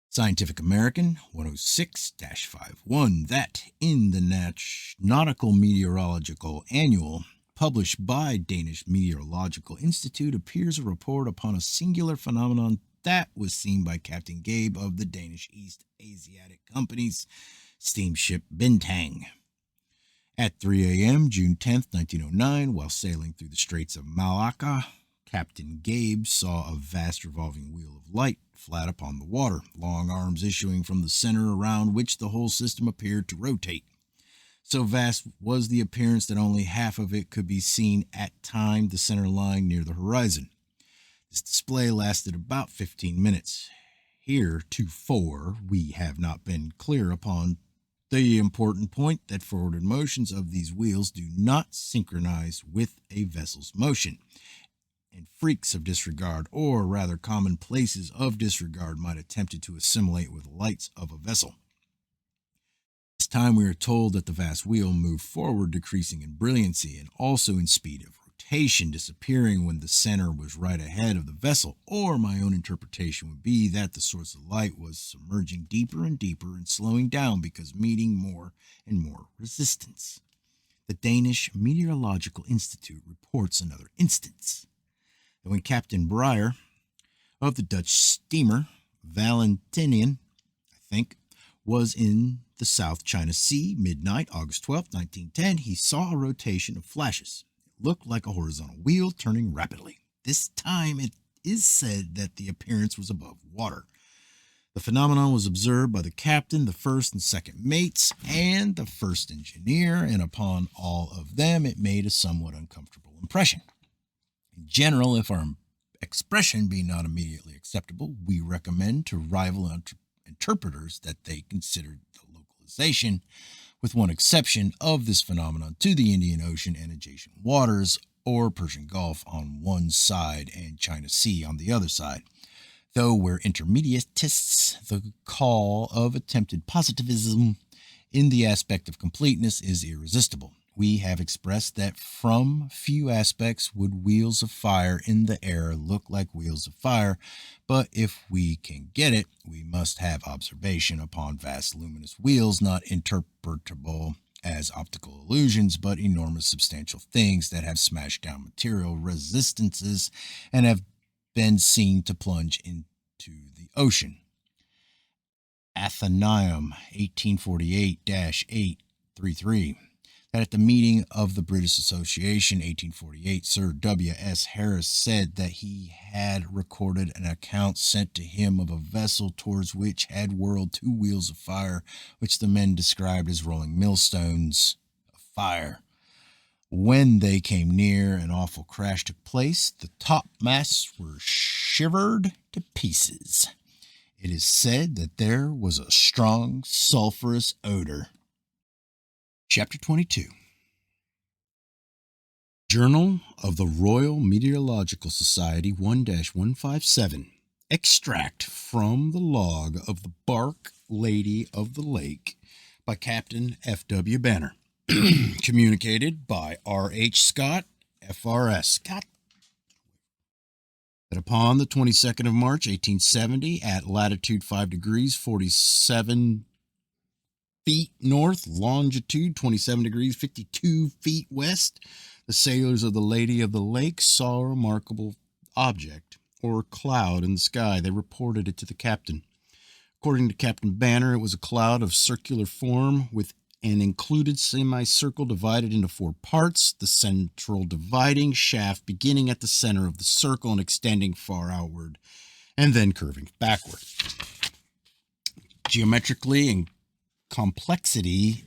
Scientific American 106-51, that in the Nautical Meteorological Annual, published by Danish Meteorological Institute, appears a report upon a singular phenomenon that was seen by Captain Gabe of the Danish East Asiatic Company's steamship Bintang. At 3 a.m., June 10, 1909, while sailing through the Straits of Malacca, Captain Gabe saw a vast revolving wheel of light flat upon the water, long arms issuing from the center around which the whole system appeared to rotate. So vast was the appearance that only half of it could be seen at time, the center lying near the horizon. This display lasted about 15 minutes. Heretofore, we have not been clear upon the important point that forward motions of these wheels do not synchronize with a vessel's motion, and freaks of disregard, or rather commonplaces of disregard, might attempt to assimilate with the lights of a vessel. This time we are told that the vast wheel moved forward, decreasing in brilliancy and also in speed of rotation, disappearing when the center was right ahead of the vessel, or my own interpretation would be that the source of light was submerging deeper and deeper and slowing down because meeting more and more resistance. The Danish Meteorological Institute reports another instance, that when Captain Breyer of the Dutch steamer Valentinian, was in the South China Sea, midnight, August 12, 1910, he saw a rotation of flashes. It looked like a horizontal wheel turning rapidly. This time it is said that the appearance was above water. The phenomenon was observed by the captain, the first and second mates, and the first engineer, and upon all of them it made a somewhat uncomfortable impression. In general, if our expression be not immediately acceptable, we recommend to rival interpreters that they considered the localization, with one exception, of this phenomenon to the Indian Ocean and adjacent waters, or Persian Gulf on one side and China Sea on the other side. Though we're intermediatists, the call of attempted positivism in the aspect of completeness is irresistible. We have expressed that from few aspects would wheels of fire in the air look like wheels of fire, but if we can get it, we must have observation upon vast luminous wheels, not interpretable as optical illusions, but enormous substantial things that have smashed down material resistances and have been seen to plunge into the ocean. Athenaeum 1848-833. That at the meeting of the British Association 1848, Sir W.S. Harris said that he had recorded an account sent to him of a vessel towards which had whirled two wheels of fire, which the men described as rolling millstones of fire. When they came near, an awful crash took place. The topmasts were shivered to pieces. It is said that there was a strong sulphurous odor. Chapter 22. Journal of the Royal Meteorological Society 1-157. Extract from the log of the Bark Lady of the Lake by Captain F.W. Banner. Communicated by R.H. Scott, FRS. That upon the 22nd of March, 1870, at latitude 5 degrees 47 feet north, longitude 27 degrees 52 feet west, the sailors of the Lady of the Lake saw a remarkable object, or cloud, in the sky. They reported it to the captain. According to Captain Banner, it was a cloud of circular form with an included semicircle divided into four parts, the central dividing shaft beginning at the center of the circle and extending far outward, and then curving backward. Geometrically and complexity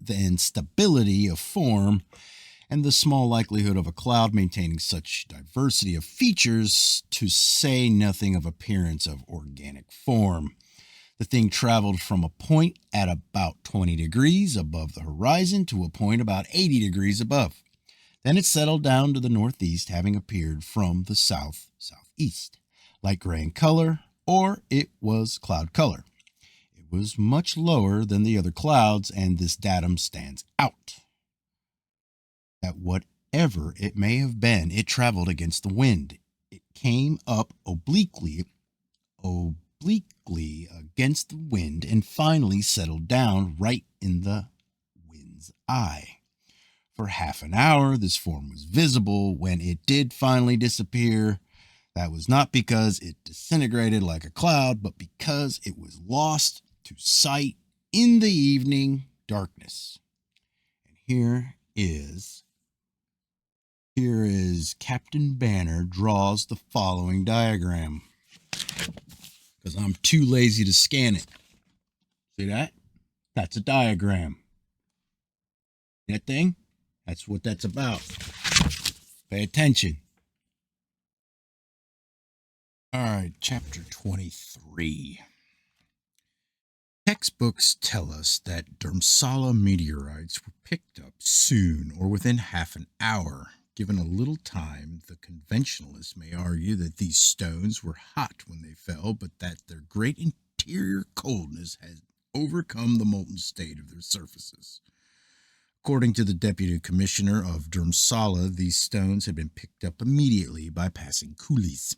and stability of form, and the small likelihood of a cloud maintaining such diversity of features, to say nothing of appearance of organic form. The thing traveled from a point at about 20 degrees above the horizon to a point about 80 degrees above. Then it settled down to the northeast, having appeared from the southeast, light gray in color, or it was cloud color. It was much lower than the other clouds, and this datum stands out. That whatever it may have been, it traveled against the wind. It came up obliquely against the wind and finally settled down right in the wind's eye. For half an hour, this form was visible. When it did finally disappear, that was not because it disintegrated like a cloud, but because it was lost to sight in the evening darkness. And here is Captain Banner draws the following diagram, because I'm too lazy to scan it. See that? That's a diagram. That thing? That's what that's about. Pay attention. All right, chapter 23. Textbooks tell us that Dhurmsala meteorites were picked up soon or within half an hour. Given a little time, the conventionalists may argue that these stones were hot when they fell, but that their great interior coldness had overcome the molten state of their surfaces. According to the deputy commissioner of Dhurmsala, these stones had been picked up immediately by passing coolies.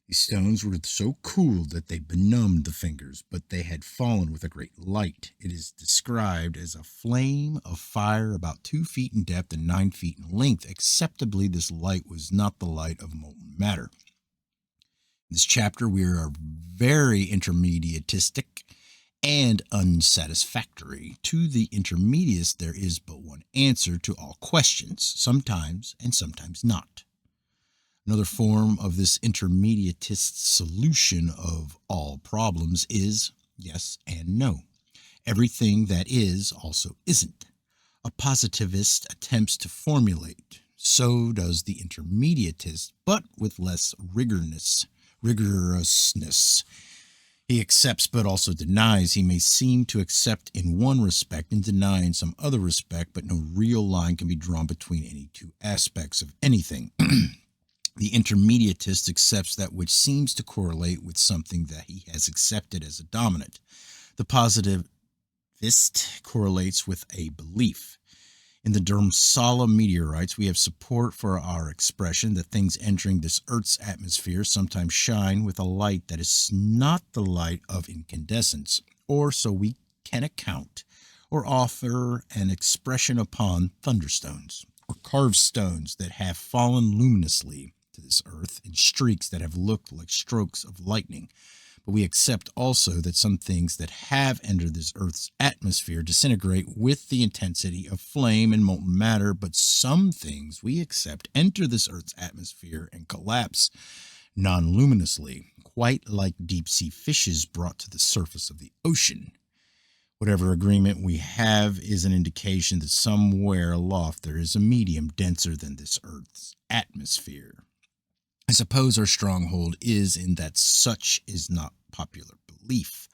These stones were so cool that they benumbed the fingers, but they had fallen with a great light. It is described as a flame of fire about 2 feet in depth and 9 feet in length. Acceptably, this light was not the light of molten matter. In this chapter, we are very intermediatistic and unsatisfactory. To the intermediates, there is but one answer to all questions, sometimes and sometimes not. Another form of this intermediatist solution of all problems is yes and no. Everything that is also isn't. A positivist attempts to formulate. So does the intermediatist, but with less rigorousness. He accepts but also denies. He may seem to accept in one respect and deny in some other respect, but no real line can be drawn between any two aspects of anything. The intermediatist accepts that which seems to correlate with something that he has accepted as a dominant. The positivist correlates with a belief. In the Dhurmsala meteorites, we have support for our expression that things entering this Earth's atmosphere sometimes shine with a light that is not the light of incandescence, or so we can account, or offer an expression upon thunderstones, or carved stones that have fallen luminously to this Earth in streaks that have looked like strokes of lightning. But we accept also that some things that have entered this Earth's atmosphere disintegrate with the intensity of flame and molten matter, but some things we accept enter this Earth's atmosphere and collapse non-luminously, quite like deep-sea fishes brought to the surface of the ocean. Whatever agreement we have is an indication that somewhere aloft there is a medium denser than this Earth's atmosphere. I suppose our stronghold is in that such is not popular belief,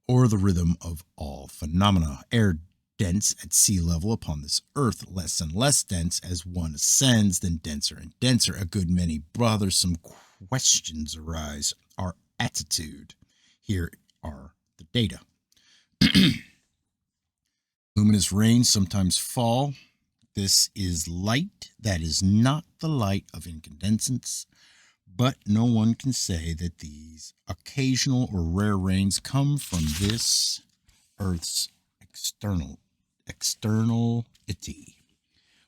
or the rhythm of all phenomena. Air dense at sea level upon this earth, less and less dense as one ascends, then denser and denser. A good many bothersome questions arise. Our attitude. Here are the data. Luminous rains sometimes fall. This is light that is not the light of incandescence. But no one can say that these occasional or rare rains come from this Earth's externality.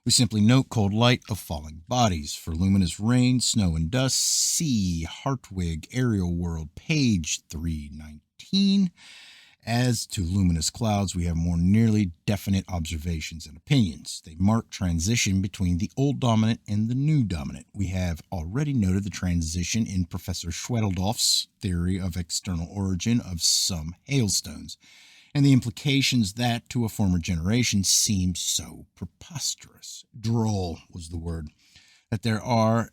We simply note cold light of falling bodies. For luminous rain, snow and dust, see Hartwig, Aerial World, page 319. As to luminous clouds, we have more nearly definite observations and opinions. They mark transition between the old dominant and the new dominant. We have already noted the transition in Professor Schwedeldorf's theory of external origin of some hailstones, and the implications that to a former generation seemed so preposterous. Droll was the word. That there are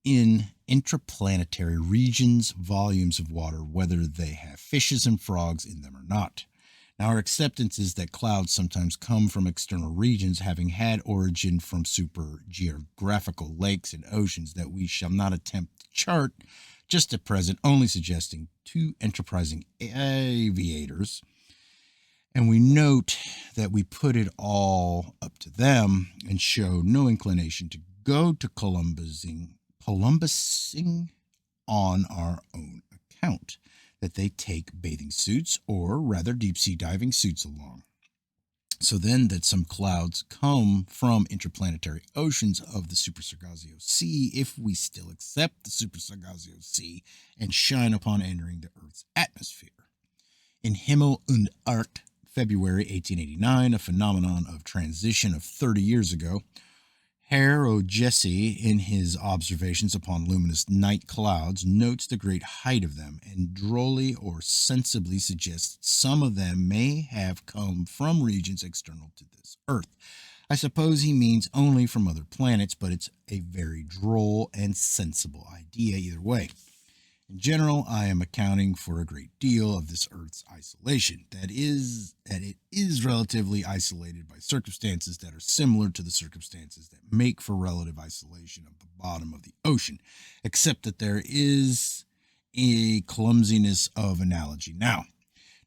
in intraplanetary regions volumes of water, whether they have fishes and frogs in them or not. Now, our acceptance is that clouds sometimes come from external regions, having had origin from super geographical lakes and oceans that we shall not attempt to chart just at present, only suggesting to enterprising aviators. And we note that we put it all up to them and show no inclination to go to Columbusing on our own account, that they take bathing suits, or rather deep-sea diving suits along. So then that some clouds come from interplanetary oceans of the Super Sargasso Sea, if we still accept the Super Sargasso Sea, and shine upon entering the Earth's atmosphere. In Himmel und Art, February 1889, a phenomenon of transition of 30 years ago, Herr Jesse, in his observations upon luminous night clouds, notes the great height of them, and drolly or sensibly suggests some of them may have come from regions external to this Earth. I suppose he means only from other planets, but it's a very droll and sensible idea either way. In general, I am accounting for a great deal of this Earth's isolation. That it is relatively isolated by circumstances that are similar to the circumstances that make for relative isolation of the bottom of the ocean, except that there is a clumsiness of analogy. Now,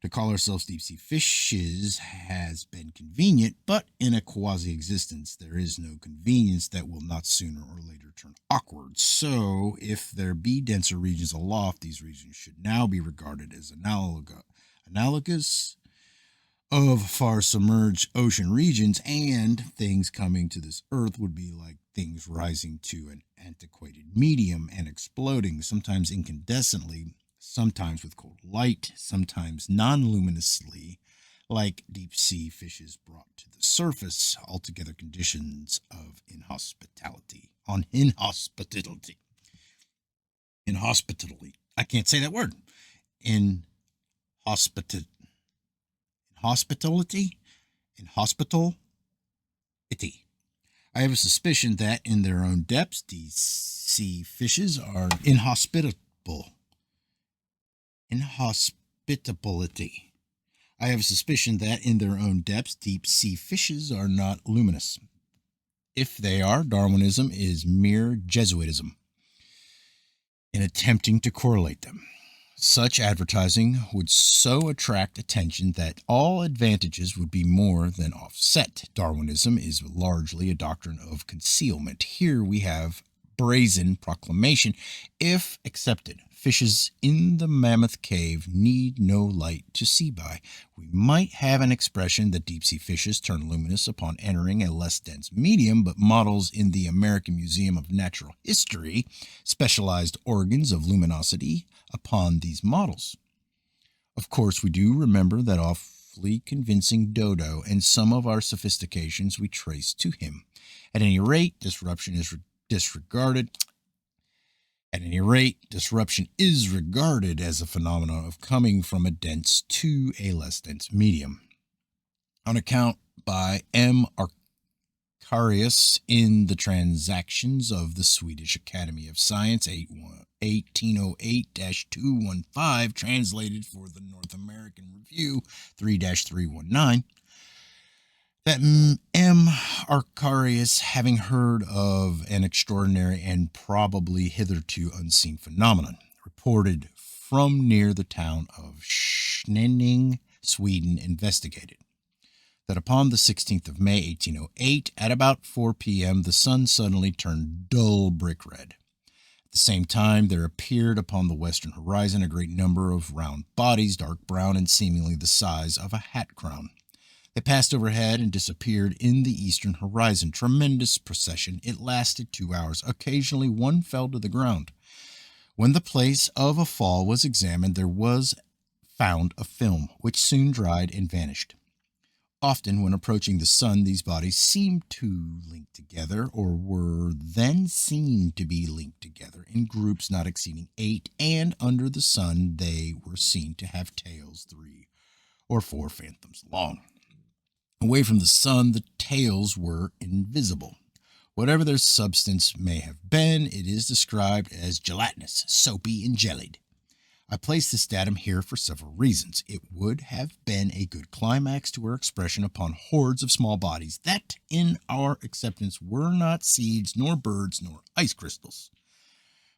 to call ourselves deep-sea fishes has been convenient, but in a quasi-existence there is no convenience that will not sooner or later turn awkward. So, if there be denser regions aloft, these regions should now be regarded as analogous of far submerged ocean regions, and things coming to this Earth would be like things rising to an antiquated medium and exploding, sometimes incandescently, sometimes with cold light, sometimes non-luminously, like deep-sea fishes brought to the surface, altogether conditions of inhospitality. Inhospitality. I can't say that word. Inhospitality. I have a suspicion that in their own depths, these sea fishes are inhospitability. I have a suspicion that in their own depths, deep sea fishes are not luminous. If they are, Darwinism is mere Jesuitism. in attempting to correlate them. Such advertising would so attract attention that all advantages would be more than offset. Darwinism is largely a doctrine of concealment. Here we have brazen proclamation. If accepted, fishes in the mammoth cave need no light to see by. We might have an expression that deep sea fishes turn luminous upon entering a less dense medium, but models in the American Museum of Natural History specialized organs of luminosity upon these models. Of course, we do remember that awfully convincing dodo, and some of our sophistications we trace to him. At any rate, disruption is regarded as a phenomenon of coming from a dense to a less dense medium. On account by M. Arcarius in the Transactions of the Swedish Academy of Science, 1808-215, translated for the North American Review 3-319, that M. Arcarius, having heard of an extraordinary and probably hitherto unseen phenomenon, reported from near the town of Schenning, Sweden, investigated that upon the 16th of May, 1808, at about 4 p.m., the sun suddenly turned dull brick red. At the same time, there appeared upon the western horizon a great number of round bodies, dark brown and seemingly the size of a hat crown. They passed overhead and disappeared in the eastern horizon. Tremendous procession. It lasted 2 hours. Occasionally one fell to the ground. When the place of a fall was examined, there was found a film, which soon dried and vanished. Often, when approaching the sun, these bodies seemed to link together, or were then seen to be linked together in groups not exceeding 8, and under the sun they were seen to have tails 3 or 4 fathoms long. Away from the sun, the tails were invisible. Whatever their substance may have been, it is described as gelatinous, soapy, and jellied. I place this datum here for several reasons. It would have been a good climax to our expression upon hordes of small bodies that, in our acceptance, were not seeds, nor birds, nor ice crystals.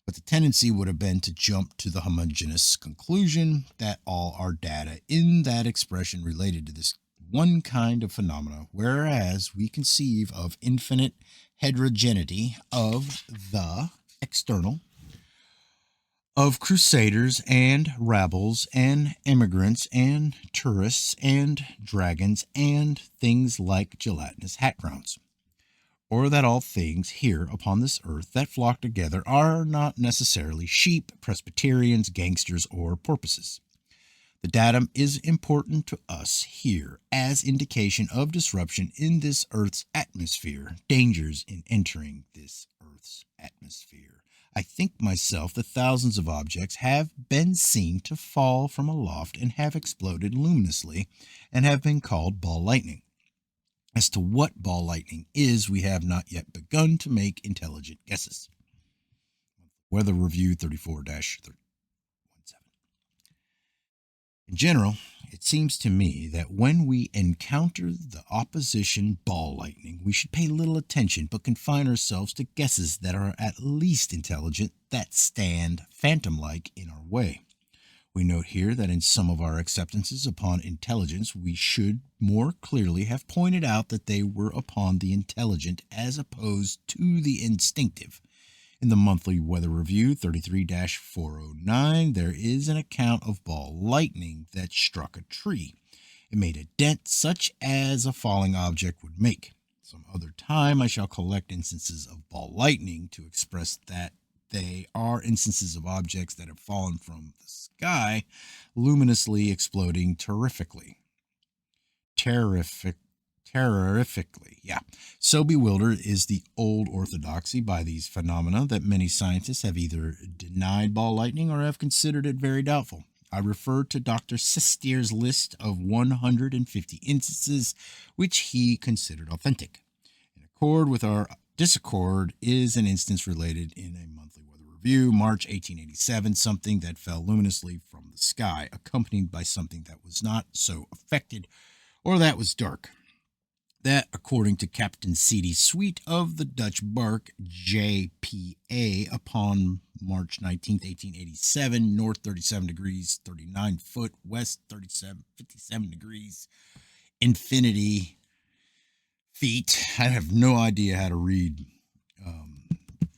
But the tendency would have been to jump to the homogeneous conclusion that all our data in that expression related to this one kind of phenomena, whereas we conceive of infinite heterogeneity of the external, of crusaders and rabbles and immigrants and tourists and dragons and things like gelatinous hat crowns, or that all things here upon this earth that flock together are not necessarily sheep, Presbyterians, gangsters, or porpoises. The datum is important to us here as indication of disruption in this Earth's atmosphere, dangers in entering this Earth's atmosphere. I think myself that thousands of objects have been seen to fall from aloft and have exploded luminously and have been called ball lightning. As to what ball lightning is, we have not yet begun to make intelligent guesses. Weather Review 34-13. In general, it seems to me that when we encounter the opposition ball lightning, we should pay little attention but confine ourselves to guesses that are at least intelligent, that stand phantom-like in our way. We note here that in some of our acceptances upon intelligence, we should more clearly have pointed out that they were upon the intelligent as opposed to the instinctive. In the Monthly Weather Review 33-409, there is an account of ball lightning that struck a tree. It made a dent such as a falling object would make. Some other time I shall collect instances of ball lightning to express that they are instances of objects that have fallen from the sky, luminously exploding terrifically. So bewildered is the old orthodoxy by these phenomena that many scientists have either denied ball lightning or have considered it very doubtful. I refer to Dr. Sestier's list of 150 instances which he considered authentic. In accord with our disaccord is an instance related in a Monthly Weather Review, March 1887, something that fell luminously from the sky, accompanied by something that was not so affected or that was dark. That, according to Captain C.D. Sweet of the Dutch bark JPA, upon March 19th, 1887, north 37 degrees, 39 foot, west 57 degrees, infinity feet. I have no idea how to read um,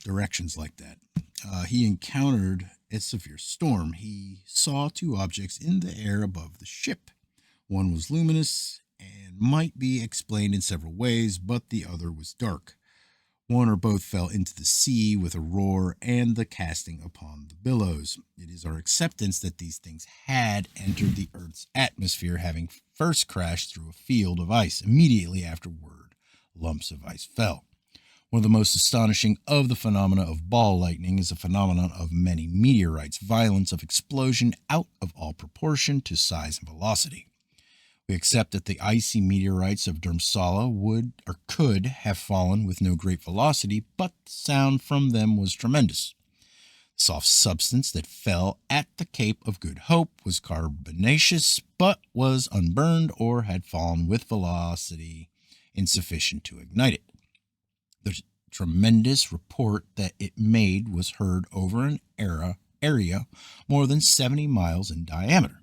directions like that. He encountered a severe storm. He saw two objects in the air above the ship. One was luminous and might be explained in several ways, but the other was dark. One or both fell into the sea with a roar and the casting upon the billows. It is our acceptance that these things had entered the Earth's atmosphere, having first crashed through a field of ice. Immediately afterward, lumps of ice fell. One of the most astonishing of the phenomena of ball lightning is a phenomenon of many meteorites, violence of explosion out of all proportion to size and velocity. We accept that the icy meteorites of Dhurmsala would or could have fallen with no great velocity, but the sound from them was tremendous. The soft substance that fell at the Cape of Good Hope was carbonaceous, but was unburned or had fallen with velocity insufficient to ignite it. The tremendous report that it made was heard over an area more than 70 miles in diameter.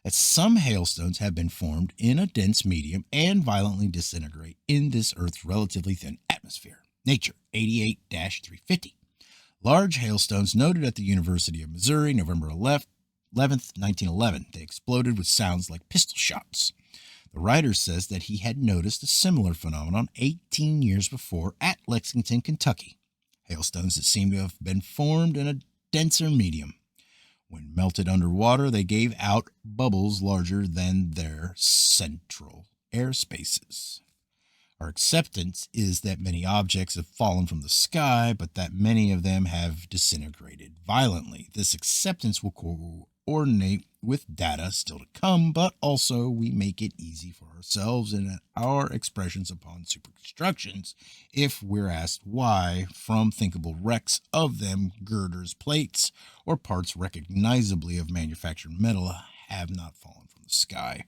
That some hailstones have been formed in a dense medium and violently disintegrate in this Earth's relatively thin atmosphere. Nature 88-350. Large hailstones noted at the University of Missouri, November 11th, 1911. They exploded with sounds like pistol shots. The writer says that he had noticed a similar phenomenon 18 years before at Lexington, Kentucky. Hailstones that seemed to have been formed in a denser medium. When melted underwater, they gave out bubbles larger than their central air spaces. Our acceptance is that many objects have fallen from the sky, but that many of them have disintegrated violently. This acceptance will coordinate with data still to come, but also we make it easy for ourselves in our expressions upon superconstructions if we're asked why, from thinkable wrecks of them, girders, plates, or parts recognizably of manufactured metal have not fallen from the sky.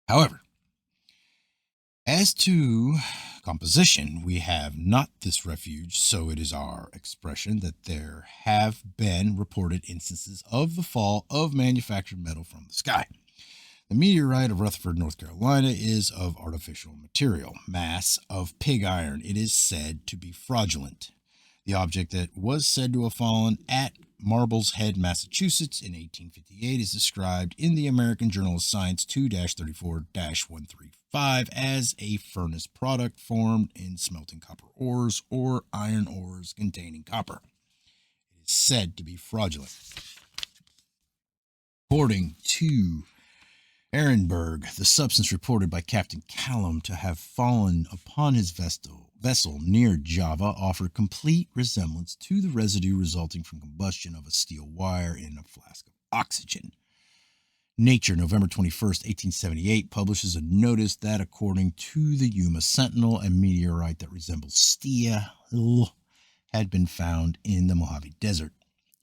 However, as to composition, we have not this refuge, so it is our expression that there have been reported instances of the fall of manufactured metal from the sky. The meteorite of Rutherford, North Carolina, is of artificial material, mass of pig iron. It is said to be fraudulent. The object that was said to have fallen at Marble's Head, Massachusetts in 1858 is described in the American Journal of Science 2-34-135 as a furnace product formed in smelting copper ores or iron ores containing copper. It is said to be fraudulent. According to Ehrenberg, the substance reported by Captain Callum to have fallen upon his vessel near Java offered complete resemblance to the residue resulting from combustion of a steel wire in a flask of oxygen. Nature, November 21st, 1878, publishes a notice that, according to the Yuma Sentinel, a meteorite that resembles steel had been found in the Mojave Desert.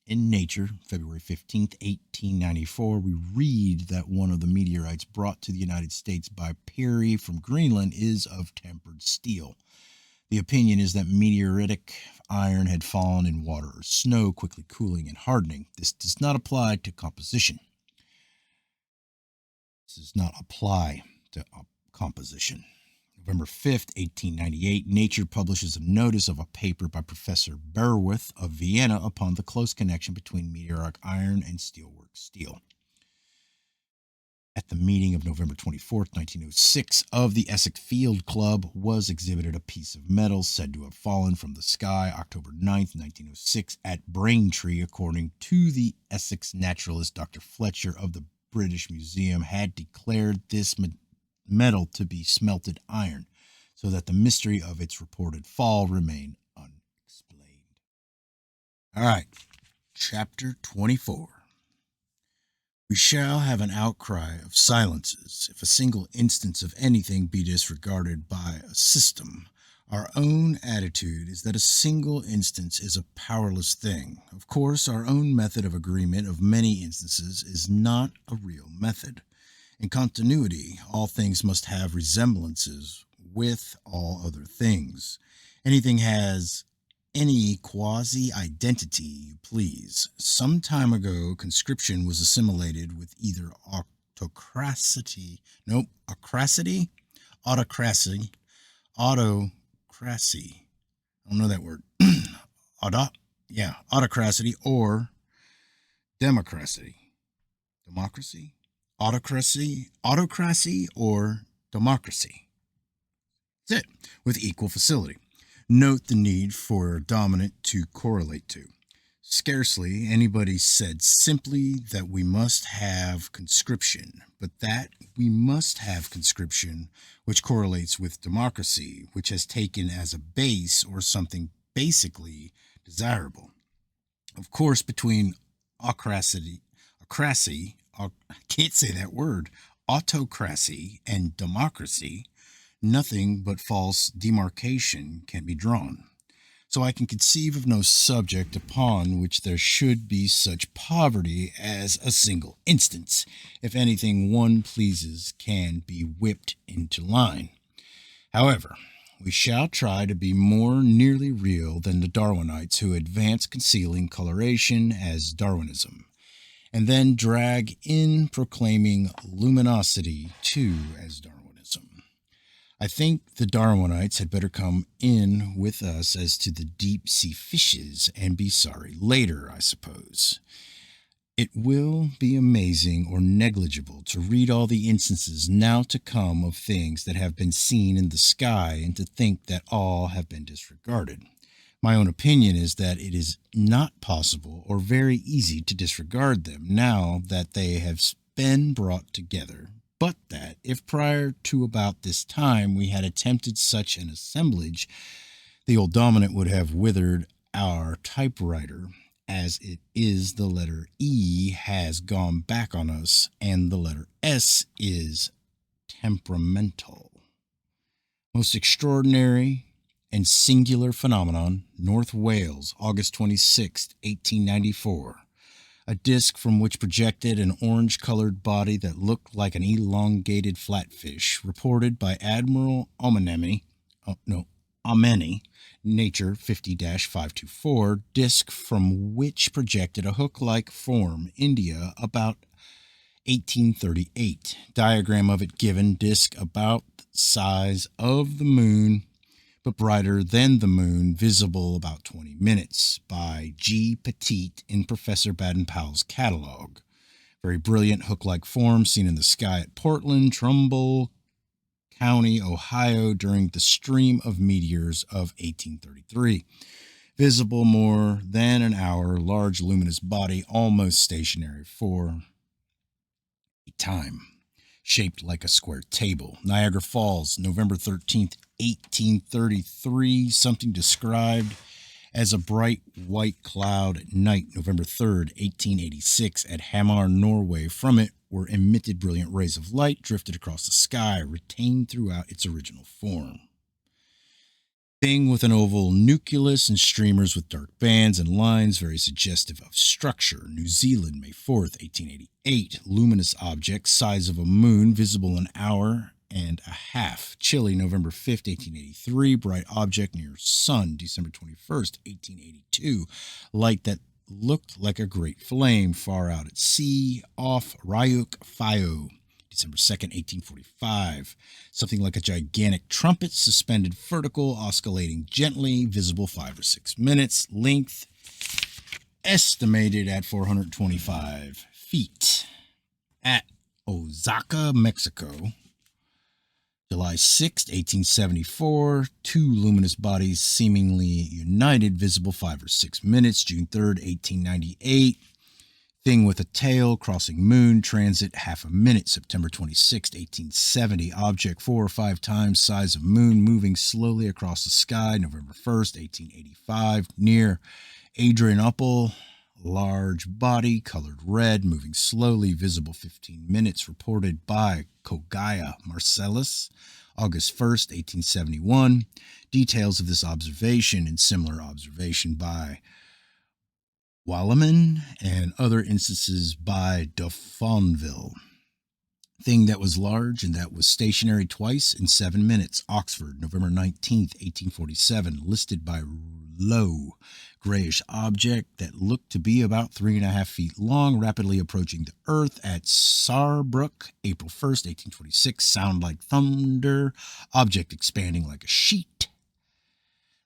In Nature, February 15th, 1894, we read that one of the meteorites brought to the United States by Peary from Greenland is of tempered steel. The opinion is that meteoritic iron had fallen in water or snow, quickly cooling and hardening. This does not apply to composition. November 5th, 1898, Nature publishes a notice of a paper by Professor Berwith of Vienna upon the close connection between meteoric iron and steelwork steel. At the meeting of November 24th, 1906, of the Essex Field Club was exhibited a piece of metal said to have fallen from the sky October 9th, 1906, at Braintree, according to the Essex naturalist Dr. Fletcher of the British Museum, had declared this metal to be smelted iron, so that the mystery of its reported fall remained unexplained. All right, Chapter 24. We shall have an outcry of silences if a single instance of anything be disregarded by a system. Our own attitude is that a single instance is a powerless thing. Of course, our own method of agreement of many instances is not a real method. In continuity, all things must have resemblances with all other things. Anything has any quasi identity you please. Some time ago, conscription was assimilated with either autocracy, nope, acracity, autocracy, autocracy. I don't know that word. Auto, yeah, autocracy or democracy. Democracy? Autocracy or democracy. That's it, with equal facility. Note the need for a dominant to correlate to. Scarcely anybody said simply that we must have conscription, but that we must have conscription, which correlates with democracy, which has taken as a base or something basically desirable. Of course, between I can't say that word, autocracy and democracy, nothing but false demarcation can be drawn. So I can conceive of no subject upon which there should be such poverty as a single instance. If anything one pleases can be whipped into line. However, we shall try to be more nearly real than the Darwinites who advance concealing coloration as Darwinism, and then drag in proclaiming luminosity too as Darwinism. I think the Darwinites had better come in with us as to the deep sea fishes and be sorry later, I suppose. It will be amazing or negligible to read all the instances now to come of things that have been seen in the sky and to think that all have been disregarded. My own opinion is that it is not possible or very easy to disregard them now that they have been brought together, but that if prior to about this time we had attempted such an assemblage, the old dominant would have withered our typewriter, as it is the letter E has gone back on us, and the letter S is temperamental. Most extraordinary and singular phenomenon, North Wales, August 26, 1894. A disc from which projected an orange-colored body that looked like an elongated flatfish, reported by Admiral Omeni, Nature 50-524, disc from which projected a hook-like form, India, about 1838. Diagram of it given, disc about the size of the moon, but brighter than the moon, visible about 20 minutes, by G. Petit in Professor Baden-Powell's catalog. Very brilliant hook-like form seen in the sky at Portland, Trumbull County, Ohio, during the stream of meteors of 1833. Visible more than an hour, large luminous body, almost stationary for a time, shaped like a square table. Niagara Falls, November 13th, 1833, something described as a bright white cloud at night, November 3rd, 1886, at Hamar, Norway. From it were emitted brilliant rays of light, drifted across the sky, retained throughout its original form. Thing with an oval nucleus and streamers with dark bands and lines, very suggestive of structure. New Zealand, May 4th, 1888. Luminous object, size of a moon, visible an hour and a half. Chile, November 5th, 1883. Bright object near sun, December 21st, 1882. Light that looked like a great flame far out at sea, off Ryuk Fayo, December 2nd, 1845. Something like a gigantic trumpet, suspended vertical, oscillating gently, visible 5 or 6 minutes. Length estimated at 425 feet. At Oaxaca, Mexico, July 6, 1874, 2 luminous bodies seemingly united, visible 5 or 6 minutes. June 3rd, 1898. Thing with a tail, crossing moon, transit half a minute. September 26, 1870. Object 4 or 5 times size of moon, moving slowly across the sky. November 1st, 1885. Near Adrianople, large body, colored red, moving slowly, visible 15 minutes. Reported by Kogaya Marcellus, August 1st, 1871. Details of this observation and similar observation by Walleman and other instances by de Fonville. Thing that was large and that was stationary twice in 7 minutes. Oxford, November 19th, 1847. Listed by low, grayish object that looked to be about 3.5 feet long, rapidly approaching the Earth at Saarbruck, April 1st, 1826. Sound like thunder. Object expanding like a sheet.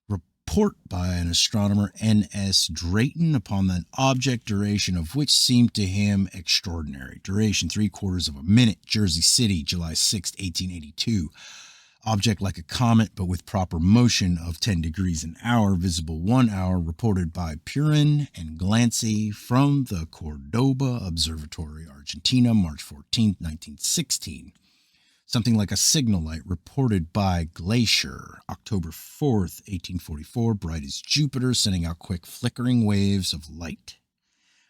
Report by an astronomer, N.S. Drayton, upon an object duration of which seemed to him extraordinary. Duration 3/4 of a minute. Jersey City, July 6, 1882. Object like a comet, but with proper motion of 10 degrees an hour. Visible 1 hour. Reported by Purin and Glancy from the Cordoba Observatory, Argentina, March 14, 1916. Something like a signal light reported by Glacier, October 4th, 1844, bright as Jupiter, sending out quick flickering waves of light.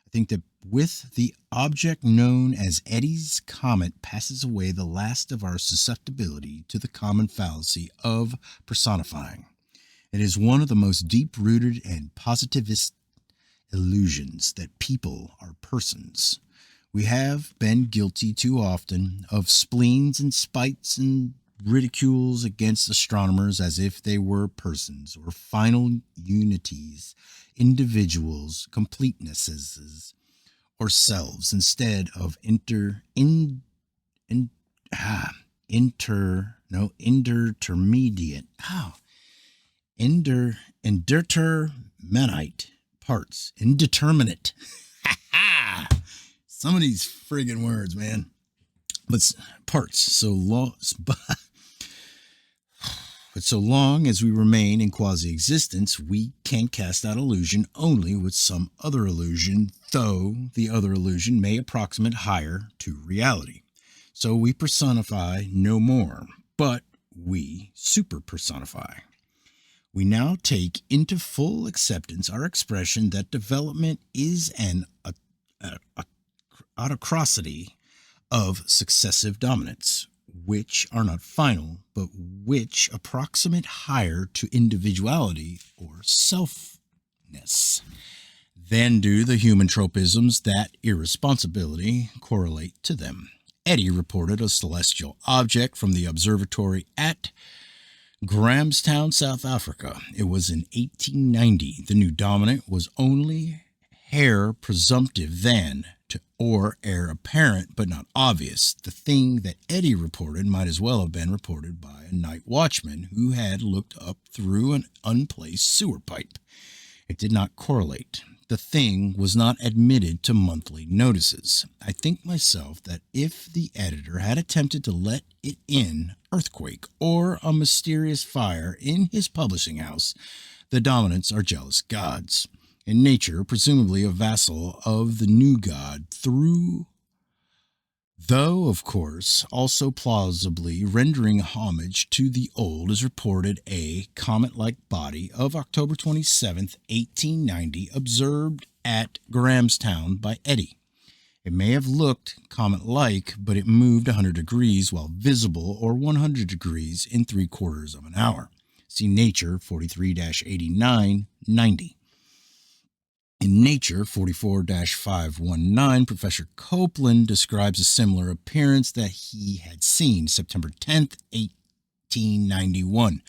I think that with the object known as Eddie's Comet passes away the last of our susceptibility to the common fallacy of personifying. It is one of the most deep-rooted and positivist illusions that people are persons. We have been guilty too often of spleens and spites and ridicules against astronomers as if they were persons or final unities, individuals, completenesses, or selves, instead of intermediate. Indeterminate parts. Indeterminate. Some of these friggin' words, man. But parts. But so long as we remain in quasi-existence, we can cast out illusion only with some other illusion, though the other illusion may approximate higher to reality. So we personify no more, but we super-personify. We now take into full acceptance our expression that development is an autocracy of successive dominants, which are not final, but which approximate higher to individuality or selfness than do the human tropisms that irresponsibility correlate to them. Eddie reported a celestial object from the observatory at Grahamstown, South Africa. It was in 1890. The new dominant was only heir presumptive then, or heir apparent but not obvious. The thing that Eddie reported might as well have been reported by a night watchman who had looked up through an unplaced sewer pipe. It did not correlate. The thing was not admitted to monthly notices. I think myself that if the editor had attempted to let it in, earthquake or a mysterious fire in his publishing house, the dominants are jealous gods. In nature, presumably a vassal of the new god, though, of course, also plausibly rendering homage to the old, is reported a comet-like body of October 27, 1890, observed at Grahamstown by Eddie. It may have looked comet-like, but it moved 100 degrees while visible, or 100 degrees in 3/4 of an hour. See Nature 43-89-90. In Nature 44-519, Professor Copeland describes a similar appearance that he had seen September 10th, 1891.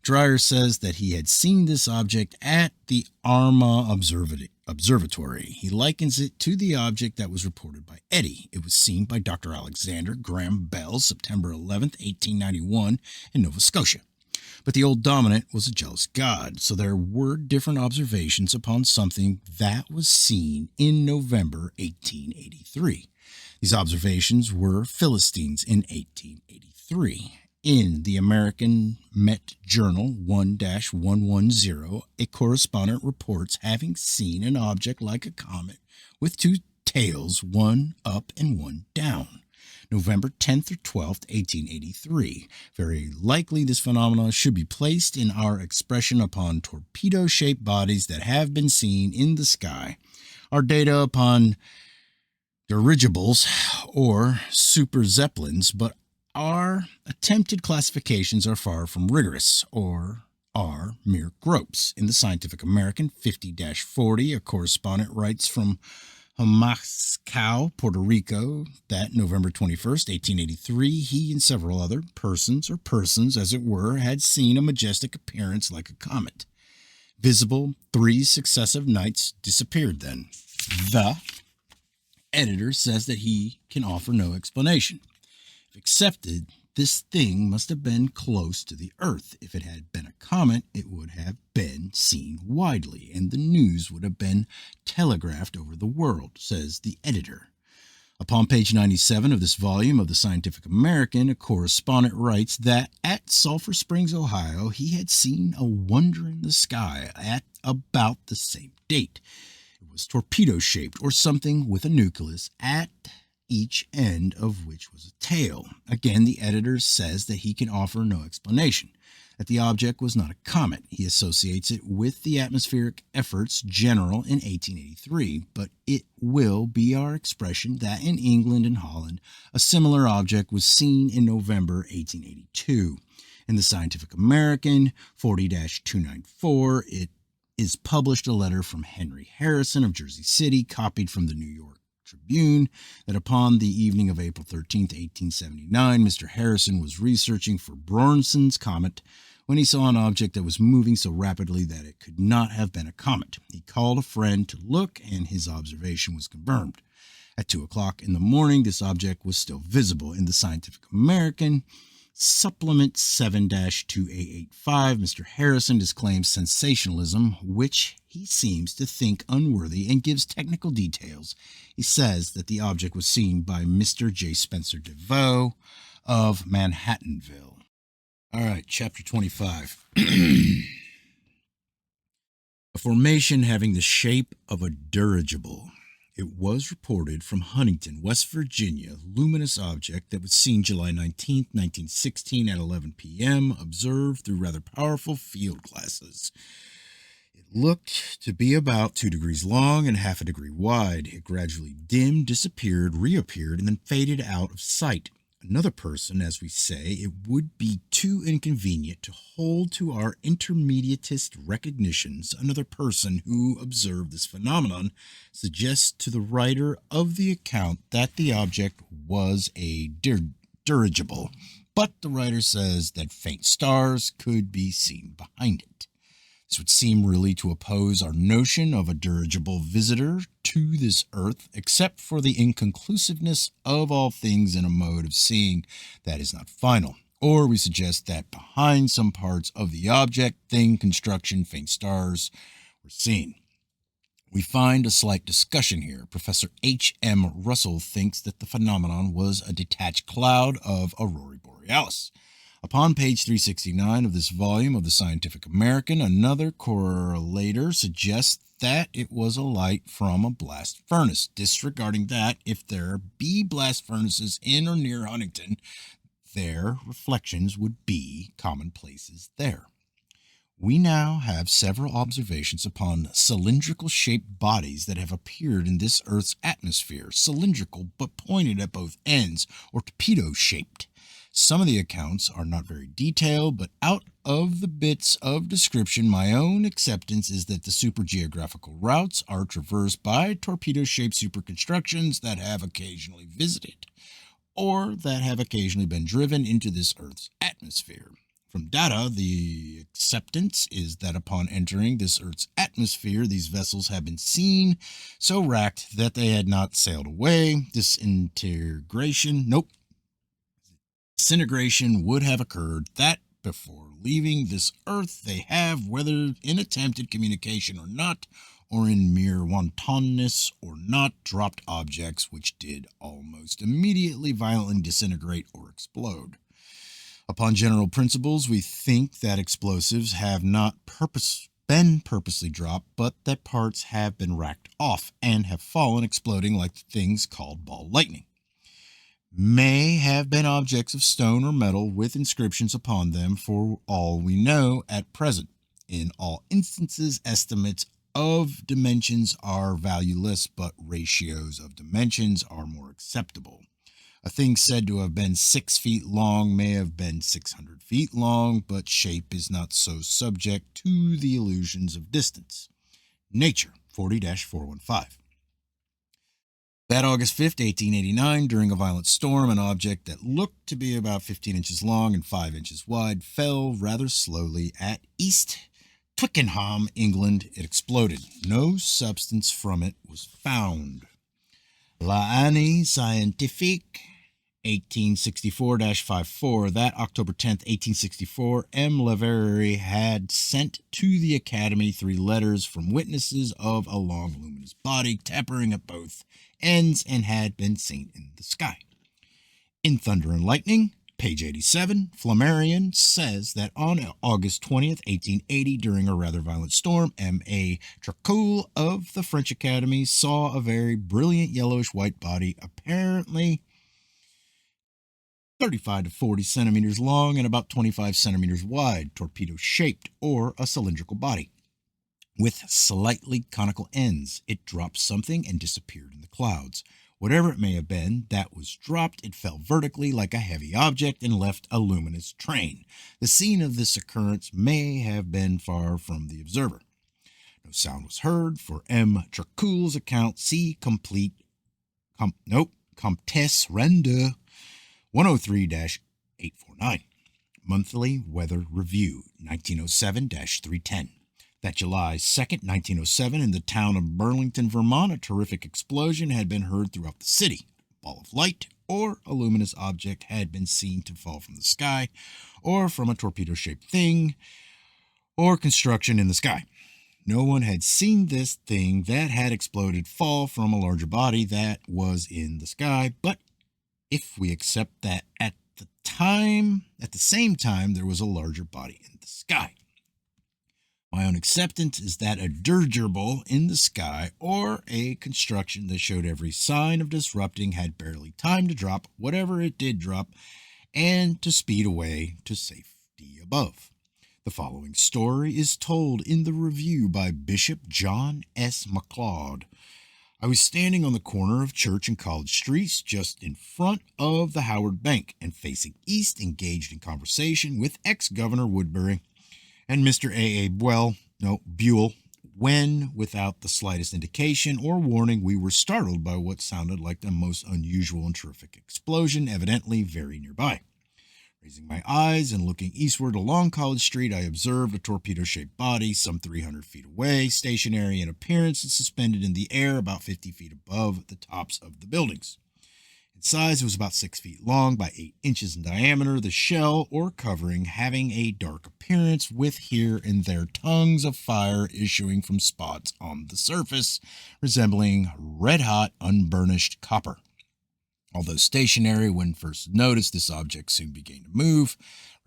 Dreyer says that he had seen this object at the Armagh Observatory. He likens it to the object that was reported by Eddie. It was seen by Dr. Alexander Graham Bell September 11th, 1891 in Nova Scotia. But the old dominant was a jealous god, so there were different observations upon something that was seen in November 1883. These observations were Philistines in 1883. In the American Met Journal 1-110, a correspondent reports having seen an object like a comet with two tails, one up and one down. November 10th or 12th, 1883. Very likely this phenomenon should be placed in our expression upon torpedo-shaped bodies that have been seen in the sky. Our data upon dirigibles or super zeppelins, but our attempted classifications are far from rigorous or are mere gropes. In the Scientific American 50-40, a correspondent writes from Humascao, Puerto Rico, that November 21st, 1883, he and several other persons, or persons as it were, had seen a majestic appearance like a comet. Visible 3 successive nights, disappeared then. The editor says that he can offer no explanation. If accepted, this thing must have been close to the Earth. If it had been a comet, it would have been seen widely, and the news would have been telegraphed over the world, says the editor. Upon page 97 of this volume of the Scientific American, a correspondent writes that at Sulphur Springs, Ohio, he had seen a wonder in the sky at about the same date. It was torpedo-shaped, or something with a nucleus at each end of which was a tail. Again, the editor says that he can offer no explanation, that the object was not a comet. He associates it with the atmospheric efforts general in 1883, but it will be our expression that in England and Holland, a similar object was seen in November 1882. In the Scientific American 40-294, it is published a letter from Henry Harrison of Jersey City, copied from the New York Tribune, that upon the evening of April 13, 1879, Mr. Harrison was researching for Brorsen's comet when he saw an object that was moving so rapidly that it could not have been a comet. He called a friend to look, and his observation was confirmed. At 2 o'clock in the morning, this object was still visible. In the Scientific American, Supplement 7-2885, Mr. Harrison disclaims sensationalism, which he seems to think unworthy, and gives technical details. He says that the object was seen by Mr. J. Spencer DeVoe of Manhattanville. All right, chapter 25. A formation having the shape of a dirigible. It was reported from Huntington, West Virginia, luminous object that was seen July 19, 1916 at 11 p.m., observed through rather powerful field glasses. It looked to be about 2 degrees long and half a degree wide. It gradually dimmed, disappeared, reappeared, and then faded out of sight. Another person, as we say, it would be too inconvenient to hold to our intermediatist recognitions. Another person who observed this phenomenon suggests to the writer of the account that the object was a dirigible, but the writer says that faint stars could be seen behind it. This would seem really to oppose our notion of a dirigible visitor to this earth, except for the inconclusiveness of all things in a mode of seeing that is not final. Or we suggest that behind some parts of the object, thing, construction, faint stars were seen. We find a slight discussion here. Professor H.M. Russell thinks that the phenomenon was a detached cloud of aurora borealis. Upon page 369 of this volume of the Scientific American, another correlator suggests that it was a light from a blast furnace, disregarding that if there be blast furnaces in or near Huntington, their reflections would be commonplaces there. We now have several observations upon cylindrical-shaped bodies that have appeared in this Earth's atmosphere, cylindrical but pointed at both ends, or torpedo-shaped. Some of the accounts are not very detailed, but out of the bits of description, my own acceptance is that the supergeographical routes are traversed by torpedo-shaped superconstructions that have occasionally visited, or that have occasionally been driven into this Earth's atmosphere. From data, the acceptance is that upon entering this Earth's atmosphere, these vessels have been seen so racked that they had not sailed away. Disintegration would have occurred, that before leaving this earth they have, whether in attempted communication or not, or in mere wantonness or not, dropped objects which did almost immediately violently disintegrate or explode. Upon general principles, we think that explosives have not been purposely dropped, but that parts have been racked off and have fallen, exploding like things called ball lightning. May have been objects of stone or metal with inscriptions upon them, for all we know at present. In all instances, estimates of dimensions are valueless, but ratios of dimensions are more acceptable. A thing said to have been 6 feet long may have been 600 feet long, but shape is not so subject to the illusions of distance. Nature, 40-415. That August 5th, 1889, during a violent storm, an object that looked to be about 15 inches long and 5 inches wide fell rather slowly at East Twickenham, England. It exploded. No substance from it was found. L'Année Scientifique, 1864-54. That October 10th, 1864, M. Leverrier had sent to the Academy 3 letters from witnesses of a long luminous body tapering at both ends and had been seen in the sky. In Thunder and Lightning, page 87, Flammarion says that on August 20th, 1880, during a rather violent storm, M.A. Tracoul of the French Academy saw a very brilliant yellowish-white body, apparently 35 to 40 centimeters long and about 25 centimeters wide, torpedo-shaped, or a cylindrical body. With slightly conical ends, it dropped something and disappeared in the clouds. Whatever it may have been that was dropped, it fell vertically like a heavy object and left a luminous train. The scene of this occurrence may have been far from the observer. No sound was heard. For M. Tracoul's account, see Comtesse Rende, 103-849. Monthly Weather Review, 1907-310. That July 2nd, 1907, in the town of Burlington, Vermont, a terrific explosion had been heard throughout the city. A ball of light or a luminous object had been seen to fall from the sky, or from a torpedo-shaped thing or construction in the sky. No one had seen this thing that had exploded fall from a larger body that was in the sky, but if we accept that at the same time, there was a larger body in the sky. My own acceptance is that a dirigible in the sky, or a construction that showed every sign of disrupting, had barely time to drop whatever it did drop and to speed away to safety above. The following story is told in the review by Bishop John S. MacLeod. I was standing on the corner of Church and College Streets, just in front of the Howard Bank, and facing east, engaged in conversation with ex-Governor Woodbury and Mr. A.A. Buell, when, without the slightest indication or warning, we were startled by what sounded like the most unusual and terrific explosion, evidently very nearby. Raising my eyes and looking eastward along College Street, I observed a torpedo-shaped body some 300 feet away, stationary in appearance and suspended in the air about 50 feet above the tops of the buildings. In size, it was about 6 feet long by 8 inches in diameter, the shell or covering having a dark appearance with here and there tongues of fire issuing from spots on the surface, resembling red-hot, unburnished copper. Although stationary when first noticed, this object soon began to move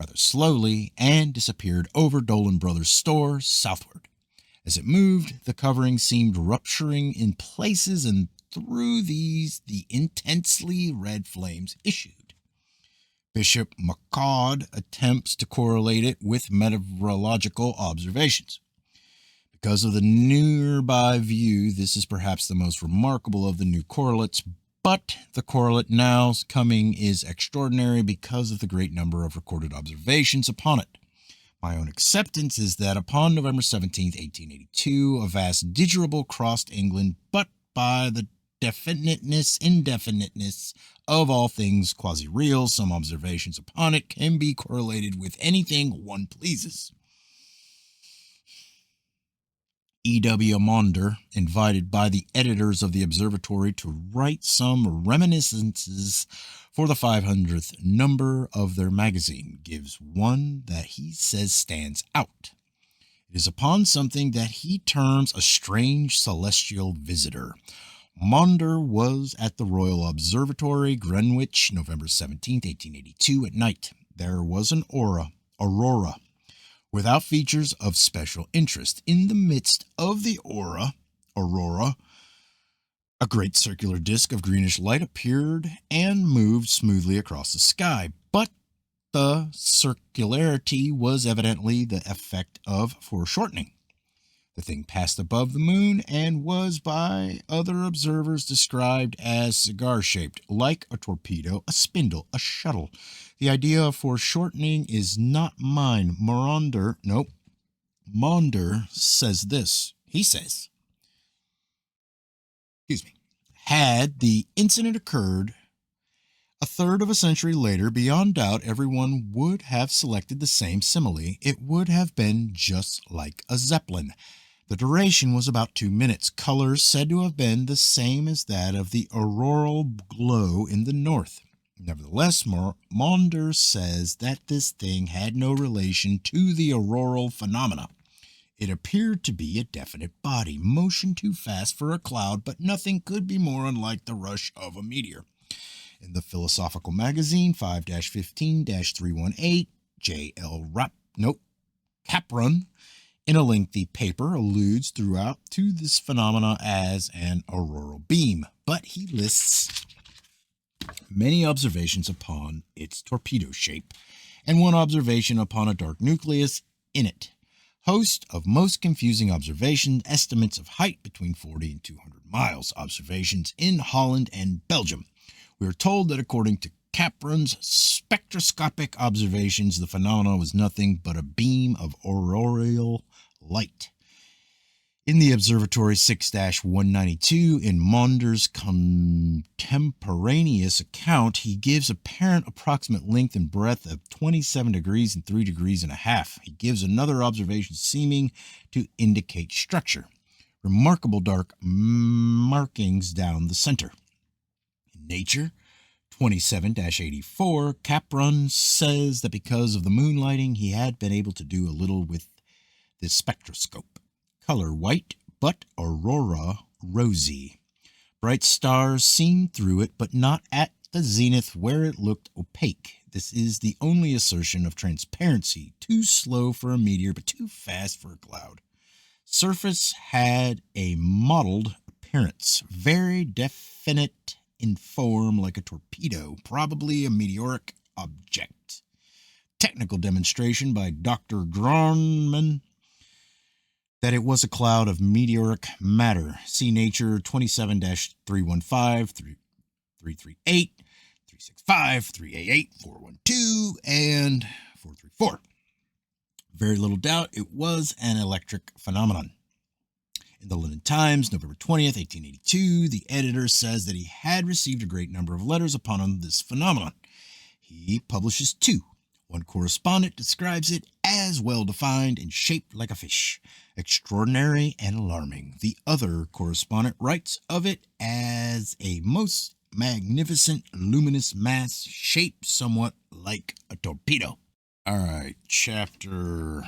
rather slowly and disappeared over Dolan Brothers' store southward. As it moved, the covering seemed rupturing in places, and through these the intensely red flames issued. Bishop MacLeod attempts to correlate it with meteorological observations. Because of the nearby view, this is perhaps the most remarkable of the new correlates, but the correlate now coming is extraordinary because of the great number of recorded observations upon it. My own acceptance is that upon November 17, 1882, a vast dirigible crossed England, but by the indefiniteness of all things quasi-real, some observations upon it can be correlated with anything one pleases. E.W. Maunder, invited by the editors of the observatory to write some reminiscences for the 500th number of their magazine, gives one that he says stands out. It is upon something that he terms a strange celestial visitor. Maunder was at the Royal Observatory, Greenwich, November 17, 1882, at night. There was an aurora, without features of special interest. In the midst of the aurora, a great circular disk of greenish light appeared and moved smoothly across the sky, but the circularity was evidently the effect of foreshortening. The thing passed above the moon and was by other observers described as cigar-shaped, like a torpedo, a spindle, a shuttle. The idea of foreshortening is not mine. Maunder says this. He says, Had the incident occurred a third of a century later, beyond doubt, everyone would have selected the same simile. It would have been just like a zeppelin. The duration was about 2 minutes. Colors said to have been the same as that of the auroral glow in the north. Nevertheless, Maunder says that this thing had no relation to the auroral phenomena. It appeared to be a definite body, motion too fast for a cloud, but nothing could be more unlike the rush of a meteor. In the Philosophical Magazine 5-15-318, J.L. Capron, in a lengthy paper, alludes throughout to this phenomena as an auroral beam, but he lists many observations upon its torpedo shape and one observation upon a dark nucleus in it. Host of most confusing observations, estimates of height between 40 and 200 miles, observations in Holland and Belgium. We are told that according to Capron's spectroscopic observations, the phenomenon was nothing but a beam of auroral light. In the Observatory 6-192, in Maunder's contemporaneous account, he gives apparent approximate length and breadth of 27 degrees and 3 degrees and a half. He gives another observation seeming to indicate structure. Remarkable dark markings down the center. Nature 27-84, Capron says that because of the moonlighting, he had been able to do a little with the spectroscope. Color white, but aurora rosy. Bright stars seen through it, but not at the zenith where it looked opaque. This is the only assertion of transparency, too slow for a meteor, but too fast for a cloud. Surface had a mottled appearance, very definite in form like a torpedo, probably a meteoric object. Technical demonstration by Dr. Gronman that it was a cloud of meteoric matter. See Nature 27-315, 338, 365, 388, 412, and 434. Very little doubt it was an electric phenomenon. In the London Times, November 20th, 1882, the editor says that he had received a great number of letters upon this phenomenon. He publishes 2. One correspondent describes it as well-defined and shaped like a fish, extraordinary and alarming. The other correspondent writes of it as a most magnificent luminous mass shaped somewhat like a torpedo. All right, chapter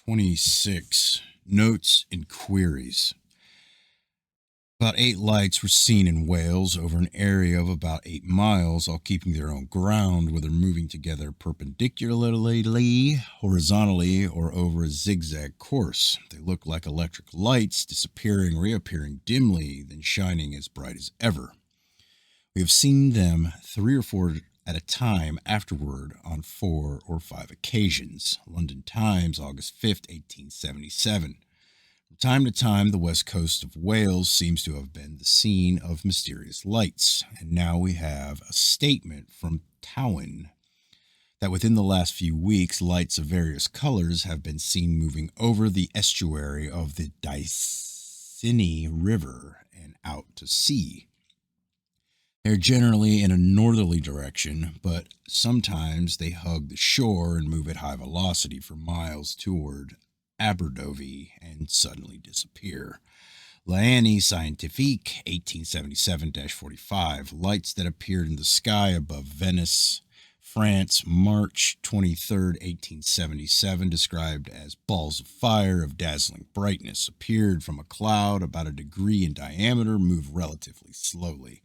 26. Notes and queries. About 8 lights were seen in Wales over an area of about 8 miles, all keeping their own ground, whether moving together perpendicularly, horizontally, or over a zigzag course. They looked like electric lights, disappearing, reappearing dimly, then shining as bright as ever. We have seen them 3 or 4 at a time afterward on 4 or 5 occasions. London Times, August 5th, 1877. From time to time, the west coast of Wales seems to have been the scene of mysterious lights, and now we have a statement from Towan that within the last few weeks, lights of various colors have been seen moving over the estuary of the Diceny River and out to sea. They're generally in a northerly direction, but sometimes they hug the shore and move at high velocity for miles toward Aberdovey and suddenly disappear. L'Année Scientifique, 1877-45, lights that appeared in the sky above Venice, France, March 23, 1877, described as balls of fire of dazzling brightness, appeared from a cloud about a degree in diameter, moved relatively slowly.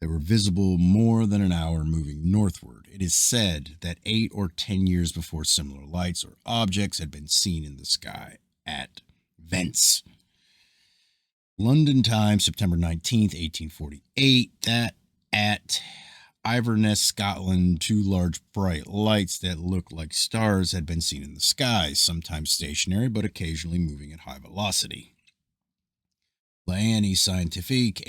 They were visible more than an hour moving northward. It is said that 8 or 10 years before similar lights or objects had been seen in the sky at Vence. London Times, September 19th, 1848, that at Iverness, Scotland, 2 large bright lights that looked like stars had been seen in the sky, sometimes stationary but occasionally moving at high velocity. L'Année Scientifique,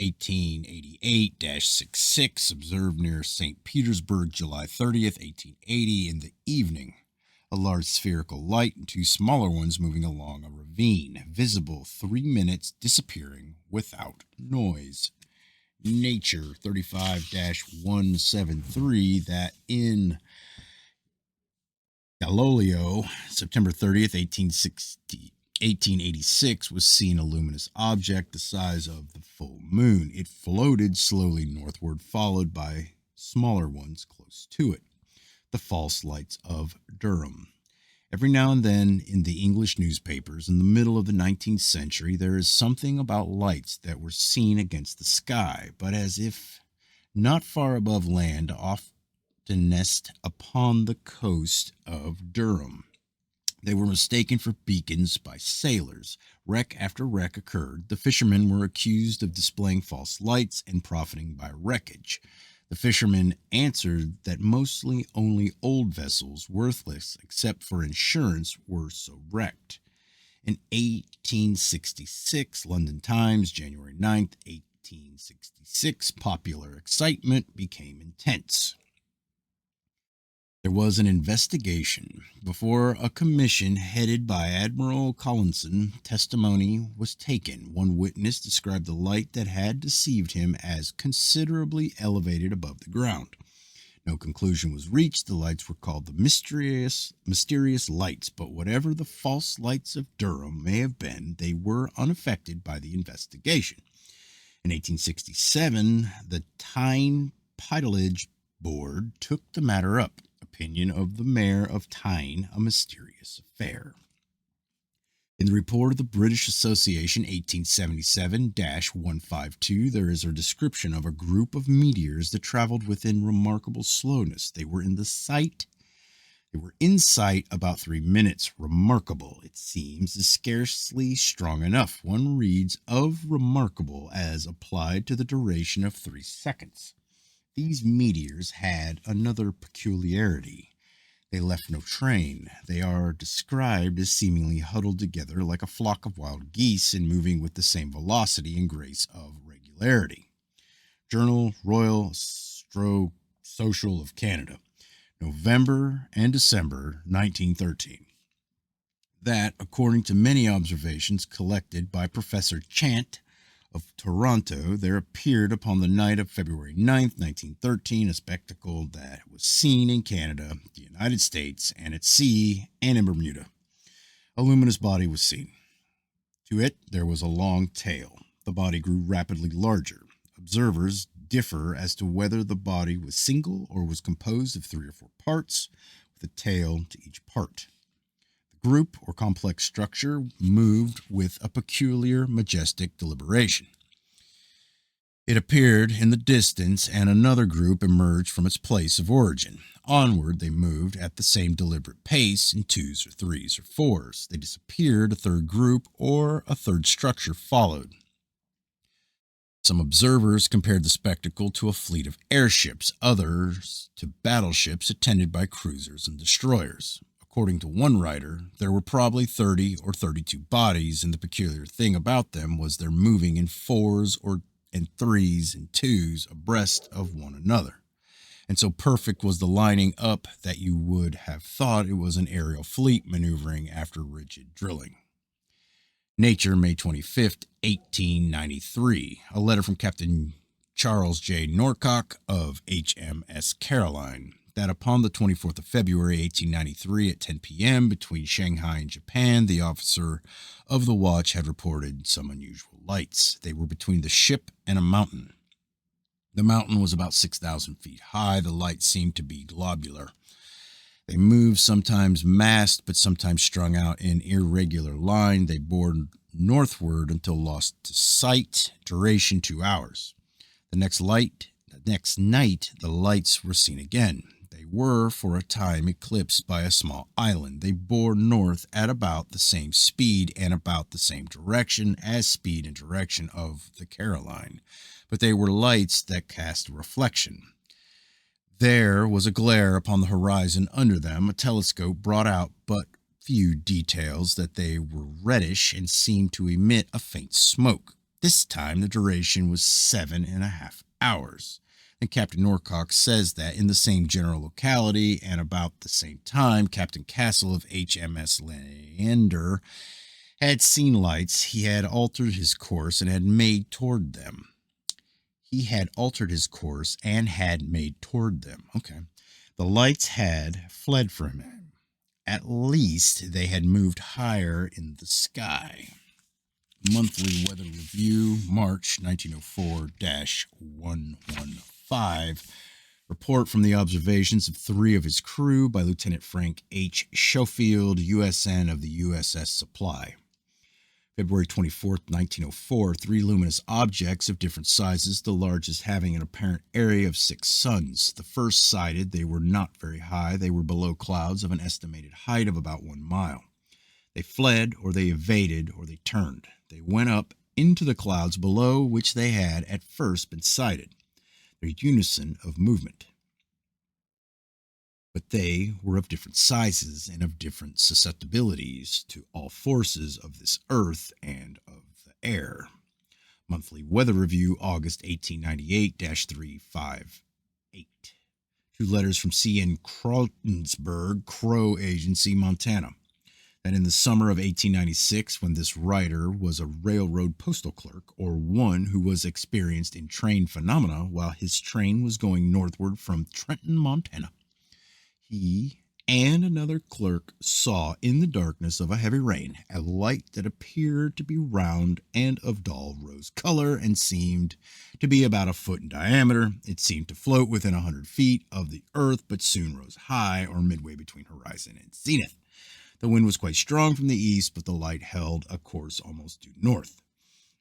1888-66, observed near St. Petersburg, July 30th, 1880, in the evening. A large spherical light and 2 smaller ones moving along a ravine, visible 3 minutes, disappearing without noise. Nature 35-173 that in Galileo, September 30th, 1886, was seen a luminous object the size of the full moon. It floated slowly northward, followed by smaller ones close to it. The false lights of Durham. Every now and then in the English newspapers in the middle of the 19th century, there is something about lights that were seen against the sky, but as if not far above land, often nest upon the coast of Durham. They were mistaken for beacons by sailors. Wreck after wreck occurred. The fishermen were accused of displaying false lights and profiting by wreckage. The fishermen answered that mostly only old vessels, worthless except for insurance, were so wrecked. In 1866, London Times, January 9th, 1866, popular excitement became intense. There was an investigation before a commission headed by Admiral Collinson. Testimony was taken. One witness described the light that had deceived him as considerably elevated above the ground. No conclusion was reached. The lights were called the mysterious lights, but whatever the false lights of Durham may have been, they were unaffected by the investigation. In 1867, the Tyne Pilotage Board took the matter up. Opinion of the mayor of Tyne, a mysterious affair. In the report of the British Association 1877-152, there is a description of a group of meteors that traveled within remarkable slowness. They were in sight about 3 minutes. Remarkable, it seems, is scarcely strong enough. One reads of remarkable as applied to the duration of 3 seconds. These meteors had another peculiarity. They left no train. They are described as seemingly huddled together like a flock of wild geese and moving with the same velocity and grace of regularity. Journal Royal Social of Canada, November and December 1913. That, according to many observations collected by Professor Chant of Toronto, there appeared upon the night of February 9th, 1913, a spectacle that was seen in Canada, the United States, and at sea, and in Bermuda. A luminous body was seen. To it, there was a long tail. The body grew rapidly larger. Observers differ as to whether the body was single or was composed of 3 or 4 parts, with a tail to each part. Group or complex structure moved with a peculiar, majestic deliberation. It appeared in the distance, and another group emerged from its place of origin. Onward they moved at the same deliberate pace in 2s or 3s or 4s. They disappeared. A third group or a third structure followed. Some observers compared the spectacle to a fleet of airships, others to battleships attended by cruisers and destroyers. According to one writer, there were probably 30 or 32 bodies, and the peculiar thing about them was their moving in 4s and 3s and 2s abreast of one another. And so perfect was the lining up that you would have thought it was an aerial fleet maneuvering after rigid drilling. Nature, May 25th, 1893. A letter from Captain Charles J. Norcock of HMS Caroline, that upon the 24th of February, 1893, at 10 p.m., between Shanghai and Japan, the officer of the watch had reported some unusual lights. They were between the ship and a mountain. The mountain was about 6,000 feet high. The lights seemed to be globular. They moved, sometimes massed, but sometimes strung out in irregular line. They bore northward until lost to sight. Duration 2 hours. The next night, the lights were seen again. They were, for a time, eclipsed by a small island. They bore north at about the same speed and about the same direction as speed and direction of the Caroline, but they were lights that cast a reflection. There was a glare upon the horizon under them. A telescope brought out but few details, that they were reddish and seemed to emit a faint smoke. This time the duration was 7.5 hours. And Captain Norcock says that in the same general locality and about the same time, Captain Castle of HMS Leander had seen lights. He had altered his course and had made toward them. he had altered his course and had made toward them. Okay. The lights had fled from him. At least they had moved higher in the sky. Monthly Weather Review, March 1904 115. Report from the observations of 3 of his crew by Lieutenant Frank H. Schofield, USN of the USS Supply. February 24th, 1904, 3 luminous objects of different sizes, the largest having an apparent area of 6 suns. The first sighted, they were not very high. They were below clouds of an estimated height of about 1 mile. They fled, or they evaded, or they turned. They went up into the clouds below which they had at first been sighted. Their unison of movement. But they were of different sizes and of different susceptibilities to all forces of this earth and of the air. Monthly Weather Review, August 1898-358. 2 letters from C.N. Krautensburg, Crow Agency, Montana. That in the summer of 1896, when this writer was a railroad postal clerk, or one who was experienced in train phenomena while his train was going northward from Trenton, Montana, he and another clerk saw in the darkness of a heavy rain a light that appeared to be round and of dull rose color and seemed to be about a foot in diameter. It seemed to float within 100 feet of the earth, but soon rose high or midway between horizon and zenith. The wind was quite strong from the east, but the light held a course almost due north.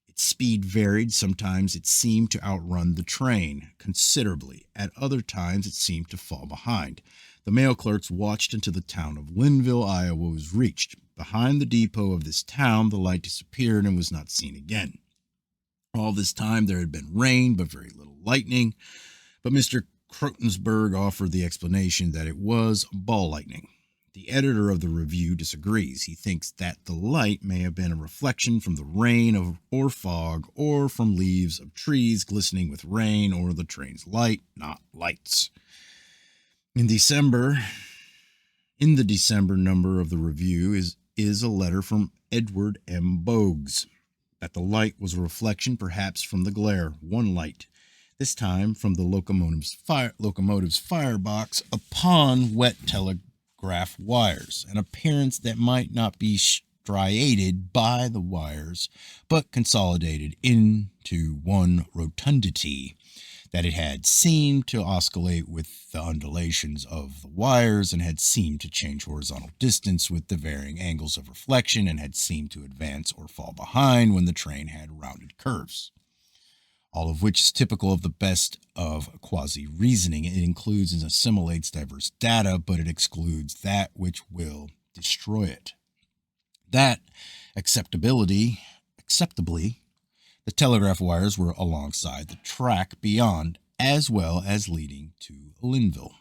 Its speed varied. Sometimes it seemed to outrun the train considerably. At other times it seemed to fall behind. The mail clerks watched until the town of Linville, Iowa was reached. Behind the depot of this town, the light disappeared and was not seen again. All this time there had been rain, but very little lightning. But Mr. Krautensburg offered the explanation that it was ball lightning. The editor of the review disagrees. He thinks that the light may have been a reflection from the rain or fog, or from leaves of trees glistening with rain, or the train's light, not lights. In the December number of the review is a letter from Edward M. Bogues, that the light was a reflection perhaps from the glare, one light, this time from the locomotive's firebox upon wet telegraph wires, an appearance that might not be striated by the wires, but consolidated into one rotundity, that it had seemed to oscillate with the undulations of the wires, and had seemed to change horizontal distance with the varying angles of reflection, and had seemed to advance or fall behind when the train had rounded curves. All of which is typical of the best of quasi-reasoning. It includes and assimilates diverse data, but it excludes that which will destroy it. That acceptably, the telegraph wires were alongside the track beyond, as well as leading to Linville.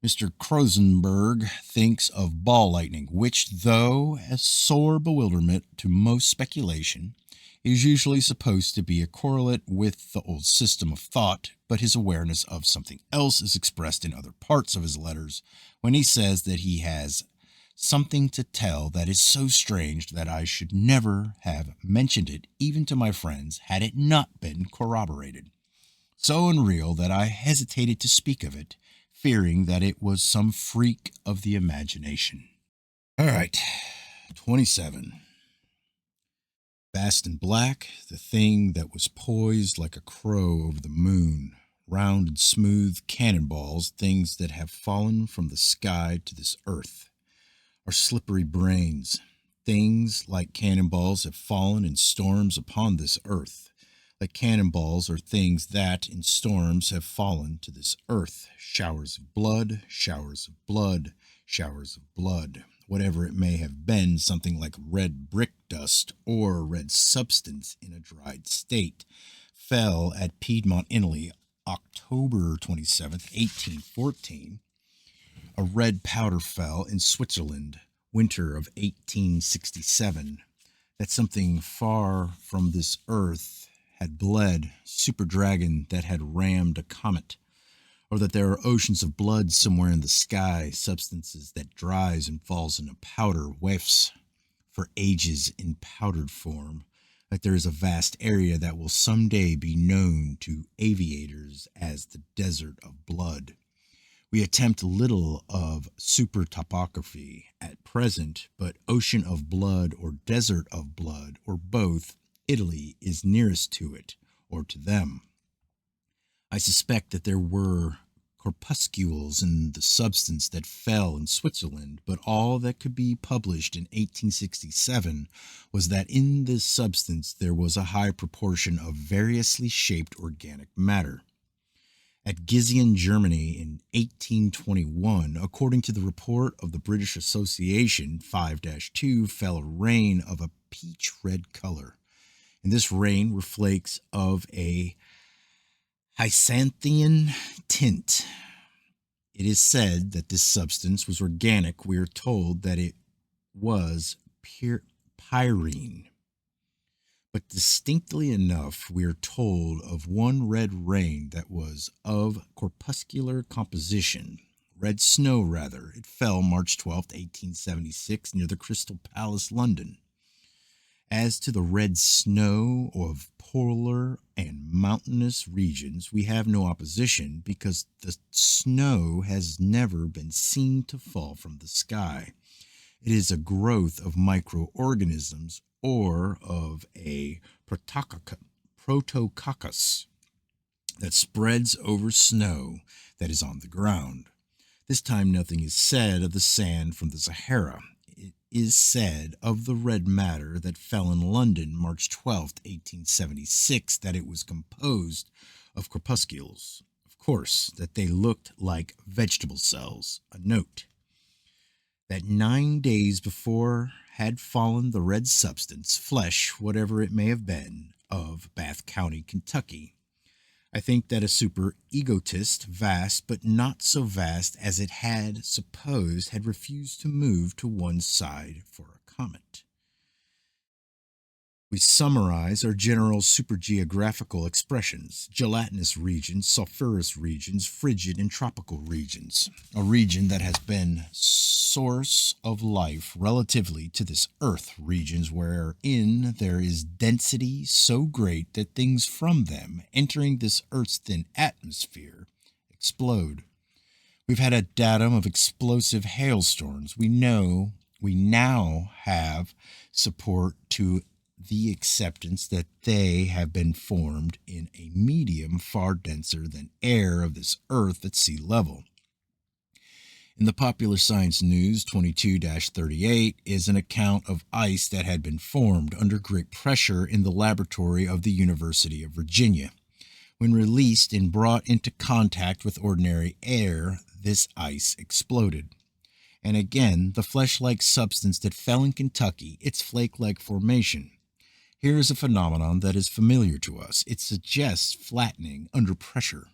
Mr. Krautensburg thinks of ball lightning, which, though a sore bewilderment to most speculation, is usually supposed to be a correlate with the old system of thought, but his awareness of something else is expressed in other parts of his letters when he says that he has something to tell that is so strange that I should never have mentioned it even to my friends had it not been corroborated. So unreal that I hesitated to speak of it, fearing that it was some freak of the imagination. All right, 27. Vast and black, the thing that was poised like a crow over the moon, round and smooth cannonballs, things that have fallen from the sky to this earth, are slippery brains. Things like cannonballs have fallen in storms upon this earth. Like cannonballs are things that, in storms, have fallen to this earth. Showers of blood, showers of blood, showers of blood. Whatever it may have been, something like red brick dust or red substance in a dried state, fell at Piedmont, Italy, October 27th, 1814. A red powder fell in Switzerland, winter of 1867. That something far from this earth had bled, super dragon that had rammed a comet, or that there are oceans of blood somewhere in the sky, substances that dries and falls into powder, wafts for ages in powdered form, that there is a vast area that will someday be known to aviators as the desert of blood. We attempt little of super topography at present, but ocean of blood or desert of blood or both, Italy is nearest to it or to them. I suspect that there were corpuscles in the substance that fell in Switzerland, but all that could be published in 1867 was that in this substance there was a high proportion of variously shaped organic matter. At Gießen, Germany in 1821, according to the report of the British Association 5-2, fell a rain of a peach red color. And this rain were flakes of a hyacinthian tint. It is said that this substance was organic. We are told that it was pyrene. But distinctly enough, we are told of one red rain that was of corpuscular composition, red snow rather. It fell March 12, 1876, near the Crystal Palace, London. As to the red snow of polar and mountainous regions, we have no opposition because the snow has never been seen to fall from the sky. It is a growth of microorganisms or of a protococcus that spreads over snow that is on the ground. This time nothing is said of the sand from the Sahara. It is said of the red matter that fell in London March 12, 1876, that it was composed of corpuscles. Of course, that they looked like vegetable cells. A note that 9 days before had fallen the red substance, flesh, whatever it may have been, of Bath County, Kentucky. I think that a super egotist, vast but not so vast as it had supposed, had refused to move to one side for a comet. We summarize our general supergeographical expressions: gelatinous regions, sulfurous regions, frigid and tropical regions. A region that has been source of life relatively to this earth, regions wherein there is density so great that things from them entering this earth's thin atmosphere explode. We've had a datum of explosive hailstorms. We now have support to the acceptance that they have been formed in a medium far denser than air of this earth at sea level. In the Popular Science News 22-38 is an account of ice that had been formed under great pressure in the laboratory of the University of Virginia. When released and brought into contact with ordinary air, this ice exploded. And again, the flesh-like substance that fell in Kentucky, its flake-like formation. Here is a phenomenon that is familiar to us. It suggests flattening under pressure.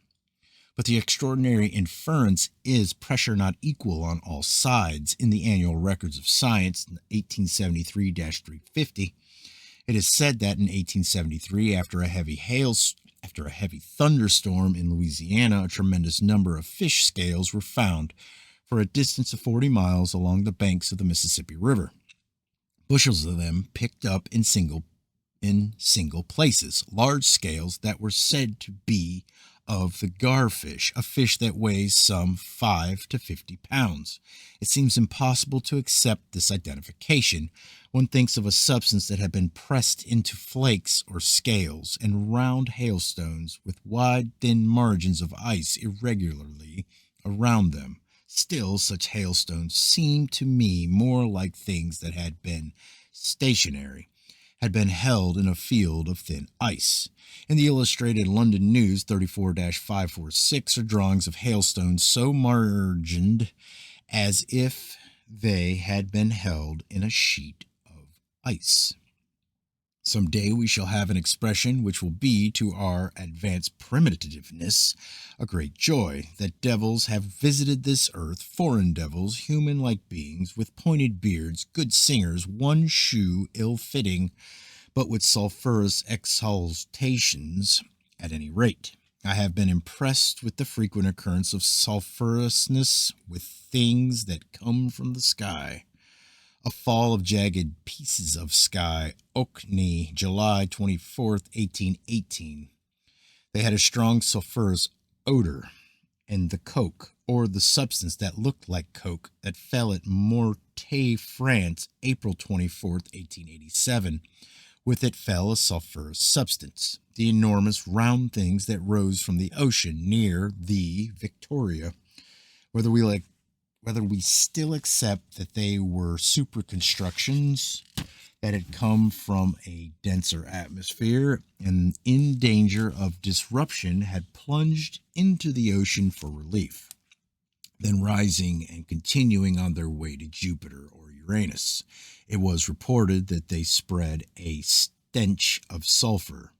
But the extraordinary inference is pressure not equal on all sides. In the Annual Records of Science, 1873-350, it is said that in 1873, after a heavy thunderstorm in Louisiana, a tremendous number of fish scales were found for a distance of 40 miles along the banks of the Mississippi River. Bushels of them picked up in single places, large scales that were said to be of the garfish, a fish that weighs some 5 to 50 pounds. It seems impossible to accept this identification. One thinks of a substance that had been pressed into flakes or scales and round hailstones with wide, thin margins of ice irregularly around them. Still, such hailstones seem to me more like things that had been stationary, had been held in a field of thin ice. In the Illustrated London News 34-546 are drawings of hailstones so margined as if they had been held in a sheet of ice. Some day we shall have an expression which will be to our advanced primitiveness a great joy, that devils have visited this earth, foreign devils, human-like beings, with pointed beards, good singers, one shoe ill-fitting, but with sulphurous exhalations at any rate. I have been impressed with the frequent occurrence of sulphurousness with things that come from the sky. A fall of jagged pieces of sky, Orkney, July 24th, 1818. They had a strong sulphurous odor, and the coke, or the substance that looked like coke, that fell at Mortaix, France, April 24th, 1887. With it fell a sulphurous substance, the enormous round things that rose from the ocean near the Victoria. Whether we still accept that they were superconstructions that had come from a denser atmosphere and in danger of disruption had plunged into the ocean for relief, then rising and continuing on their way to Jupiter or Uranus. It was reported that they spread a stench of sulfur.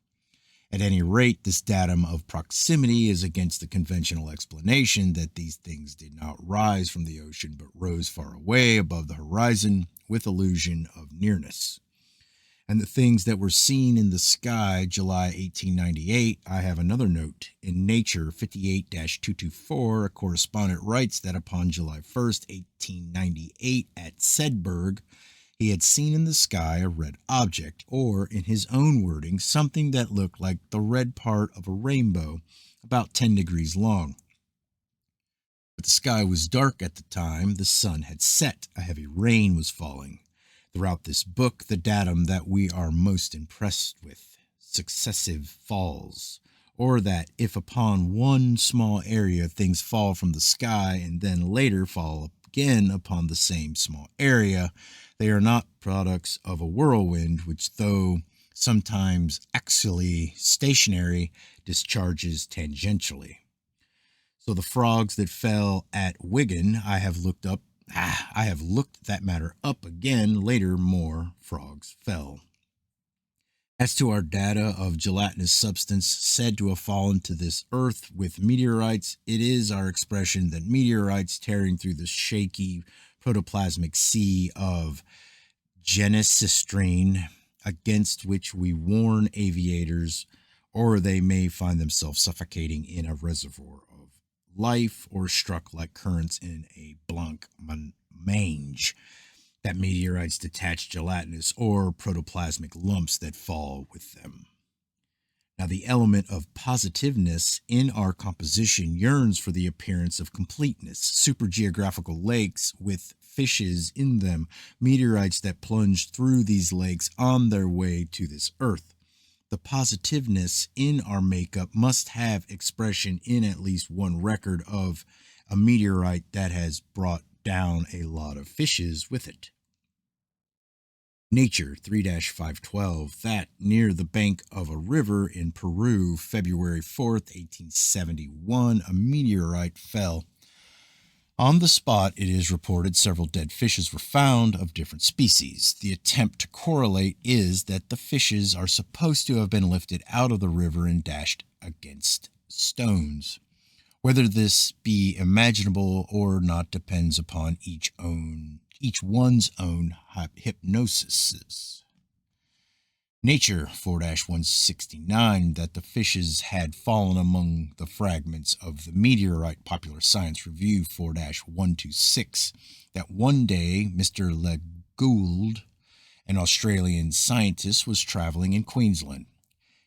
At any rate, this datum of proximity is against the conventional explanation that these things did not rise from the ocean but rose far away above the horizon with illusion of nearness. And the things that were seen in the sky July 1898, I have another note. In Nature 58-224, a correspondent writes that upon July 1st, 1898, at Sedberg, he had seen in the sky a red object, or, in his own wording, something that looked like the red part of a rainbow, about 10 degrees long. But the sky was dark at the time, the sun had set, a heavy rain was falling. Throughout this book, the datum that we are most impressed with, successive falls, or that if upon one small area things fall from the sky and then later fall again upon the same small area, they are not products of a whirlwind, which, though sometimes axially stationary, discharges tangentially. So the frogs that fell at Wigan, I have looked that matter up again. Later, more frogs fell. As to our data of gelatinous substance said to have fallen to this earth with meteorites, it is our expression that meteorites tearing through the shaky protoplasmic sea of genesistrine, against which we warn aviators, or they may find themselves suffocating in a reservoir of life, or struck like currents in a blanc mange, that meteorites detach gelatinous or protoplasmic lumps that fall with them. Now, the element of positiveness in our composition yearns for the appearance of completeness. Supergeographical lakes with fishes in them, meteorites that plunged through these lakes on their way to this earth. The positiveness in our makeup must have expression in at least one record of a meteorite that has brought down a lot of fishes with it. Nature 3-512, that near the bank of a river in Peru, February 4th, 1871, a meteorite fell. On the spot, it is reported several dead fishes were found of different species. The attempt to correlate is that the fishes are supposed to have been lifted out of the river and dashed against stones. Whether this be imaginable or not depends upon each one's own hypnosis. Nature 4-169, that the fishes had fallen among the fragments of the meteorite. Popular Science Review 4-126, that one day Mr. Le Gould, an Australian scientist, was traveling in Queensland.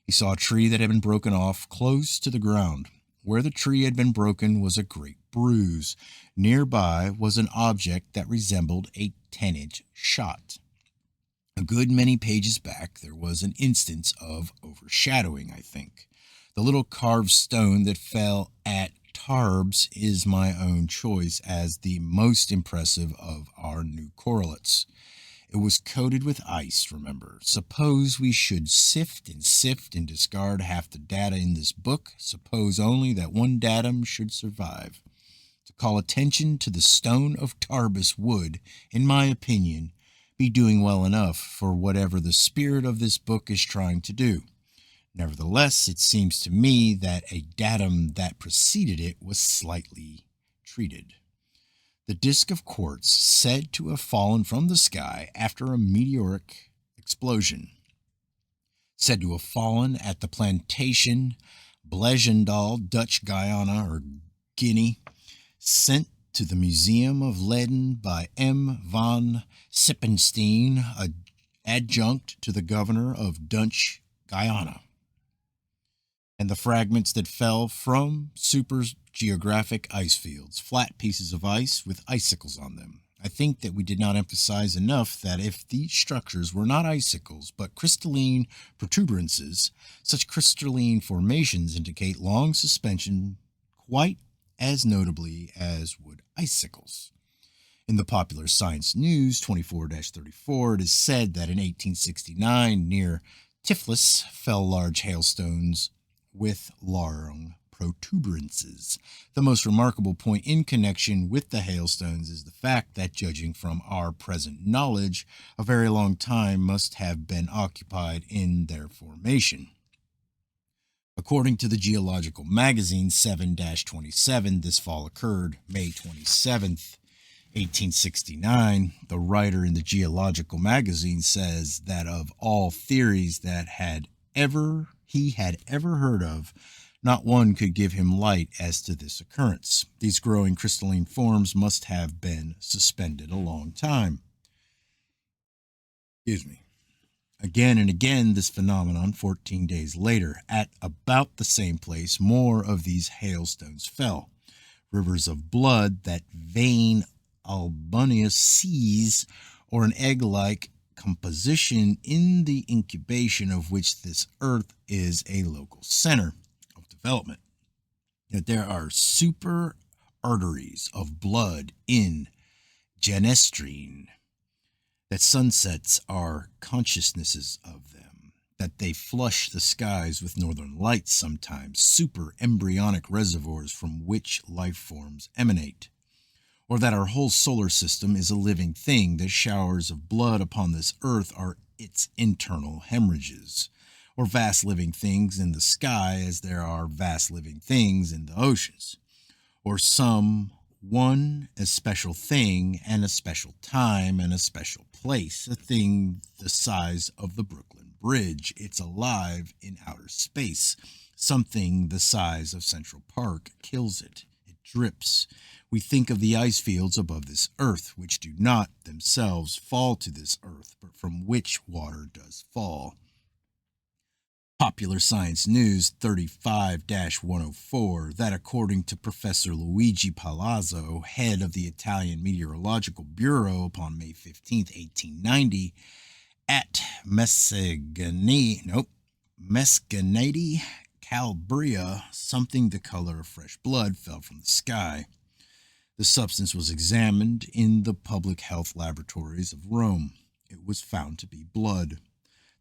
He saw a tree that had been broken off close to the ground. Where the tree had been broken was a great bruise. Nearby was an object that resembled a 10-inch shot. A good many pages back, there was an instance of overshadowing, I think. The little carved stone that fell at Tarbes is my own choice as the most impressive of our new correlates. It was coated with ice, remember. Suppose we should sift and discard half the data in this book. Suppose only that one datum should survive. To call attention to the stone of Tarbes would, in my opinion, be doing well enough for whatever the spirit of this book is trying to do. Nevertheless, it seems to me that a datum that preceded it was slightly treated. The disk of quartz said to have fallen from the sky after a meteoric explosion. Said to have fallen at the plantation Blegendal, Dutch Guiana or Guinea, sent to the Museum of Leyden by M. von Sippenstein, a adjunct to the governor of Dutch Guyana, and the fragments that fell from super geographic ice fields, flat pieces of ice with icicles on them. I think that we did not emphasize enough that if these structures were not icicles but crystalline protuberances, such crystalline formations indicate long suspension quite as notably as would icicles. In the Popular Science News 24-34, it is said that in 1869 near Tiflis fell large hailstones with long protuberances. The most remarkable point in connection with the hailstones is the fact that, judging from our present knowledge, a very long time must have been occupied in their formation. According to the Geological Magazine 7-27, this fall occurred May 27th, 1869. The writer in the Geological Magazine says that of all theories that he had ever heard of, not one could give him light as to this occurrence. These growing crystalline forms must have been suspended a long time. Again and again, this phenomenon, 14 days later, at about the same place, more of these hailstones fell. Rivers of blood that vein albuneous sees, or an egg-like composition in the incubation of which this earth is a local center of development. That there are super arteries of blood in genestrine, that sunsets are consciousnesses of them, that they flush the skies with northern lights sometimes, super embryonic reservoirs from which life forms emanate, or that our whole solar system is a living thing, that showers of blood upon this earth are its internal hemorrhages, or vast living things in the sky as there are vast living things in the oceans, or some one especial thing and a special time and a special place, a thing the size of the Brooklyn Bridge. It's alive in outer space. Something the size of Central Park kills it. It drips. We think of the ice fields above this earth, which do not themselves fall to this earth, but from which water does fall. Popular Science News 35-104, that according to Professor Luigi Palazzo, head of the Italian Meteorological Bureau, upon May 15, 1890, at Mescanati, Calabria, something the color of fresh blood fell from the sky. The substance was examined in the public health laboratories of Rome. It was found to be blood.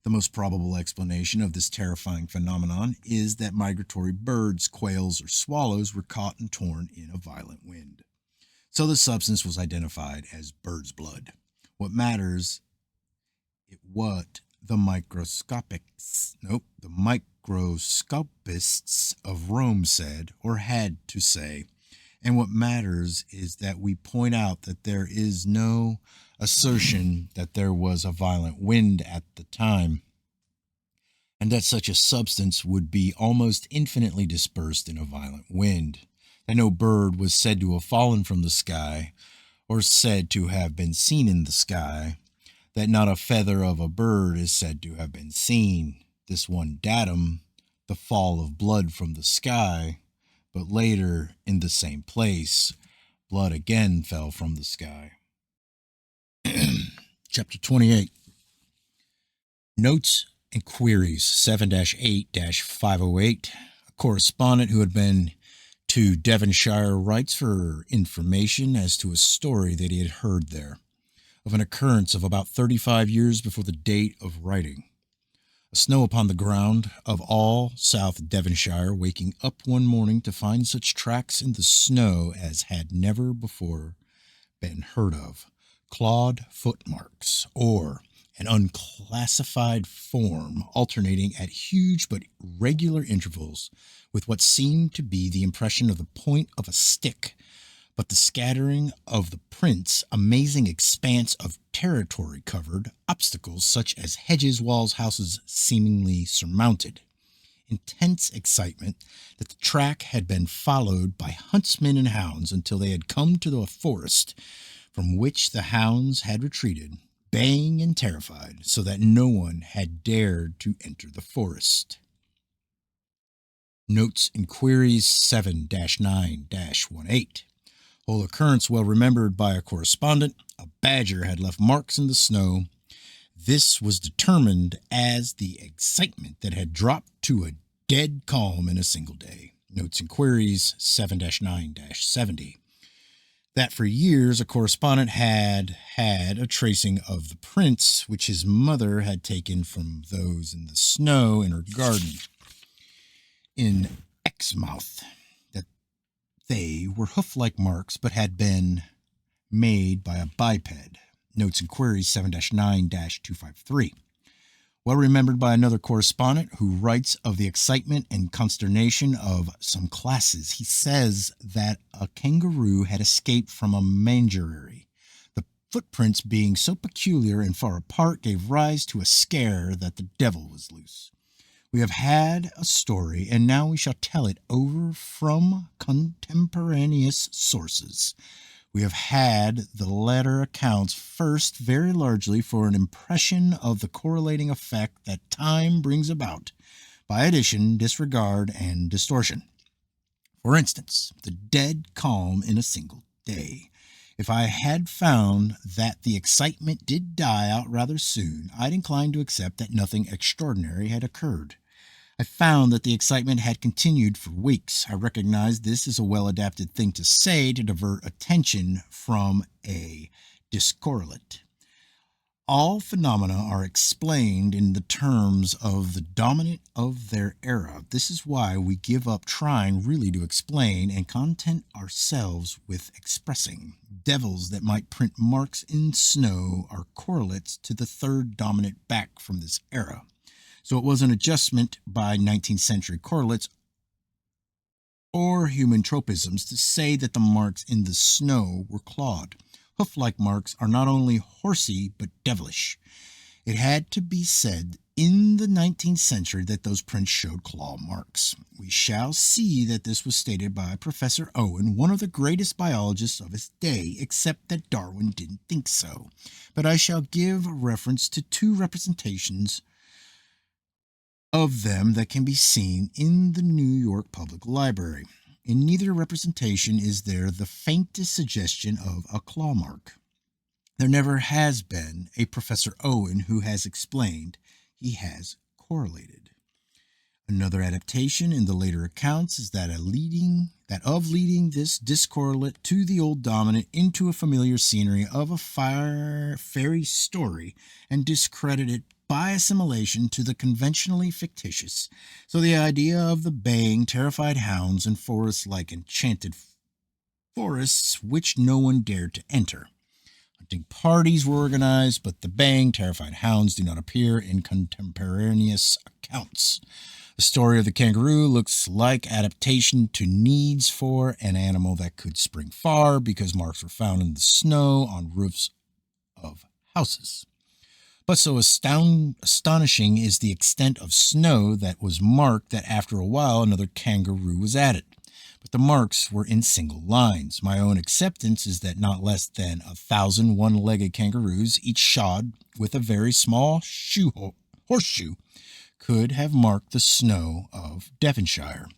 The most probable explanation of this terrifying phenomenon is that migratory birds, quails, or swallows were caught and torn in a violent wind. So the substance was identified as bird's blood. What matters is what the microscopists of Rome said or had to say. And what matters is that we point out that there is no assertion that there was a violent wind at the time, and that such a substance would be almost infinitely dispersed in a violent wind, that no bird was said to have fallen from the sky, or said to have been seen in the sky, that not a feather of a bird is said to have been seen. This one datum, the fall of blood from the sky, but later, in the same place, blood again fell from the sky. Chapter 28. Notes and Queries 7-8-508. A correspondent who had been to Devonshire writes for information as to a story that he had heard there, of an occurrence of about 35 years before the date of writing. Snow upon the ground of all South Devonshire, waking up one morning to find such tracks in the snow as had never before been heard of. Clawed footmarks, or an unclassified form alternating at huge but regular intervals with what seemed to be the impression of the point of a stick, but the scattering of the prints, amazing expanse of territory covered, obstacles such as hedges, walls, houses seemingly surmounted. intense excitement that the track had been followed by huntsmen and hounds until they had come to the forest from which the hounds had retreated, baying and terrified, so that no one had dared to enter the forest. Notes and Queries 7 9 18. Whole occurrence well remembered by a correspondent. A badger had left marks in the snow. This was determined as the excitement that had dropped to a dead calm in a single day. Notes and Queries 7 9 70. That for years a correspondent had a tracing of the prints which his mother had taken from those in the snow in her garden in Exmouth, that they were hoof-like marks but had been made by a biped. Notes and Queries 7 9 253. Well remembered by another correspondent who writes of the excitement and consternation of some classes. He says that a kangaroo had escaped from a menagerie. The footprints being so peculiar and far apart gave rise to a scare that the devil was loose. We have had a story, and now we shall tell it over from contemporaneous sources. We have had the latter accounts first very largely for an impression of the correlating effect that time brings about by addition, disregard, and distortion. For instance, the dead calm in a single day. If I had found that the excitement did die out rather soon, I'd incline to accept that nothing extraordinary had occurred. I found that the excitement had continued for weeks. I recognized this as a well-adapted thing to say to divert attention from a discorrelate. All phenomena are explained in the terms of the dominant of their era. This is why we give up trying really to explain and content ourselves with expressing. Devils that might print marks in snow are correlates to the third dominant back from this era. So it was an adjustment by 19th century correlates or human tropisms to say that the marks in the snow were clawed. Hoof-like marks are not only horsey but devilish. It had to be said in the 19th century that those prints showed claw marks. We shall see that this was stated by Professor Owen, one of the greatest biologists of his day, except that Darwin didn't think so. But I shall give reference to two representations of them that can be seen in the New York Public Library. In neither representation is there the faintest suggestion of a claw mark. There never has been a Professor Owen who has explained, he has correlated. Another adaptation in the later accounts is that of leading this discorrelate to the old dominant into a familiar scenery of a fairy story and discredit it by assimilation to the conventionally fictitious. So the idea of the baying, terrified hounds in forests like enchanted forests which no one dared to enter. Hunting parties were organized, but the baying, terrified hounds do not appear in contemporaneous accounts. The story of the kangaroo looks like adaptation to needs for an animal that could spring far because marks were found in the snow on roofs of houses. But so astonishing is the extent of snow that was marked that after a while another kangaroo was added. But the marks were in single lines. My own acceptance is that not less than 1,000 one-legged kangaroos, each shod with a very small horseshoe, could have marked the snow of Devonshire.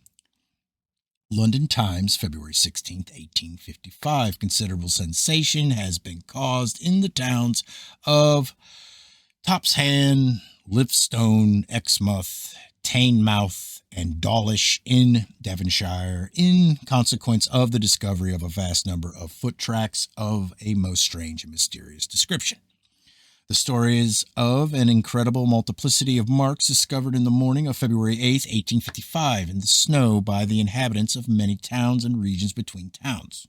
London Times, February 16, 1855. Considerable sensation has been caused in the towns of Topsham, Lipstone, Exmouth, Teignmouth, and Dawlish in Devonshire in consequence of the discovery of a vast number of foot tracks of a most strange and mysterious description. The story is of an incredible multiplicity of marks discovered in the morning of February 8, 1855, in the snow by the inhabitants of many towns and regions between towns.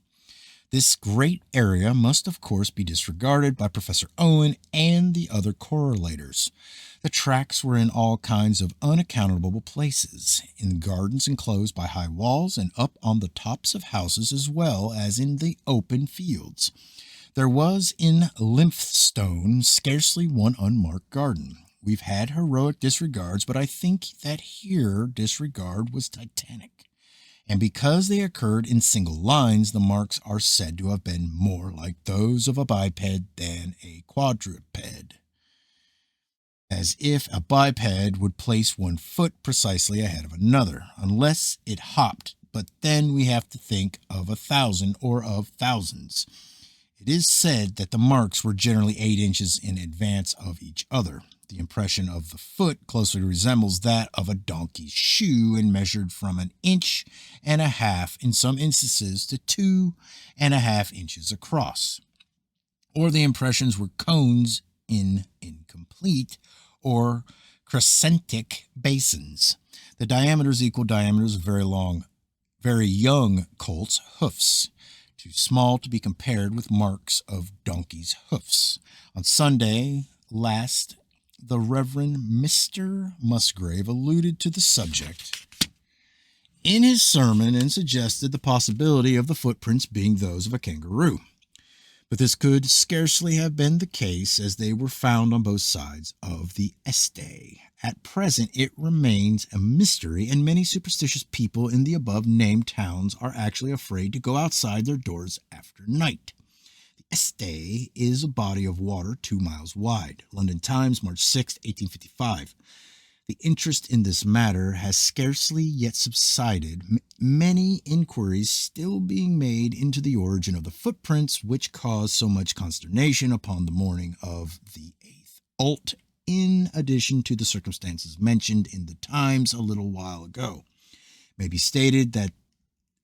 This great area must, of course, be disregarded by Professor Owen and the other correlators. The tracks were in all kinds of unaccountable places, in gardens enclosed by high walls and up on the tops of houses as well as in the open fields. There was in Lymphstone scarcely one unmarked garden. We've had heroic disregards, but I think that here disregard was titanic. And because they occurred in single lines, the marks are said to have been more like those of a biped than a quadruped, as if a biped would place one foot precisely ahead of another, unless it hopped, but then we have to think of 1,000 or of thousands. It is said that the marks were generally 8 inches in advance of each other. The impression of the foot closely resembles that of a donkey's shoe and measured from 1.5 inches in some instances to 2.5 inches across. Or the impressions were cones in incomplete or crescentic basins. The diameters equal diameters of very young colts' hoofs, too small to be compared with marks of donkeys' hoofs. On Sunday last, the Reverend Mr. Musgrave alluded to the subject in his sermon and suggested the possibility of the footprints being those of a kangaroo. But this could scarcely have been the case, as they were found on both sides of the Este. At present, it remains a mystery, and many superstitious people in the above-named towns are actually afraid to go outside their doors after night. The Este is a body of water 2 miles wide. London Times, March 6, 1855. The interest in this matter has scarcely yet subsided, many inquiries still being made into the origin of the footprints which caused so much consternation upon the morning of the 8th ult, in addition to the circumstances mentioned in the Times a little while ago. It may be stated that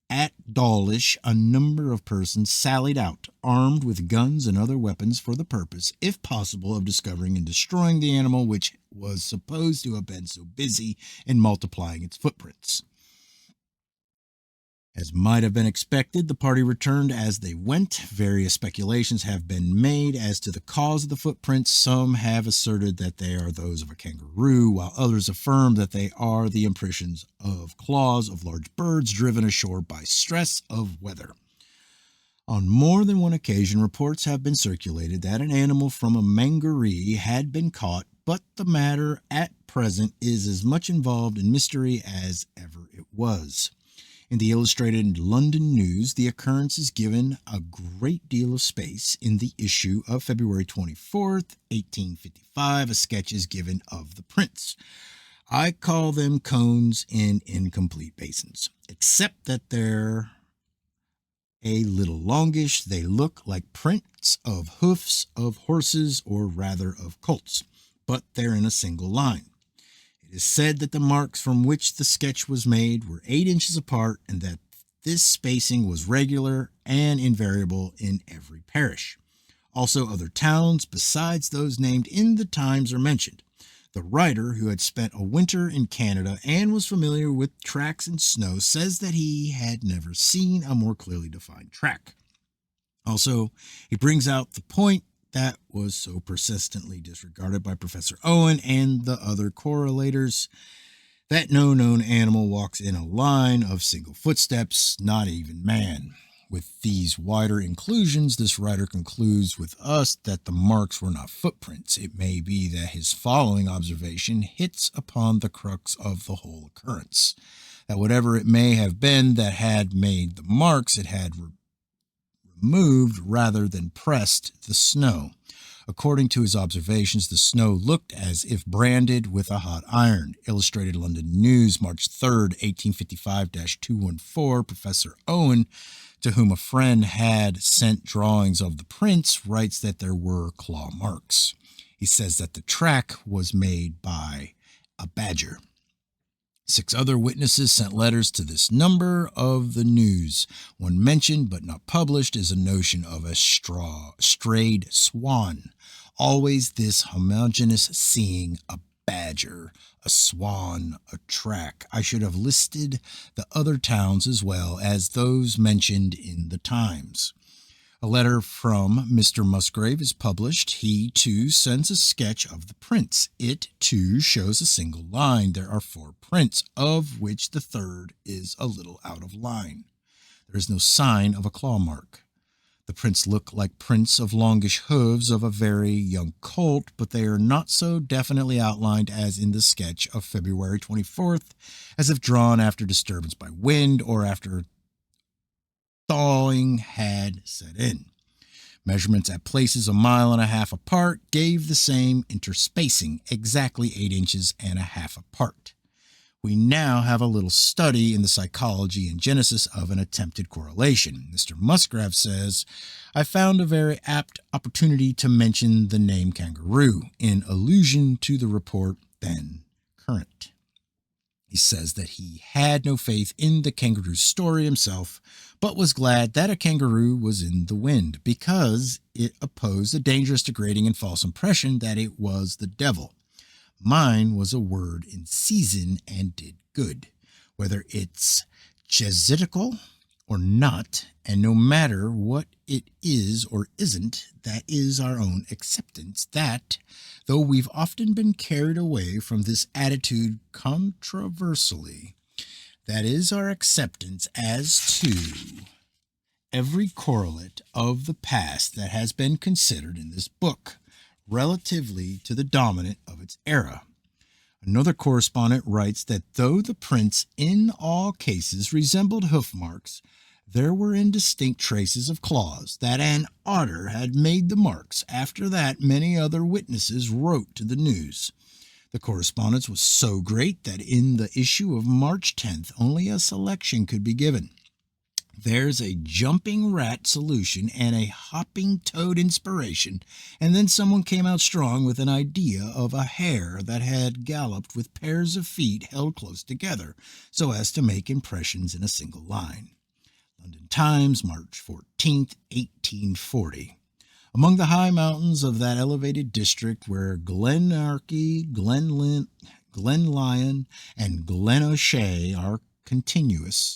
at Dawlish a number of persons sallied out, armed with guns and other weapons, for the purpose, if possible, of discovering and destroying the animal which was supposed to have been so busy in multiplying its footprints. As might have been expected, the party returned as they went. Various speculations have been made as to the cause of the footprints. Some have asserted that they are those of a kangaroo, while others affirm that they are the impressions of claws of large birds driven ashore by stress of weather. On more than one occasion, reports have been circulated that an animal from a mangaree had been caught, but the matter at present is as much involved in mystery as ever it was. In the Illustrated London News, the occurrence is given a great deal of space. In the issue of February 24th, 1855, a sketch is given of the prints. I call them cones in incomplete basins, except that they're a little longish. They look like prints of hoofs of horses, or rather of colts, but they're in a single line. It is said that the marks from which the sketch was made were 8 inches apart, and that this spacing was regular and invariable in every parish. Also, other towns besides those named in the Times are mentioned. The writer, who had spent a winter in Canada and was familiar with tracks in snow, says that he had never seen a more clearly defined track. Also, he brings out the point that was so persistently disregarded by Professor Owen and the other correlators, that no known animal walks in a line of single footsteps, not even man. With these wider inclusions, this writer concludes with us that the marks were not footprints. It may be that his following observation hits upon the crux of the whole occurrence, that whatever it may have been that had made the marks, it had removed rather than pressed the snow. According to his observations, the snow looked as if branded with a hot iron. Illustrated London News, March 3rd, 1855-214, Professor Owen, to whom a friend had sent drawings of the prints, writes that there were claw marks. He says that the track was made by a badger. 6 other witnesses sent letters to this number of the News. One mentioned but not published is a notion of a strayed swan. Always this homogeneous seeing, a badger, a swan, a track. I should have listed the other towns as well as those mentioned in the Times. A letter from Mr. Musgrave is published. He, too, sends a sketch of the prints. It, too, shows a single line. There are 4 prints, of which the third is a little out of line. There is no sign of a claw mark. The prints look like prints of longish hooves of a very young colt, but they are not so definitely outlined as in the sketch of February 24th, as if drawn after disturbance by wind or after thawing had set in. Measurements at places 1.5 miles apart gave the same interspacing, exactly 8.5 inches apart. We now have a little study in the psychology and genesis of an attempted correlation. Mr. Musgrave says, I found a very apt opportunity to mention the name kangaroo in allusion to the report then current. He says that he had no faith in the kangaroo story himself, but was glad that a kangaroo was in the wind because it opposed a dangerous, degrading, and false impression that it was the devil. Mine was a word in season and did good, whether it's Jesuitical or not, and no matter what it is or isn't, that is our own acceptance that, though we've often been carried away from this attitude controversially, that is our acceptance as to every correlate of the past that has been considered in this book, relatively to the dominant of its era. Another correspondent writes that though the prints in all cases resembled hoof marks, there were indistinct traces of claws, that an otter had made the marks. After that, many other witnesses wrote to the news. The correspondence was so great that in the issue of March 10th, only a selection could be given. There's a jumping rat solution and a hopping toad inspiration, and then someone came out strong with an idea of a hare that had galloped with pairs of feet held close together so as to make impressions in a single line. London Times, March 14th, 1840. Among the high mountains of that elevated district where Glenarchy, Glenlyon, and Glen O'Shea are contagious.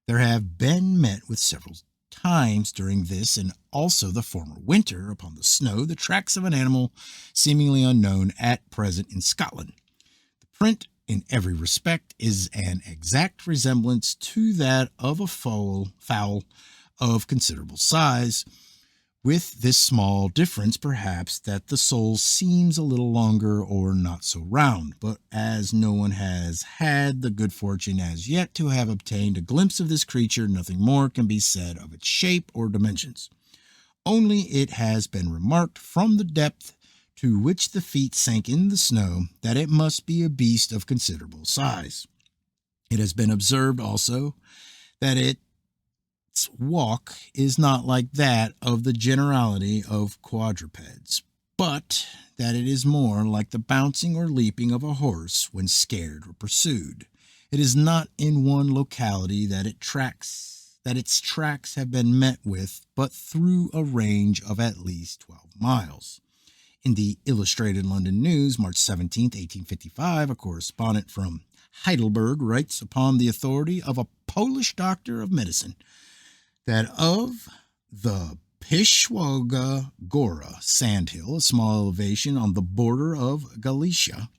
There have been met with several times during this and also the former winter upon the snow the tracks of an animal seemingly unknown at present in Scotland. The print in every respect is an exact resemblance to that of a fowl of considerable size, with this small difference perhaps that the sole seems a little longer or not so round, but as no one has had the good fortune as yet to have obtained a glimpse of this creature, nothing more can be said of its shape or dimensions. Only it has been remarked from the depth to which the feet sank in the snow that it must be a beast of considerable size. It has been observed also that its walk is not like that of the generality of quadrupeds, but that it is more like the bouncing or leaping of a horse when scared or pursued. It is not in one locality that its tracks have been met with, but through a range of at least 12 miles. In the Illustrated London News, March 17, 1855, a correspondent from Heidelberg writes upon the authority of a Polish doctor of medicine that of the Pishwoga Gora sandhill, a small elevation on the border of Galicia,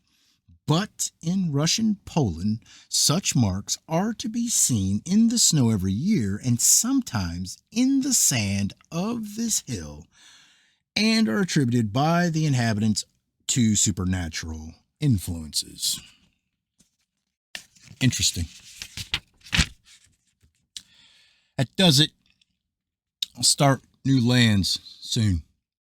but in Russian Poland, such marks are to be seen in the snow every year and sometimes in the sand of this hill, and are attributed by the inhabitants to supernatural influences. Interesting. That does it. I'll start new lands soon.